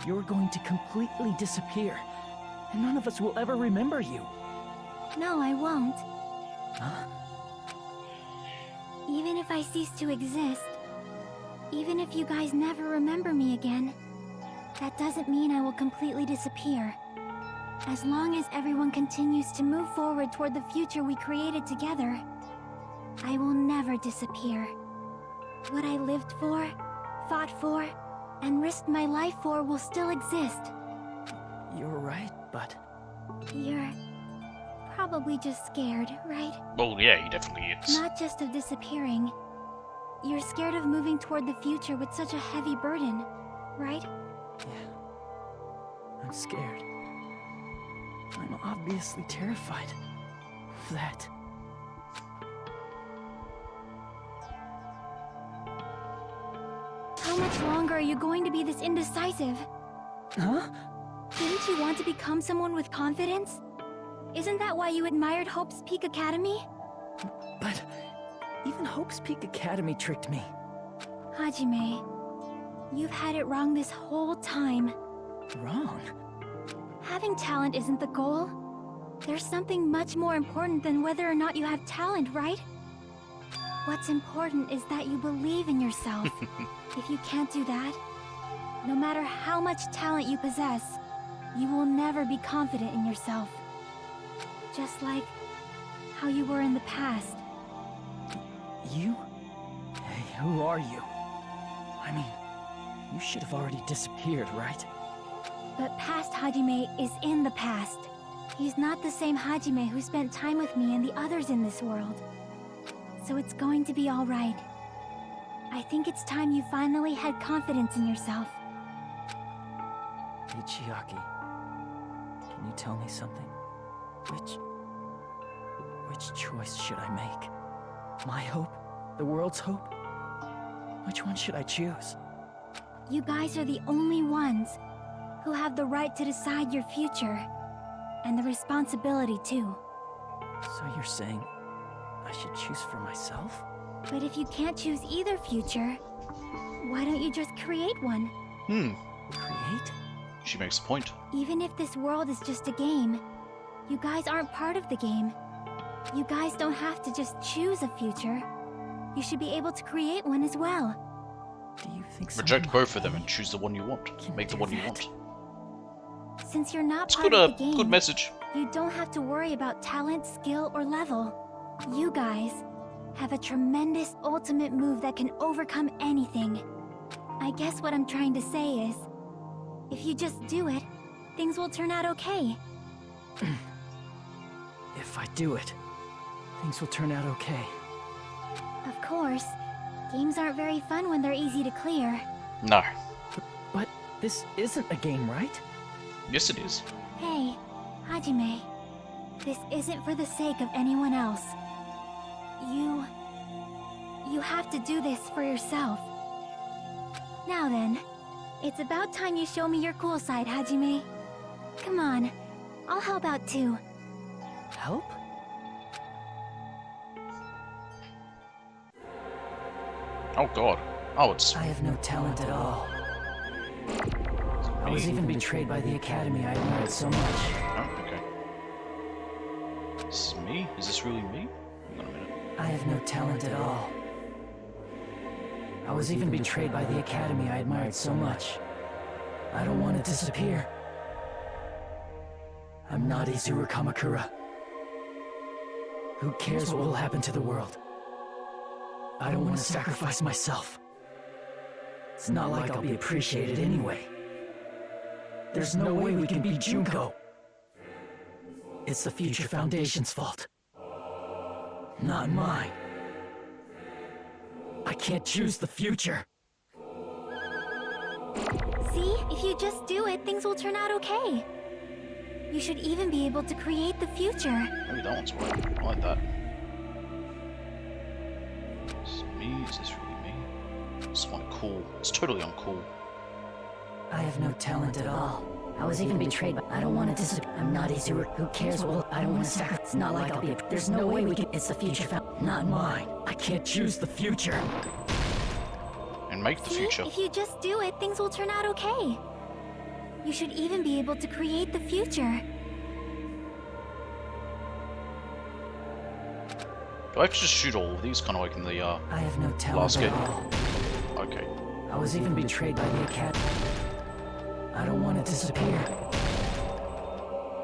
You're going to completely disappear, and none of us will ever remember you. No, I won't. Huh? Even if I cease to exist, even if you guys never remember me again, that doesn't mean I will completely disappear. As long as everyone continues to move forward toward the future we created together, I will never disappear. What I lived for, fought for, and risked my life for will still exist. You're right, but... You're probably just scared, right? Well, yeah, he definitely is. Not just of disappearing. You're scared of moving toward the future with such a heavy burden, right? Yeah. I'm scared. I'm obviously terrified of that. How much longer are you going to be this indecisive? Huh? Didn't you want to become someone with confidence? Isn't that why you admired Hope's Peak Academy? But even Hope's Peak Academy tricked me. Hajime, you've had it wrong this whole time. Wrong? Having talent isn't the goal. There's something much more important than whether or not you have talent, right? What's important is that you believe in yourself. If you can't do that, no matter how much talent you possess, you will never be confident in yourself. Just like how you were in the past. You? Hey, who are you? I mean, you should have already disappeared, right? But past Hajime is in the past. He's not the same Hajime who spent time with me and the others in this world. So it's going to be all right. I think it's time you finally had confidence in yourself. Hey, Chiaki. Can you tell me something? Which choice should I make? My hope? The world's hope? Which one should I choose? You guys are the only ones who have the right to decide your future. And the responsibility, too. So you're saying I should choose for myself? But if you can't choose either future, why don't you just create one? Create? She makes a point. Even if this world is just a game, you guys aren't part of the game. You guys don't have to just choose a future. You should be able to create one as well. Do you think Reject both of them and choose the one you want. Make the one you want. Since you're not It's part good, of the game, good message. You don't have to worry about talent, skill, or level. You guys have a tremendous ultimate move that can overcome anything. I guess what I'm trying to say is, if you just do it, things will turn out okay. If I do it, things will turn out okay. Of course, games aren't very fun when they're easy to clear. No. But this isn't a game, right? Yes, it is. Hey, Hajime, this isn't for the sake of anyone else. You have to do this for yourself. Now then, it's about time you show me your cool side, Hajime. Come on, I'll help out too. Help? Oh god. Oh, it's... I have no talent at all. I was even betrayed by the Academy I admired so much. Oh, okay. This is me? Is this really me? Hang on a minute. I have no talent at all. I was even betrayed by the Academy I admired so much. I don't want to disappear. I'm not Izuru Kamakura. Who cares what will happen to the world? I don't want to sacrifice myself. It's not like I'll be appreciated anyway. There's no way we can beat Junko. It's the Future Foundation's fault. Not mine. I can't choose the future. See, if you just do it, things will turn out okay. You should even be able to create the future. Maybe that one's right. I like that. me? Is this really me? It's uncool. It's totally uncool. I have no talent at all. I was even betrayed, but I don't want to disappear. I'm not Izuru. Who cares? Well, I don't want to sacrifice. It's not like I'll be. There's no way we can. It's the future, not mine. I can't choose the future. And make the See? future. If you just do it, things will turn out okay. You should even be able to create the future. Do I have to just shoot all of these, kind of like in the I have no talent last at game? all. Okay. I was even betrayed by the Academy. I don't want to disappear.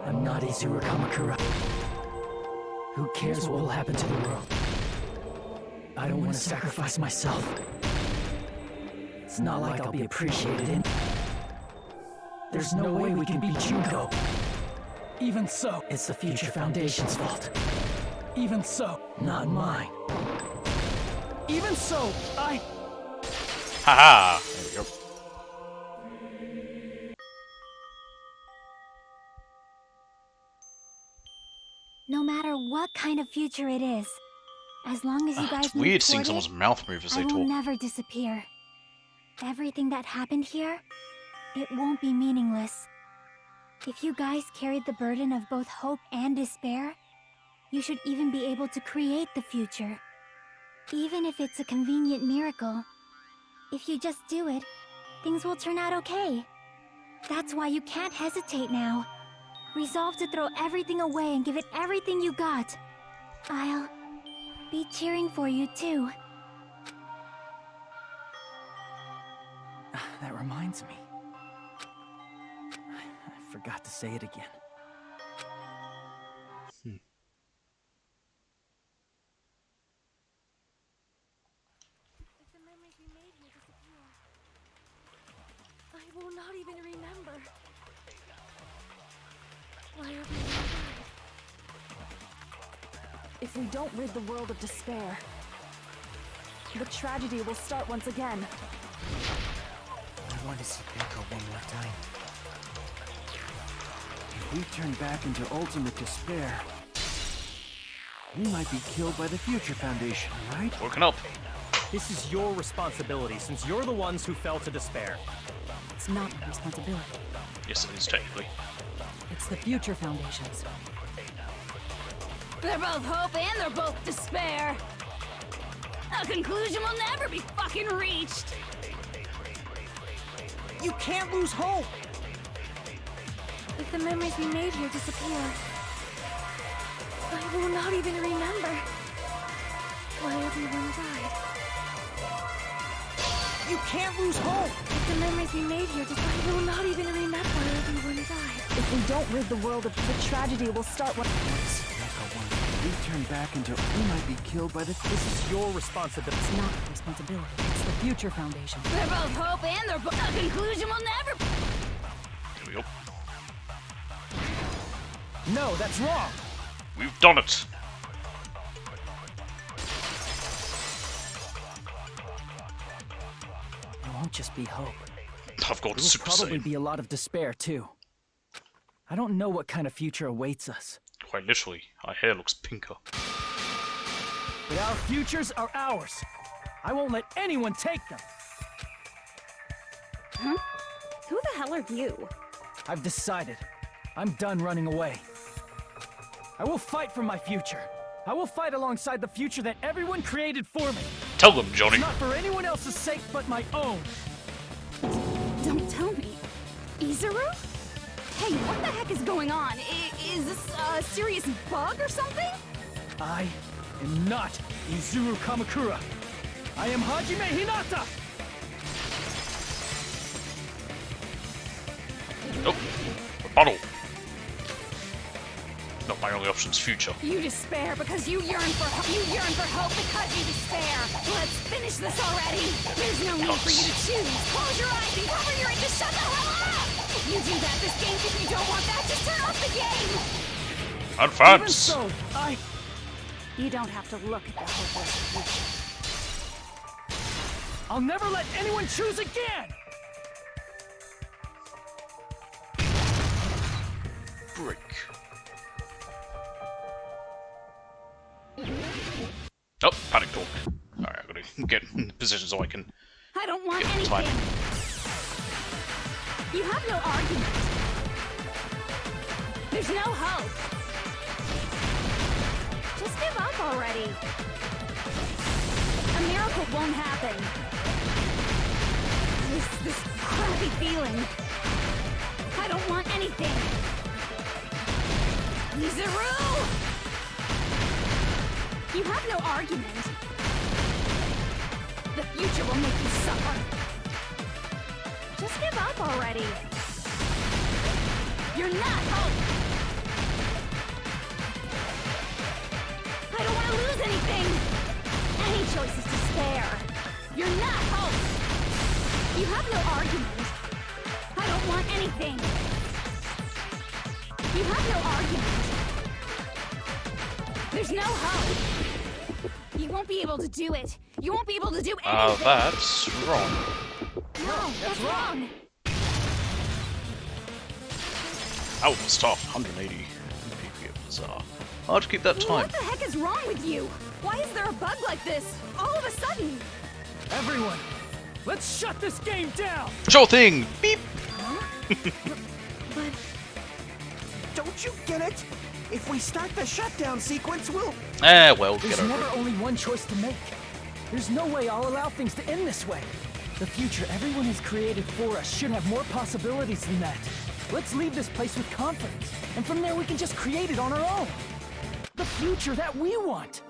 I'm not Izuru Kamakura. Who cares what will happen to the world? I don't want to sacrifice myself. It's not like I'll be appreciated in. There's no way we can beat Junko. Even so, it's the Future Foundation's fault. Even so, not mine. Even so, Haha! There we go. No matter what kind of future it is, as long as you guys It's move weird seeing toward someone's it, mouth move as I they will talk. never disappear. Everything that happened here, it won't be meaningless. If you guys carried the burden of both hope and despair, you should even be able to create the future. Even if it's a convenient miracle, if you just do it, things will turn out okay. That's why you can't hesitate now. Resolve to throw everything away and give it everything you got. I'll be cheering for you too. That reminds me. I forgot to say it again. If the memories we made here disappear, I will not even remember. Why everyone died. If we don't rid the world of despair, the tragedy will start once again. I want to see Pinko one more time. If we turn back into ultimate despair, we might be killed by the Future Foundation, right? Woken up. This is your responsibility, since you're the ones who fell to despair. It's not my responsibility. Yes, it is technically. It's the Future Foundation's. They're both hope and they're both despair. A conclusion will never be fucking reached. You can't lose hope! If the memories we made here disappear, I will not even remember why everyone died. You can't lose hope! If the memories we made here disappear, I will not even remember why everyone died. If we don't rid the world of the tragedy will start when... If we turn back into... we might be killed by the... This is your responsibility. It's not my responsibility. It's the Future Foundation. They're both hope and they're both... A conclusion will never... Here we go. No, that's wrong! We've done it! It won't just be hope. I've got There will Super probably Saiyan. be a lot of despair, too. I don't know what kind of future awaits us. Quite literally, our hair looks pinker. But our futures are ours. I won't let anyone take them. Huh? Who the hell are you? I've decided. I'm done running away. I will fight for my future. I will fight alongside the future that everyone created for me. Tell them, Johnny. It's not for anyone else's sake but my own. Don't tell me. Izuru? Hey, what the heck is going on? Is this a serious bug or something? I am not Izuru Kamakura. I am Hajime Hinata! Nope. Rebuttal. Not my only option's future. You despair because you yearn for hope. You yearn for hope because you despair. Let's finish this already. There's no need for you to choose. Close your eyes and cover your ears. Just shut the hell up! You do that this game. If you don't want that, just turn off the game. Advance! Even so, You don't have to look at the hopeless future. I'll never let anyone choose again! Break. Oh, panic talk. Alright, I gotta get in a position so I can I don't want get the anything. time. You have no argument. There's no hope. Just give up already. A miracle won't happen. This crappy feeling. I don't want anything. Mizaru! You have no argument. The future will make you suffer. Just give up already. You're not hope. I don't want to lose anything. Any choice is to spare. You're not hope. You have no argument. I don't want anything. You have no argument. There's no hope. You won't be able to do it. You won't be able to do anything. That's wrong. No, that's wrong. That was tough. 180 ppm. Hard to keep that time. What the heck is wrong with you? Why is there a bug like this all of a sudden? Everyone, let's shut this game down! Sure thing! Beep! But don't you get it? If we start the shutdown sequence, we'll... Well, There's get over never it. only one choice to make. There's no way I'll allow things to end this way. The future everyone has created for us should have more possibilities than that. Let's leave this place with confidence, and from there we can just create it on our own. The future that we want.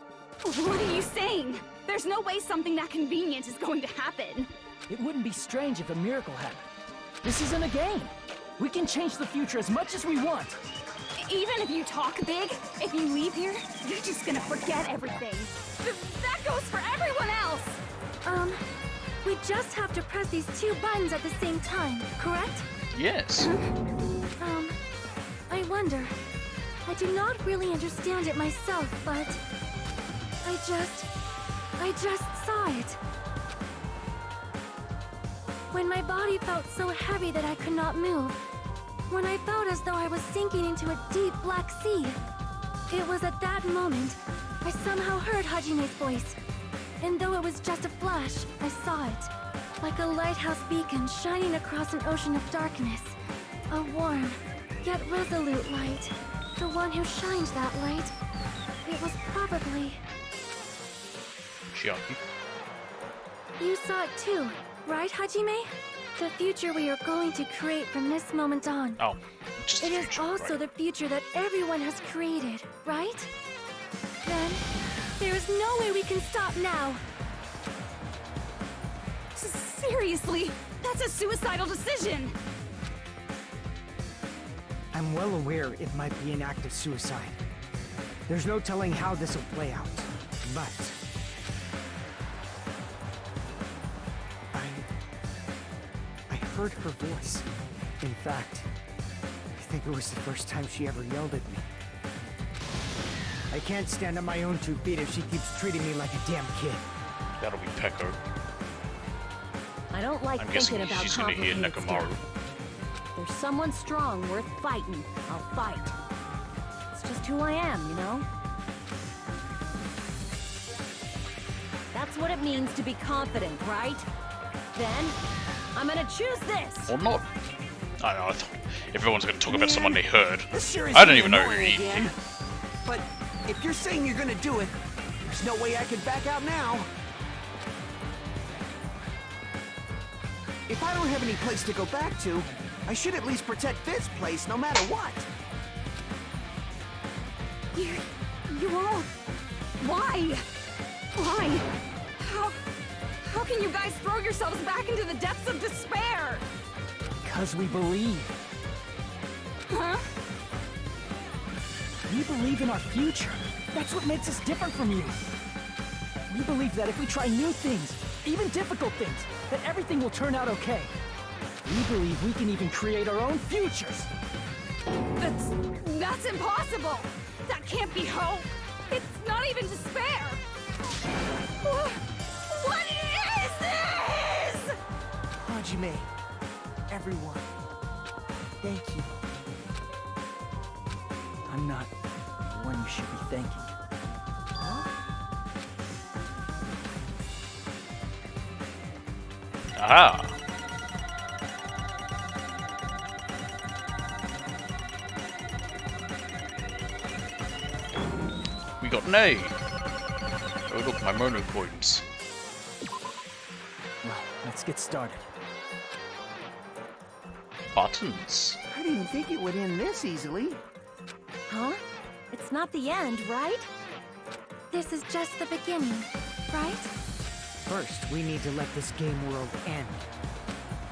What are you saying? There's no way something that convenient is going to happen. It wouldn't be strange if a miracle happened. This isn't a game. We can change the future as much as we want. Even if you talk big, if you leave here, you're just gonna forget everything. That goes for everyone else! We just have to press these two buttons at the same time, correct? Yes. I wonder. I do not really understand it myself, but... I just saw it. When my body felt so heavy that I could not move. When I felt as though I was sinking into a deep black sea. It was at that moment, I somehow heard Hajime's voice. And though it was just a flash, I saw it. Like a lighthouse beacon shining across an ocean of darkness. A warm, yet resolute light. The one who shines that light. It was probably... Chiaki. You saw it too, right, Hajime? The future we are going to create from this moment on. Oh, just the It is future, also right. the future that everyone has created, right? Then, there is no way we can stop now. Seriously, that's a suicidal decision! I'm well aware it might be an act of suicide. There's no telling how this will play out, but... I heard her voice. In fact, I think it was the first time she ever yelled at me. I can't stand on my own 2 feet if she keeps treating me like a damn kid. That'll be Peko. I don't like I'm thinking guessing about she's gonna hear complicated Nekomaru. stuff. If there's someone strong worth fighting, I'll fight. It's just who I am, you know? That's what it means to be confident, right? Then, I'm gonna choose this! Or not. I know, I thought everyone's gonna talk about someone they heard. This sure is I don't even know who annoying he again. But if you're saying you're gonna do it, there's no way I can back out now. If I don't have any place to go back to, I should at least protect this place no matter what. You won't. Why? Why? How can you guys throw yourselves back into the depths of despair? Because we believe. Huh? We believe in our future. That's what makes us different from you. We believe that if we try new things, even difficult things, that everything will turn out okay. We believe we can even create our own futures. That's impossible. That can't be hope. It's not even despair. What is this? Hajime, everyone, thank you. I'm not the one you should be thanking. Aha! We got an A! Oh look, my mono coins. Well, let's get started. Buttons. I didn't think it would end this easily. Huh? It's not the end, right? This is just the beginning, right? First, we need to let this game world end.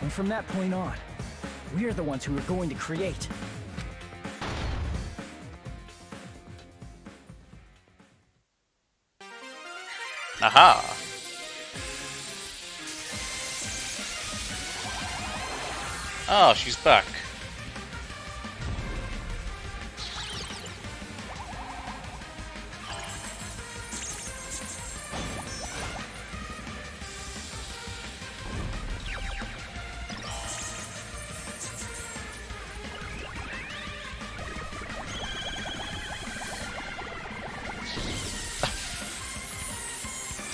And from that point on, we're the ones who are going to create. Aha! Ah, she's back.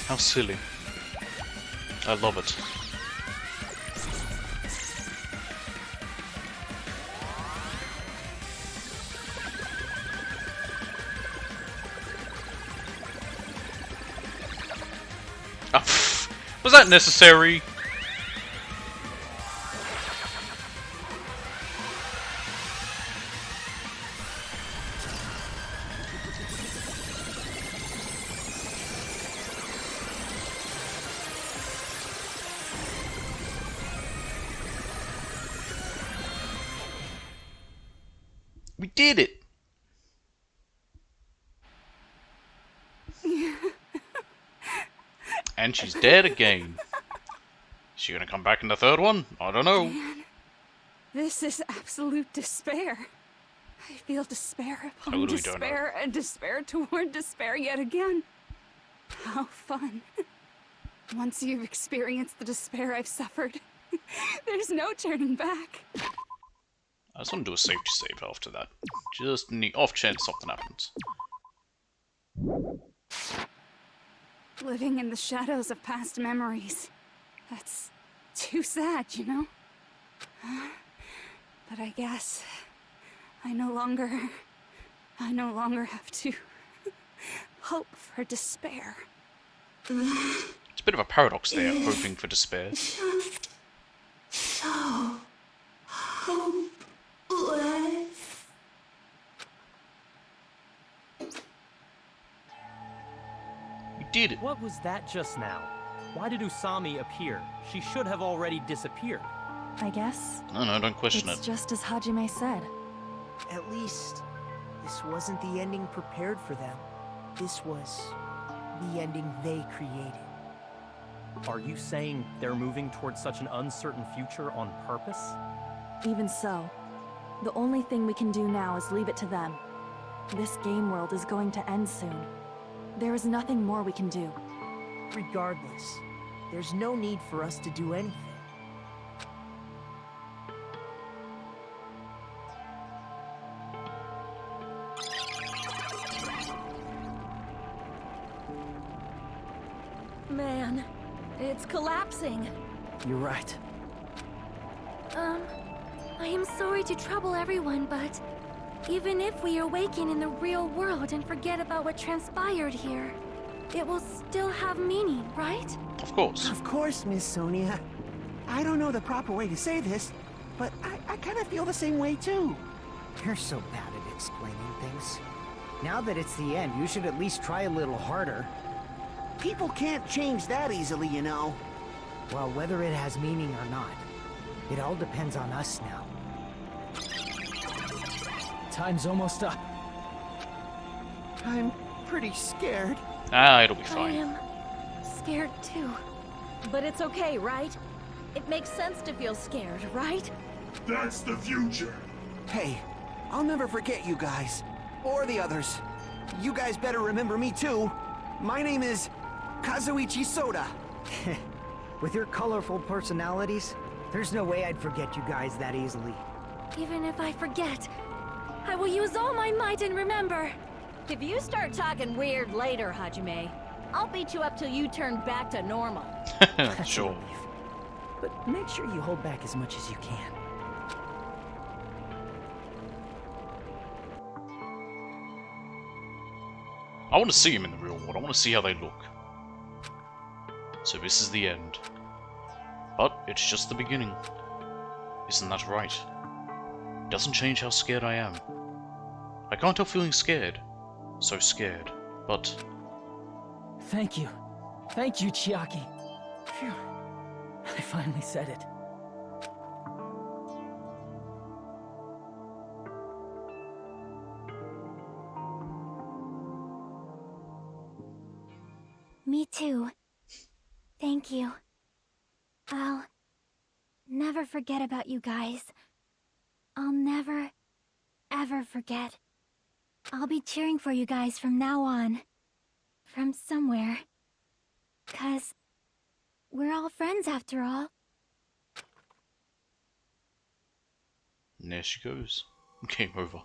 How silly. I love it. Ah, pff, was that necessary? We did it! And she's dead again. Is she gonna come back in the third one? I don't know. Man, this is absolute despair. I feel despair upon Totally despair and despair toward despair yet again. How fun. Once you've experienced the despair I've suffered, there's no turning back. I just want to do a safety save after that. Just in the off chance something happens. Living in the shadows of past memories. That's too sad, you know? But I guess I no longer have to hope for despair. It's a bit of a paradox there, hoping for despair. So hopeless. We did it. What was that just now? Why did Usami appear? She should have already disappeared. I guess. No, don't question It's it. just as Hajime said. At least, this wasn't the ending prepared for them. This was the ending they created. Are you saying they're moving towards such an uncertain future on purpose? Even so, the only thing we can do now is leave it to them. This game world is going to end soon. There is nothing more we can do. Regardless, there's no need for us to do anything. Man, it's collapsing. You're right. I am sorry to trouble everyone, but even if we awaken in the real world and forget about what transpired here, it will still have meaning, right? Of course. Of course, Miss Sonia. I don't know the proper way to say this, but I kind of feel the same way too. You're so bad at explaining things. Now that it's the end, you should at least try a little harder. People can't change that easily, you know. Well, whether it has meaning or not, it all depends on us now. Time's almost up. I'm pretty scared. Ah, it'll be I fine. am scared too. But it's okay, right? It makes sense to feel scared, right? That's the future. Hey, I'll never forget you guys. Or the others. You guys better remember me too. My name is Kazuichi Soda. With your colorful personalities, there's no way I'd forget you guys that easily. Even if I forget, I will use all my might and remember. If you start talking weird later, Hajime, I'll beat you up till you turn back to normal. Sure. But make sure you hold back as much as you can. I want to see them in the real world. I want to see how they look. So this is the end. But it's just the beginning. Isn't that right? It doesn't change how scared I am. I can't help feeling scared. So scared. But... Thank you. Thank you, Chiaki. Phew. I finally said it. Me too. Thank you. I'll never forget about you guys. I'll never, ever forget. I'll be cheering for you guys from now on. From somewhere. 'Cause we're all friends after all. And there she goes. Game over.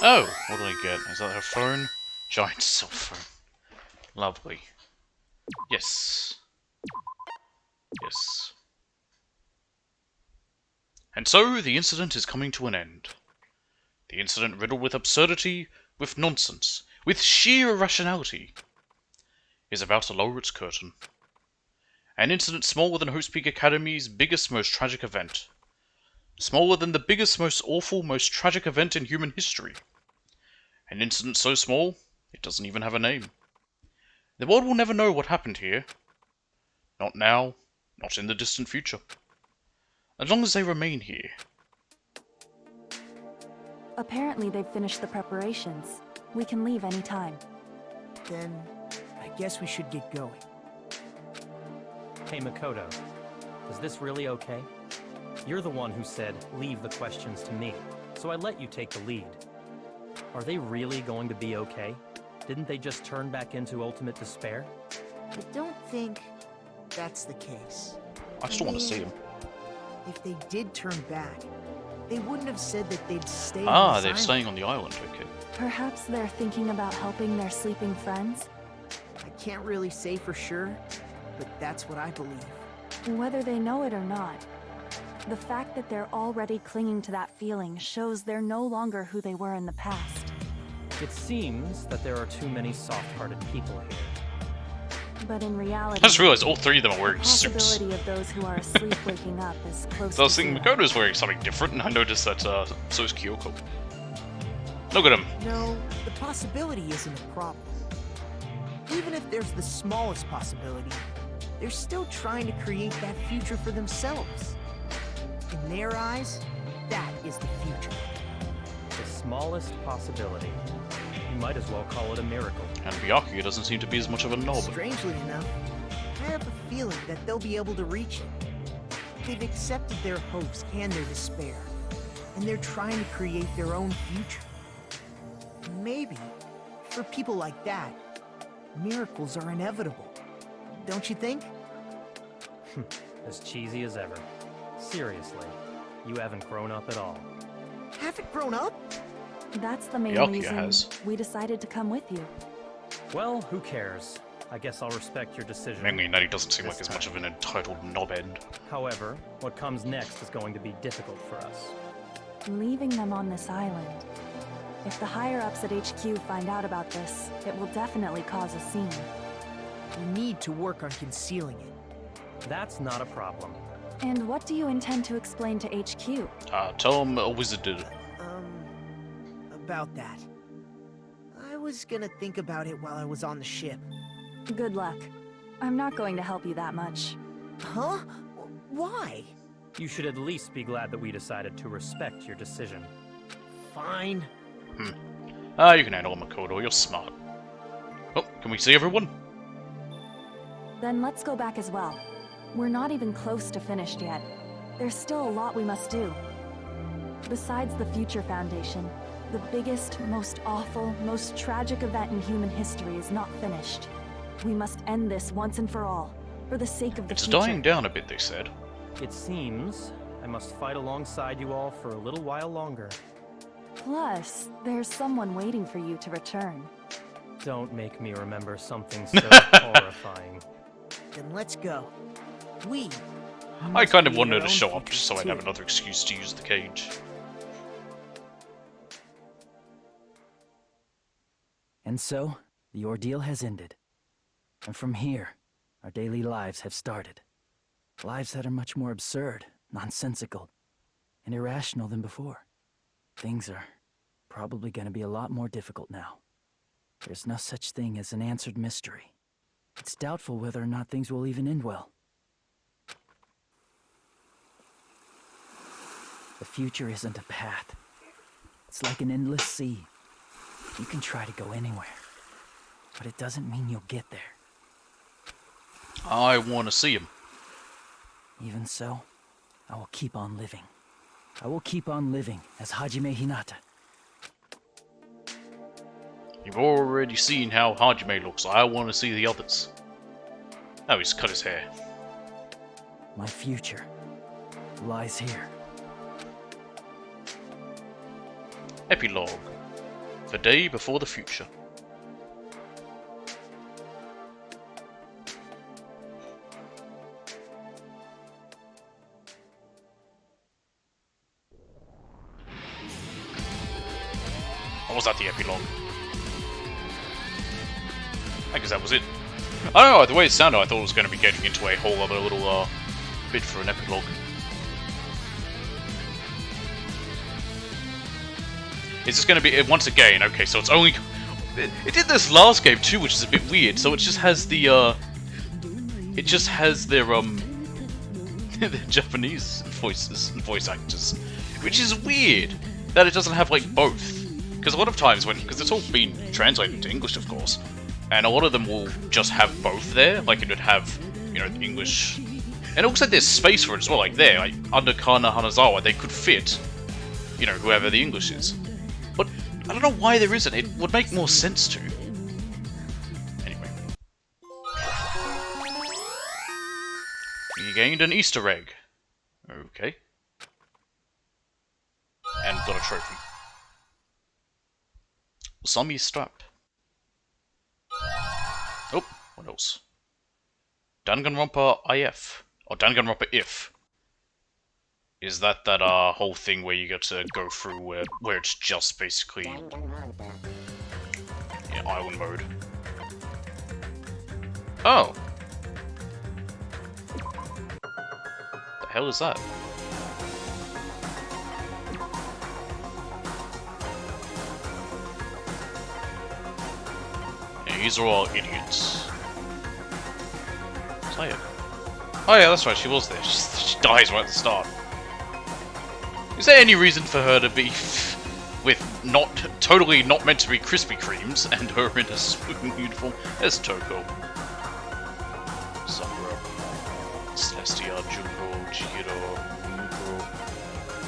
Oh, what did I get? Is that her phone? Giant cell phone. Lovely. Yes. Yes. And so, the incident is coming to an end. The incident riddled with absurdity, with nonsense, with sheer irrationality, is about to lower its curtain. An incident smaller than Hope's Peak Academy's biggest, most tragic event. Smaller than the biggest, most awful, most tragic event in human history. An incident so small, it doesn't even have a name. The world will never know what happened here. Not now, not in the distant future. As long as they remain here. Apparently they've finished the preparations. We can leave any time. Then, I guess we should get going. Hey Makoto, is this really okay? You're the one who said, leave the questions to me, so I let you take the lead. Are they really going to be okay? Didn't they just turn back into ultimate despair? I don't think that's the case. I still want to see them. If they did turn back, they wouldn't have said that they'd stay Ah, on they're this staying on the island, okay. Perhaps they're thinking about helping their sleeping friends? I can't really say for sure, but that's what I believe. Whether they know it or not, the fact that they're already clinging to that feeling shows they're no longer who they were in the past. It seems that there are too many soft-hearted people here. But in reality, I just realized all three of them are wearing the suits. possibility of those who are asleep waking up is close So I was to thinking zero. Makoto's wearing something different, and I noticed that so is Kyoko. Look at him. No, the possibility isn't a problem. Even if there's the smallest possibility, they're still trying to create that future for themselves. In their eyes, that is the future. The smallest possibility. You might as well call it a miracle. And Byakuya doesn't seem to be as much of a knob. Strangely enough, I have a feeling that they'll be able to reach it. They've accepted their hopes and their despair, and they're trying to create their own future. Maybe, for people like that, miracles are inevitable. Don't you think? As cheesy as ever. Seriously, you haven't grown up at all. Haven't grown up? That's the main Byakuya reason has. we decided to come with you. Well, who cares? I guess I'll respect your decision. Mainly in that he doesn't seem like as much of an entitled knobhead. However, what comes next is going to be difficult for us. Leaving them on this island. If the higher-ups at HQ find out about this, it will definitely cause a scene. We need to work on concealing it. That's not a problem. And what do you intend to explain to HQ? Tell him a wizard did it. About that. I was gonna think about it while I was on the ship. Good luck. I'm not going to help you that much. Huh? Why? You should at least be glad that we decided to respect your decision. Fine. You can handle it, Makoto. You're smart. Oh, can we see everyone? Then let's go back as well. We're not even close to finished yet. There's still a lot we must do. Besides the Future Foundation, The biggest, most awful, most tragic event in human history is not finished. We must end this once and for all, for the sake of the It's future. dying down a bit, they said. It seems I must fight alongside you all for a little while longer. Plus, there's someone waiting for you to return. Don't make me remember something so horrifying. Then let's go. We. I kind of be wanted our to own show up teachers, just so I'd too. have another excuse to use the cage. And so, the ordeal has ended. And from here, our daily lives have started. Lives that are much more absurd, nonsensical, and irrational than before. Things are probably going to be a lot more difficult now. There's no such thing as an answered mystery. It's doubtful whether or not things will even end well. The future isn't a path. It's like an endless sea. You can try to go anywhere, but it doesn't mean you'll get there. I want to see him. Even so, I will keep on living. I will keep on living as Hajime Hinata. You've already seen how Hajime looks. I want to see the others. Oh, he's cut his hair. My future lies here. Epilogue. The day before the future. Or was that the epilogue? I guess that was it. I don't know, the way it sounded, I thought it was going to be getting into a whole other little bit for an epilogue. Is this going to be, once again, okay, so it's only... It did this last game too, which is a bit weird, so it just has the, it just has their, their Japanese voices and voice actors. Which is weird, that it doesn't have, like, both. Because a lot of times when, because it's all been translated into English, of course, and a lot of them will just have both there, like it would have, you know, English, and it looks like there's space for it as well, like there, like under Kana Hanazawa, they could fit, you know, whoever the English is. But I don't know why there isn't, it would make more sense to. Anyway. You gained an Easter egg. Okay. And got a trophy. Sami strap. Oh, what else? Danganronpa IF. Or Danganronpa IF. Is that whole thing where you get to go through where it's just basically... Yeah, island mode. Oh! The hell is that? These are all idiots. Saya. Oh yeah, that's right, she was there. She dies right at the start. Is there any reason for her to be with totally not meant to be Krispy Kremes and her in a swimming uniform? There's Toko. Sakura. Celestia, Junko, Chihiro, Mukuro.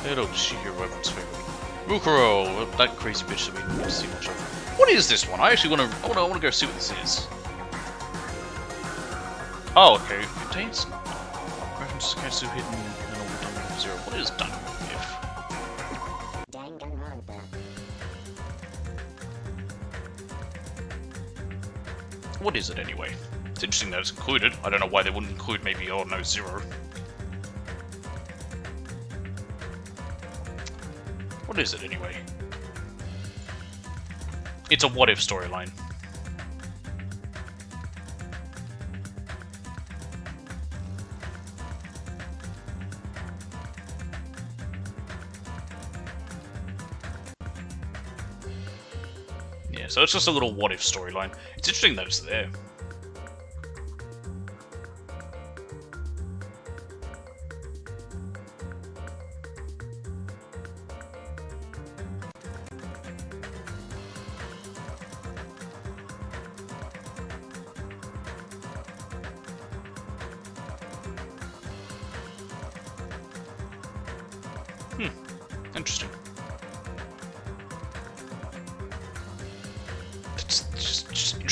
Hello, Chihiro, everyone's favorite. Mukuro, that crazy bitch that we didn't see much of. What is this one? I actually want to go see what this is. Oh, okay. Contains references to Katsu hidden in all Danganronpa 0. What is Danganronpa? What is it anyway? It's interesting that it's included. I don't know why they wouldn't include maybe, oh no, 0. What is it anyway? It's a what-if storyline. Yeah, so it's just a little what-if storyline. It's interesting that it's there. Interesting.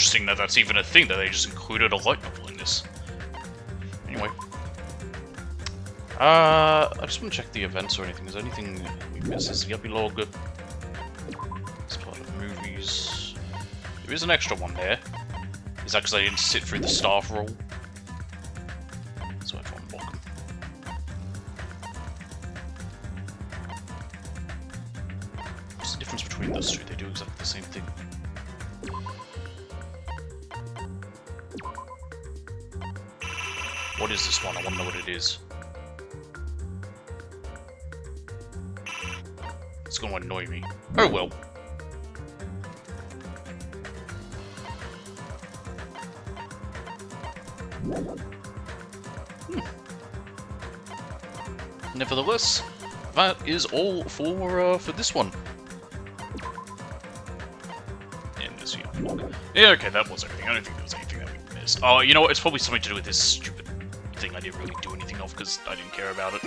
interesting that that's even a thing, that they just included a light novel in this. Anyway. I just want to check the events or anything. Is there anything we miss? Is the epilogue? It's part of movies. There is an extra one there. Is that because I didn't sit through the staff roll? So I found welcome. What's the difference between those two? They do exactly the same thing. What is this one? I want to know what it is. It's going to annoy me. Oh well. Nevertheless, that is all for this one. And this here. Yeah, okay, that was everything. I don't think there was anything that we missed. Oh, you know what? It's probably something to do with this stupid thing I didn't really do anything of because I didn't care about it.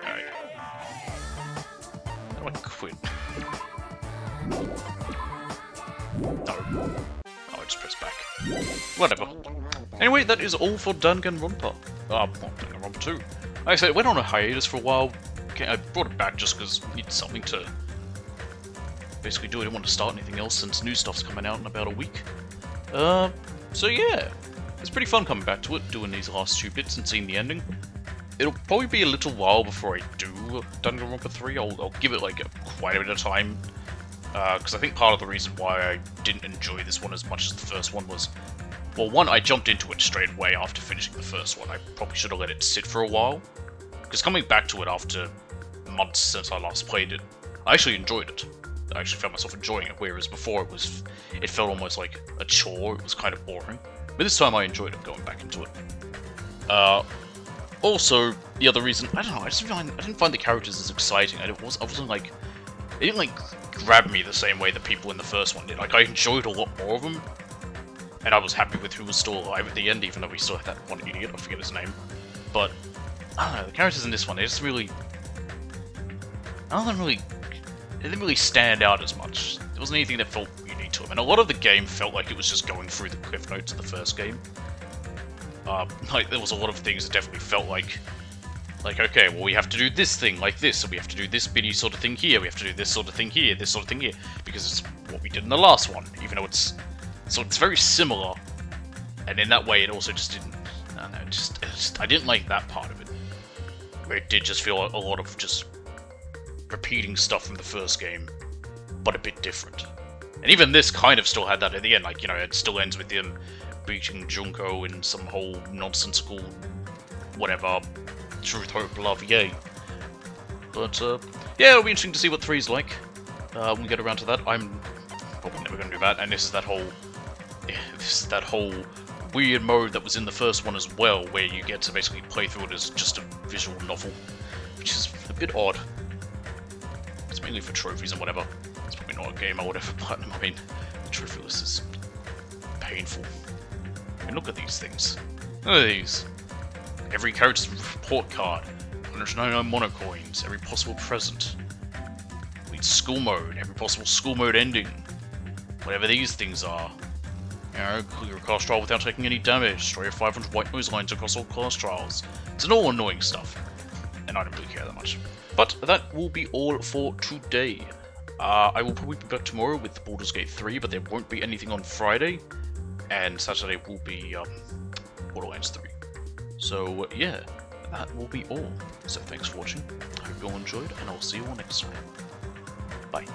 Alright. How do I quit? No. Oh, I just press back. Whatever. Anyway, that is all for Danganronpa. Well, Danganronpa 2. Like I said, it went on a hiatus for a while. Okay, I brought it back just because I needed something to basically do. I didn't want to start anything else since new stuff's coming out in about a week. So yeah. It's pretty fun coming back to it, doing these last 2 bits and seeing the ending. It'll probably be a little while before I do Danganronpa 3. I'll give it like quite a bit of time. Because I think part of the reason why I didn't enjoy this one as much as the first one was, well, one, I jumped into it straight away after finishing the first one. I probably should have let it sit for a while. Because coming back to it after months since I last played it, I actually enjoyed it. I actually found myself enjoying it, whereas before it felt almost like a chore. It was kind of boring. But this time I enjoyed it, going back into it. Also, the other reason, I don't know, I didn't find the characters as exciting. I wasn't like, they didn't like grab me the same way that people in the first one did. Like, I enjoyed a lot more of them, and I was happy with who was still alive at the end, even though we still had that one idiot, I forget his name. But, I don't know, the characters in this one, they just really, they didn't really stand out as much. There wasn't anything that felt unique to them, and a lot of the game felt like it was just going through the cliff notes of the first game. Like, there was a lot of things that definitely felt like, okay, well, we have to do this thing like this, and we have to do this bitty sort of thing here, we have to do this sort of thing here, this sort of thing here, because it's what we did in the last one, even though it's very similar, and in that way it also just didn't, I don't know, I didn't like that part of it, where it did just feel a lot of just repeating stuff from the first game, but a bit different. And even this kind of still had that at the end, like, you know, it still ends with him beating Junko in some whole nonsensical, whatever, truth, hope, love, yay. But, yeah, it'll be interesting to see what 3's like. When we get around to that, I'm probably never going to do that, and this is that whole weird mode that was in the first one as well, where you get to basically play through it as just a visual novel, which is a bit odd. It's mainly for trophies and whatever. It's probably not a game or whatever, but I mean, the trophy list is painful. I mean, look at these things. Look at these. Every character's report card, 199 monocoins, every possible present. Lead school mode, every possible school mode ending. Whatever these things are. You know, clear a class trial without taking any damage, destroy 500 white noise lines across all class trials. It's all annoying stuff, and I don't really care that much. But that will be all for today. I will probably be back tomorrow with Baldur's Gate 3, but there won't be anything on Friday, and Saturday will be Borderlands 3. So yeah, that will be all. So thanks for watching, I hope you all enjoyed, and I'll see you all next time. Bye.